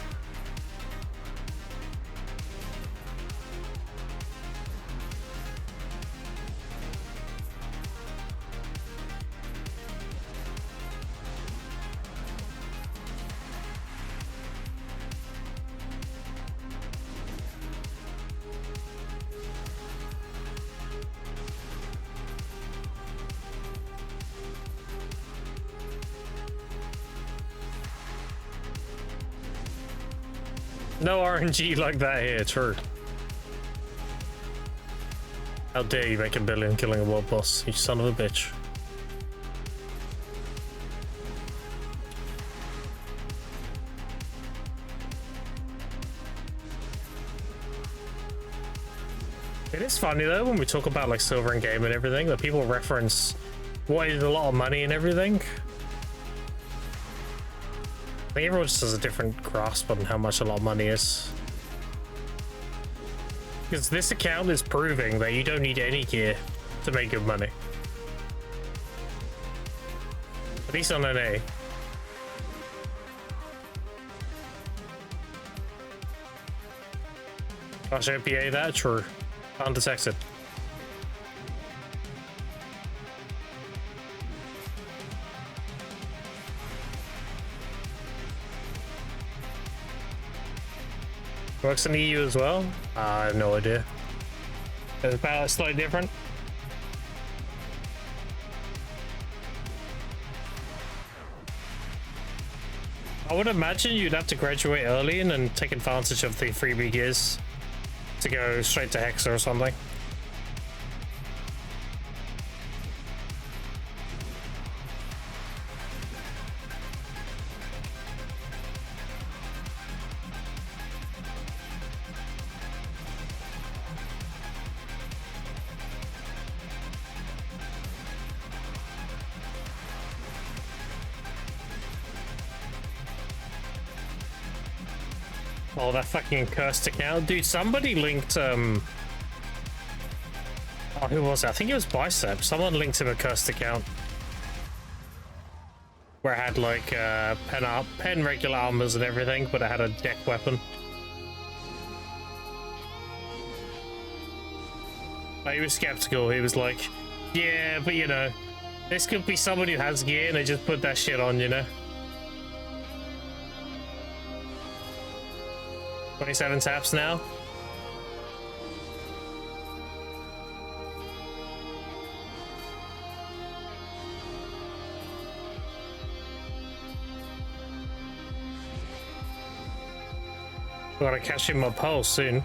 S1: No RNG like that here, true. How dare you make $1 billion killing a world boss, you son of a bitch. It is funny though when we talk about like silver in game and everything that people reference what is a lot of money and everything. I think everyone just has a different grasp on how much a lot of money is. Because this account is proving that you don't need any gear to make good money. At least on NA. Gosh, OPA that? True. Undetected. Works in the EU as well? I have no idea. Is it slightly different? I would imagine you'd have to graduate early and then take advantage of the freebie gears to go straight to Hexa or something. Oh, that fucking cursed account. Dude, somebody linked, oh, who was it? I think it was Bicep. Someone linked him a cursed account. Where it had, like, pen regular armors and everything, but it had a deck weapon. He was skeptical. He was like, yeah, but you know, this could be someone who has gear and they just put that shit on, you know? 27 taps now. Gotta catch him up pulse soon.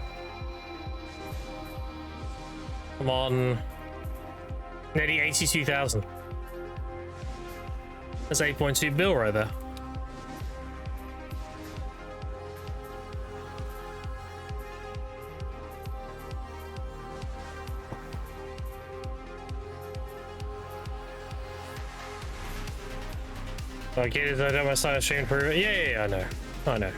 S1: Come on. Nearly 82,000. That's 8.2 bill right there. I get it, I don't my side stream prove it. Yeah, I know. I know.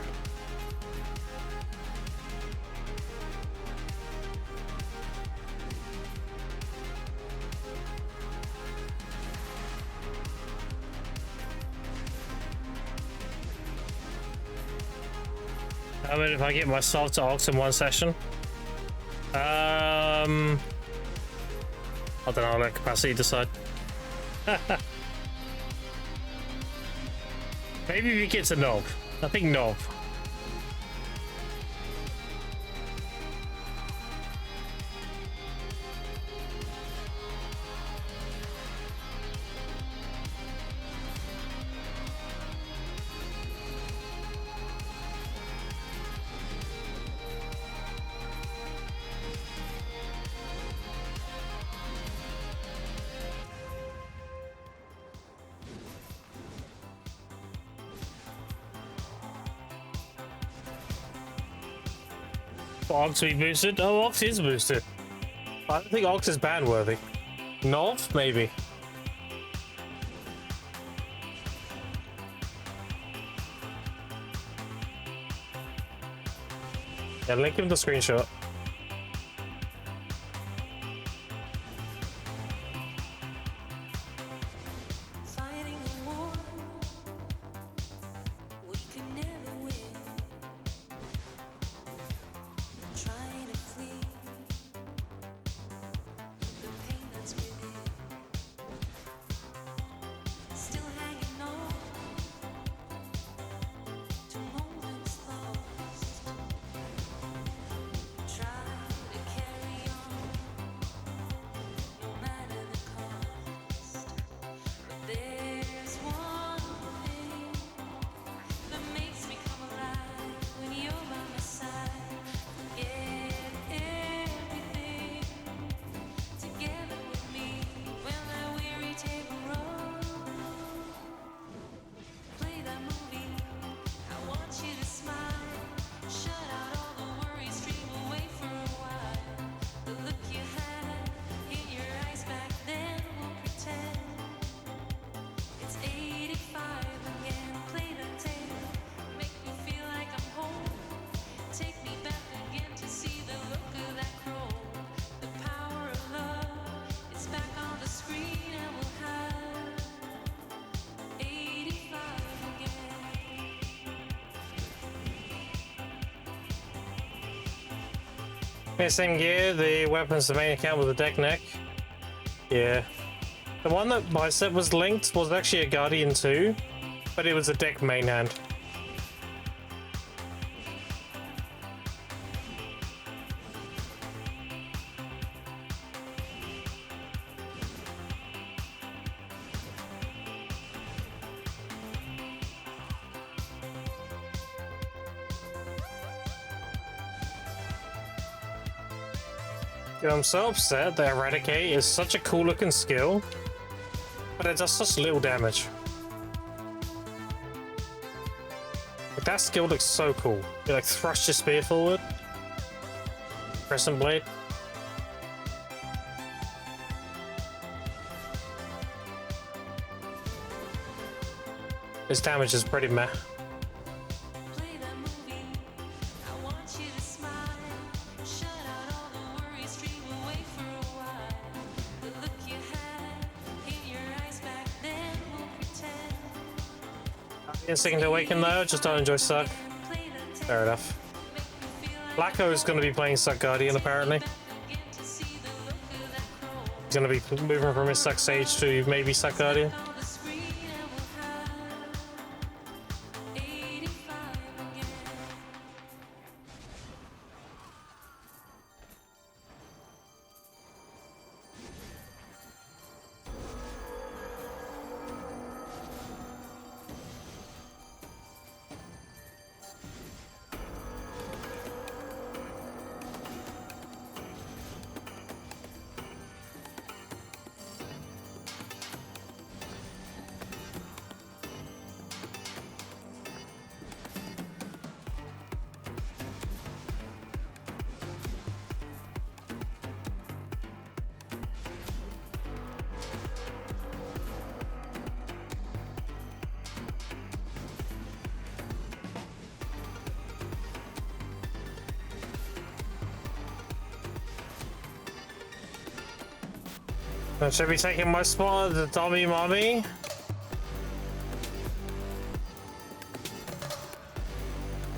S1: How about if I get myself to Ox in one session? I don't know, I'll let capacity decide. Maybe we get to Nov. I think Nov. Ox to be boosted? Oh, Ox is boosted. I don't think Ox is ban worthy. Nov, maybe. Yeah, link him the screenshot. Yeah, same gear, the weapons, the main account with the deck neck. Yeah. The one that my set was linked was actually a Guardian too, but it was a deck main hand. Dude, I'm so upset that Eradicate is such a cool looking skill, but it does such little damage. Like, that skill looks so cool. You like thrust your spear forward, crescent blade. His damage is pretty meh.
S5: Play that movie. I want you to smile. Shut out all the worries, dream away for a while. The look you had in your eyes back then will pretend.
S1: Instinct to Awaken though, just don't enjoy Suck.
S5: Play that tape,
S1: Fair enough.
S5: make me feel like
S1: Blacko is going to be playing Suck Guardian apparently.
S5: again to see the look of that crow.
S1: He's going to be moving from his Suck Sage to maybe Suck Guardian.
S5: On the screen and we'll have 85 again.
S1: I should be taking my spot at the dummy mommy.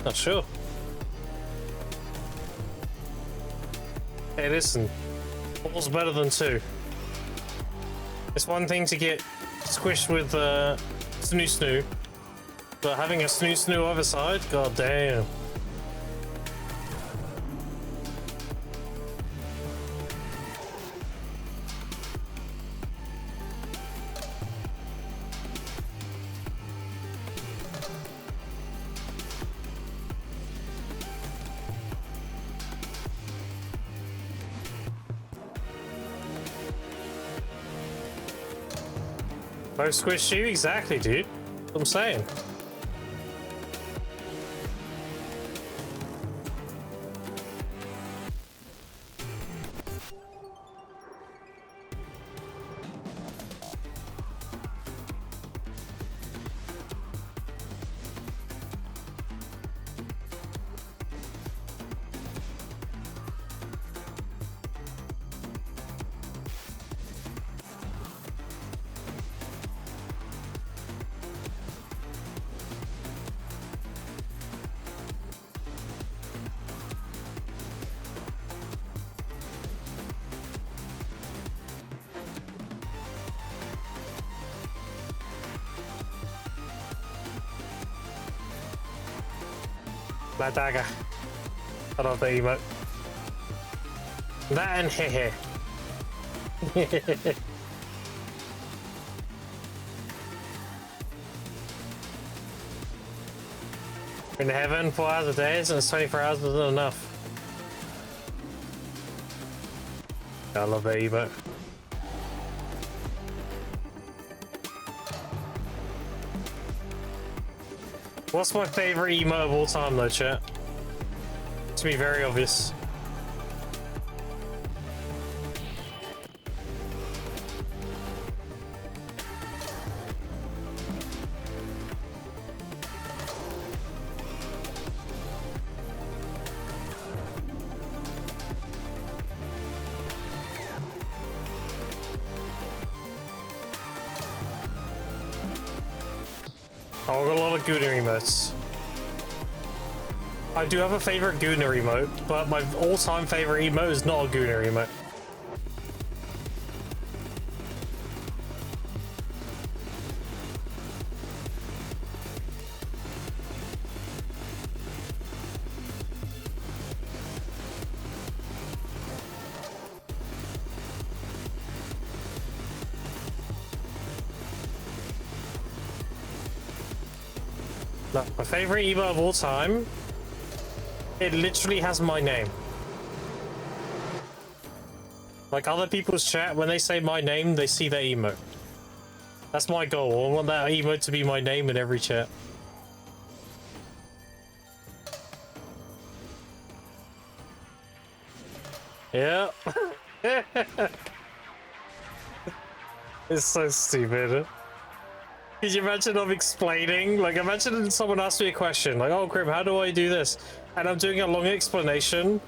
S1: Not sure. Hey, listen. All's better than two. It's one thing to get squished with snoo snoo, but having a snoo snoo other side, god damn. Both squish you? Exactly, dude. That's what I'm saying. That dagger. I love the emote. That and hehe. In heaven, 4 hours a day, since 24 hours isn't enough. I love that emote. What's my favorite emote of all time though, chat? To be very obvious. Oh, I've got a lot of good emotes. I do have a favorite Gooner emote, but my all-time favorite emote is not a Gooner emote. Look, my favorite emote of all time, it literally has my name. Like other people's chat, when they say my name, they see their emote. That's my goal. I want that emote to be my name in every chat. Yeah. It's so stupid. Could you imagine I'm explaining? Like, imagine someone asks me a question, like, oh, Grim, how do I do this? And I'm doing a long explanation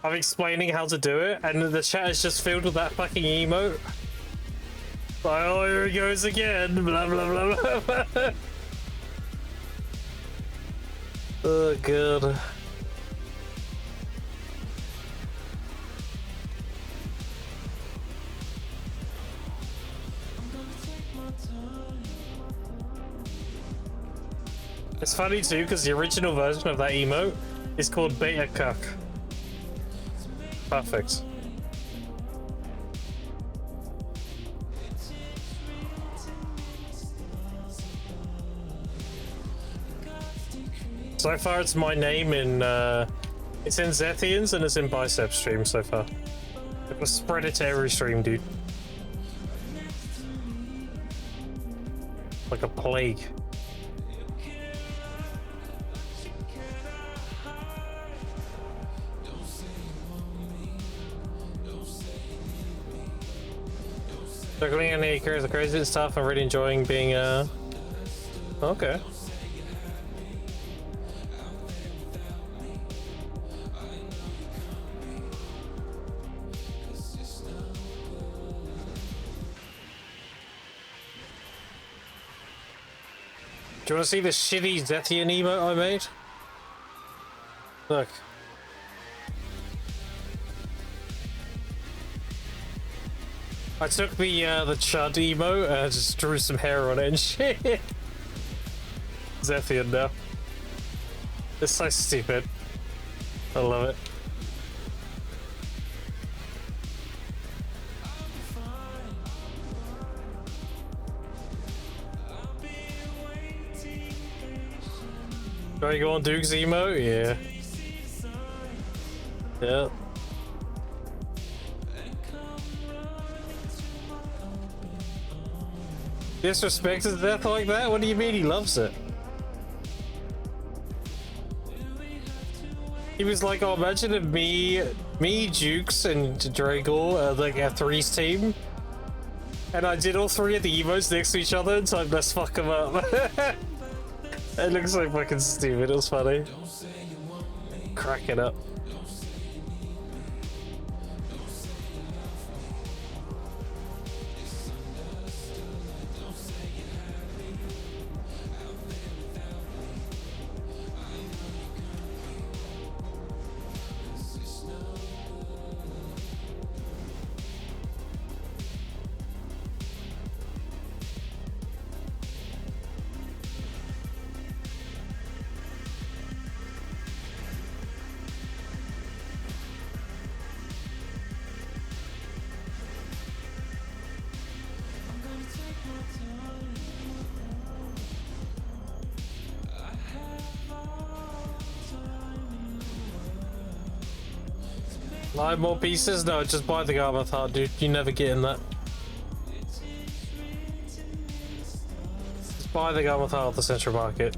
S1: of explaining how to do it, and the chat is just filled with that fucking emote. Like, oh, here he goes again, blah, blah, blah, blah. Oh, God. It's funny too, because the original version of that emote is called Beta Cuck. Perfect. So far it's my name in, it's in Zethians and it's in Bicep stream so far. It was spread it to every stream, dude. Like a plague. Struggling any careers, the crazy stuff. I'm really enjoying being okay. Do you want to see the shitty Zethian emote I made? Look. I took the Chud emote and I just drew some hair on it and shit. Zethian now. It's so stupid. I love it. Try to go on Duke's emote? Yeah. Yeah. Disrespect his death like that? What do you mean he loves it? He was like, oh, imagine if me, Jukes, and Dragor, like a threes team. And I did all three of the emotes next to each other and so let's fuck him up. It looks so fucking stupid, it was funny. Crack it up. Nine more pieces? No, just buy the Garmoth Heart, dude. You never get in that. Just buy the Garmoth Heart at the Central Market.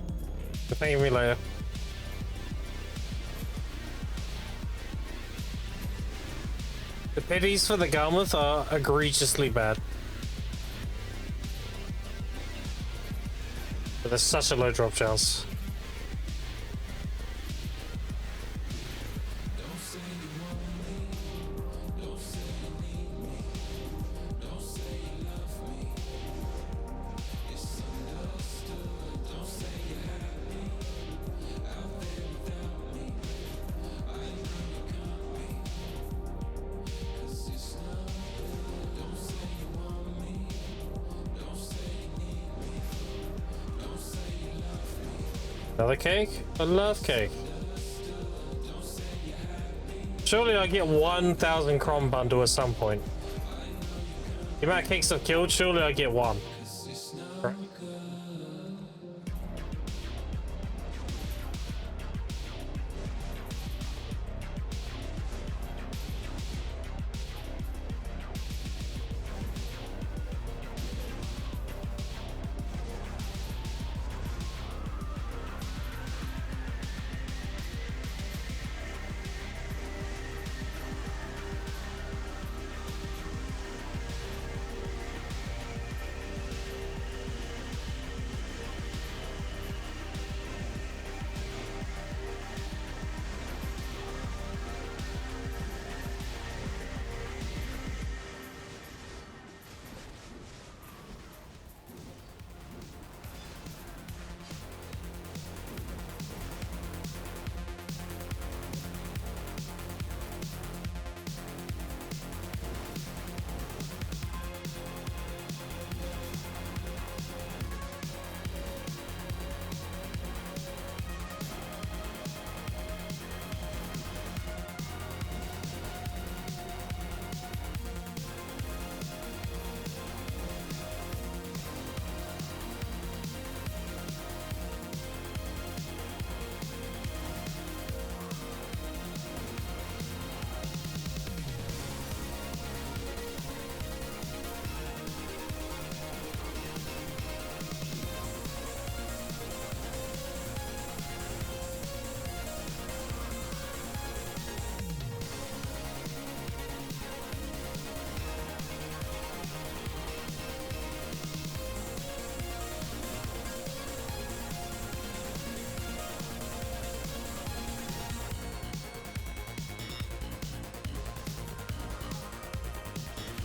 S1: Thank me later. The pities for the Garmoth are egregiously bad. But there's such a low drop chance. Another cake? I love cake. Surely I get 1,000 cron bundle at some point. The amount of cakes I've killed, surely I get one. Right.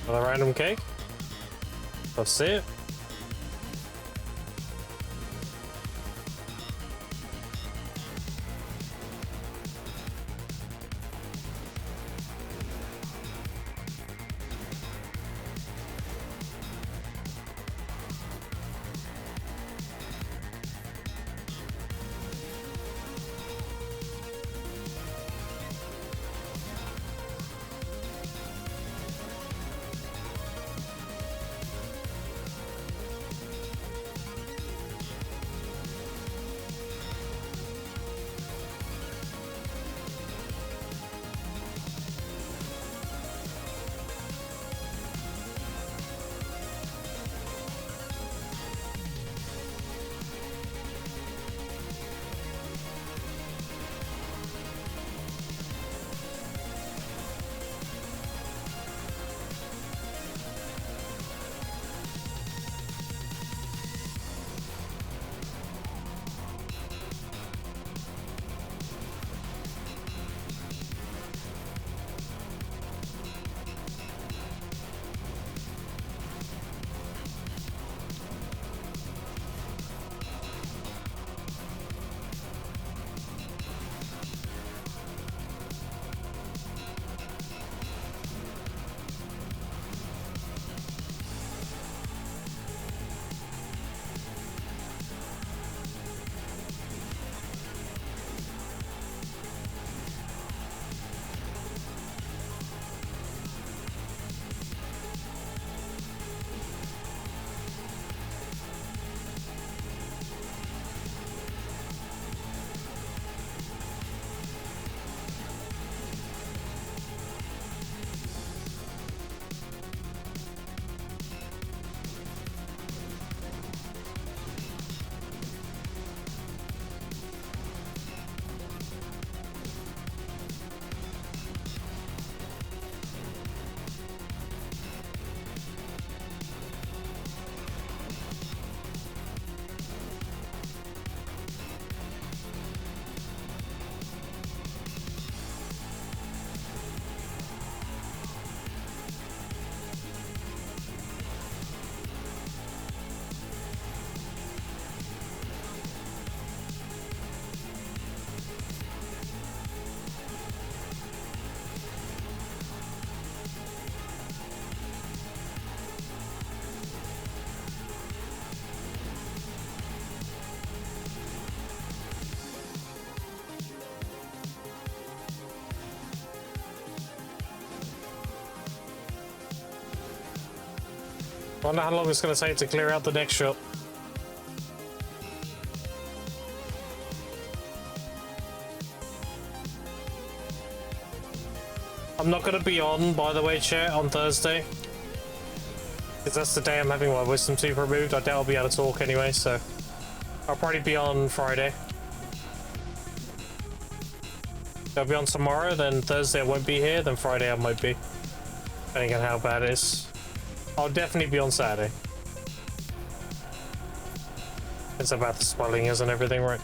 S1: Another random cake. That's it. Wonder how long it's going to take to clear out the next shop. I'm not going to be on, by the way, chat, on Thursday. Because that's the day I'm having my wisdom tooth removed. I doubt I'll be able to talk anyway, so I'll probably be on Friday. If I'll be on tomorrow, then Thursday I won't be here, then Friday I might be. Depending on how bad it is. I'll definitely be on Saturday. It's about the swelling and everything, right?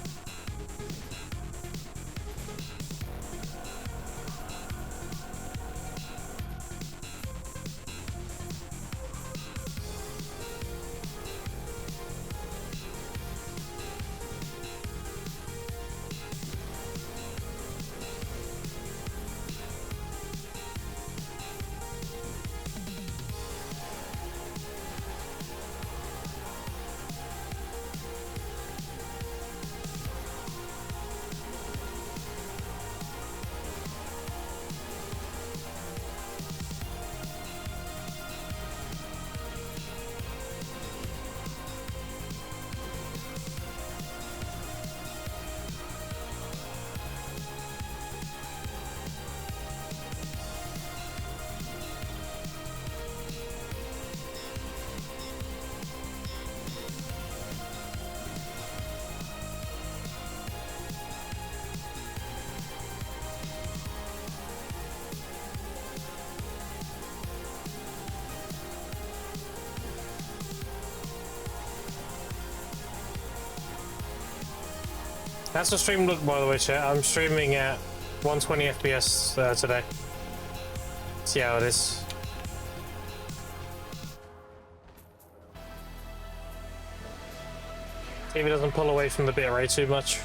S1: That's the stream look, by the way, chat. I'm streaming at 120 FPS today. See how it is. TV doesn't pull away from the bitrate too much.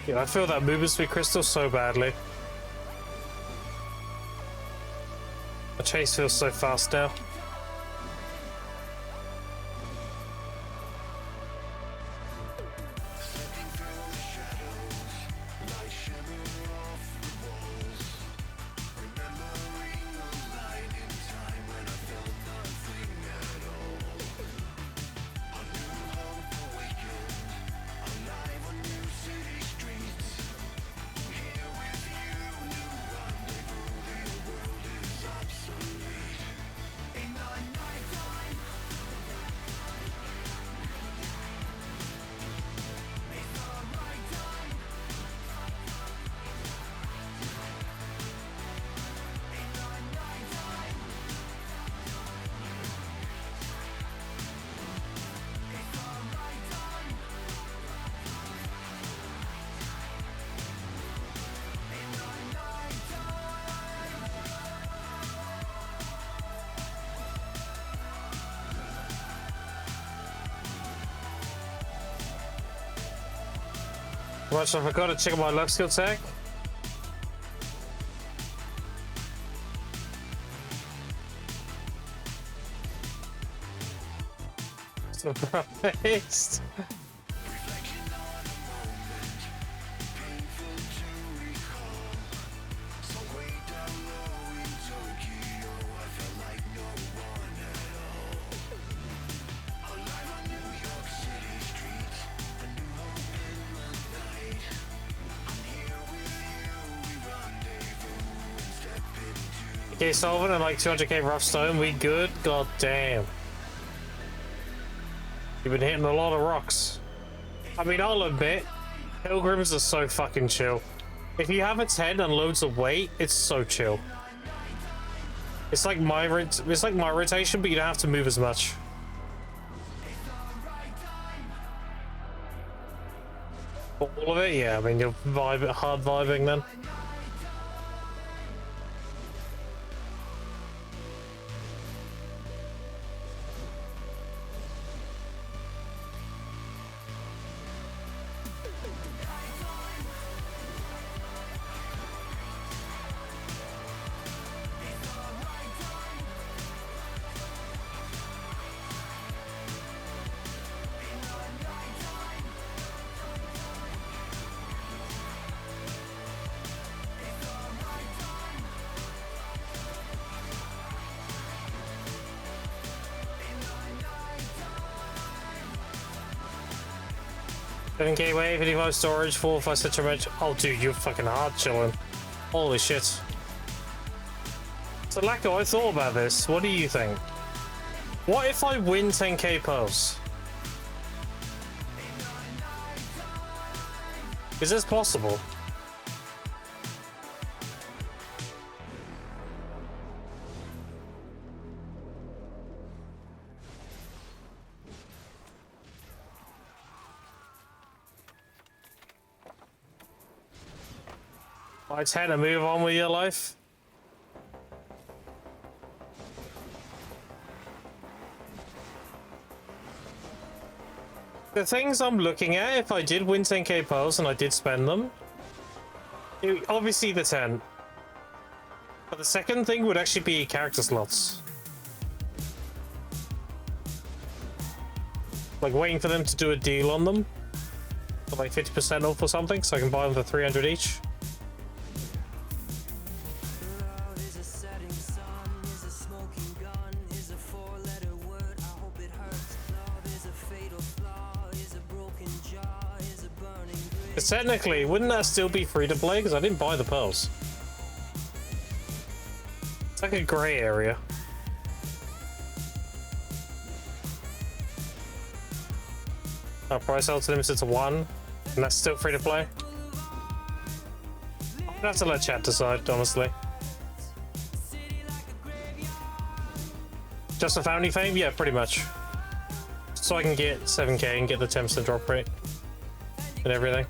S1: Yeah, I feel that movement speed crystal so badly. The chase feels so fast now. Much I forgot to check my luck skill tag. Surprised. Okay, Solvent and like 200k rough stone, we good? God damn. You've been hitting a lot of rocks. I mean, I'll admit, Pilgrims are so fucking chill. If you have a 10 and loads of weight, it's so chill. It's like my rotation, but you don't have to move as much. All of it? Yeah, I mean, you're hard vibing then. 7k wave, 55 storage, 4 or 5 center match. Oh, dude, you're fucking hard chilling. Holy shit. So, Lacko, I thought about this. What do you think? What if I win 10k pearls? Is this possible? By 10 and move on with your life? The things I'm looking at, if I did win 10k pearls and I did spend them, obviously the 10. But the second thing would actually be character slots. Like waiting for them to do a deal on them. For like 50% off or something, so I can buy them for 300 each. Technically, wouldn't that still be free to play? Because I didn't buy the pearls. It's like a grey area. Our price out limited to 1, and that's still free to play. I'm gonna have to let chat decide, honestly. Just a family fame? Yeah, pretty much. So I can get 7k and get the 10% drop rate and everything.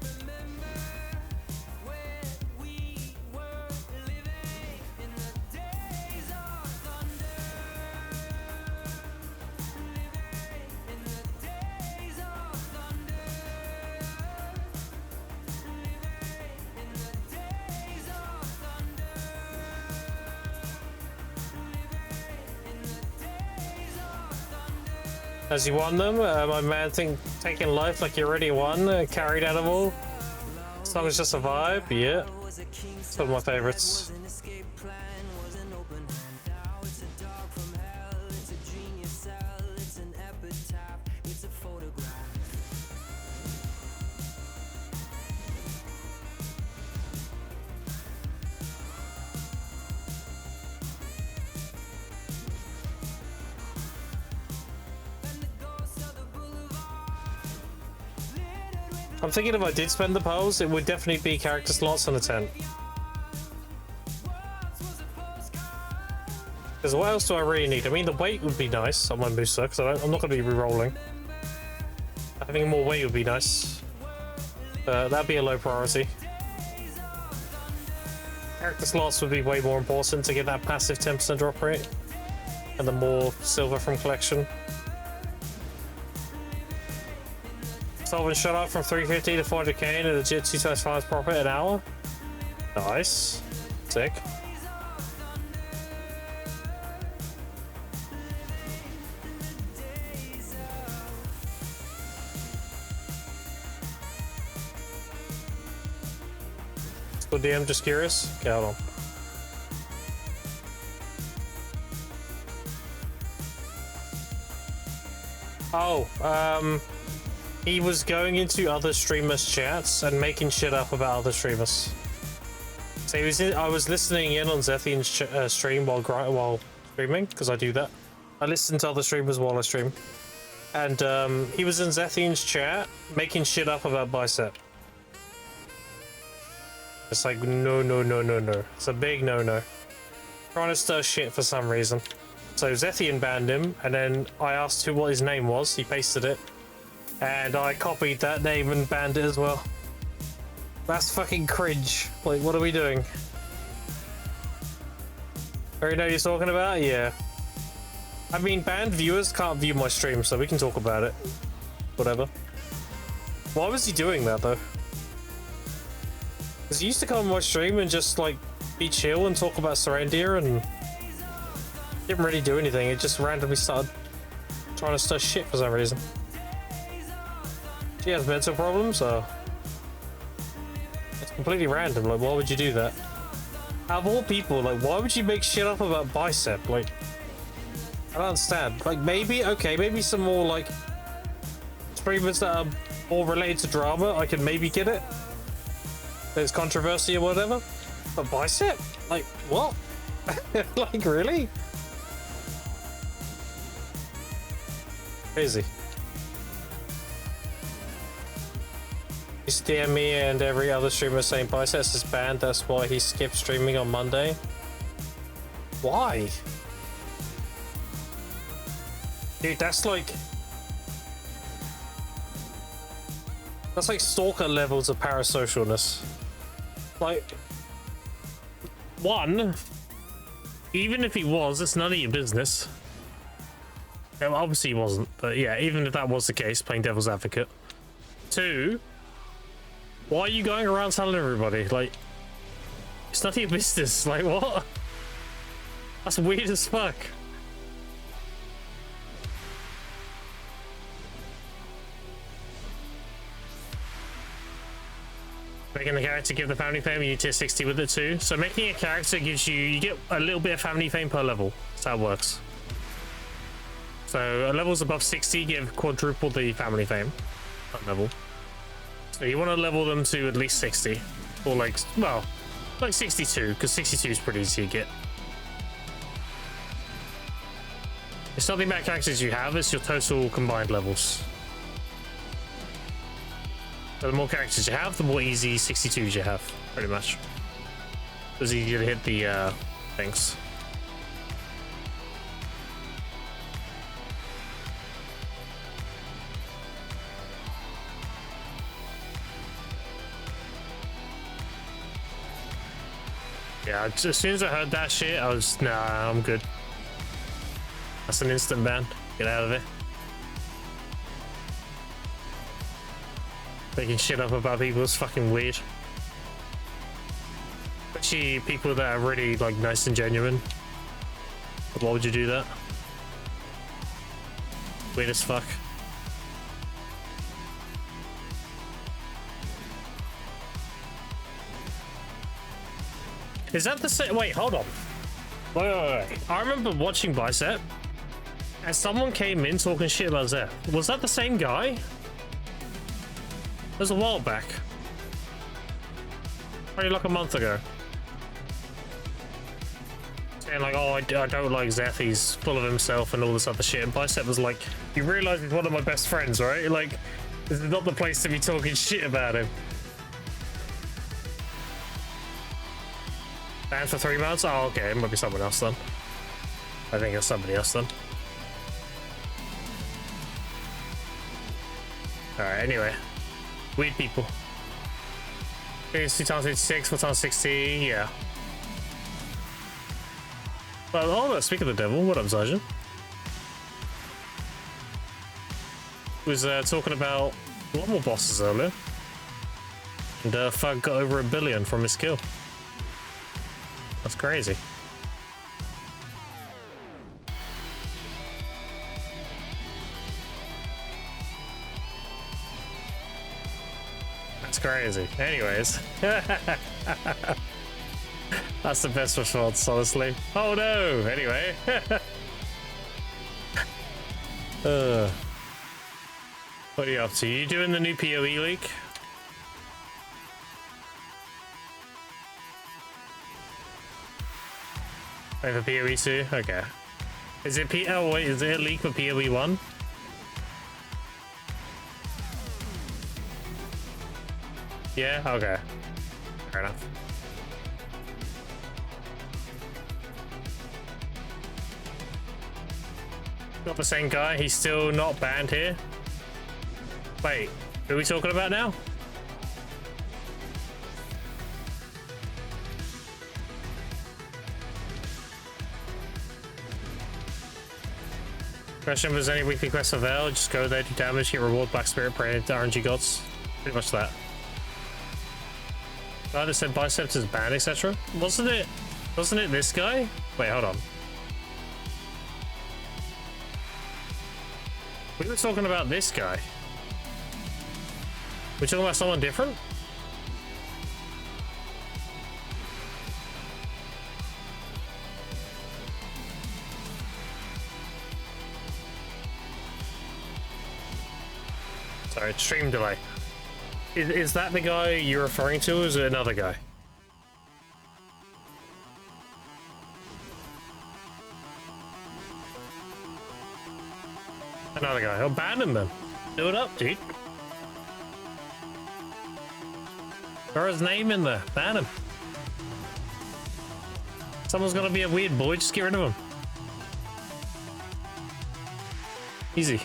S1: As you won them, my man taking life like you already won, carried animal. Song is just a vibe, yeah. It's one of my favorites. I'm thinking if I did spend the pearls, it would definitely be character slots on a 10. Because what else do I really need? I mean, the weight would be nice on my booster, because I'm not going to be re-rolling. Having more weight would be nice. That'd be a low priority. Character slots would be way more important to get that passive 10% drop rate. And the more silver from collection. Solvent shot up from 350 to 400k and a legit 2 times 5 profit an hour. Nice. Sick. Good DM, just curious. Okay, hold on. Oh, he was going into other streamers' chats and making shit up about other streamers. So he was I was listening in on Zethian's stream while streaming, because I do that. I listen to other streamers while I stream. And he was in Zethian's chat making shit up about Bicep. It's like, no. It's a big no. Trying to stir shit for some reason. So Zethian banned him, and then I asked what his name was. He pasted it. And I copied that name and banned it as well. That's fucking cringe. Like, what are we doing? Already know what you're talking about? Yeah. I mean, banned viewers can't view my stream, so we can talk about it. Whatever. Why was he doing that, though? Because he used to come on my stream and just, like, be chill and talk about Serendia, and didn't really do anything. It just randomly started trying to stir shit for some reason. She has mental problems, so it's completely random. Like, why would you do that? Out of all people, like, why would you make shit up about Bicep? Like, I don't understand. Like, maybe some more, like, streamers that are or related to drama, I can maybe get it. There's controversy or whatever. But bicep? Like, what? Like, really? Crazy. He's DM me and every other streamer saying biceps is banned, that's why he skipped streaming on Monday. Why? Dude, that's like stalker levels of parasocialness. Like, one, even if he was, it's none of your business. Well, obviously he wasn't, but yeah, even if that was the case, playing devil's advocate. Two, why are you going around telling everybody? Like, it's none of your business. Like, what? That's weird as fuck. Making the character give the family fame, you need tier 60 with it too. So making a character gives you get a little bit of family fame per level. That's how it works. So levels above 60 give quadruple the family fame on level. So you want to level them to at least 60, or like, well, like 62, because 62 is pretty easy to get. It's not the amount of characters you have, it's your total combined levels. So the more characters you have, the more easy 62s you have, pretty much. It's easier to hit the things. Yeah, as soon as I heard that shit, I was, nah, I'm good. That's an instant ban. Get out of it. Making shit up about people is fucking weird. Especially people that are really, like, nice and genuine. But why would you do that? Weird as fuck. Is that the same? Wait, hold on. Wait. I remember watching Bicep, and someone came in talking shit about Zeth. Was that the same guy? It was a while back. Probably like a month ago. Saying like, oh, I don't like Zeth, he's full of himself and all this other shit. And Bicep was like, you realize he's one of my best friends, right? Like, this is not the place to be talking shit about him. Banned for 3 months? Oh, okay, it might be someone else then. I think it's somebody else then. Alright, anyway. Weird people. It's 2 times 56, 4 times 60, yeah. Well, hold on, speak of the devil, what up, Sergeant? Was talking about a lot more bosses earlier. And Fug got over 1 billion from his kill. That's crazy. That's crazy. Anyways. That's the best response, honestly. Oh no! Anyway. What are you up to? You doing the new PoE leak? Wait for PoE 2? Okay. Is it oh wait, is it a leak for PoE 1? Yeah? Okay. Fair enough. Got the same guy, he's still not banned here. Wait, who are we talking about now? Question, if there's any weekly quests available, just go there, do damage, get reward, Black Spirit, pray to RNG gods. Pretty much that. Guy that said biceps is banned, etc. Wasn't it this guy? Wait, hold on. We were talking about this guy. We're talking about someone different? Sorry, stream delay. Is that the guy you're referring to, or is it another guy? Another guy. Oh, ban him then. Do it up, dude. Throw his name in there. Ban him. Someone's gonna be a weird boy. Just get rid of him. Easy.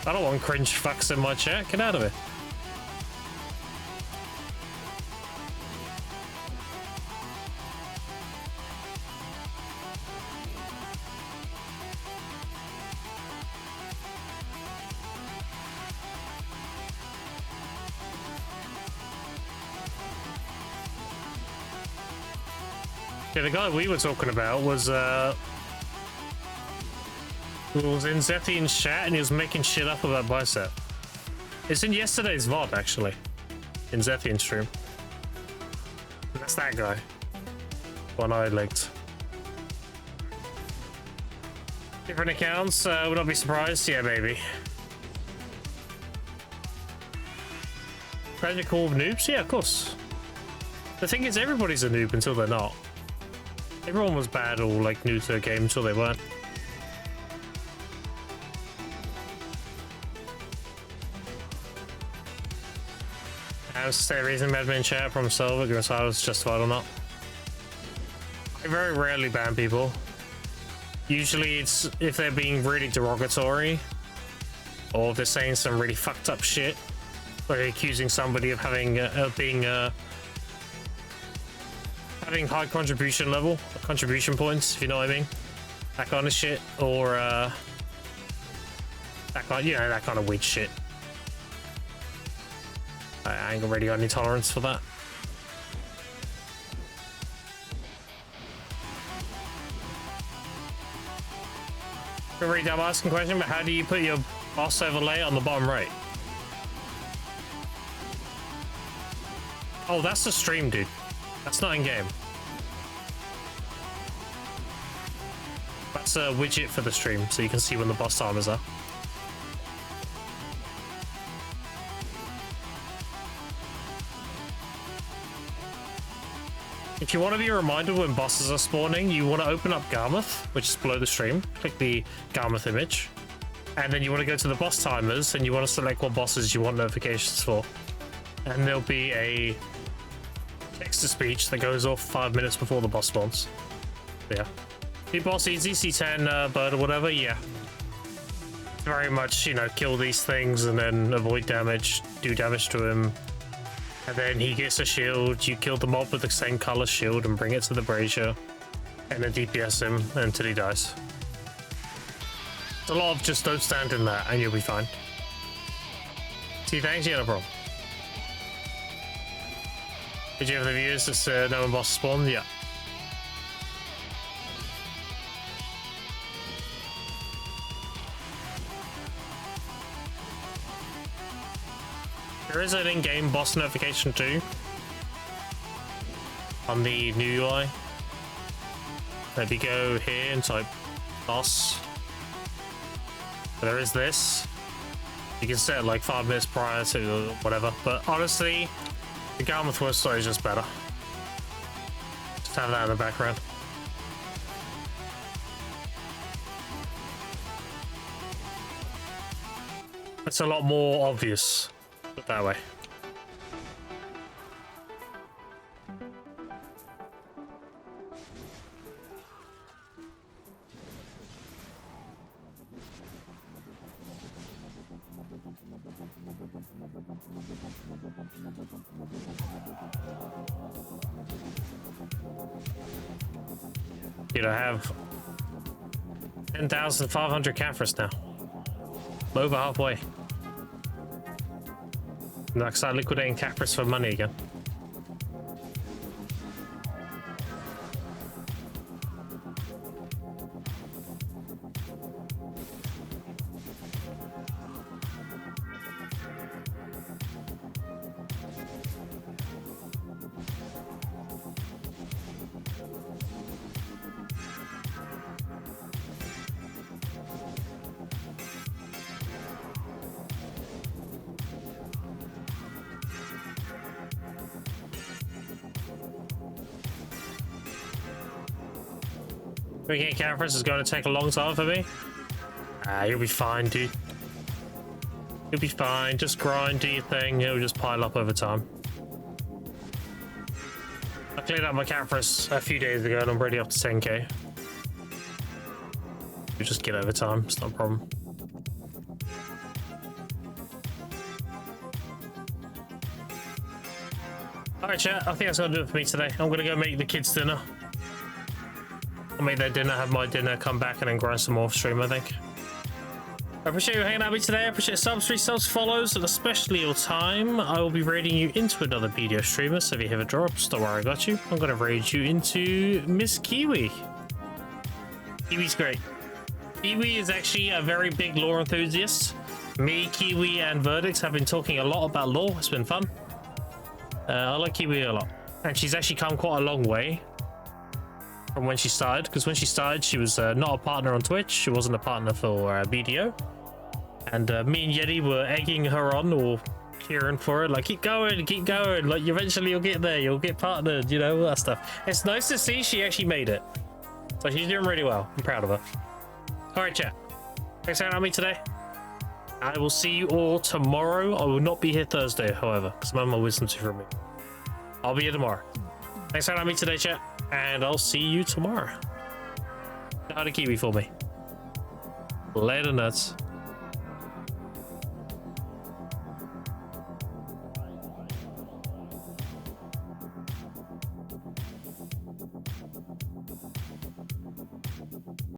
S1: I don't want cringe fucks in my chat. Get out of it. Yeah, the guy we were talking about was in Zethian's chat and he was making shit up about Bicep. It's in yesterday's VOD, actually. In Zethian's stream. That's that guy. One I linked. Different accounts, would not be surprised. Yeah, baby. Project Call of Noobs? Yeah, of course. The thing is, everybody's a noob until they're not. Everyone was bad or like new to a game until they weren't. As to reason admin chat from Silver, because I was justified or not. I very rarely ban people. Usually it's if they're being really derogatory or if they're saying some really fucked up shit, like accusing somebody of having having high contribution level, contribution points, if you know what I mean, that kind of shit, or that kind, that kind of weird shit. I ain't really got any tolerance for that. Very dumb asking question, but how do you put your boss overlay on the bottom right? Oh, that's the stream, dude. That's not in game. That's a widget for the stream, so you can see when the boss timers are. If you want to be reminded when bosses are spawning, you want to open up Garmouth, which is below the stream. Click the Garmouth image. And then you want to go to the boss timers, and you want to select what bosses you want notifications for. And there'll be a text-to-speech that goes off 5 minutes before the boss spawns. Yeah. Beat boss easy, C10 bird or whatever, yeah. Very much, kill these things and then avoid damage, do damage to him. And then he gets a shield, you kill the mob with the same color shield and bring it to the brazier. And then DPS him until he dies. It's a lot of just don't stand in that and you'll be fine. See, thanks, yeah, no problem. Did you have the views that no one boss spawned? Yeah. There is an in-game boss notification too on the new UI. Maybe go here and type boss. There is this. You can set it like 5 minutes prior to whatever, but honestly, the Garmouth West story is just better. Just have that in the background. It's a lot more obvious. Put it that way. I have 10,500 Caphras now. Over halfway. I'm like start liquidating Caphras for money again. Making a conference is going to take a long time for me. Ah, you'll be fine, dude. You'll be fine. Just grind, do your thing. It'll just pile up over time. I cleared up my conference a few days ago and I'm already up to 10k. You just get over time. It's not a problem. Alright, chat. I think that's going to do it for me today. I'm going to go make the kids dinner. I'll make their dinner, have my dinner, come back, and then grind some more stream, I think. I appreciate you hanging out with me today. I appreciate subs, resubs, follows, and especially your time. I will be raiding you into another video streamer, so if you have a drops, don't worry, I got you. I'm going to raid you into Miss Kiwi. Kiwi's great. Kiwi is actually a very big lore enthusiast. Me, Kiwi, and Verdix have been talking a lot about lore. It's been fun. I like Kiwi a lot. And she's actually come quite a long way from when she started, because when she started she was not a partner on Twitch. She wasn't a partner for BDO, and me and Yeti were egging her on or cheering for her, like keep going, like eventually you'll get there, you'll get partnered, you know, all that stuff. It's nice to see she actually made it, so she's doing really well. I'm proud of her. All right, chat, thanks for having me today. I will see you all tomorrow. I will not be here Thursday, however, because I'm on my wisdom tooth from me. I'll be here tomorrow. Thanks for having me today, chat, and I'll see you tomorrow. How to Kiwi for me. Later, nuts.